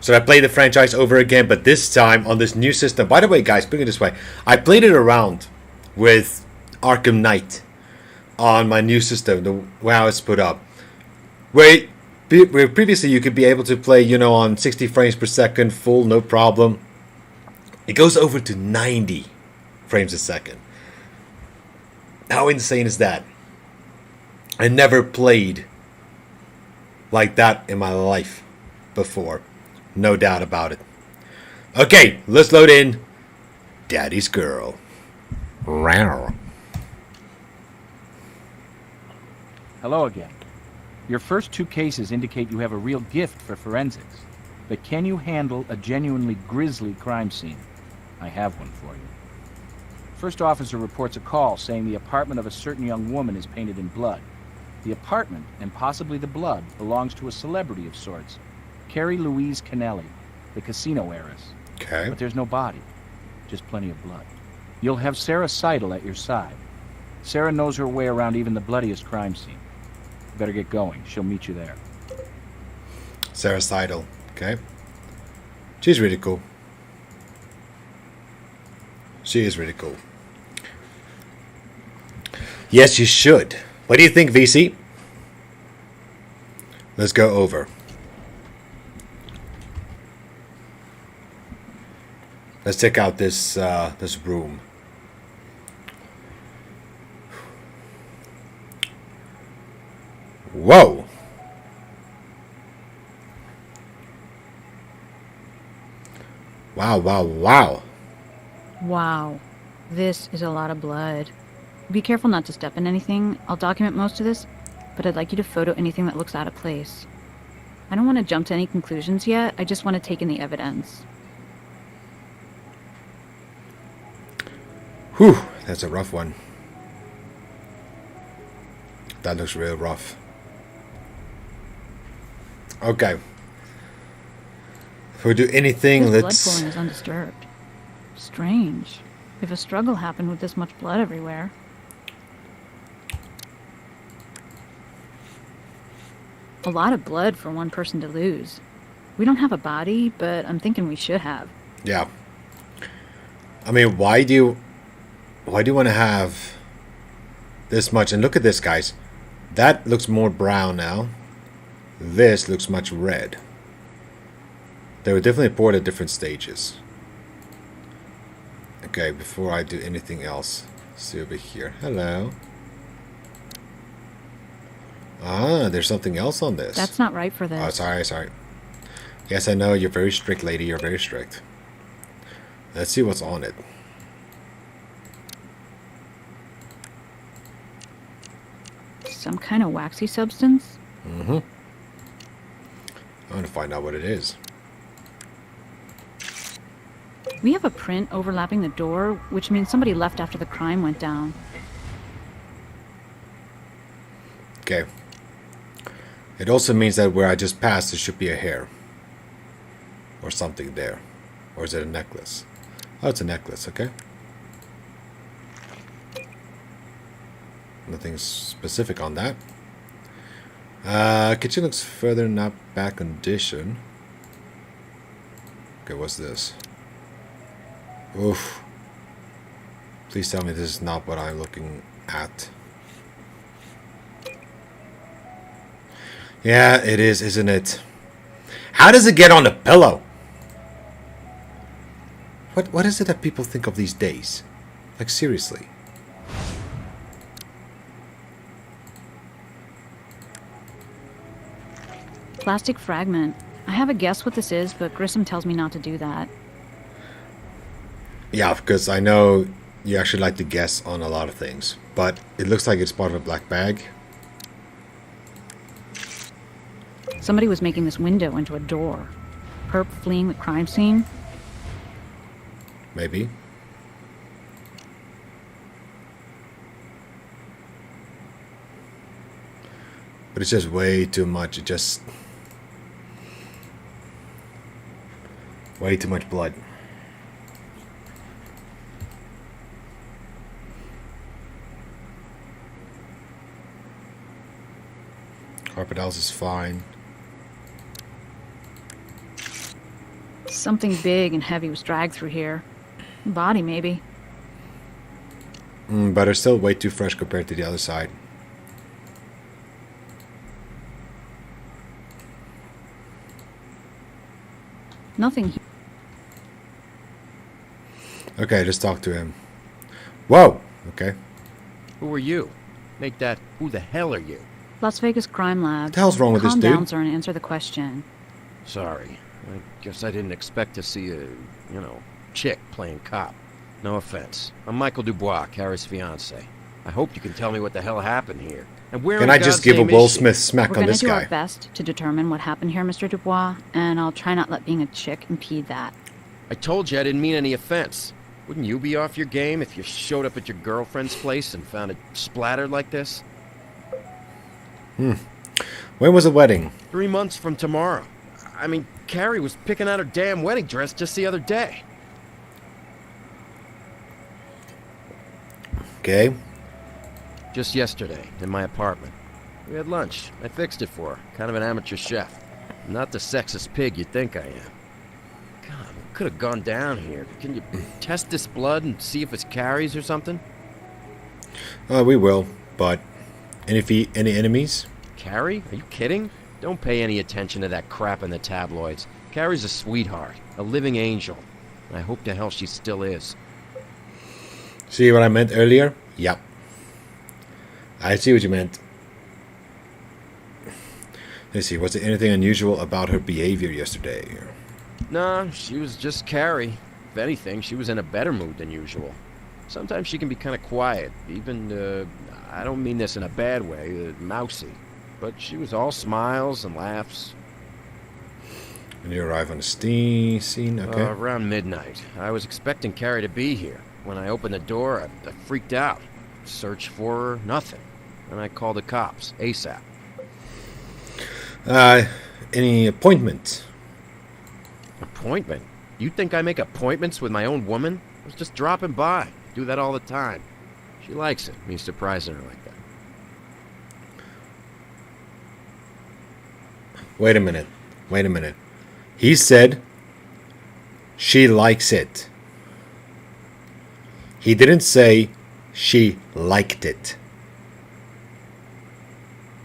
B: So I played the franchise over again, but this time on this new system. By the way, guys, put it this way. I played it around with Arkham Knight on my new system, the way how it's put up. Where previously you could be able to play, you know, on 60 frames per second, full, no problem. It goes over to 90 frames a second. How insane is that? I never played like that in my life before. No doubt about it. Okay, let's load in Daddy's Girl. Rawr.
F: Hello again. Your first 2 cases indicate you have a real gift for forensics. But can you handle a genuinely grisly crime scene? I have one for you. First officer reports a call saying the apartment of a certain young woman is painted in blood. The apartment, and possibly the blood, belongs to a celebrity of sorts. Carrie Louise Kennelly, the casino heiress.
B: Okay.
F: But there's no body, just plenty of blood. You'll have Sarah Seidel at your side. Sarah knows her way around even the bloodiest crime scene. You better get going. She'll meet you there.
B: Sarah Seidel. Okay. She's really cool. She is really cool. Yes, you should. What do you think, VC? Let's go over. Let's check out this this room. Whoa! Wow, wow, wow.
T: Wow. This is a lot of blood. Be careful not to step in anything. I'll document most of this, but I'd like you to photo anything that looks out of place. I don't want to jump to any conclusions yet. I just want to take in the evidence.
B: Whew, that's a rough one. That looks real rough. Okay. If we do anything,
T: this
B: let's...
T: blood pooling is undisturbed. Strange. If a struggle happened with this much blood everywhere. A lot of blood for one person to lose. We don't have a body, but I'm thinking we should have.
B: Yeah. I mean, why do you want to have this much? And look at this, guys. That looks more brown now. This looks much red. They were definitely poured at different stages. Okay, before I do anything else, see over here. Hello. Ah, there's something else on this.
T: That's not right for this.
B: Oh, sorry. Yes, I know, you're very strict, lady. You're very strict. Let's see what's on it.
T: Some kind of waxy substance?
B: Mm-hmm. I want to find out what it is.
T: We have a print overlapping the door, which means somebody left after the crime went down.
B: Okay. It also means that where I just passed, there should be a hair. Or something there. Or is it a necklace? Oh, it's a necklace, okay. nothing specific on that. Kitchen looks further not bad condition. Okay, what's this? Oof. Please tell me this is not what I'm looking at. Yeah, it is, isn't it? How does it get on the pillow? What is it that people think of these days? Like, seriously.
T: Plastic fragment. I have a guess what this is, but Grissom tells me not to do that.
B: Yeah, because I know you actually like to guess on a lot of things. But it looks like it's part of a black bag.
T: Somebody was making this window into a door. Perp fleeing the crime scene?
B: Maybe. But it's just way too much. It just... way too much blood. Carpet else is fine.
T: Something big and heavy was dragged through here. Body, maybe.
B: But they're still way too fresh compared to the other side.
T: Nothing.
B: Okay, just talk to him. Whoa! Okay.
Q: Who are you? Make that, who the hell are you?
T: Las Vegas Crime Lab.
B: What the hell's wrong with this dude?
T: Calm down, sir, and answer the question.
Q: Sorry. I guess I didn't expect to see a, chick playing cop. No offense. I'm Michael Dubois, Carrie's fiance. I hope you can tell me what the hell happened here. And where
B: can I just give a Will Smith smack on this guy?
T: We're going to do our best to determine what happened here, Mr. Dubois, and I'll try not let being a chick impede that.
Q: I told you I didn't mean any offense. Wouldn't you be off your game if you showed up at your girlfriend's place and found it splattered like this?
B: When was the wedding?
Q: 3 months from tomorrow. I mean, Carrie was picking out her damn wedding dress just the other day.
B: Okay.
Q: Just yesterday, in my apartment. We had lunch. I fixed it for her. Kind of an amateur chef. I'm not the sexist pig you think I am. God, what could have gone down here? Can you test this blood and see if it's Carrie's or something?
B: We will, but any enemies?
Q: Carrie? Are you kidding? Don't pay any attention to that crap in the tabloids. Carrie's a sweetheart, a living angel. I hope to hell she still is.
B: See what I meant earlier? Yep. I see what you meant. Let's see, was there anything unusual about her behavior yesterday?
Q: Nah, she was just Carrie. If anything, she was in a better mood than usual. Sometimes she can be kind of quiet, even, I don't mean this in a bad way, mousy. But she was all smiles and laughs.
B: When you arrive on the scene, okay.
Q: Around midnight. I was expecting Carrie to be here. When I opened the door, I freaked out. Searched for her, nothing. And I called the cops, ASAP.
B: Any appointment?
Q: Appointment? You think I make appointments with my own woman? I was just dropping by. Do that all the time. She likes it, me surprising her like that.
B: Wait a minute. He said she likes it. He didn't say she liked it.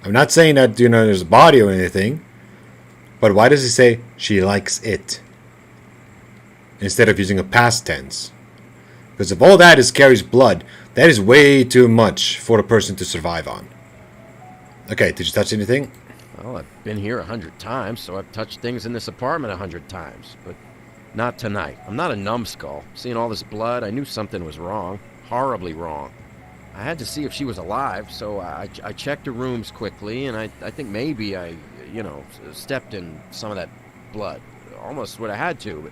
B: I'm not saying that, there's a body or anything, but why does he say she likes it instead of using a past tense? Because if all that is Carrie's blood, that is way too much for a person to survive on. Okay, did you touch anything?
Q: Well, I've been here 100 times, so I've touched things in this apartment 100 times, but not tonight. I'm not a numbskull. Seeing all this blood, I knew something was wrong. Horribly wrong. I had to see if she was alive, so I checked her rooms quickly, and I think maybe I, stepped in some of that blood. Almost what I had to, but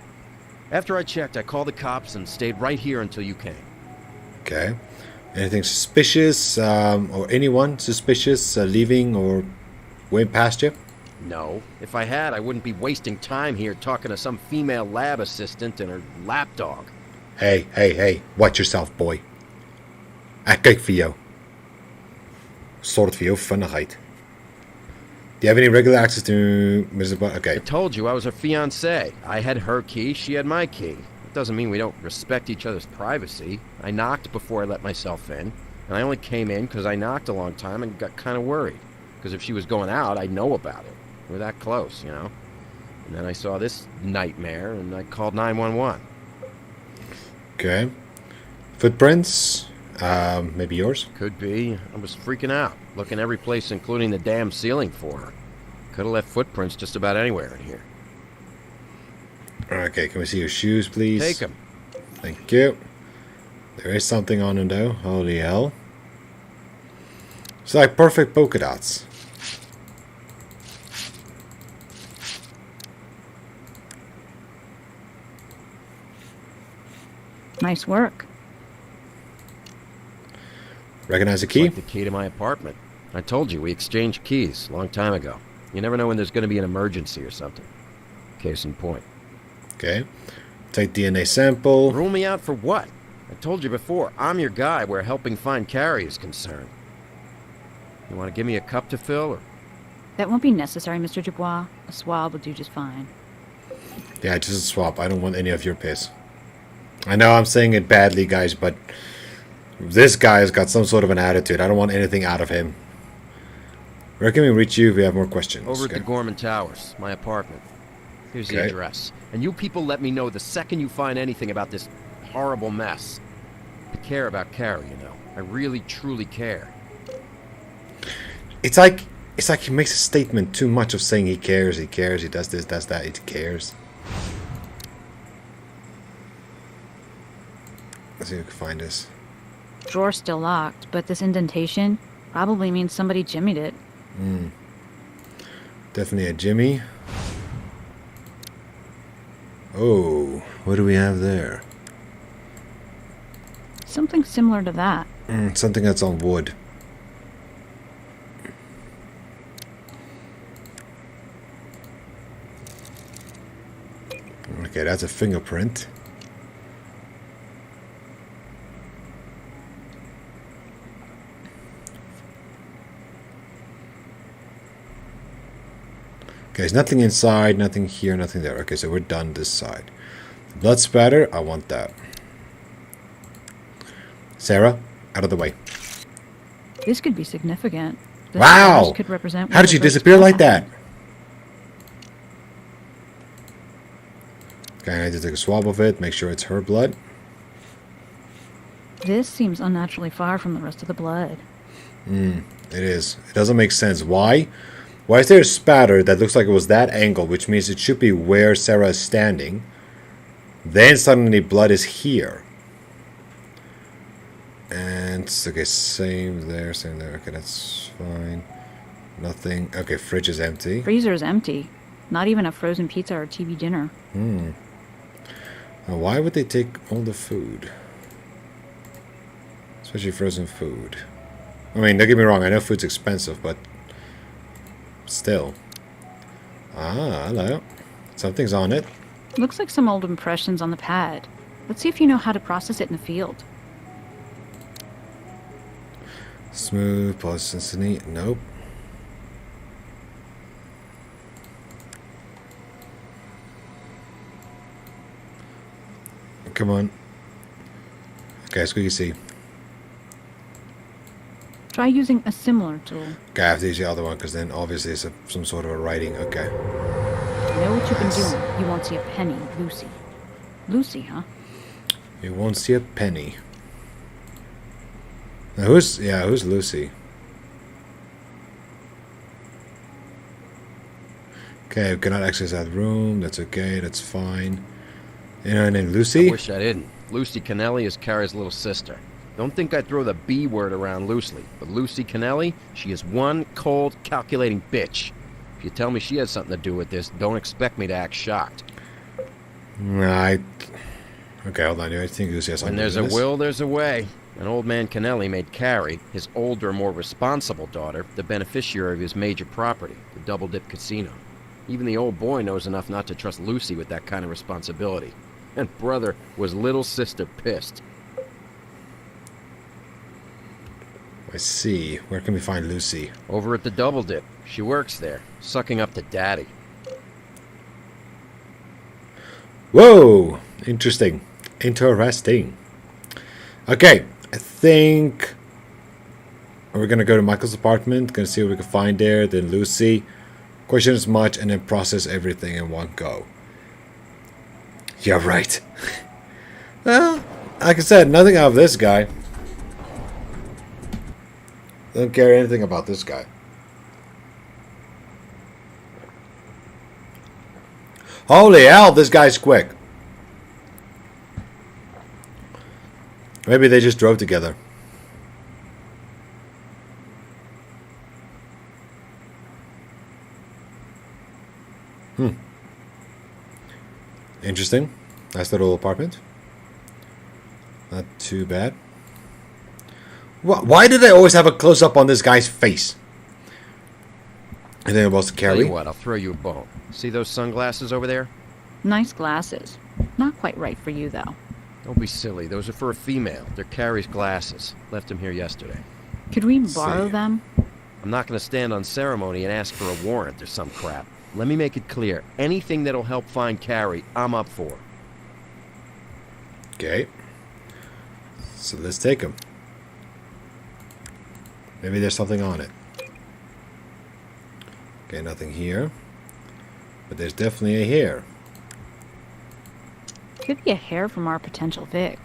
Q: after I checked, I called the cops and stayed right here until you came.
B: Okay. Anything suspicious, or anyone suspicious leaving or going past you?
Q: No. If I had, I wouldn't be wasting time here talking to some female lab assistant and her lapdog.
B: Hey. Watch yourself, boy. Kijk voor jou. Soort van jouw funnigheid. Do you have any regular access to Mrs. Bond? Okay.
Q: I told you I was her fiancé. I had her key, she had my key. It doesn't mean we don't respect each other's privacy. I knocked before I let myself in, and I only came in because I knocked a long time and got kind of worried. Because if she was going out, I'd know about it. We're that close, you know? And then I saw this nightmare, and I called 911.
B: Okay. Footprints? Maybe yours?
Q: Could be. I was freaking out, looking every place, including the damn ceiling for her. Could have left footprints just about anywhere in here.
B: Okay, can we see your shoes, please?
Q: Take them.
B: Thank you. There is something on them, though. Holy hell. It's like perfect polka dots.
T: Nice work.
B: Recognize the key?
Q: It's like the key to my apartment. I told you, we exchanged keys a long time ago. You never know when there's going to be an emergency or something. Case in point.
B: Okay. Take DNA sample.
Q: Rule me out for what? I told you before, I'm your guy where helping find Carrie is concerned. You want to give me a cup to fill, or?
T: That won't be necessary, Mr. Dubois. A swab will do just fine.
B: Yeah, just a swap. I don't want any of your piss. I know I'm saying it badly, guys, but this guy has got some sort of an attitude. I don't want anything out of him. Where can we reach you if we have more questions?
Q: Over at the Gorman Towers, my apartment. Here's the
B: Okay.
Q: address. And you people let me know the second you find anything about this horrible mess. I care about Carrie, you know. I really, truly care.
B: It's like he makes a statement too much of saying he cares, he does this, does that, he cares. Let's see if we can find this.
T: Drawer's still locked, but this indentation probably means somebody jimmied it.
B: Definitely a Jimmy. Oh, what do we have there?
T: Something similar to that.
B: Something that's on wood. Okay, that's a fingerprint. Okay, there's nothing inside, nothing here, nothing there. Okay, so we're done this side. Blood spatter, I want that. Sarah, out of the way.
T: This could be significant. This
B: Wow!
T: virus could represent
B: How
T: one
B: did
T: of
B: she
T: the first
B: disappear like
T: attacks.
B: that? Okay, I need to take a swab of it, make sure it's her blood.
T: This seems unnaturally far from the rest of the blood.
B: It is. It doesn't make sense. Why? Why is there a spatter that looks like it was that angle, which means it should be where Sarah is standing. Then suddenly blood is here. And, okay, same there. Okay, that's fine. Nothing. Okay, fridge is empty.
T: Freezer is empty. Not even a frozen pizza or TV dinner.
B: Now, why would they take all the food? Especially frozen food. I mean, don't get me wrong, I know food's expensive, but still. Ah, hello. Something's on it.
T: Looks like some old impressions on the pad. Let's see if you know how to process it in the field.
B: Smooth, plasticity. Nope. Come on. Okay, squeaky C.
T: Try using a similar tool.
B: Okay, I have to use the other one because then obviously it's some sort of a writing. Okay.
T: I know what you've been doing. You won't see a penny, Lucy. Lucy, huh?
B: You won't see a penny. Now who's Lucy? Okay, we cannot access that room. That's okay, that's fine. You know her name, Lucy?
Q: I wish I didn't. Lucy Kennelly is Carrie's little sister. Don't think I throw the B word around loosely, but Lucy Kennelly, she is one cold, calculating bitch. If you tell me she has something to do with this, don't expect me to act shocked.
B: Okay, hold on. I think Lucy has something
Q: When there's
B: to do
Q: a
B: with this.
Q: will, there's a way. An old man Kennelly made Carrie, his older, more responsible daughter, the beneficiary of his major property, the Double Dip Casino. Even the old boy knows enough not to trust Lucy with that kind of responsibility. And brother, was little sister pissed.
B: I see. Where can we find Lucy?
Q: Over at the Double Dip. She works there, sucking up to Daddy.
B: Whoa! Interesting. Interesting. Okay, I think we're gonna go to Michael's apartment, gonna see what we can find there, then Lucy, question as much, and then process everything in one go. Yeah, right. Well, like I said, nothing out of this guy. Don't care anything about this guy. Holy hell, this guy's quick. Maybe they just drove together. Interesting. Nice little apartment. Not too bad. Why did they always have a close-up on this guy's face? Anything about to
Q: Tell
B: carry?
Q: you what, I'll throw you a bone. See those sunglasses over there?
T: Nice glasses. Not quite right for you, though.
Q: Don't be silly. Those are for a female. They're Carrie's glasses. Left them here yesterday.
T: Could we borrow them?
Q: I'm not going to stand on ceremony and ask for a warrant or some crap. Let me make it clear. Anything that'll help find Carrie, I'm up for.
B: Okay. So let's take them. Maybe there's something on it. Okay, nothing here. But there's definitely a hair.
T: Could be a hair from our potential Vic.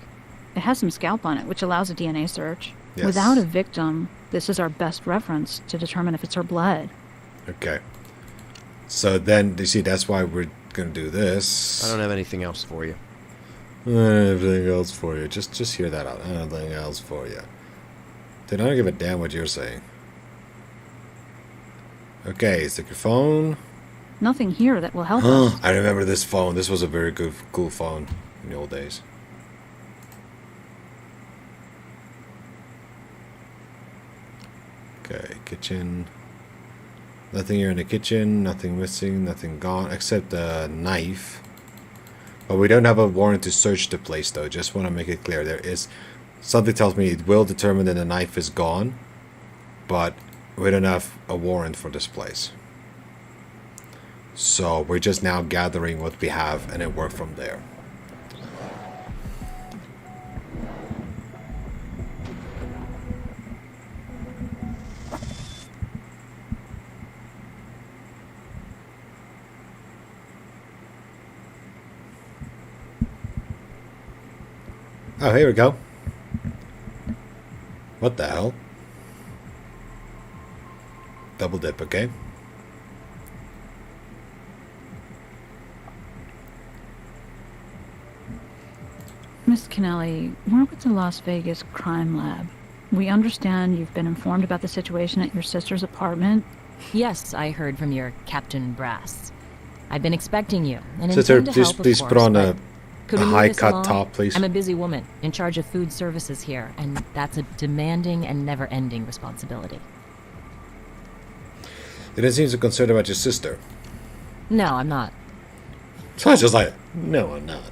T: It has some scalp on it, which allows a DNA search.
B: Yes.
T: Without a victim, this is our best reference to determine if it's her blood.
B: Okay. So then, you see, that's why we're going to do this.
Q: I don't have anything else for you.
B: Everything else for you. Just hear that out. Anything else for you. Dude, I don't give a damn what you're saying. Okay, stick your phone.
T: Nothing here that will help us.
B: I remember this phone. This was a very good, cool phone in the old days. Okay, kitchen. Nothing here in the kitchen. Nothing missing. Nothing gone except a knife. But we don't have a warrant to search the place, though. Just want to make it clear. There is something tells me it will determine that the knife is gone, but we don't have a warrant for this place. So we're just now gathering what we have and then work from there. Oh, here we go. What the hell? Double dip, okay.
T: Miss Kennelly, we're with the Las Vegas Crime Lab. We understand you've been informed about the situation at your sister's apartment.
P: Yes, I heard from your Captain Brass. I've been expecting you, and
B: Sister,
P: intend to help,
B: please
P: of
B: put
P: course,
B: on a
P: could we move
B: high
P: this
B: cut
P: along?
B: top, please.
P: I'm a busy woman in charge of food services here, and that's a demanding and never-ending responsibility.
B: You didn't seem so concerned about your sister.
P: No, I'm not.
B: So I was just like, no, I'm not.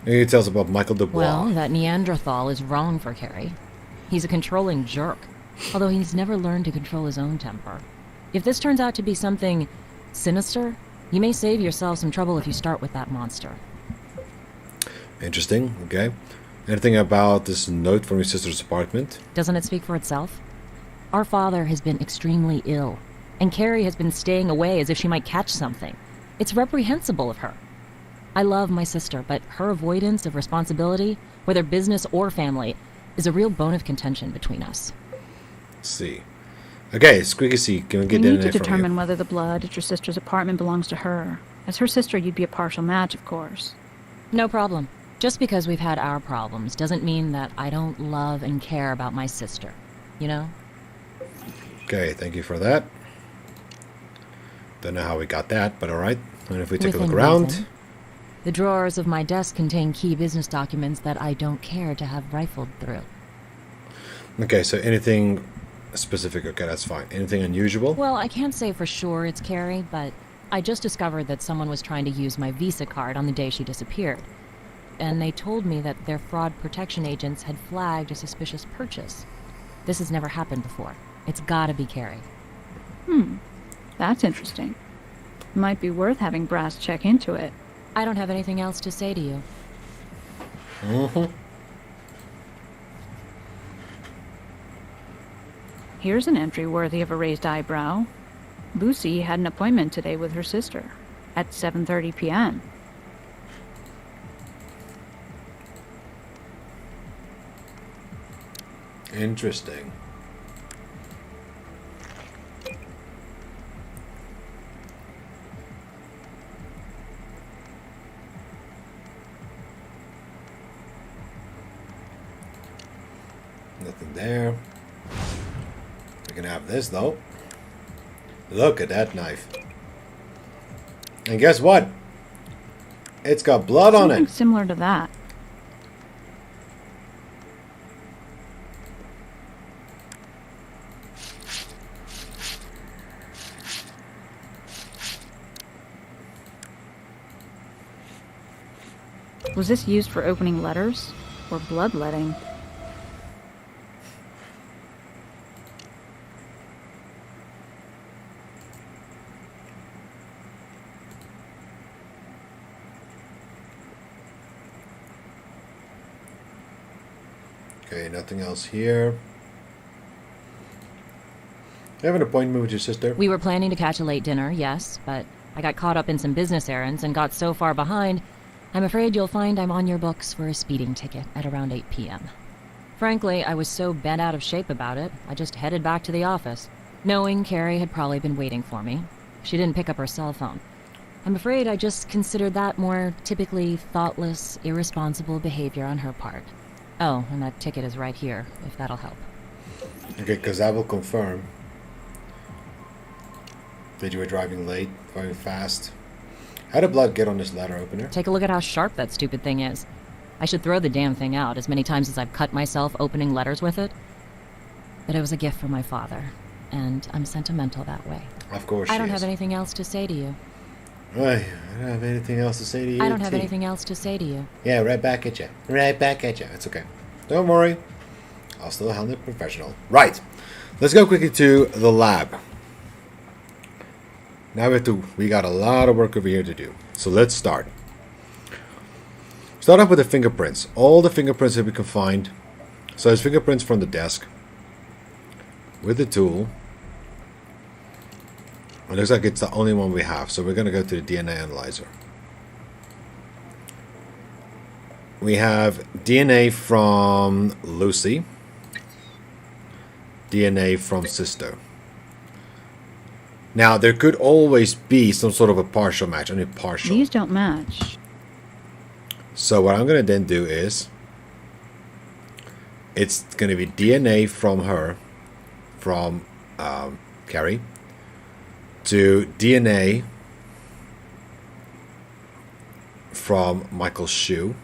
B: And he tells about Michael Dubois.
P: Well, that Neanderthal is wrong for Carrie. He's a controlling jerk, although he's never learned to control his own temper. If this turns out to be something sinister, you may save yourself some trouble if you start with that monster.
B: Interesting, okay. Anything about this note from your sister's apartment?
P: Doesn't it speak for itself? Our father has been extremely ill, and Carrie has been staying away as if she might catch something. It's reprehensible of her. I love my sister, but her avoidance of responsibility, whether business or family, is a real bone of contention between us.
B: Let's see. Okay, Squeaky C, can we get
T: We
B: in
T: need to
B: there from
T: determine
B: you?
T: whether the blood at your sister's apartment belongs to her. As her sister, you'd be a partial match, of course.
P: No problem. Just because we've had our problems doesn't mean that I don't love and care about my sister. You know?
B: Okay, thank you for that. Don't know how we got that, but alright. And if we take a
P: Within
B: look around...
P: reason. The drawers of my desk contain key business documents that I don't care to have rifled through.
B: Okay, so anything specific, okay, that's fine. Anything unusual?
P: Well, I can't say for sure it's Carrie, but I just discovered that someone was trying to use my Visa card on the day she disappeared. And they told me that their fraud protection agents had flagged a suspicious purchase. This has never happened before. It's gotta be Carrie.
T: That's interesting. Might be worth having Brass check into it.
P: I don't have anything else to say to you.
T: Here's an entry worthy of a raised eyebrow. Lucy had an appointment today with her sister at 7:30 p.m.
B: Interesting. Nothing there. We can have this though. Look at that knife. And guess what? It's got blood on
T: Something
B: it.
T: similar to that. Was this used for opening letters or bloodletting?
B: Okay, nothing else here. You have an appointment with your sister?
P: We were planning to catch a late dinner, yes, but I got caught up in some business errands and got so far behind, I'm afraid you'll find I'm on your books for a speeding ticket at around 8 p.m. Frankly, I was so bent out of shape about it, I just headed back to the office, knowing Carrie had probably been waiting for me. She didn't pick up her cell phone. I'm afraid I just considered that more typically thoughtless, irresponsible behavior on her part. Oh, and that ticket is right here, if that'll help.
B: Okay, because I will confirm that you were driving late, driving fast. How did blood get on this letter opener?
P: Take a look at how sharp that stupid thing is. I should throw the damn thing out as many times as I've cut myself opening letters with it. But it was a gift from my father, and I'm sentimental that way.
B: Of course
P: I don't
B: she
P: have
B: is.
P: anything else to say to you.
B: Right, I don't have anything else to say to you.
P: I don't have
B: T.
P: anything else to say to you.
B: Yeah, right back at you. Right back at you. It's okay. Don't worry. I'll still handle it professional. Right. Let's go quickly to the lab. Now we got a lot of work over here to do. So let's start. Start off with the fingerprints. All the fingerprints that we can find. So there's fingerprints from the desk. With the tool. It looks like it's the only one we have. So we're going to go to the DNA analyzer. We have DNA from Lucy. DNA from sister. Now, there could always be some sort of a partial match. Only partial.
T: These don't match.
B: So what I'm going to then do is, it's going to be DNA from her, from Carrie, to DNA from Michael's shoe.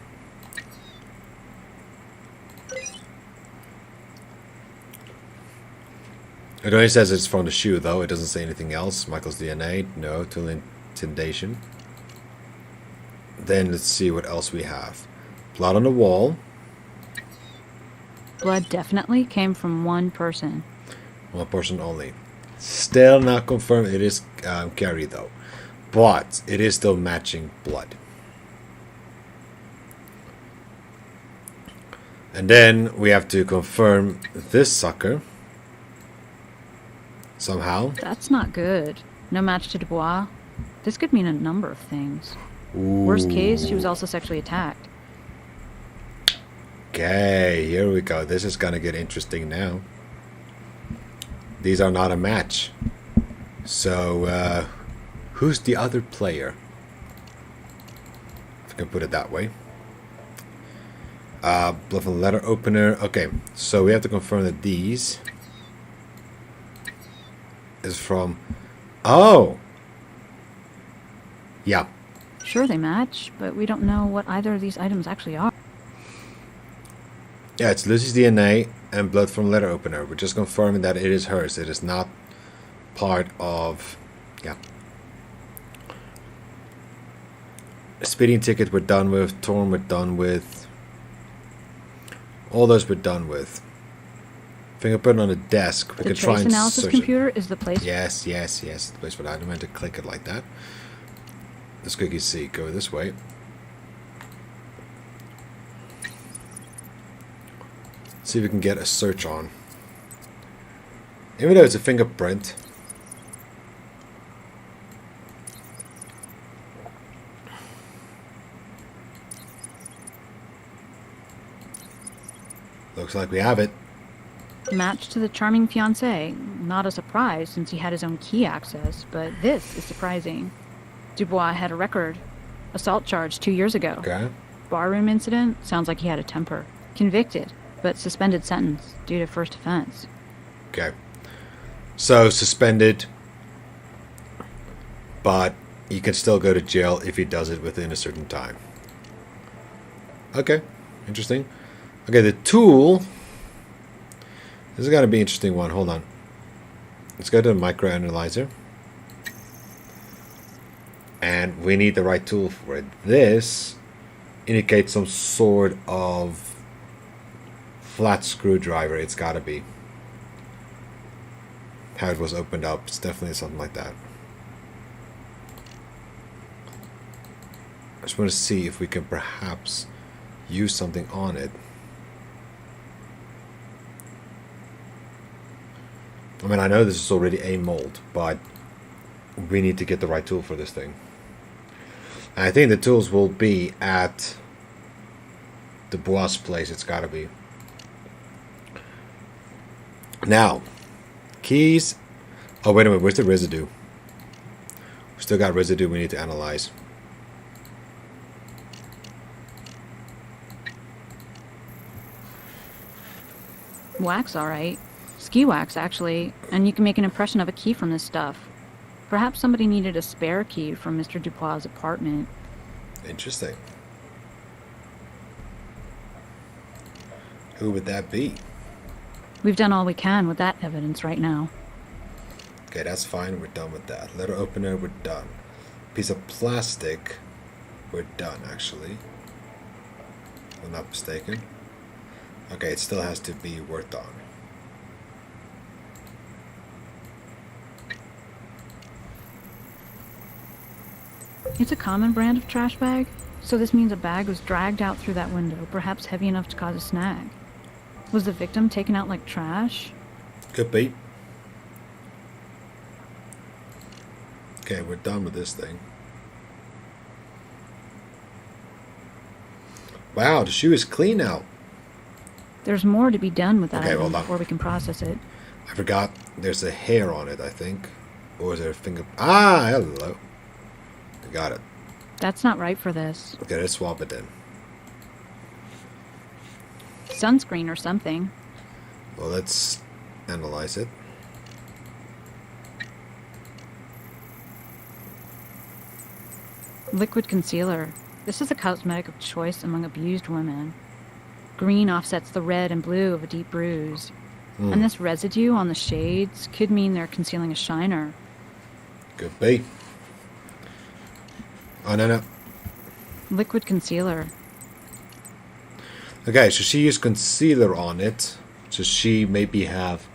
B: It only says it's from the shoe, though. It doesn't say anything else. Michael's DNA, no. Tool intimidation. Then let's see what else we have. Blood on the wall.
T: Blood definitely came from one person.
B: One person only. Still not confirmed. It is Carrie, though. But it is still matching blood. And then we have to confirm this sucker. Somehow.
T: That's not good. No match to Dubois. This could mean a number of things.
B: Ooh.
T: Worst case, she was also sexually attacked.
B: Okay, here we go. This is gonna get interesting now. These are not a match. So, who's the other player? If I can put it that way. Blood from the letter opener. Okay, so we have to confirm that these is from... Oh! Yeah.
T: Sure they match, but we don't know what either of these items actually are.
B: Yeah, it's Lucy's DNA and blood from letter opener. We're just confirming that it is hers. It is not part of... Yeah. A speeding ticket we're done with. Torn we're done with. All those we're done with. Fingerprint on the desk. We
T: The
B: can try
T: trace
B: and
T: analysis
B: search
T: computer is the place.
B: Yes, yes, yes. The place for that. I meant to click it like that. Let's quickly see. Go this way. See if we can get a search on. Even though it's a fingerprint. Looks like we have it.
T: Match to the charming fiancé. Not a surprise since he had his own key access, but this is surprising. Dubois had a record. Assault charge 2 years ago.
B: Okay.
T: Barroom incident. Sounds like he had a temper. Convicted, but suspended sentence due to first offense.
B: Okay. So, suspended. But you can still go to jail if he does it within a certain time. Okay. Interesting. Okay, the tool. This is going to be an interesting one. Hold on. Let's go to the microanalyzer. And we need the right tool for it. This indicates some sort of flat screwdriver. It's got to be. How it was opened up. It's definitely something like that. I just want to see if we can perhaps use something on it. I mean, I know this is already a mold, but we need to get the right tool for this thing. And I think the tools will be at the Dubois place. It's got to be. Now, keys. Oh, wait a minute. Where's the residue? We still got residue we need to analyze.
T: Wax, all right. Ski wax, actually. And you can make an impression of a key from this stuff. Perhaps somebody needed a spare key from Mr. Dubois' apartment.
B: Interesting. Who would that be?
T: We've done all we can with that evidence right now.
B: Okay, that's fine. We're done with that. Letter opener, we're done. Piece of plastic, we're done, actually. If I'm not mistaken. Okay, it still has to be worked on.
T: It's a common brand of trash bag, so this means a bag was dragged out through that window, perhaps heavy enough to cause a snag. Was the victim taken out like trash?
B: Could be. Okay, we're done with this thing. Wow, the shoe is clean now.
T: There's more to be done with that
B: Okay,
T: item
B: hold on.
T: before we can process it.
B: I forgot there's a hair on it, I think. Or is there a finger? Ah, hello. I got it.
T: That's not right for this.
B: Okay, let's swap it in.
T: Sunscreen or something.
B: Well, let's analyze it.
T: Liquid concealer. This is a cosmetic of choice among abused women. Green offsets the red and blue of a deep bruise. And this residue on the shades could mean they're concealing a shiner.
B: Could be. Oh, no.
T: Liquid concealer.
B: Okay, so she used concealer on it. So she maybe have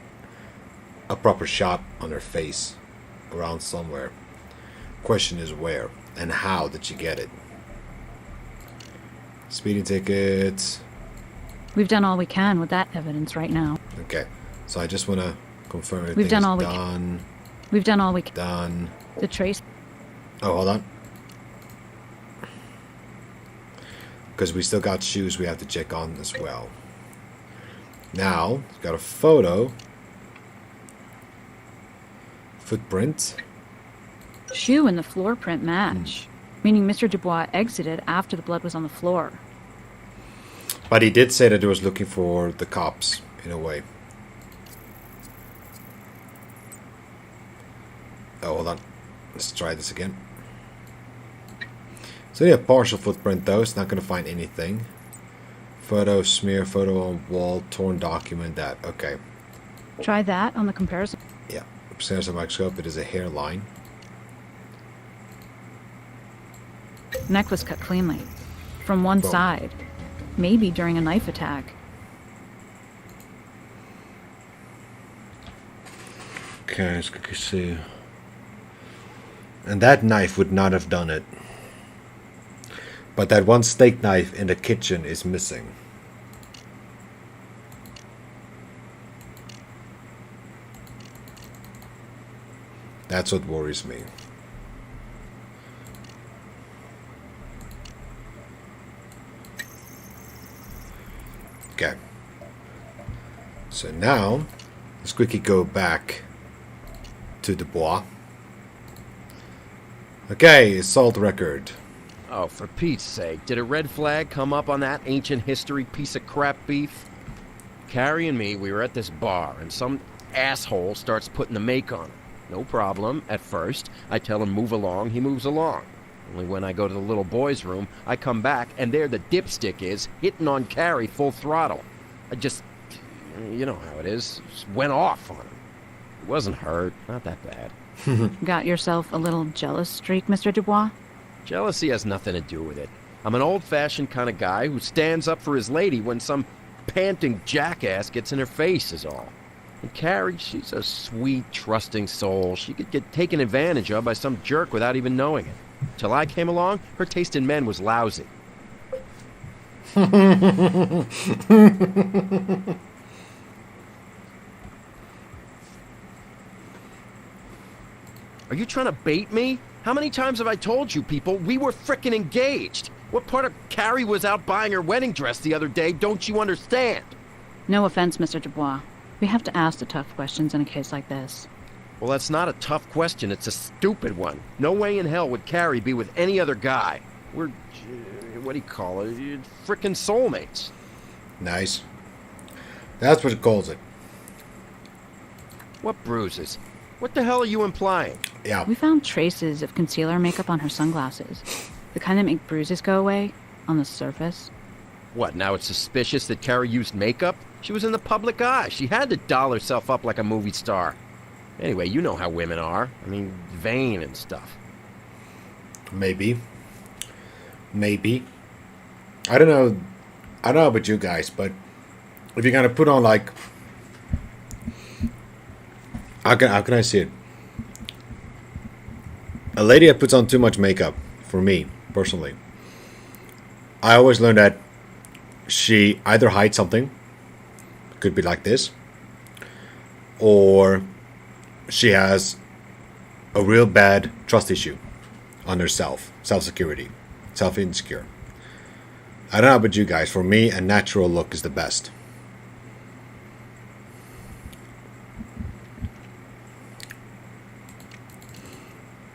B: a proper shot on her face. Around somewhere. Question is where and how did she get it? Speeding ticket.
T: We've done all we can with that evidence right now.
B: Okay, so I just want to confirm everything
T: We've done
B: is
T: all we
B: done.
T: can. We've done all we can.
B: Done.
T: The trace.
B: Oh, hold on. Because we still got shoes we have to check on as well. Now, got a photo. Footprint.
T: Shoe and the floor print match. Meaning Mr. Dubois exited after the blood was on the floor.
B: But he did say that he was looking for the cops, in a way. Oh, hold on. Let's try this again. So yeah, partial footprint though. It's not going to find anything. Photo, smear, photo on wall, torn document, that. Okay.
T: Try that on the comparison.
B: Yeah. Upstairs of microscope, it is a hairline.
T: Neck was cut cleanly. From one
B: Boom.
T: side. Maybe during a knife attack.
B: Okay, let's quickly see. And that knife would not have done it. But that one steak knife in the kitchen is missing. That's what worries me. Okay. So now, let's quickly go back to Dubois. Okay, assault record.
Q: Oh, for Pete's sake, did a red flag come up on that ancient history piece of crap beef? Carrie and me, we were at this bar, and some asshole starts putting the make on it. No problem, at first. I tell him move along, he moves along. Only when I go to the little boy's room, I come back, and there the dipstick is, hitting on Carrie full throttle. I just, you know how it is, just went off on him. He wasn't hurt, not that bad.
T: Got yourself a little jealous streak, Mr. Dubois?
Q: Jealousy has nothing to do with it. I'm an old-fashioned kind of guy who stands up for his lady when some panting jackass gets in her face is all. And Carrie, she's a sweet, trusting soul. She could get taken advantage of by some jerk without even knowing it. Till I came along, her taste in men was lousy. Are you trying to bait me? How many times have I told you people we were frickin' engaged? What part of Carrie was out buying her wedding dress the other day don't you understand?
T: No offense, Mr. Dubois. We have to ask the tough questions in a case like this.
Q: Well, that's not a tough question. It's a stupid one. No way in hell would Carrie be with any other guy. We're, what do you call it? Frickin' soulmates.
B: Nice. That's what it calls it.
Q: What bruises? What the hell are you implying?
B: Yeah.
T: We found traces of concealer makeup on her sunglasses. The kind that make bruises go away on the surface.
Q: What, now it's suspicious that Carrie used makeup? She was in the public eye. She had to doll herself up like a movie star. Anyway, you know how women are. I mean, vain and stuff.
B: Maybe. Maybe. I don't know about you guys, but if you're gonna put on like, how can I see it? A lady that puts on too much makeup, for me personally, I always learn that she either hides something, could be like this, or she has a real bad trust issue on herself, self-security, self-insecure. I don't know about you guys. For me, a natural look is the best.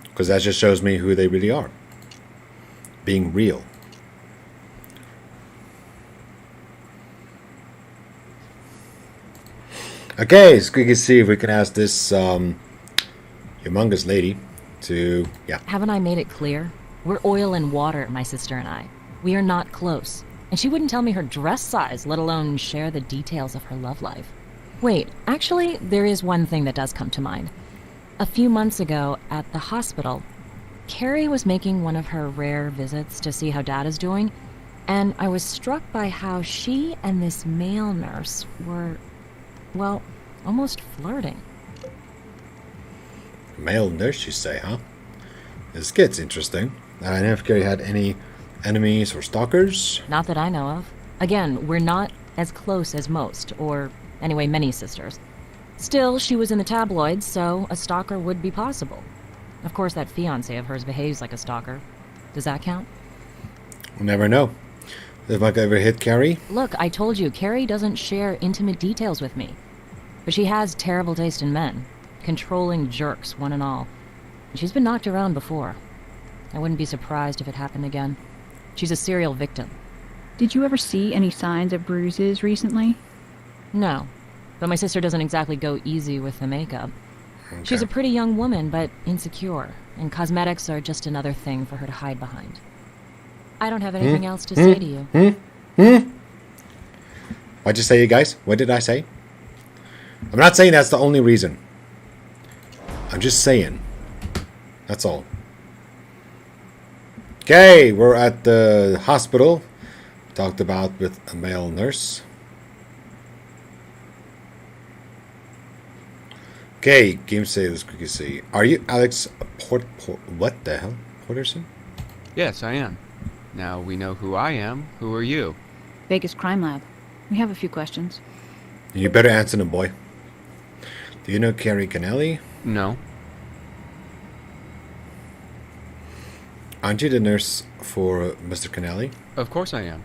B: Because that just shows me who they really are. Being real. Okay, so we can see if we can ask this humongous lady to, yeah.
P: Haven't I made it clear? We're oil and water, my sister and I. We are not close. And she wouldn't tell me her dress size, let alone share the details of her love life. Wait, actually, there is one thing that does come to mind. A few months ago, at the hospital, Carrie was making one of her rare visits to see how Dad is doing, and I was struck by how she and this male nurse were, well, almost flirting.
B: Male nurse, you say, huh? This gets interesting. I don't know if Carrie had any enemies or stalkers.
P: Not that I know of. Again, we're not as close as most, or anyway, many sisters. Still, she was in the tabloids, so a stalker would be possible. Of course, that fiancé of hers behaves like a stalker. Does that count?
B: We'll never know. If I ever hit Carrie.
P: Look, I told you, Carrie doesn't share intimate details with me. But she has terrible taste in men. Controlling jerks, one and all. And she's been knocked around before. I wouldn't be surprised if it happened again. She's a serial victim.
T: Did you ever see any signs of bruises recently?
P: No. But my sister doesn't exactly go easy with the makeup.
B: Okay.
P: She's a pretty young woman, but insecure. And cosmetics are just another thing for her to hide behind. I don't have anything else to say to you.
B: What'd you say, you guys? What did I say? I'm not saying that's the only reason. I'm just saying. That's all. Okay, we're at the hospital. Talked about with a male nurse. Okay, game save. Let's quickly see. Are you Alex what the hell? Porterson?
N: Yes, I am. Now we know who I am. Who are you?
T: Vegas Crime Lab. We have a few questions.
B: You better answer them, boy. Do you know Carrie Kennelly?
N: No.
B: Aren't you the nurse for Mr. Kennelly?
N: Of course I am.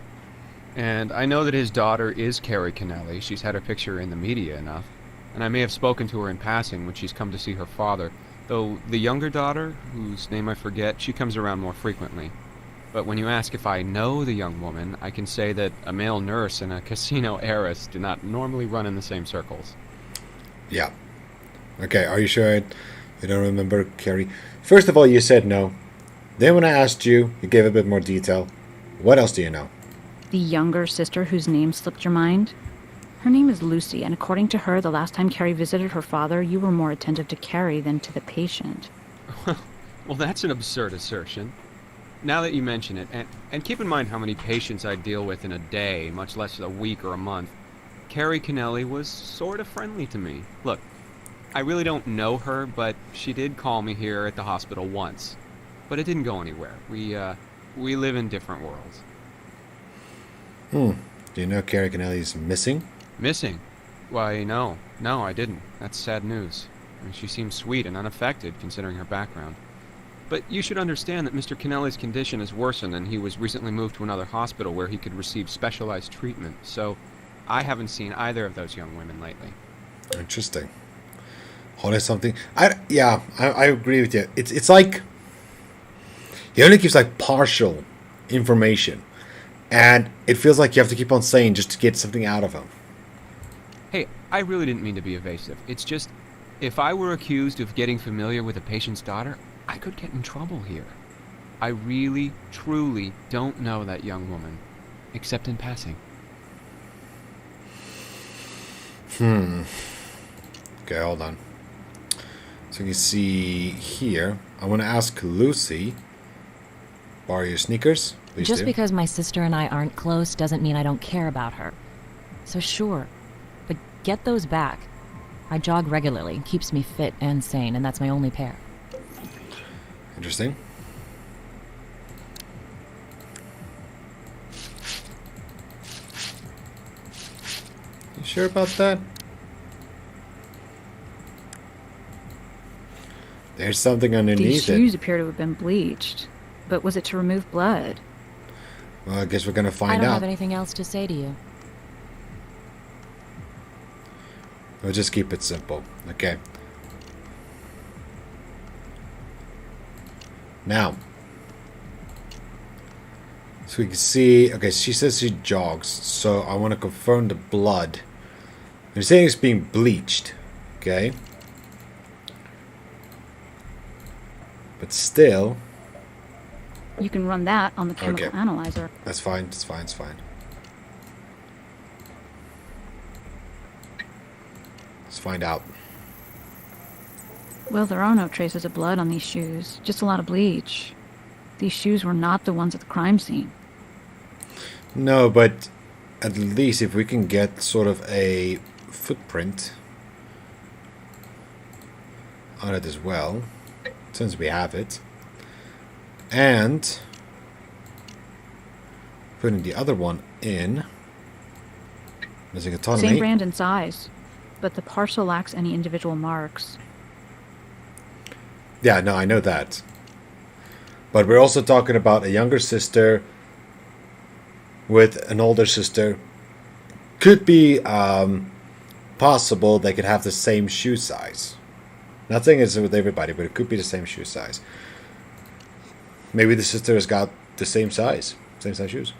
N: And I know that his daughter is Carrie Kennelly. She's had her picture in the media enough. And I may have spoken to her in passing when she's come to see her father. Though the younger daughter, whose name I forget, she comes around more frequently. But when you ask if I know the young woman, I can say that a male nurse and a casino heiress do not normally run in the same circles.
B: Yeah. Okay, are you sure you don't remember Carrie? First of all, you said no. Then when I asked you, you gave a bit more detail. What else do you know?
T: The younger sister whose name slipped your mind? Her name is Lucy, and according to her, the last time Carrie visited her father, you were more attentive to Carrie than to the patient.
N: Well, that's an absurd assertion. Now that you mention it, and keep in mind how many patients I deal with in a day, much less a week or a month, Carrie Kennelly was sort of friendly to me. Look, I really don't know her, but she did call me here at the hospital once. But it didn't go anywhere. We live in different worlds.
B: Do you know Carrie Kennelly's missing?
N: Missing? Why, no. No, I didn't. That's sad news. I mean, she seems sweet and unaffected, considering her background. But you should understand that Mr. Kennelly's condition has worsened, and he was recently moved to another hospital where he could receive specialized treatment. So, I haven't seen either of those young women lately.
B: Interesting. Hold on something. I agree with you. It's like he only gives like partial information, and it feels like you have to keep on saying just to get something out of him.
N: Hey, I really didn't mean to be evasive. It's just, if I were accused of getting familiar with a patient's daughter, I could get in trouble here. I really, truly don't know that young woman, except in passing.
B: Okay, hold on. So you can see here, I want to ask Lucy, borrow your sneakers? Please
P: Just
B: do.
P: because my sister and I aren't close doesn't mean I don't care about her. So sure, but get those back. I jog regularly, keeps me fit and sane, and that's my only pair.
B: Interesting. You sure about that? There's something underneath
T: These
B: it.
T: shoes appear to have been bleached. But was it to remove blood?
B: Well, I guess we're gonna
P: I
B: find
P: don't
B: out.
P: have anything else to say to you.
B: We'll just keep it simple. Okay. Now. So we can see, okay, she says she jogs, so I want to confirm the blood. They're saying it's being bleached, okay? But still,
T: You can run that on the chemical
B: Okay.
T: analyzer.
B: that's fine, it's fine, it's fine. Let's find out.
T: Well, there are no traces of blood on these shoes, just a lot of bleach. These shoes were not the ones at the crime scene.
B: No, but at least if we can get sort of a footprint on it as well, since we have it, and putting the other one in, missing autonomy.
T: Same brand and size, but the parcel lacks any individual marks.
B: Yeah, no, I know that. But we're also talking about a younger sister with an older sister. Could be possible they could have the same shoe size. Not saying it's with everybody, but it could be the same shoe size. Maybe the sister has got the same size shoes.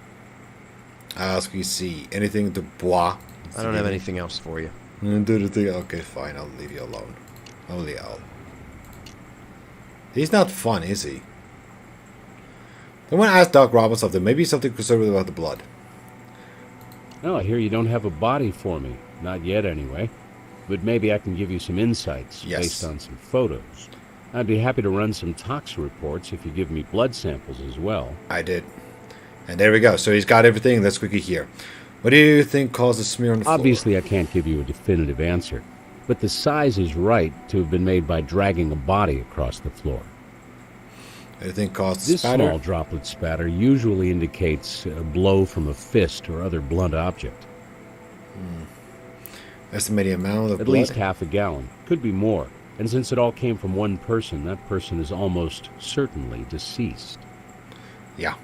B: As we see, anything to bois.
Q: I don't have anything else for you.
B: Okay, fine, I'll leave you alone. Holy hell. He's not fun, is he? I want to ask Doc Robin something. Maybe something concerned about the blood.
I: No, I hear you don't have a body for me. Not yet, anyway. But maybe I can give you some insights based on some photos. I'd be happy to run some tox reports if you give me blood samples as well.
B: I did. And there we go. So he's got everything. Let's quickly hear. What do you think caused the smear on the floor?
I: Obviously, I can't give you a definitive answer. but the size is right to have been made by dragging a body across the floor.
B: Anything caused
I: This
B: spatter?
I: small droplet spatter usually indicates a blow from a fist or other blunt object.
B: Estimated amount of
I: At
B: blood?
I: least half a gallon. Could be more. And since it all came from one person, that person is almost certainly deceased.
B: Yeah.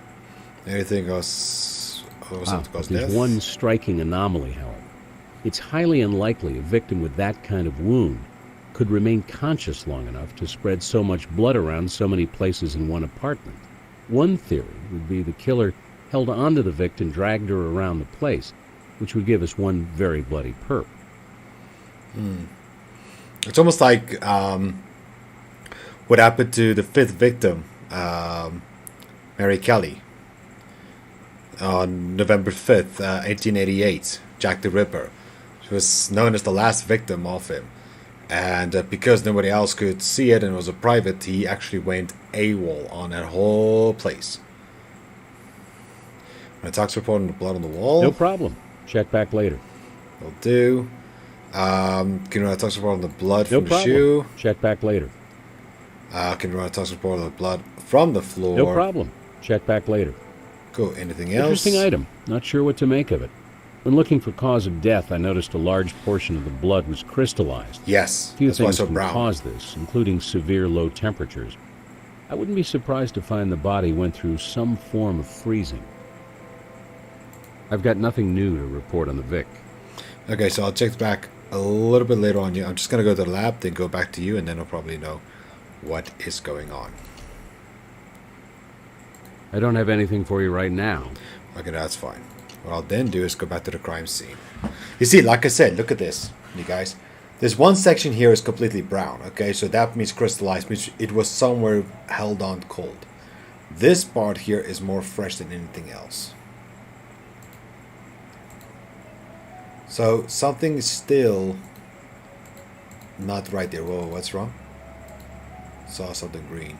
B: Anything else?
I: But there's one striking anomaly, however. It's highly unlikely a victim with that kind of wound could remain conscious long enough to spread so much blood around so many places in one apartment. One theory would be the killer held onto the victim, dragged her around the place, which would give us one very bloody perp.
B: It's almost like what happened to the 5th victim, Mary Kelly, on November 5th, 1888, Jack the Ripper. She was known as the last victim of him. And because nobody else could see it and it was a private, he actually went AWOL on that whole place. My tox report on the blood on the wall.
I: No problem. Check back later.
B: Will do. Can you run a tox report on the blood
I: No
B: from the
I: problem.
B: shoe?
I: Check back later.
B: Can you run a tox report on the blood from the floor?
I: No problem. Check back later.
B: Cool. Anything else?
I: Interesting item. Not sure what to make of it. When looking for cause of death, I noticed a large portion of the blood was crystallized.
B: Yes.
I: A few
B: That's why
I: things
B: it's so
I: can
B: brown.
I: cause this, including severe low temperatures. I wouldn't be surprised to find the body went through some form of freezing. I've got nothing new to report on the Vic.
B: Okay, so I'll check back a little bit later on you. I'm just going to go to the lab, then go back to you, and then I'll probably know what is going on.
I: I don't have anything for you right now.
B: Okay, that's fine. What I'll then do is go back to the crime scene. You see, like I said, look at this, you guys. There's one section here is completely brown, okay? So that means crystallized, means it was somewhere held on cold. This part here is more fresh than anything else. So something is still not right there. Whoa, what's wrong? Saw something green.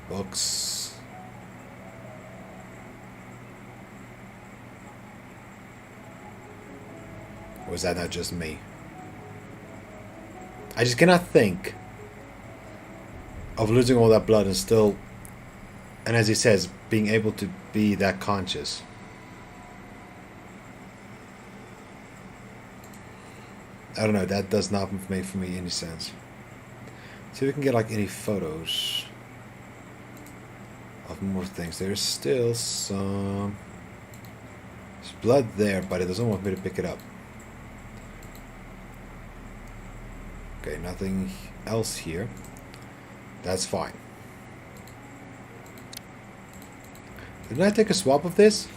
B: Books. Or is that not just me? I just cannot think of losing all that blood and still, and as he says, being able to be that conscious. I don't know, that does not make for me any sense. See if we can get like any photos of more things. There's still some... There's blood there, but it doesn't want me to pick it up. Okay, nothing else here. That's fine. Didn't I take a swab of this?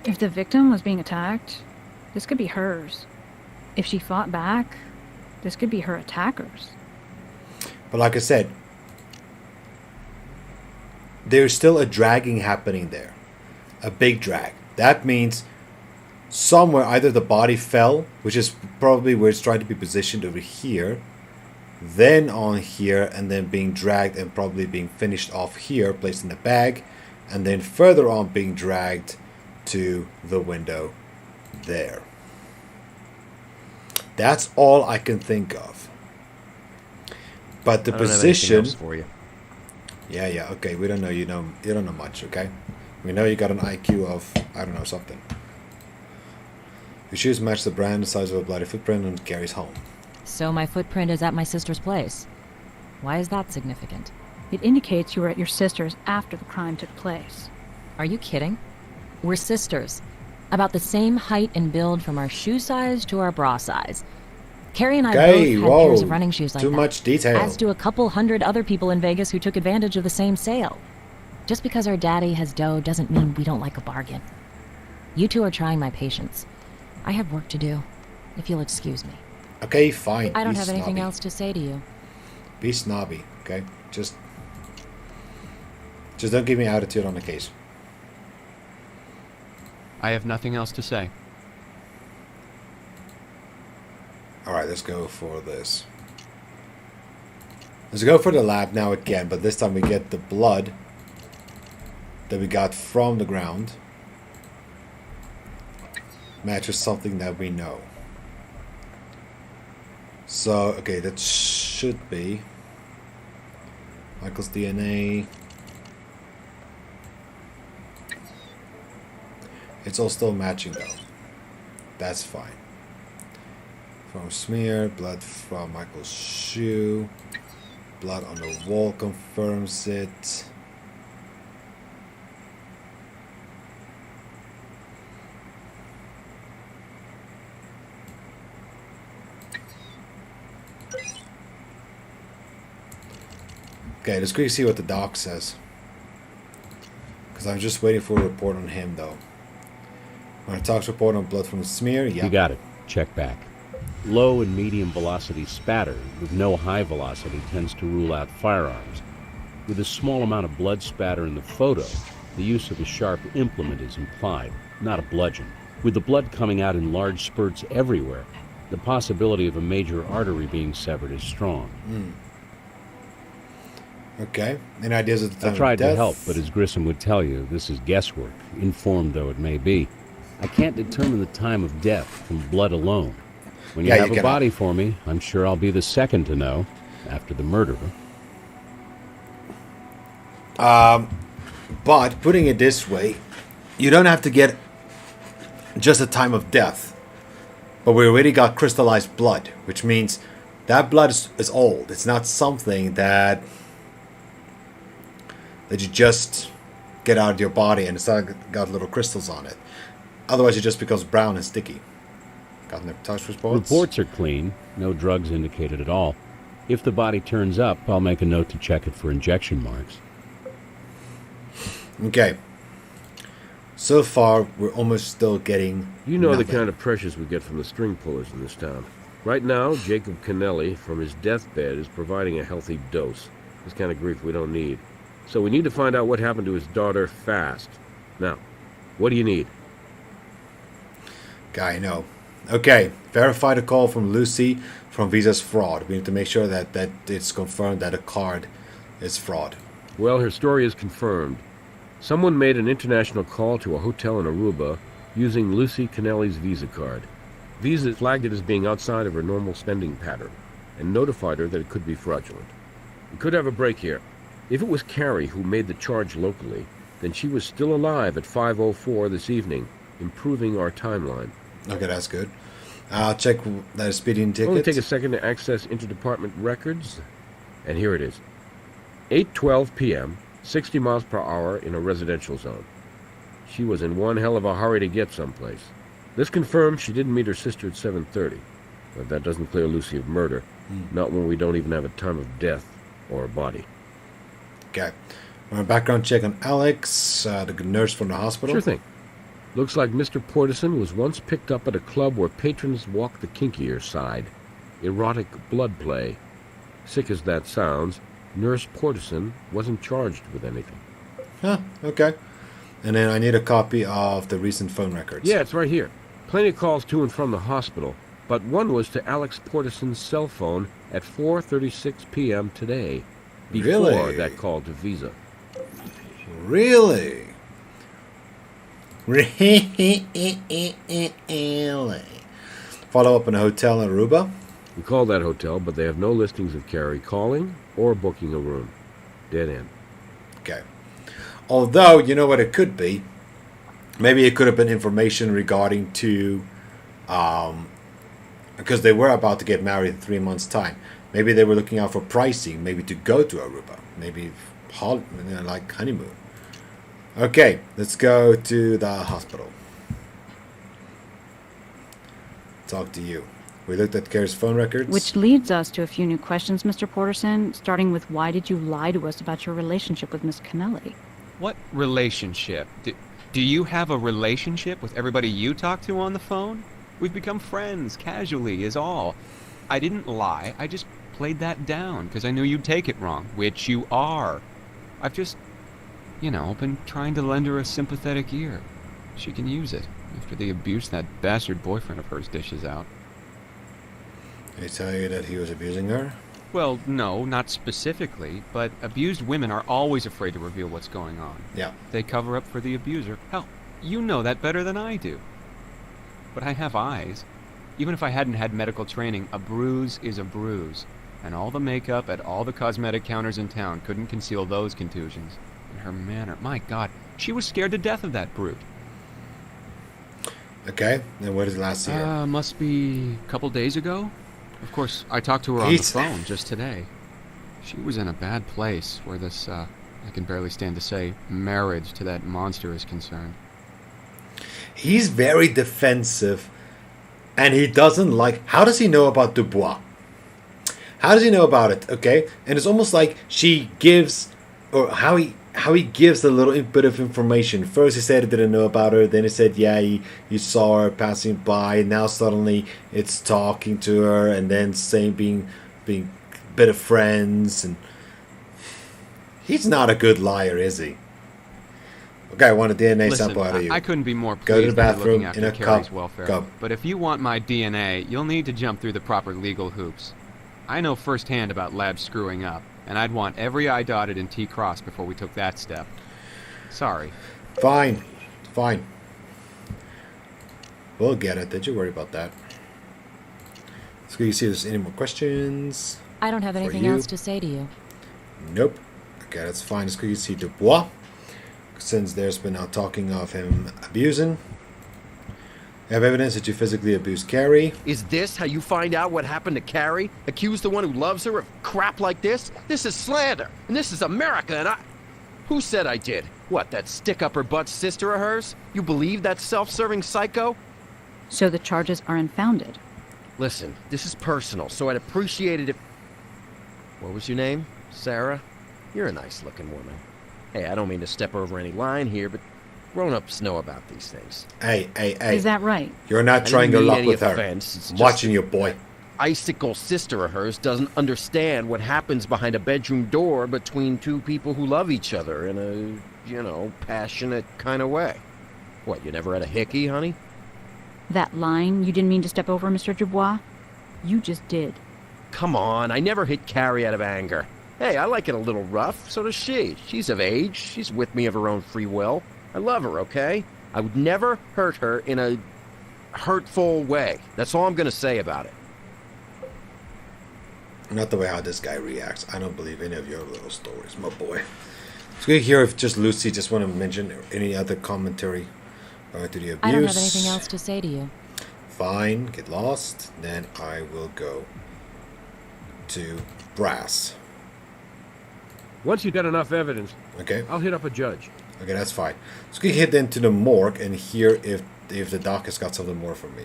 T: If the victim was being attacked, this could be hers. If she fought back, this could be her attackers.
B: But like I said, there's still a dragging happening there. A big drag. That means somewhere either the body fell, which is probably where it's trying to be positioned over here, then on here, and then being dragged and probably being finished off here, placed in the bag, and then further on being dragged to the window there. That's all I can think of. But the
Q: I don't have
B: position
Q: anything else for you.
B: Yeah, okay. We don't know you don't know much, okay? We know you got an IQ of, I don't know, something. Your shoes match the brand, the size of a bloody footprint, and carries home.
P: So my footprint is at my sister's place. Why is that significant?
T: It indicates you were at your sister's after the crime took place.
P: Are you kidding? We're sisters. About the same height and build from our shoe size to our bra size. Carrie and I
B: Okay,
P: both had
B: whoa,
P: pairs of running shoes like
B: too
P: that.
B: much detail.
P: As do a couple hundred other people in Vegas who took advantage of the same sale. Just because our daddy has dough doesn't mean we don't like a bargain. You two are trying my patience. I have work to do, if you'll excuse me.
B: Okay, fine.
P: I don't
B: Be
P: have anything
B: snobby.
P: else to say to you.
B: Be snobby, okay? Just don't give me attitude on the case.
N: I have nothing else to say.
B: Alright, let's go for this. Let's go for the lab now again, but this time we get the blood that we got from the ground. Matches something that we know. So, okay, that should be Michael's DNA. It's all still matching though. That's fine. From smear, blood from Michael's shoe. Blood on the wall confirms it. Okay, let's quickly see what the doc says. Because I'm just waiting for a report on him, though. When a tox report on blood from the smear, yeah.
I: You got it. Check back. Low and medium velocity spatter with no high velocity tends to rule out firearms. With a small amount of blood spatter in the photo, the use of a sharp implement is implied, not a bludgeon. With the blood coming out in large spurts everywhere, the possibility of a major artery being severed is strong.
B: Okay. Any ideas of the time
I: I tried
B: of death?
I: to help, but as Grissom would tell you, this is guesswork, informed though it may be. I can't determine the time of death from blood alone. When you have a body for me, I'm sure I'll be the second to know, after the murderer.
B: But putting it this way, you don't have to get just a time of death. But we already got crystallized blood, which means that blood is old. It's not something that you just get out of your body and it's got little crystals on it. Otherwise, it just becomes brown and sticky. Got their touch reports?
I: Reports are clean. No drugs indicated at all. If the body turns up, I'll make a note to check it for injection marks.
B: Okay. So far, we're almost still getting
M: You know
B: nothing.
M: the kind of pressures we get from the string pullers in this town. Right now, Jacob Kennelly, from his deathbed, is providing a healthy dose. This kind of grief we don't need. So we need to find out what happened to his daughter fast. Now, what do you need?
B: Guy, no. Okay, verify the call from Lucy from Visa's fraud. We need to make sure that it's confirmed that a card is fraud.
M: Well, her story is confirmed. Someone made an international call to a hotel in Aruba using Lucy Kennelly's Visa card. Visa flagged it as being outside of her normal spending pattern and notified her that it could be fraudulent. We could have a break here. If it was Carrie who made the charge locally, then she was still alive at 5:04 this evening, improving our timeline.
B: Okay, that's good. I'll check that speeding ticket.
M: Only take a second to access interdepartment records, and here it is. 8:12 p.m., 60 miles per hour in a residential zone. She was in one hell of a hurry to get someplace. This confirms she didn't meet her sister at 7:30, but that doesn't clear Lucy of murder, not when we don't even have a time of death or a body.
B: Okay. A background check on Alex, the nurse from the hospital.
M: Sure thing. Looks like Mr. Portison was once picked up at a club where patrons walk the kinkier side. Erotic blood play. Sick as that sounds, Nurse Portison wasn't charged with anything.
B: Huh, okay. And then I need a copy of the recent phone records.
M: Yeah, it's right here. Plenty of calls to and from the hospital, but one was to Alex Portison's cell phone at 4:36 p.m. today, before
B: Really?
M: that call to Visa.
B: Really? Follow up in a hotel in Aruba?
M: We called that hotel, but they have no listings of Carrie calling or booking a room. Dead end.
B: Okay. Although, you know what it could be? Maybe it could have been information regarding to... because they were about to get married in 3 months' time. Maybe they were looking out for pricing, maybe to go to Aruba. Maybe like honeymoon. Okay, let's go to the hospital. Talk to you. We looked at Carrie's phone records.
T: Which leads us to a few new questions, Mr. Porterson, starting with why did you lie to us about your relationship with Miss Kennelly?
N: What relationship? Do you have a relationship with everybody you talk to on the phone? We've become friends, casually, is all. I didn't lie, I just played that down, because I knew you'd take it wrong, which you are. I've just, been trying to lend her a sympathetic ear. She can use it, after the abuse that bastard boyfriend of hers dishes out.
B: Did he tell you that he was abusing her?
N: Well, no, not specifically, but abused women are always afraid to reveal what's going on.
B: Yeah.
N: They cover up for the abuser. Hell, you know that better than I do. But I have eyes. Even if I hadn't had medical training, a bruise is a bruise. And all the makeup at all the cosmetic counters in town couldn't conceal those contusions. And her manner, my God, she was scared to death of that brute.
B: Okay, then what is last year?
N: Must be a couple days ago. Of course, I talked to her on the phone just today. She was in a bad place where this, I can barely stand to say, marriage to that monster is concerned.
B: He's very defensive, and he doesn't like... How does he know about Dubois? How does he know about it? Okay, and it's almost like she gives, or how he gives a little bit of information. First he said he didn't know about her, then he said yeah, you saw her passing by, and now suddenly it's talking to her, and then saying being a bit of friends, and he's not a good liar, is he? Okay, I want a DNA sample out of you.
N: I couldn't be more pleased
B: Go to the bathroom
N: after
B: in a
N: Carrie's
B: cup.
N: welfare.
B: Go.
N: But if you want my DNA, you'll need to jump through the proper legal hoops. I know firsthand about labs screwing up, and I'd want every I dotted and T crossed before we took that step. Sorry.
B: Fine. Fine. We'll get it. Don't you worry about that. Let's go see if there's any more questions.
P: I don't have anything else to say to you.
B: Nope. Okay, that's fine. Let's go see Dubois. Since there's been now talking of him abusing. I have evidence that you physically abused Carrie.
Q: Is this how you find out what happened to Carrie? Accuse the one who loves her of crap like this? This is slander, and this is America, and I... Who said I did? What, that stick-up-her-butt sister of hers? You believe that self-serving psycho?
T: So the charges are unfounded.
Q: Listen, this is personal, so I'd appreciate it if... What was your name? Sarah? You're a nice-looking woman. Hey, I don't mean to step over any line here, but grown-ups know about these things.
B: Hey.
T: Is that right?
B: You're not trying your luck with her.
Q: Offense.
B: I'm watching you, boy.
Q: Icicle sister of hers doesn't understand what happens behind a bedroom door between two people who love each other in a, passionate kind of way. What, you never had a hickey, honey?
T: That line you didn't mean to step over, Mr. Dubois? You just did.
Q: Come on, I never hit Carrie out of anger. Hey, I like it a little rough, so does she. She's of age, she's with me of her own free will. I love her, okay? I would never hurt her in a hurtful way. That's all I'm gonna say about it.
B: Not the way how this guy reacts. I don't believe any of your little stories, my boy. It's good to hear if just Lucy just want to mention any other commentary to the abuse.
P: I don't have anything else to say to you.
B: Fine, get lost. Then I will go to Brass.
M: Once you've got enough evidence,
B: okay,
M: I'll hit up a judge.
B: Okay, that's fine. Let's go head then to the morgue and hear if the doc has got something more for me.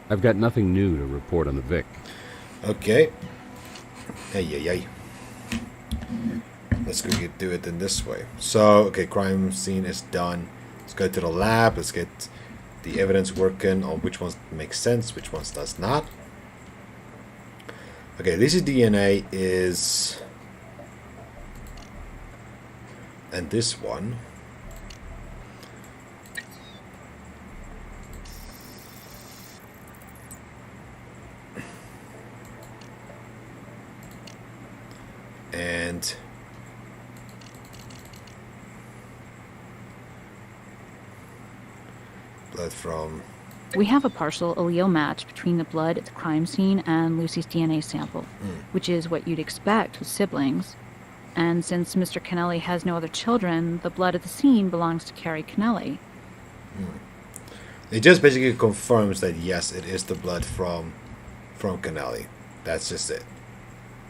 I: I've got nothing new to report on the Vic.
B: Okay. Hey. Let's go do it in this way. So, okay, crime scene is done. Let's go to the lab. Let's get the evidence working on which ones make sense, which ones does not. Okay, Lisa's DNA is... And this one... And blood from...
T: We have a partial allele match between the blood at the crime scene and Lucy's DNA sample, which is what you'd expect with siblings. And since Mr. Kennelly has no other children, the blood at the scene belongs to Carrie Kennelly.
B: It just basically confirms that yes, it is the blood from Kennelly. That's just it.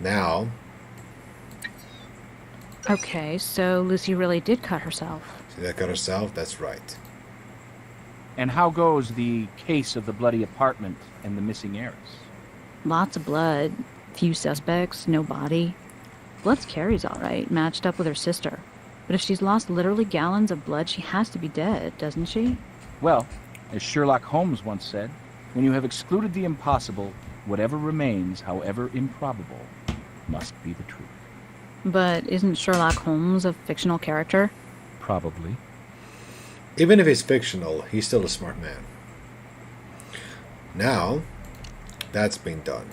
B: Now...
T: Okay, so Lucy really did cut herself.
B: See that cut herself? That's right.
F: And how goes the case of the bloody apartment and the missing heiress?
T: Lots of blood, few suspects, no body. Blood's Carrie's all right, matched up with her sister. But if she's lost literally gallons of blood, she has to be dead, doesn't she?
F: Well, as Sherlock Holmes once said, when you have excluded the impossible, whatever remains, however improbable, must be the truth.
T: But isn't Sherlock Holmes a fictional character?
F: Probably.
B: Even if he's fictional, he's still a smart man. Now, that's been done.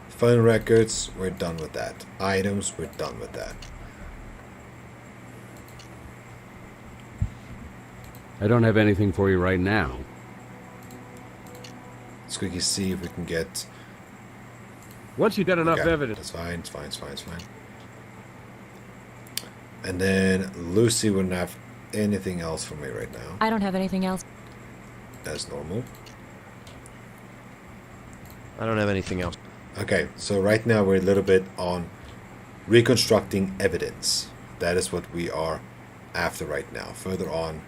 B: Phone records, we're done with that. Items, we're done with that.
I: I don't have anything for you right now.
B: Let's quickly see if we can get...
M: Once you've got enough
B: Okay,
M: evidence...
B: That's fine, it's fine, it's fine, it's fine. And then Lucy wouldn't have anything else for me right now.
P: I don't have anything else.
B: That's normal.
Q: I don't have anything else.
B: Okay, so right now we're a little bit on reconstructing evidence. That is what we are after right now. Further on.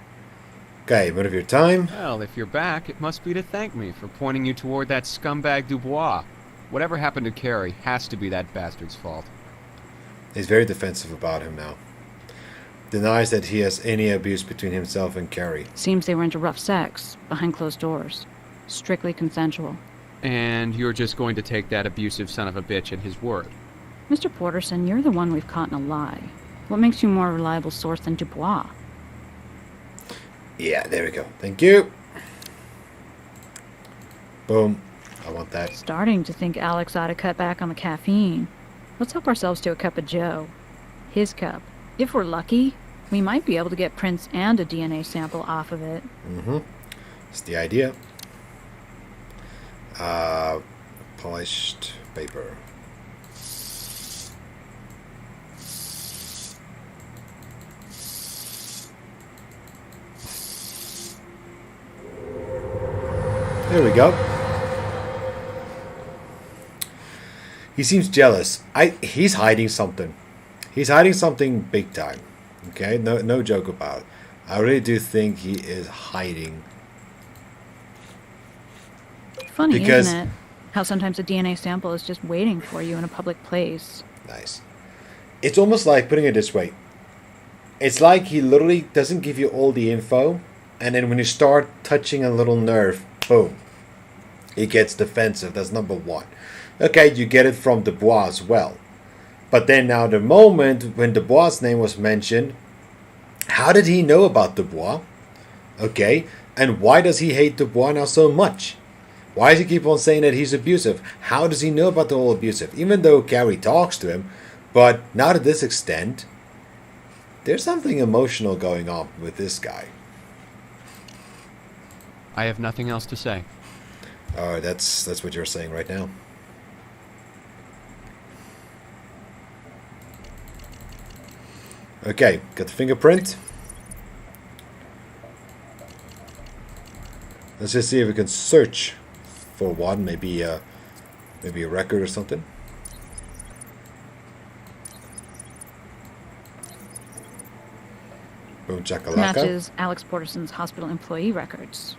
B: Okay, minute of your time.
N: Well, if you're back, it must be to thank me for pointing you toward that scumbag Dubois. Whatever happened to Carrie has to be that bastard's fault.
B: He's very defensive about him now. Denies that he has any abuse between himself and Carrie.
T: Seems they were into rough sex, behind closed doors. Strictly consensual.
N: And you're just going to take that abusive son of a bitch at his word.
T: Mr. Porterson, you're the one we've caught in a lie. What makes you a more reliable source than Dubois?
B: Yeah, there we go. Thank you. Boom. I want that.
T: Starting to think Alex ought to cut back on the caffeine. Let's help ourselves to a cup of Joe. His cup. If we're lucky, we might be able to get prints and a DNA sample off of it.
B: Mm-hmm. That's the idea. Polished paper. There we go. He seems jealous. He's hiding something. He's hiding something big time. Okay, no joke about it. I really do think he is hiding.
T: Funny,
B: Because-
T: isn't it? How sometimes a DNA sample is just waiting for you in a public place.
B: Nice. It's almost like, putting it this way, it's like he literally doesn't give you all the info, and then when you start touching a little nerve, boom, he gets defensive. That's number one. Okay, you get it from Dubois as well. But then now the moment when Dubois' name was mentioned, how did he know about Dubois? Okay, and why does he hate Dubois now so much? Why does he keep on saying that he's abusive? How does he know about the whole abusive? Even though Carrie talks to him, but not to this extent. There's something emotional going on with this guy.
N: I have nothing else to say.
B: Oh, that's what you're saying right now. Okay, got the fingerprint. Let's just see if we can search for one, maybe a record or something. Boom chakalaka.
T: Matches Alex Porterson's hospital employee records.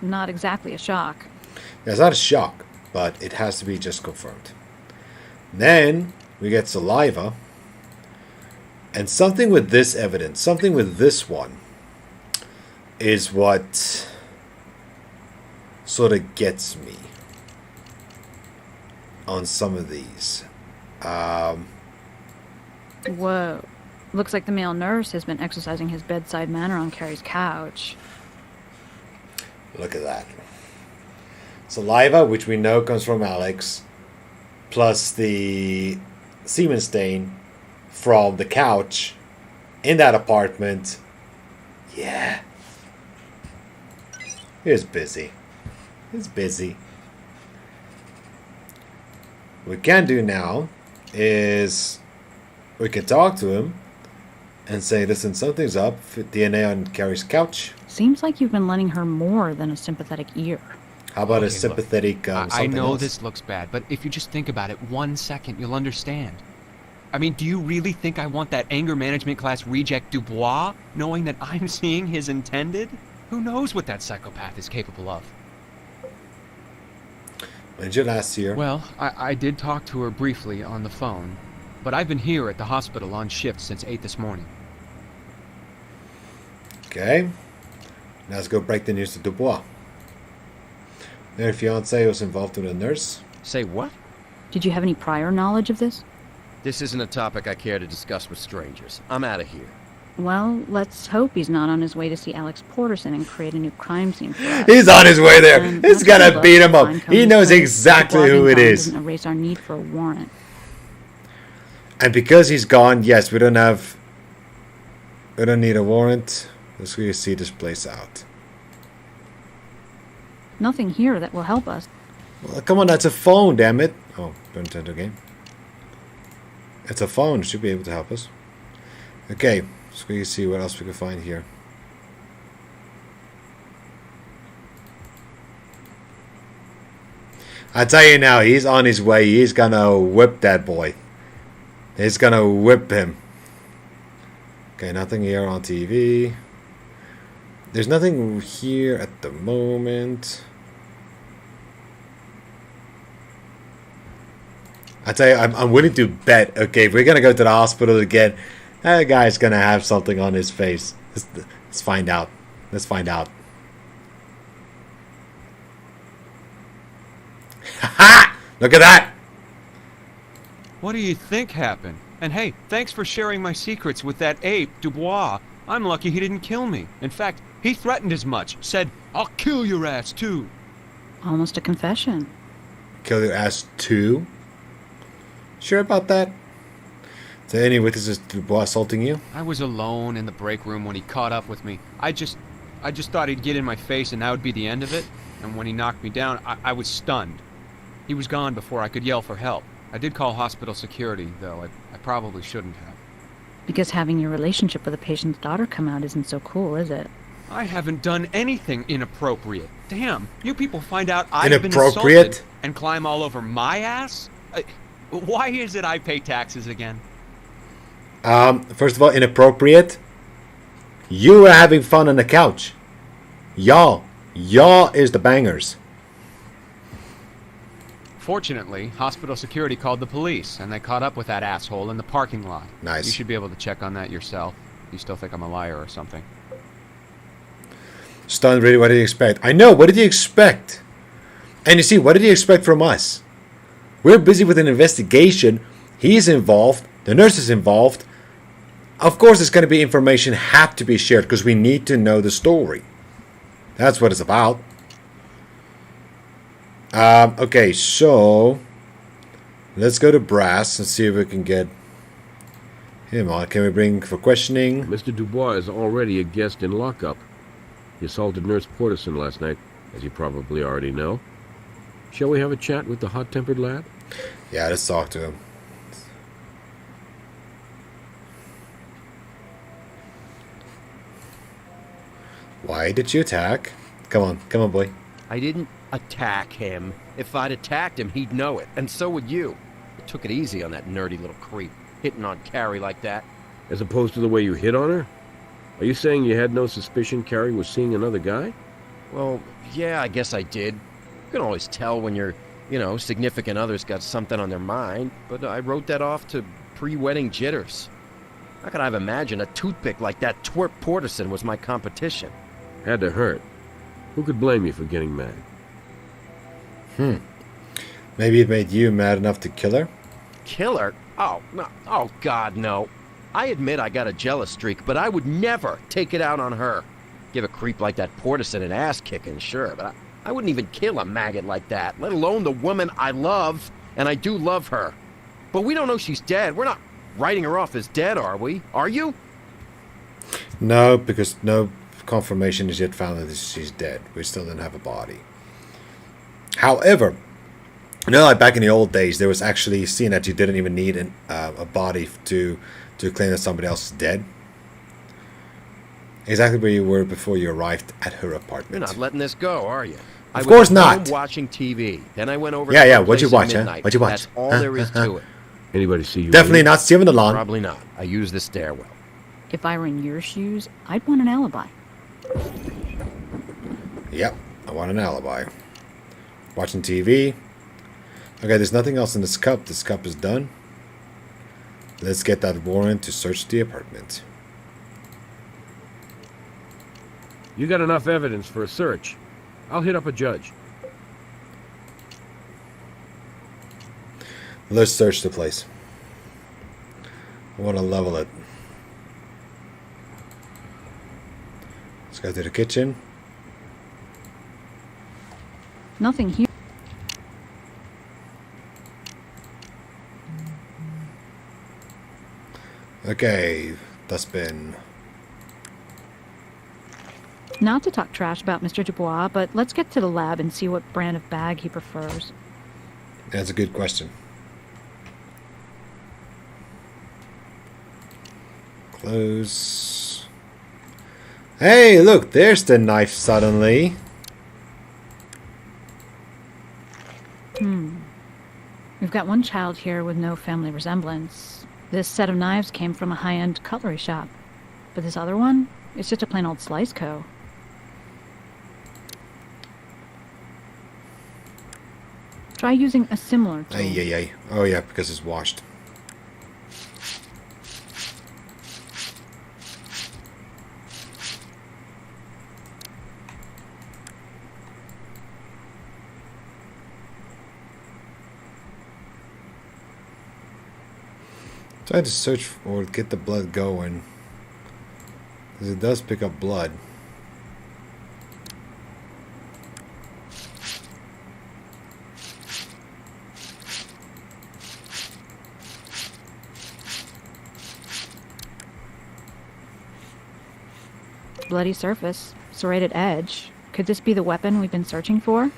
T: Not exactly a shock.
B: Yeah, it's not a shock, but it has to be just confirmed. Then we get saliva. And something with this evidence, something with this one, is what sort of gets me on some of these.
T: Whoa. Looks like the male nurse has been exercising his bedside manner on Carrie's couch.
B: Look at that. Saliva, which we know comes from Alex, plus the semen stain from the couch in that apartment. Yeah. He's busy. He's busy. What we can do now is we can talk to him and say, listen, something's up. DNA on Carrie's couch.
T: Seems like you've been lending her more than a sympathetic ear.
B: How about a
N: Okay,
B: sympathetic
N: I
B: something
N: know
B: else?
N: this looks bad, but if you just think about it 1 second, you'll understand. I mean, do you really think I want that anger management class reject Dubois, knowing that I'm seeing his intended? Who knows what that psychopath is capable of?
B: When did you last see her?
N: Well, I did talk to her briefly on the phone, but I've been here at the hospital on shift since 8 this morning.
B: Okay. Now let's go break the news to Dubois. Their fiancé was involved with a nurse.
Q: Say what?
T: Did you have any prior knowledge of this?
Q: This isn't a topic I care to discuss with strangers. I'm out of here.
T: Well, let's hope he's not on his way to see Alex Porterson and create a new crime scene for us.
B: He's on his way there.
T: And
B: He's
T: that's
B: gonna
T: what
B: beat him up.
T: fine
B: He
T: coming
B: knows
T: place.
B: exactly who
T: Blogging
B: it
T: crime
B: is.
T: doesn't erase our need for a warrant.
B: And because he's gone, yes, we don't need a warrant. Let's really see this place out.
T: Nothing here that will help us.
B: Well, come on, that's a phone, damn it. Oh, Nintendo game. It's a phone. It should be able to help us. Okay, so we can see what else we can find here. I tell you now, he's on his way. He's gonna whip that boy. He's gonna whip him. Okay, nothing here on TV. There's nothing here at the moment. I tell you, I'm willing to bet. Okay, if we're gonna go to the hospital again, that guy's gonna have something on his face. Let's find out. Let's find out. Ha! Look at that!
N: What do you think happened? And hey, thanks for sharing my secrets with that ape, Dubois. I'm lucky he didn't kill me. In fact, he threatened as much. Said, I'll kill your ass too.
T: Almost a confession.
B: Kill your ass too? Sure about that? So anyway, this is Dubois assaulting you?
N: I was alone in the break room when he caught up with me. I just thought he'd get in my face and that would be the end of it. And when he knocked me down, I was stunned. He was gone before I could yell for help. I did call hospital security, though. I probably shouldn't have.
T: Because having your relationship with a patient's daughter come out isn't so cool, is it?
N: I haven't done anything inappropriate. Damn, you people find out I've been
B: Inappropriate?
N: assaulted and climb all over my ass? Why is it I pay taxes again?
B: First of all, inappropriate. You were having fun on the couch. Y'all is the bangers.
N: Fortunately, hospital security called the police, and they caught up with that asshole in the parking lot.
B: Nice.
N: You should be able to check on that yourself. You still think I'm a liar or something.
B: Stunned, really, what did you expect? I know, what did you expect? And you see, what did you expect from us? We're busy with an investigation. He's involved. The nurse is involved. Of course, there's going to be information have to be shared because we need to know the story. That's what it's about. Okay, so let's go to Brass and see if we can get him on. Can we bring for questioning?
M: Mr. Dubois is already a guest in lockup. He assaulted Nurse Porterson last night, as you probably already know. Shall we have a chat with the hot-tempered lad?
B: Yeah, let's talk to him. Why did you attack? Come on, boy.
Q: I didn't attack him. If I'd attacked him, he'd know it, and so would you. I took it easy on that nerdy little creep, hitting on Carrie like that.
M: As opposed to the way you hit on her? Are you saying you had no suspicion Carrie was seeing another guy?
Q: Well, yeah, I guess I did. You can always tell when your, significant other's got something on their mind, but I wrote that off to pre-wedding jitters. How could I have imagined a toothpick like that twerp Porterson was my competition?
M: Had to hurt. Who could blame you for getting mad?
B: Maybe it made you mad enough to kill her?
Q: Kill her? Oh, no. Oh, God, no. I admit I got a jealous streak, but I would never take it out on her. Give a creep like that Porterson an ass-kicking, sure, but I wouldn't even kill a maggot like that, let alone the woman I love, and I do love her. But we don't know she's dead. We're not writing her off as dead, are we? Are you?
B: No, because no confirmation is yet found that she's dead. We still don't have a body. However, like back in the old days, there was actually seen that you didn't even need a body to claim that somebody else is dead. Exactly where you were before you arrived at her apartment.
Q: You're not letting this go, are you?
B: Of course not.
Q: I was watching TV. Then I went over.
B: Yeah.
Q: To
B: What'd you watch? Huh? What'd you watch?
Q: That's all there is to it.
M: Anybody see you?
B: Definitely not Steven the Lawn.
Q: Probably not. I use the stairwell.
T: If I were in your shoes, I'd want an alibi.
B: Yep, I want an alibi. Watching TV. Okay, there's nothing else in this cup. This cup is done. Let's get that warrant to search the apartment.
M: You got enough evidence for a search. I'll hit up a judge.
B: Let's search the place. I want to level it. Let's go to the kitchen.
T: Nothing here.
B: Okay, dustbin.
T: Not to talk trash about Mr. Dubois, but let's get to the lab and see what brand of bag he prefers.
B: That's a good question. Close. Hey, look, there's the knife suddenly.
T: We've got one child here with no family resemblance. This set of knives came from a high-end cutlery shop. But this other one, it's just a plain old slice co. Try using a similar tool.
B: Ay. Oh yeah, because it's washed. Trying to search or get the blood going, because it does pick up blood.
T: Bloody surface, serrated edge. Could this be the weapon we've been searching for?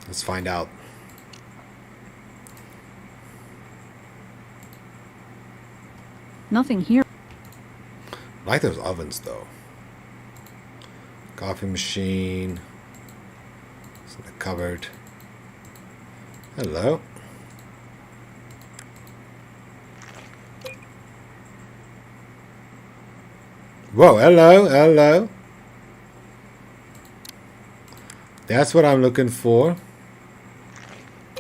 B: Let's find out.
T: Nothing here.
B: I like those ovens though. Coffee machine. It's in the cupboard. Hello. Whoa, hello. That's what I'm looking for.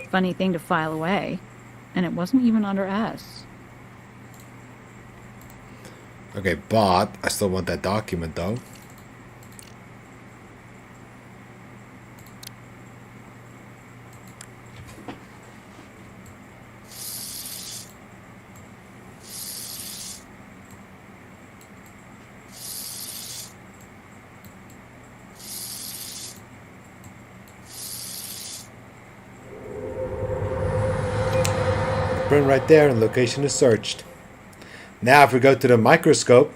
T: Funny thing to file away. And it wasn't even under S.
B: Okay, but I still want that document though. Print right there and location is searched. Now if we go to the microscope,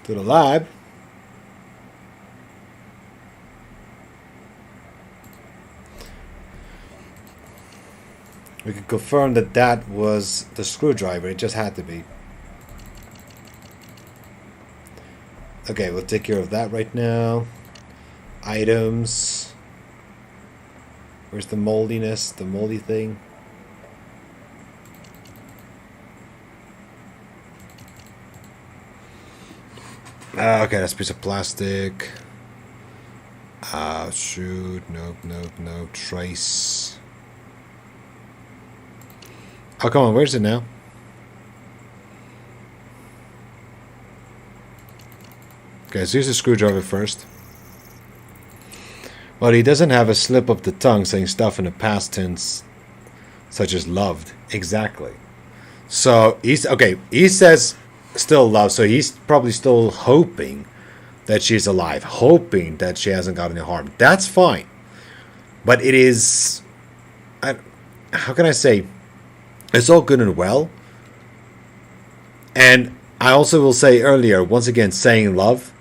B: to the lab, we can confirm that that was the screwdriver. It just had to be. Okay, we'll take care of that right now. Items. Where's the moldiness, the moldy thing? Okay, that's a piece of plastic. Shoot. Nope. Trace. Oh, come on. Where's it now? Okay, so use the screwdriver first. Well, he doesn't have a slip of the tongue saying stuff in the past tense, such as loved. Exactly. So, he says still love, so he's probably still hoping that she's alive, hoping that she hasn't got any harm. That's fine. But it is... how can I say? It's all good and well. And I also will say earlier, once again, saying love.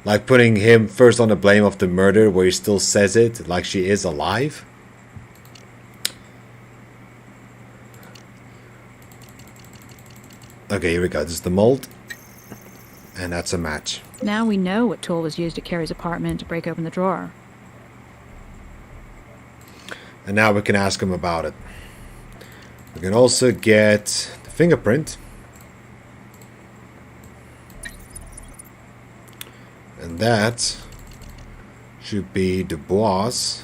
B: Like putting him first on the blame of the murder, where he still says it, like she is alive. Okay, here we go. This is the mold. And that's a match.
T: Now we know what tool was used at Carrie's apartment to break open the drawer.
B: And now we can ask him about it. We can also get the fingerprint. And that should be Dubois.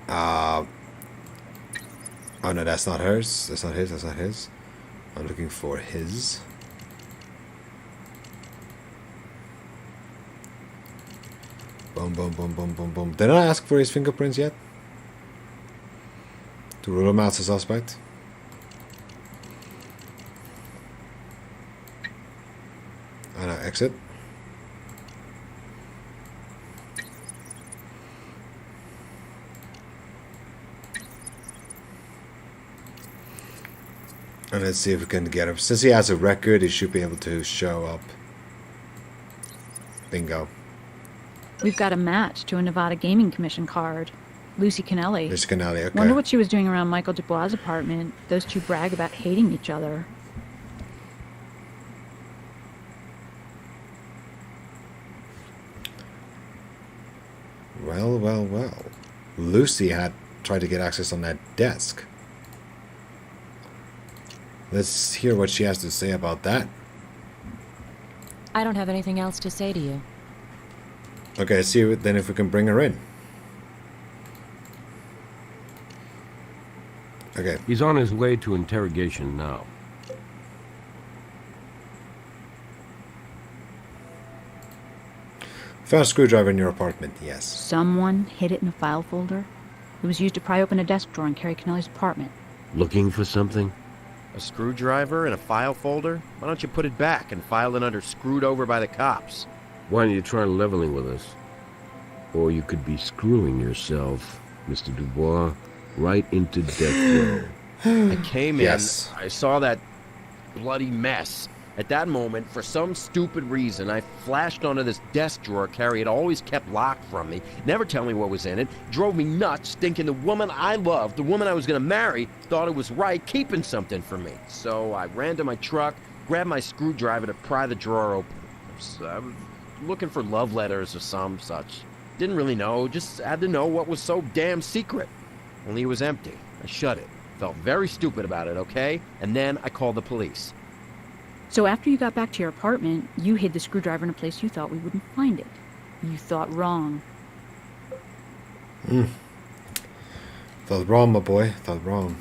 B: Oh no, that's not hers. That's not his. I'm looking for his. Boom. Did I ask for his fingerprints yet? To rule him out as a suspect? And I exit. And let's see if we can get him. Since he has a record, he should be able to show up. Bingo.
T: We've got a match to a Nevada Gaming Commission card. Lucy Kennelly.
B: Lucy Kennelly, okay.
T: Wonder what she was doing around Michael Dubois' apartment. Those two brag about hating each other.
B: Well, well, well. Lucy had tried to get access on that desk. Let's hear what she has to say about that.
P: I don't have anything else to say to you.
B: Okay, see then if we can bring her in. Okay.
I: He's on his way to interrogation now.
B: Found a screwdriver in your apartment, yes.
T: Someone hid it in a file folder. It was used to pry open a desk drawer in Carrie Kennelly's apartment.
I: Looking for something?
Q: A screwdriver in a file folder? Why don't you put it back and file it under screwed over by the cops?
I: Why don't you try leveling with us? Or you could be screwing yourself, Mr. Dubois, right into death row.
Q: I came in, I saw that bloody mess. At that moment, for some stupid reason, I flashed onto this desk drawer Carrie had always kept locked from me, never tell me what was in it, drove me nuts, thinking the woman I loved, the woman I was going to marry, thought it was right keeping something from me. So I ran to my truck, grabbed my screwdriver to pry the drawer open. I was looking for love letters or some such. Didn't really know, just had to know what was so damn secret. Only it was empty. I shut it. Felt very stupid about it, okay? And then I called the police.
T: So after you got back to your apartment, you hid the screwdriver in a place you thought we wouldn't find it. You thought wrong.
B: Thought wrong, my boy. Thought wrong.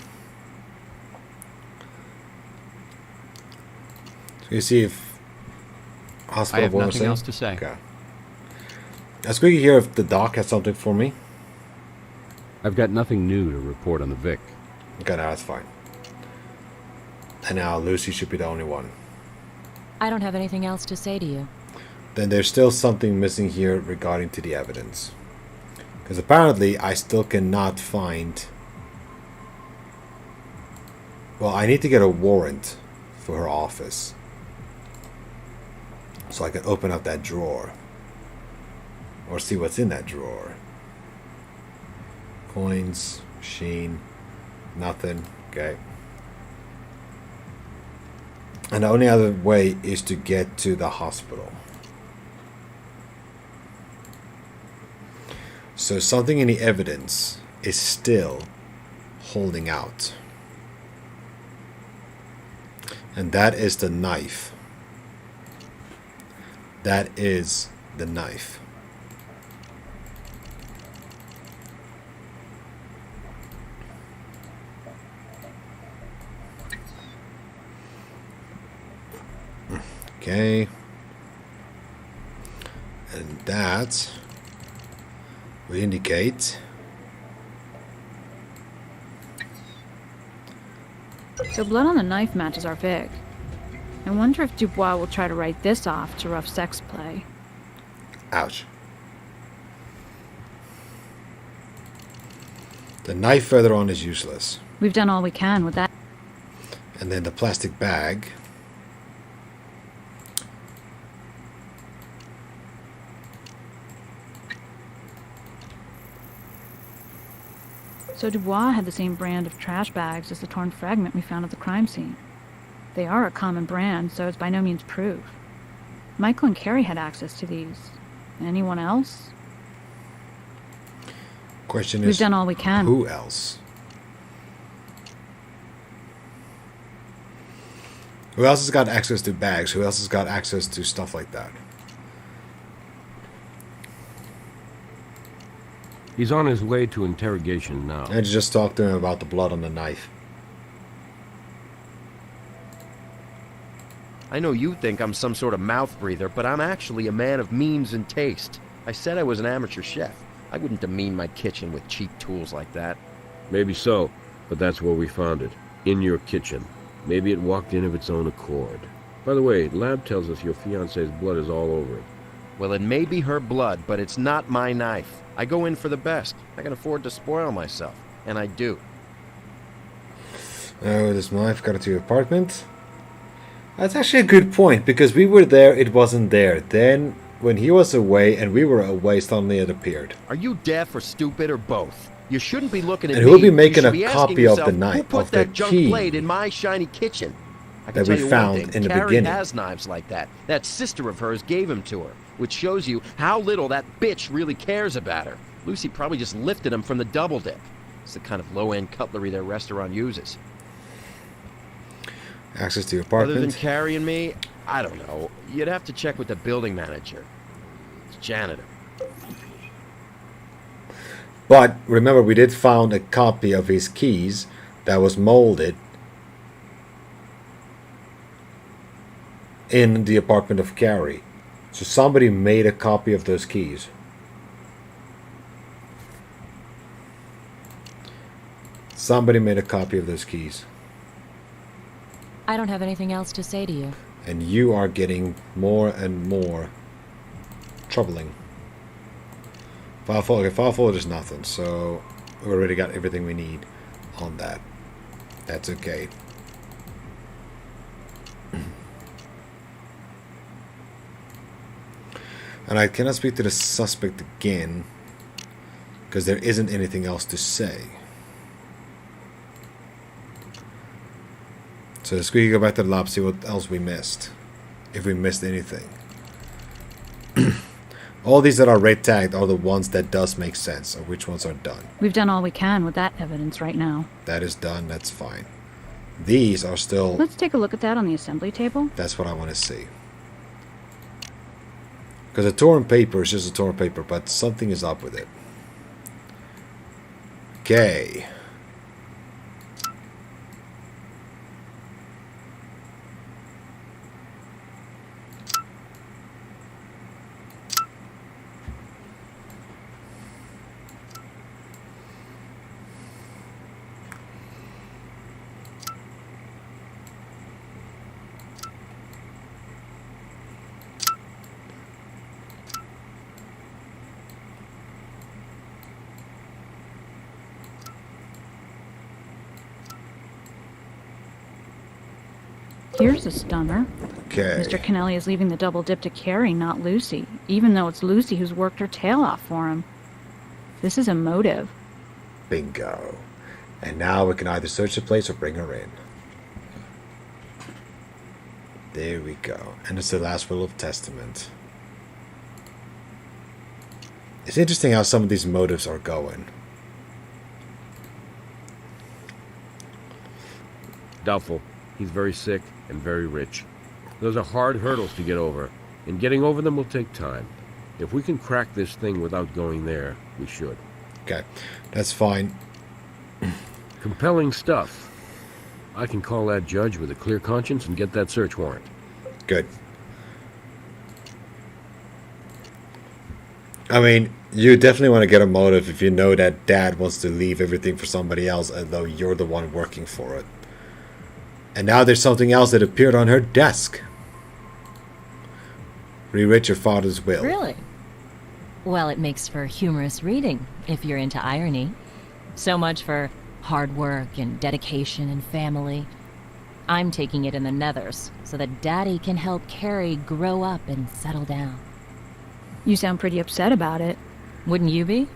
B: So you see if hospital
N: I have
B: boy
N: nothing else to say.
B: Okay. Let's quickly hear if the doc has something for me.
I: I've got nothing new to report on the Vic.
B: Okay, no, that's fine. And now Lucy should be the only one.
P: I don't have anything else to say to you.
B: Then there's still something missing here regarding to the evidence. Because apparently I still cannot find... Well, I need to get a warrant for her office. So I can open up that drawer. Or see what's in that drawer. Coins, machine, nothing. Okay. And the only other way is to get to the hospital. So something in the evidence is still holding out. And that is the knife. That is the knife. Okay. And that will indicate
T: So blood on the knife matches our Vic. I wonder if Dubois will try to write this off to rough sex play.
B: ouch. The knife further on is useless.
T: We've done all we can with that.
B: And then the plastic bag.
T: So Dubois had the same brand of trash bags as the torn fragment we found at the crime scene. They are a common brand, so it's by no means proof. Michael and Carrie had access to these. Anyone else?
B: Question
T: We've
B: is,
T: done all we can.
B: Who else? Who else has got access to bags? Who else has got access to stuff like that?
I: He's on his way to interrogation now.
B: And just talk to him about the blood on the knife.
Q: I know you think I'm some sort of mouth breather, but I'm actually a man of means and taste. I said I was an amateur chef. I wouldn't demean my kitchen with cheap tools like that.
I: Maybe so, but that's where we found it. In your kitchen. Maybe it walked in of its own accord. By the way, lab tells us your fiancé's blood is all over it.
Q: Well, it may be her blood, but it's not my knife. I go in for the best. I can afford to spoil myself, and I do.
B: Oh, this knife got to your apartment? That's actually a good point, because we were there, it wasn't there. Then, when he was away and we were away, suddenly it appeared.
Q: Are you deaf or stupid or both? You shouldn't be looking at
B: And
Q: me.
B: who'll be making
Q: You should
B: a
Q: be asking
B: copy of the
Q: yourself,
B: knife,
Q: who put
B: of the
Q: that junk
B: key
Q: blade in my shiny kitchen? I can
B: that
Q: tell
B: we
Q: you
B: found
Q: one thing.
B: in the
Q: Carrie
B: beginning?
Q: has knives like that. That sister of hers gave him to her, which shows you how little that bitch really cares about her. Lucy probably just lifted him from the double dip. It's the kind of low-end cutlery their restaurant uses.
B: Access to your apartment.
Q: Other than Carrie and me, I don't know. You'd have to check with the building manager. It's janitor.
B: But remember, we did found a copy of his keys that was molded in the apartment of Carrie. So somebody made a copy of those keys. Somebody made a copy of those keys.
P: I don't have anything else to say to you.
B: And you are getting more and more troubling. File folder, okay, file folder is nothing, so we already got everything we need on that. That's okay. And I cannot speak to the suspect again because there isn't anything else to say. So let's quickly go back to the lab, see what else we missed. If we missed anything. All these that are red tagged are the ones that does make sense, or which ones are done.
T: We've done all we can with that evidence right now.
B: That is done, that's fine. These are still...
T: Let's take a look at that on the assembly table.
B: That's what I want to see. Because a torn paper is just a torn paper, but something is up with it. Okay.
T: Here's a stunner.
B: Okay.
T: Mr. Kennelly is leaving the double dip to Carrie, not Lucy, even though it's Lucy who's worked her tail off for him. This is a motive.
B: Bingo. And now we can either search the place or bring her in. There we go. And it's the last will of testament. It's interesting how some of these motives are going.
M: Doubtful. He's very sick and very rich. Those are hard hurdles to get over, and getting over them will take time. If we can crack this thing without going there, we should.
B: Okay, that's fine.
M: Compelling stuff. I can call that judge with a clear conscience and get that search warrant.
B: Good. I mean, you definitely want to get a motive if you know that Dad wants to leave everything for somebody else, although you're the one working for it. And now there's something else that appeared on her desk. Rewrite your father's will.
P: Really? Well, it makes for humorous reading, if you're into irony. So much for hard work and dedication and family. I'm taking it in the nethers, so that Daddy can help Carrie grow up and settle down.
T: You sound pretty upset about it.
P: Wouldn't you be?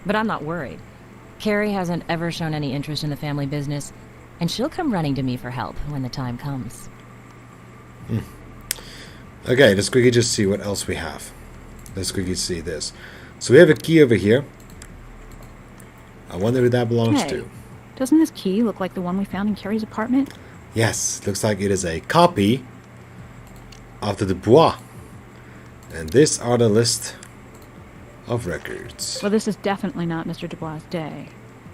P: But I'm not worried. Carrie hasn't ever shown any interest in the family business, and she'll come running to me for help when the time comes.
B: Okay, let's quickly just see what else we have. Let's quickly see this. So we have a key over here. I wonder who that belongs
T: Hey,
B: to.
T: doesn't this key look like the one we found in Carrie's apartment?
B: Yes, looks like it is a copy of the Dubois. And this are the list of records.
T: Well, this is definitely not Mr. Dubois' day.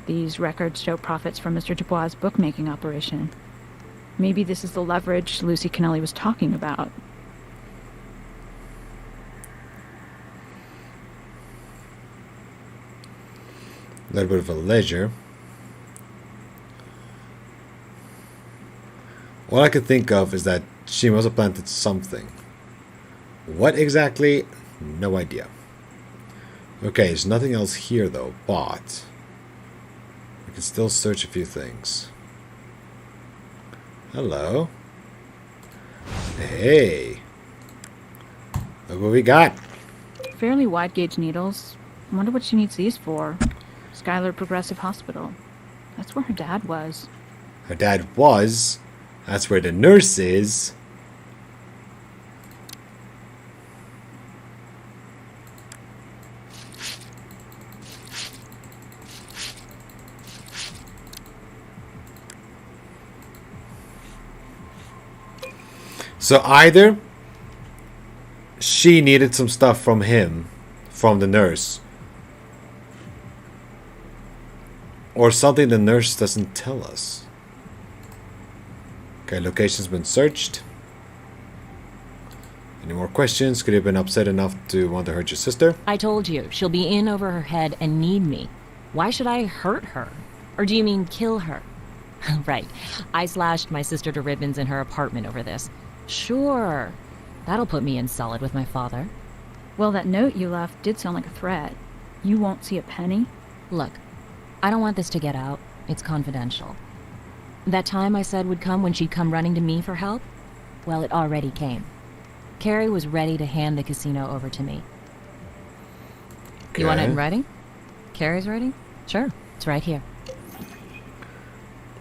T: These records show profits from Mr. Dubois' bookmaking operation. Maybe this is the leverage Lucy Kennelly was talking about.
B: A little bit of a ledger. All I can think of is that she must have planted something. What exactly? No idea. Okay, there's nothing else here though, but we can still search a few things. Hello. Hey. Look what we got.
T: Fairly wide gauge needles. I wonder what she needs these for. Skylar Progressive Hospital. That's where her dad was.
B: Her dad was. That's where the nurse is. So either she needed some stuff from him, from the nurse, or something the nurse doesn't tell us. Okay, location's been searched. Any more questions? Could you have been upset enough to want to hurt your sister?
P: I told you, she'll be in over her head and need me. Why should I hurt her? Or do you mean kill her? Right. I slashed my sister to ribbons in her apartment over this. Sure. That'll put me in solid with my father.
T: Well, that note you left did sound like a threat. You won't see a penny?
P: Look, I don't want this to get out. It's confidential. That time I said would come when she'd come running to me for help? Well, it already came. Carrie was ready to hand the casino over to me.
B: Okay.
P: You want it in writing? Carrie's ready? Sure, it's right here.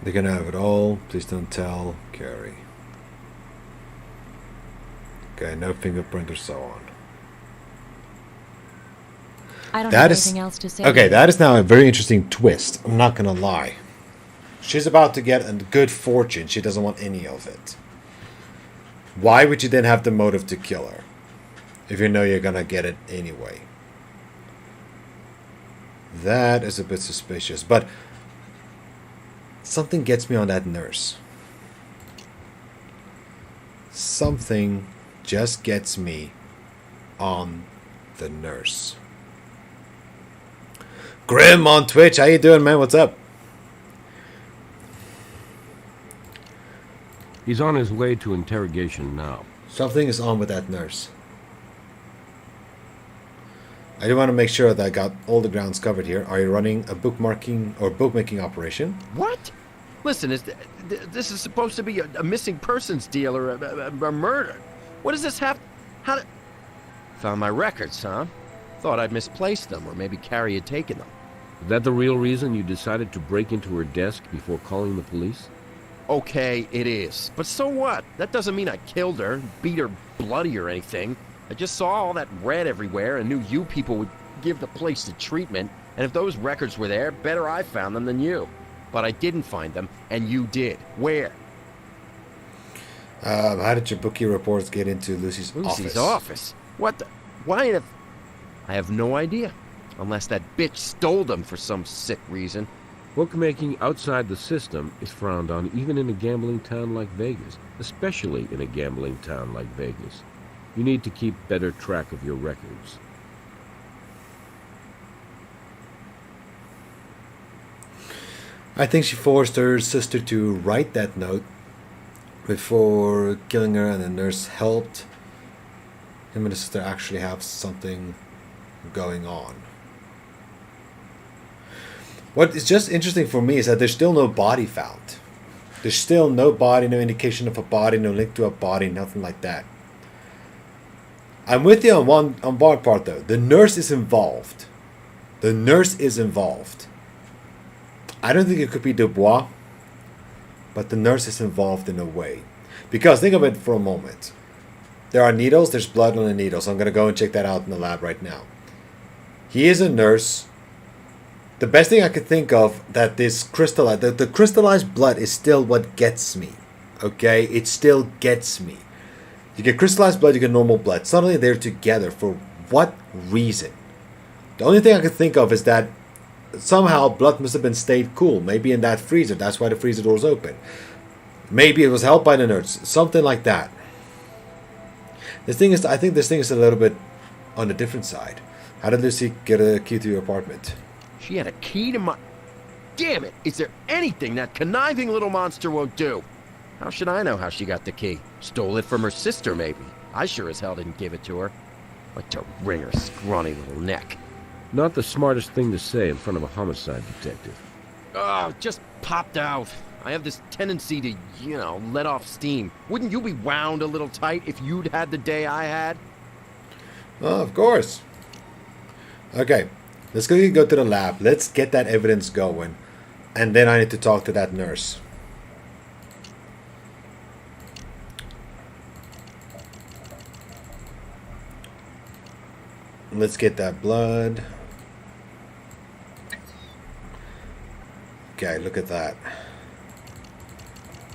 B: They're gonna have it all. Please don't tell Carrie. Okay, no fingerprint or so on.
P: I don't have anything else to say.
B: Okay, that is now a very interesting twist. I'm not gonna lie. She's about to get a good fortune. She doesn't want any of it. Why would you then have the motive to kill her? If you know you're gonna get it anyway. That is a bit suspicious. But something gets me on that nurse. Something just gets me on the nurse. Grim on Twitch, how you doing, man? What's up?
I: He's on his way to interrogation now.
B: Something is on with that nurse. I do want to make sure that I got all the grounds covered here. Are you running a bookmarking or bookmaking operation?
Q: What? Listen, this is supposed to be a missing persons deal or a murder. What does this have? How did... Found my records, huh? Thought I'd misplaced them, or maybe Carrie had taken them.
I: Is that the real reason you decided to break into her desk before calling the police?
Q: Okay, it is. But so what? That doesn't mean I killed her, beat her bloody or anything. I just saw all that red everywhere and knew you people would give the place the treatment. And if those records were there, better I found them than you. But I didn't find them, and you did. Where?
B: How did your bookie reports get into Lucy's office?
Q: Lucy's office? What the... Why the... I have no idea. Unless that bitch stole them for some sick reason.
I: Bookmaking outside the system is frowned on even in a gambling town like Vegas, especially in a gambling town like Vegas. You need to keep better track of your records.
B: I think she forced her sister to write that note before killing her, and the nurse helped him and his sister actually have something going on. What is just interesting for me is that there's still no body found. There's still no body, no indication of a body, no link to a body, nothing like that. I'm with you on one part though. The nurse is involved. The nurse is involved. I don't think it could be Dubois, but the nurse is involved in a way. Because think of it for a moment. There are needles, there's blood on the needles. I'm going to go and check that out in the lab right now. He is a nurse. The best thing I could think of that this crystallized, the crystallized blood is still what gets me. Okay? It still gets me. You get crystallized blood, you get normal blood. Suddenly they're together. For what reason? The only thing I could think of is that somehow blood must have been stayed cool. Maybe in that freezer. That's why the freezer door's open. Maybe it was helped by the nurse. Something like that. This thing is, I think this thing is a little bit on the different side. How did Lucy get a key to your apartment?
Q: She had a key to my... Damn it! Is there anything that conniving little monster won't do? How should I know how she got the key? Stole it from her sister, maybe. I sure as hell didn't give it to her. Like to wring her scrawny little neck.
I: Not the smartest thing to say in front of a homicide detective.
Q: Oh, just popped out. I have this tendency to, let off steam. Wouldn't you be wound a little tight if you'd had the day I had?
B: Oh, of course. Okay, let's go to the lab. Let's get that evidence going. And then I need to talk to that nurse. Let's get that blood. Okay, look at that.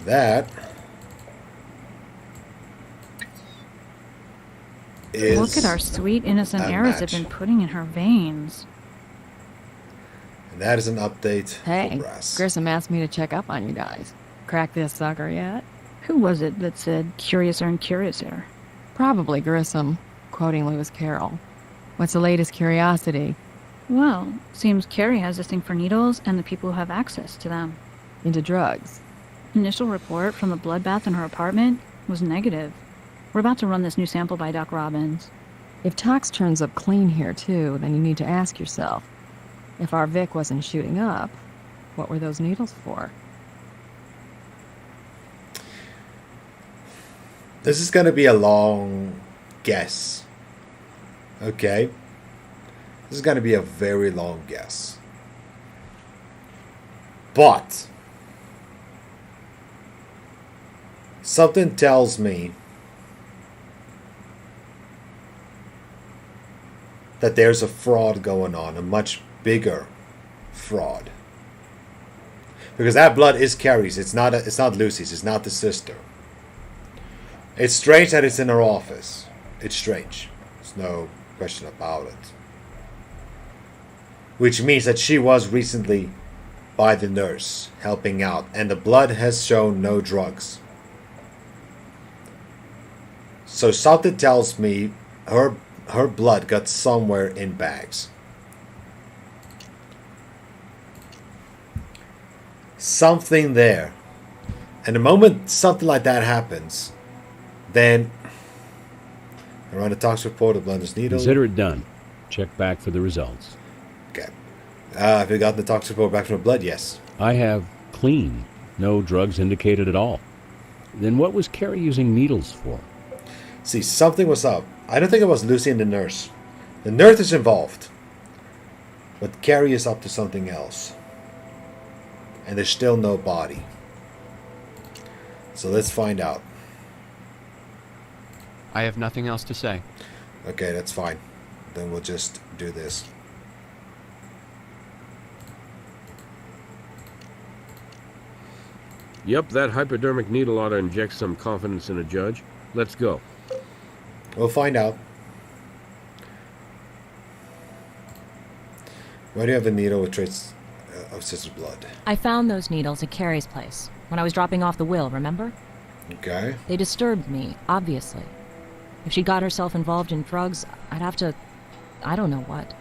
B: That is...
T: Look at our sweet, innocent Eris have been putting in her veins.
B: And that is an update
G: Hey,
B: for Brass.
G: Grissom asked me to check up on you guys. Crack this sucker yet?
T: Who was it that said curiouser and curiouser?
G: Probably Grissom, quoting Lewis Carroll. What's the latest curiosity?
T: Well, seems Carrie has this thing for needles and the people who have access to them.
G: Into drugs.
T: Initial report from the bloodbath in her apartment was negative. We're about to run this new sample by Doc Robbins.
G: If tox turns up clean here too, then you need to ask yourself, if our Vic wasn't shooting up, what were those needles for?
B: This is going to be a long guess. Okay? This is going to be a very long guess. But something tells me that there's a fraud going on, a much bigger fraud. Because that blood is Carrie's. It's not Lucy's. It's not the sister. It's strange that it's in her office. It's strange. There's no question about it. Which means that she was recently by the nurse, helping out, and the blood has shown no drugs. So something tells me her blood got somewhere in bags. Something there. And the moment something like that happens, then I run a tox report of blunder's needle.
I: Consider it done. Check back for the results.
B: Okay. Have you gotten the tox report back from the blood? Yes.
I: I have clean. No drugs indicated at all. Then what was Carrie using needles for?
B: See, something was up. I don't think it was Lucy and the nurse. The nurse is involved. But Carrie is up to something else. And there's still no body. So let's find out.
N: I have nothing else to say.
B: Okay, that's fine. Then we'll just do this.
M: Yep, that hypodermic needle ought to inject some confidence in a judge. Let's go.
B: We'll find out. Why do you have the needle with traces of sister's blood?
P: I found those needles at Carrie's place when I was dropping off the will, remember?
B: Okay.
P: They disturbed me, obviously. If she got herself involved in drugs, I'd have to... I don't know what.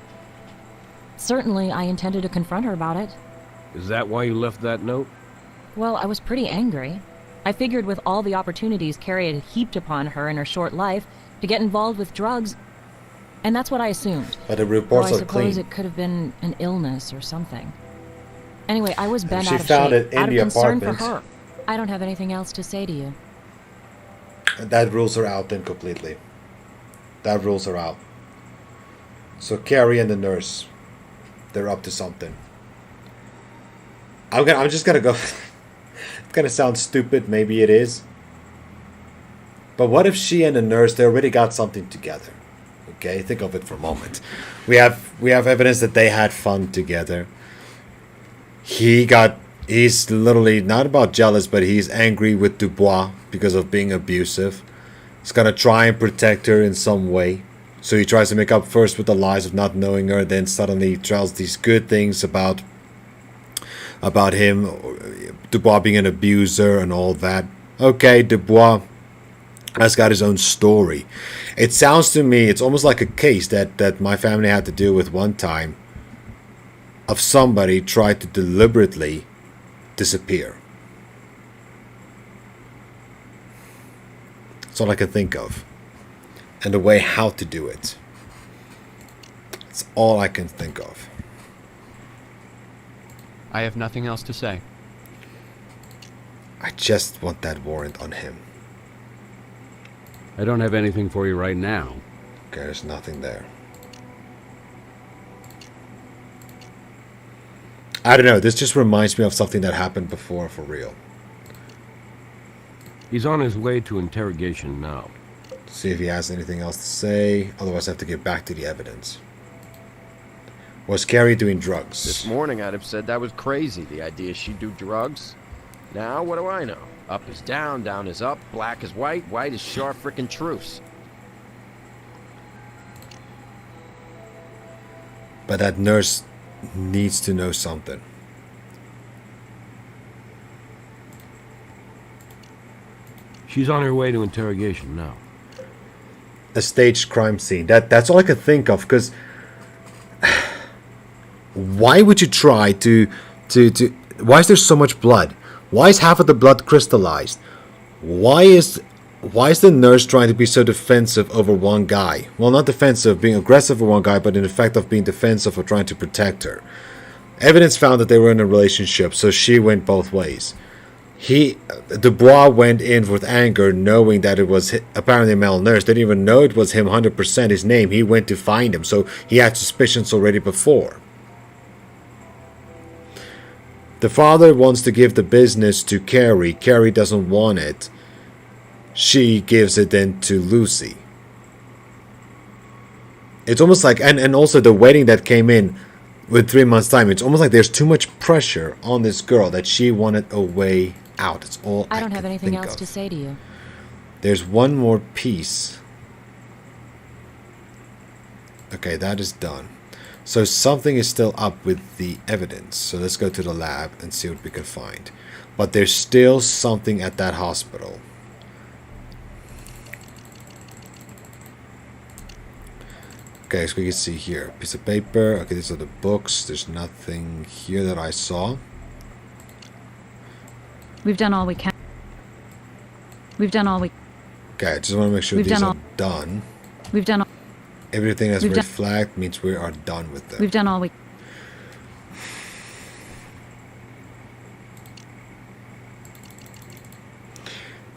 P: Certainly, I intended to confront her about it.
M: Is that why you left that note?
P: Well, I was pretty angry. I figured with all the opportunities Carrie had heaped upon her in her short life to get involved with drugs, and that's what I assumed.
B: But the reports
P: I
B: are clean.
P: suppose it could have been an illness or something. Anyway, I was bent
B: She
P: out of
B: found
P: shape,
B: it in
P: out of
B: the
P: concern for
B: apartment.
P: her. I don't have anything else to say to you.
B: That rules her out then completely. That rules her out. So Carrie and the nurse, they're up to something. I'm just gonna go. It's gonna sound stupid, maybe it is. But what if she and the nurse, they already got something together? Okay, think of it for a moment. We have evidence that they had fun together. He's literally not about jealous, but he's angry with Dubois because of being abusive. He's gonna try and protect her in some way. So he tries to make up first with the lies of not knowing her, then suddenly tells these good things about him, Dubois being an abuser and all that. Okay, Dubois has got his own story. It sounds to me, it's almost like a case that my family had to deal with one time, of somebody tried to deliberately disappear. That's all I can think of. And the way how to do it. It's all I can think of.
N: I have nothing else to say.
B: I just want that warrant on him.
I: I don't have anything for you right now.
B: Okay, there's nothing there. I don't know, this just reminds me of something that happened before for real.
I: He's on his way to interrogation now.
B: See if he has anything else to say, otherwise I have to get back to the evidence. Was Carrie doing drugs?
Q: This morning I'd have said that was crazy, the idea she'd do drugs. Now, what do I know? Up is down, down is up, black is white, white is sharp frickin' truce.
B: But that nurse needs to know something.
I: She's on her way to interrogation now.
B: A staged crime scene. That's all I could think of, because why would you try to why is there so much blood? Why is half of the blood crystallized? Why is the nurse trying to be so defensive over one guy? Well, not defensive, being aggressive over one guy, but in effect of being defensive or trying to protect her. Evidence found that they were in a relationship, so she went both ways. Dubois went in with anger, knowing that it was apparently a male nurse. They didn't even know it was him 100%, his name. He went to find him, so he had suspicions already before. The father wants to give the business to Carrie. Carrie doesn't want it. She gives it then to Lucy. It's almost like, and also the wedding that came in with 3 months' time, it's almost like there's too much pressure on this girl that she wanted a way out. It's all
P: I don't have anything else to say to you.
B: There's one more piece. Okay, that is done. So something is still up with the evidence. So let's go to the lab and see what we can find. But there's still something at that hospital. Okay, so we can see here. Piece of paper. Okay, these are the books. There's nothing here that I saw.
T: We've done all we can. We've done all we...
B: Okay, I just want to make sure these are done.
T: We've done all...
B: Everything that's red flagged means we are done with them.
T: We've done all we...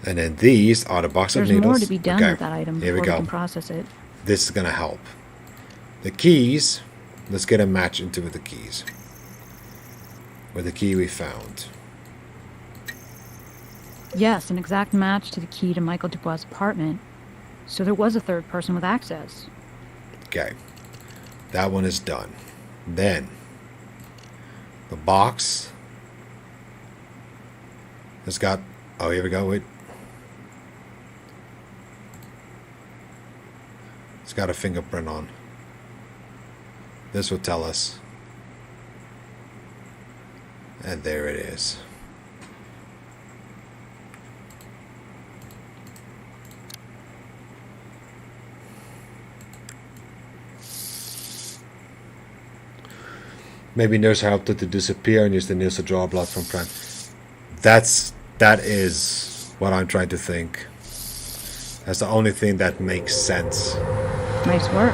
B: And then these are the box of
T: There's
B: needles.
T: more to be done with that item
B: Here
T: before
B: we go.
T: we can process it.
B: This is going to help. The keys, let's get a match into the keys. With the key we found.
T: Yes, an exact match to the key to Michael Dubois' apartment. So there was a third person with access.
B: Okay. That one is done. Then, the box has got... Oh, here we go. Wait. It's got a fingerprint on. This will tell us. And there it is. Maybe nurse helped it to disappear and used the needles to draw blood from crime. That is what I'm trying to think. That's the only thing that makes sense.
T: Nice work.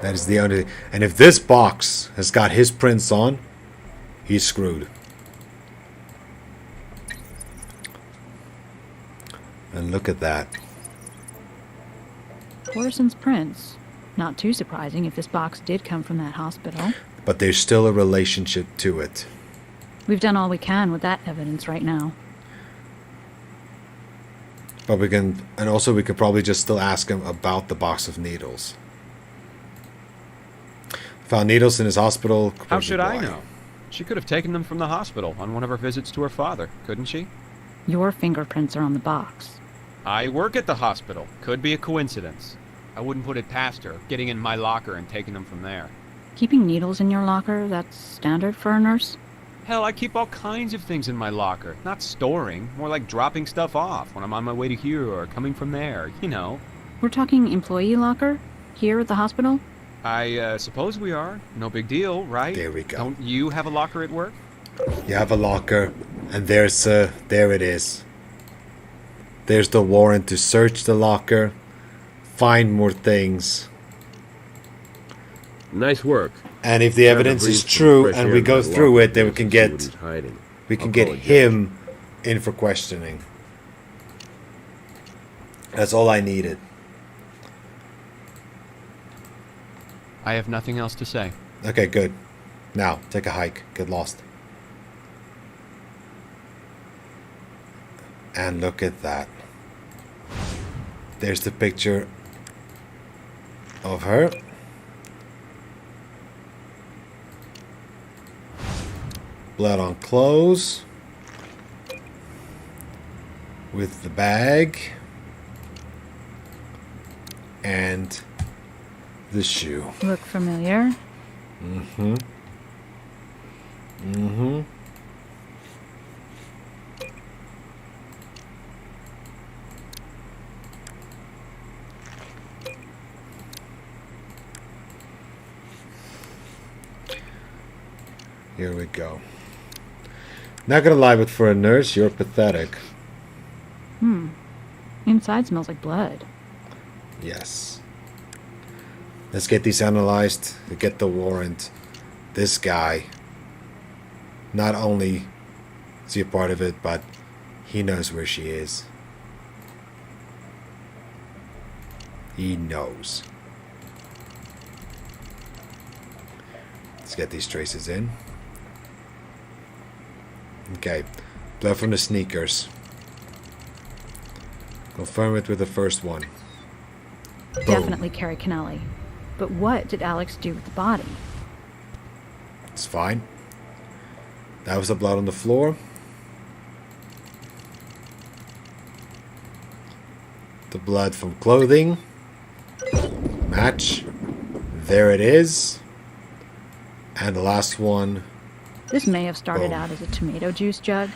B: That is the only... And if this box has got his prints on, he's screwed. And look at that.
T: Morrison's prints. Not too surprising if this box did come from that hospital.
B: But there's still a relationship to it.
T: We've done all we can with that evidence right now.
B: But we can... And also we could probably just still ask him about the box of needles. Found needles in his hospital.
N: How should I know? She could have taken them from the hospital on one of her visits to her father, couldn't she?
T: Your fingerprints are on the box.
N: I work at the hospital. Could be a coincidence. I wouldn't put it past her, getting in my locker and taking them from there.
T: Keeping needles in your locker, that's standard for a nurse?
N: Hell, I keep all kinds of things in my locker. Not storing, more like dropping stuff off when I'm on my way to here or coming from there, you know.
T: We're talking employee locker? Here at the hospital?
N: I suppose we are. No big deal, right?
B: There we go.
N: Don't you have a locker at work?
B: You have a locker, and there's there it is. There's the warrant to search the locker, find more things.
I: Nice work.
B: And if the evidence is true and we go through it, then we can get him in for questioning. That's all I needed.
N: I have nothing else to say.
B: Okay, good. Now, take a hike. Get lost. And look at that. There's the picture of her. Blood on clothes. With the bag. And the shoe.
T: Look familiar?
B: Mm-hmm. Mm-hmm. Here we go. Not gonna lie, but for a nurse, you're pathetic.
T: Inside smells like blood.
B: Yes. Let's get these analyzed to get the warrant. This guy, not only is he a part of it, but he knows where she is. He knows. Let's get these traces in. Okay. Blood from the sneakers. Confirm it with the first one. Boom.
T: Definitely Carrie Kennelly. But what did Alex do with the body?
B: It's fine. That was the blood on the floor. The blood from clothing. Match. There it is. And the last one.
T: This may have started
B: Boom.
T: out as a tomato juice jug,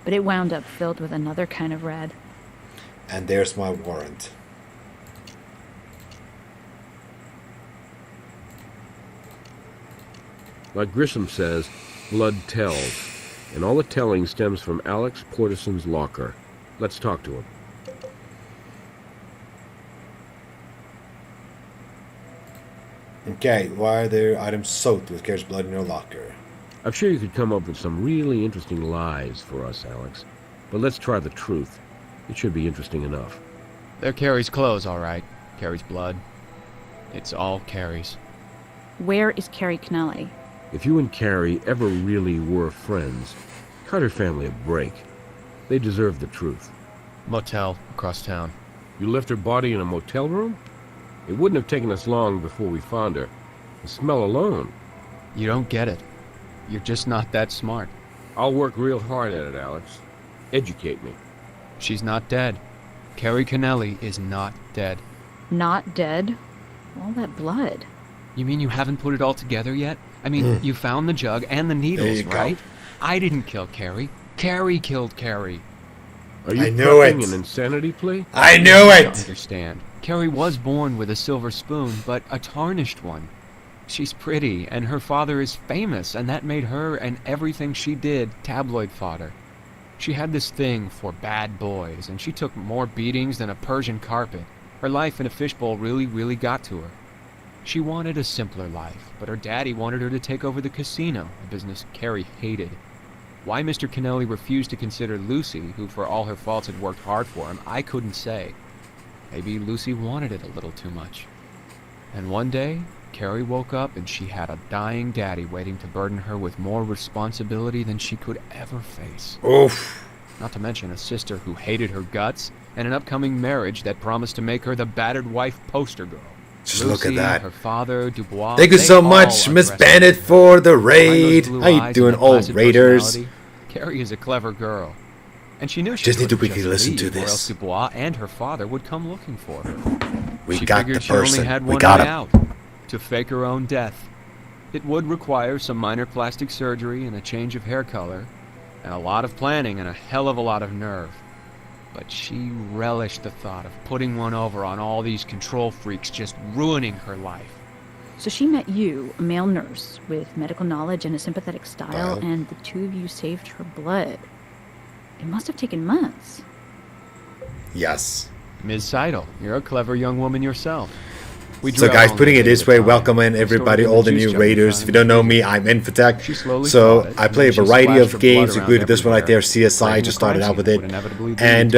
T: but it wound up filled with another kind of red.
B: And there's my warrant.
M: Like Grissom says, blood tells. And all the telling stems from Alex Portison's locker. Let's talk to him.
B: Okay, why are there items soaked with Carrie's blood in your locker?
M: I'm sure you could come up with some really interesting lies for us, Alex. But let's try the truth. It should be interesting enough.
N: They're Carrie's clothes, all right. Carrie's blood. It's all Carrie's.
T: Where is Carrie Kennelly?
M: If you and Carrie ever really were friends, cut her family a break. They deserve the truth.
N: Motel across town.
M: You left her body in a motel room? It wouldn't have taken us long before we found her. The smell alone.
N: You don't get it. You're just not that smart.
M: I'll work real hard at it, Alex. Educate me.
N: She's not dead. Carrie Kennelly is not dead.
T: Not dead? All that blood.
N: You mean you haven't put it all together yet? I mean, you found the jug and the needles, right? I didn't kill Carrie. Carrie killed Carrie.
M: Are you
B: I knew
M: prepping
B: it.
M: an insanity plea?
B: I knew
N: You
B: it!
N: don't understand. Carrie was born with a silver spoon, but a tarnished one. She's pretty, and her father is famous, and that made her and everything she did tabloid fodder. She had this thing for bad boys, and she took more beatings than a Persian carpet. Her life in a fishbowl really, really got to her. She wanted a simpler life, but her daddy wanted her to take over the casino, a business Carrie hated. Why Mr. Kennelly refused to consider Lucy, who for all her faults had worked hard for him, I couldn't say. Maybe Lucy wanted it a little too much. And one day, Carrie woke up and she had a dying daddy waiting to burden her with more responsibility than she could ever face.
B: Oof.
N: Not to mention a sister who hated her guts, and an upcoming marriage that promised to make her the battered wife poster girl.
B: Just
N: Lucy,
B: look at that.
N: Her father, Dubois.
B: Thank you
N: they
B: so
N: all
B: much, Miss
N: underestimated
B: Bandit, for the
N: her. Behind those
B: raid.
N: blue
B: How you
N: eyes
B: doing,
N: and that
B: old
N: placid
B: raiders?
N: personality, Carrie is a clever girl. And she knew she
B: Just need to
N: couldn't
B: quickly listen to
N: leave, or
B: this.
N: else Dubois and her father would come looking for her.
B: We
N: She
B: got
N: figured
B: the
N: she only
B: person.
N: had
B: We
N: one
B: got
N: way
B: him.
N: out, to fake her own death. It would require some minor plastic surgery and a change of hair color, and a lot of planning and a hell of a lot of nerve. But she relished the thought of putting one over on all these control freaks just ruining her life.
T: So she met you, a male nurse, with medical knowledge and a sympathetic style, and the two of you saved her blood. It must have taken months.
B: Yes.
N: Ms. Seidel, you're a clever young woman yourself.
B: So guys, putting it this way, welcome in everybody, all the new raiders. If you don't know me, I'm Infitek. So I play a variety of games, including this one right there, CSI. Just started out with it, and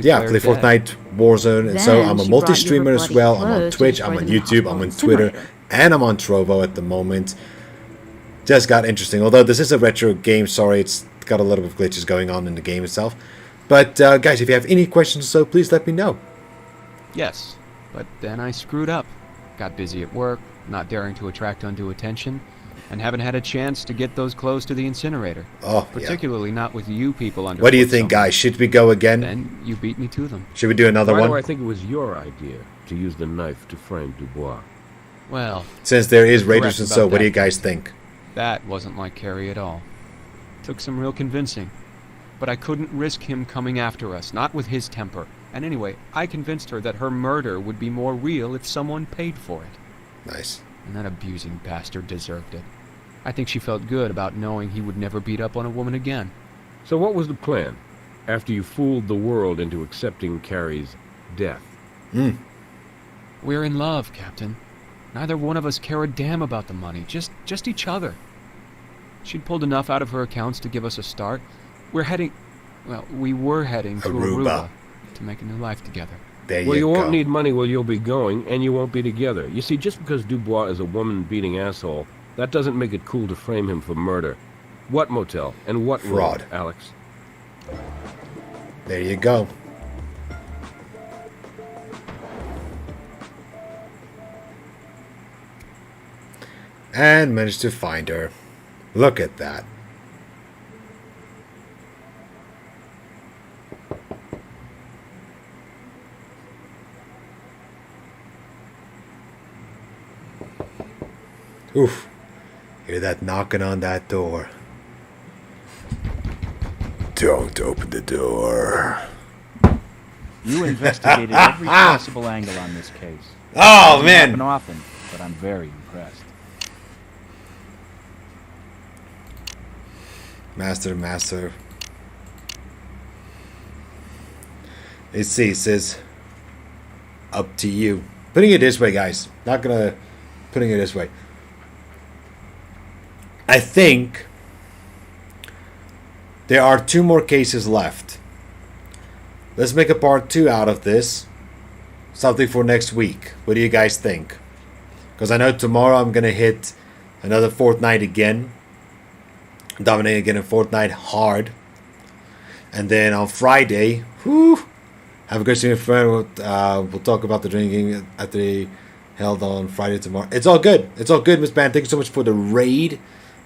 B: yeah, I play Fortnite, Warzone, and so I'm a multi-streamer as well. I'm on Twitch, I'm on YouTube, I'm on Twitter, and I'm on Trovo at the moment. Just got interesting. Although this is a retro game, sorry, it's got a little bit of glitches going on in the game itself. But guys, if you have any questions, so please let me know.
N: Yes, but then I screwed up. Got busy at work, not daring to attract undue attention, and haven't had a chance to get those clothes to the incinerator.
B: Oh,
N: particularly not with you people under.
B: What do you think, guys? Should we go again?
N: Then you beat me to them.
B: Should we do another one?
M: I think it was your idea to use the knife to frame Dubois.
N: Well,
B: since there is raiders and so, what do you guys think?
N: That wasn't like Carrie at all. Took some real convincing. But I couldn't risk him coming after us, not with his temper. And anyway, I convinced her that her murder would be more real if someone paid for it.
B: Nice.
N: And that abusing bastard deserved it. I think she felt good about knowing he would never beat up on a woman again.
M: So what was the plan, after you fooled the world into accepting Carrie's death?
N: We're in love, Captain. Neither one of us care a damn about the money, just each other. She'd pulled enough out of her accounts to give us a start. We were heading to Aruba to make a new life together.
M: Well, you won't need money where you'll be going, and you won't be together. You see, just because Dubois is a woman-beating asshole, that doesn't make it cool to frame him for murder. What motel and what
B: fraud,
M: road, Alex?
B: There you go. And managed to find her. Look at that. Oof. Hear that knocking on that door. Don't open the door.
F: You investigated every possible angle on this case.
B: Oh,
F: Doesn't
B: man.
F: happen often, but I'm very impressed.
B: Master. It says, up to you. Putting it this way, guys. Putting it this way. I think there are 2 more cases left. Let's make a part 2 out of this. Something for next week. What do you guys think? Because I know tomorrow I'm going to hit another Fortnite again. Dominate again in Fortnite hard. And then on Friday, have a good stream, friend. We'll talk about the drinking at the held on Friday tomorrow. It's all good. It's all good, Miss Ban. Thank you so much for the raid.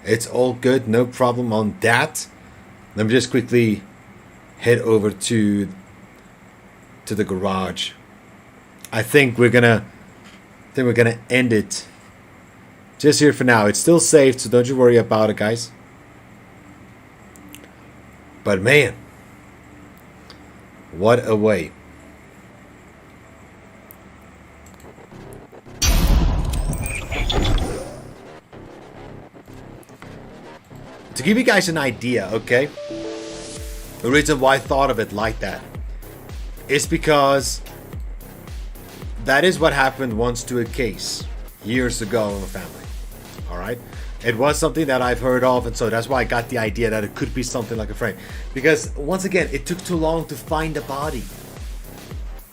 B: It's all good. No problem on that. Let me just quickly head over to the garage. I think we're gonna end it just here for now. It's still safe, so don't you worry about it, guys. But man, what a way. To give you guys an idea, okay? The reason why I thought of it like that is because that is what happened once to a case years ago in the family. Alright? It was something that I've heard of, and so that's why I got the idea that it could be something like a frame. Because, once again, it took too long to find the body.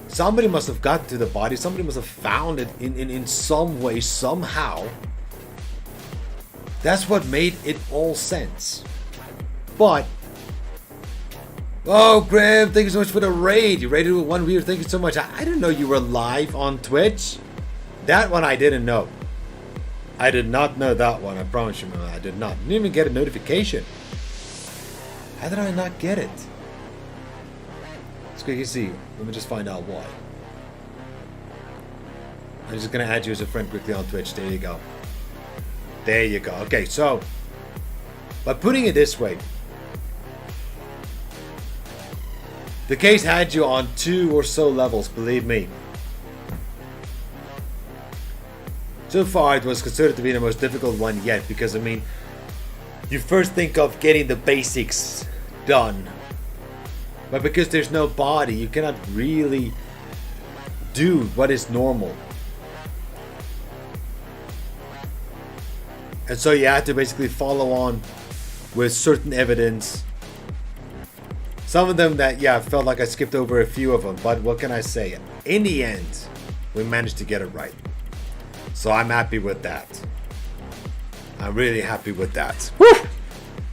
B: Somebody must have gotten to the body, somebody must have found it in some way, somehow. That's what made it all sense. But, oh, Graham, thank you so much for the raid. You raided with 1 viewer, thank you so much. I didn't know you were live on Twitch. That one I didn't know. I did not know that one, I promise you, man. I did not. Didn't even get a notification. How did I not get it? Let's quickly see. Let me just find out why. I'm just gonna add you as a friend quickly on Twitch. There you go. There you go. Okay, so by putting it this way, the case had you on 2 or so levels, believe me. So far, it was considered to be the most difficult one yet, because, I mean, you first think of getting the basics done. But because there's no body, you cannot really do what is normal. And so you had to basically follow on with certain evidence. Some of them that, yeah, I felt like I skipped over a few of them, but what can I say? In the end, we managed to get it right. So I'm happy with that. I'm really happy with that. Woo!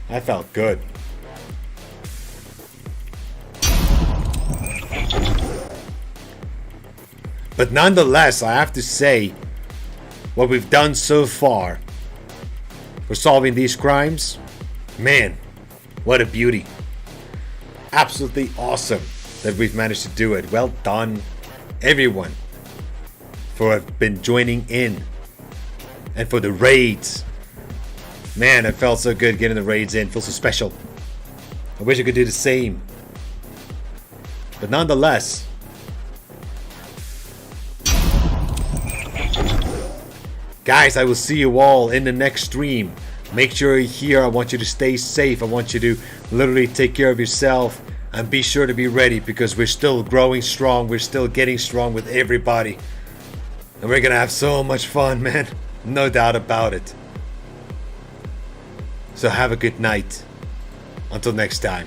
B: I felt good. But nonetheless, I have to say, what we've done so far for solving these crimes, man, what a beauty. Absolutely awesome that we've managed to do it. Well done, everyone, for have been joining in. And for the raids. Man, it felt so good getting the raids in. It feels so special. I wish I could do the same. But nonetheless, guys, I will see you all in the next stream. Make sure you're here. I want you to stay safe. I want you to literally take care of yourself. And be sure to be ready, because we're still growing strong. We're still getting strong with everybody. And we're going to have so much fun, man. No doubt about it. So have a good night. Until next time.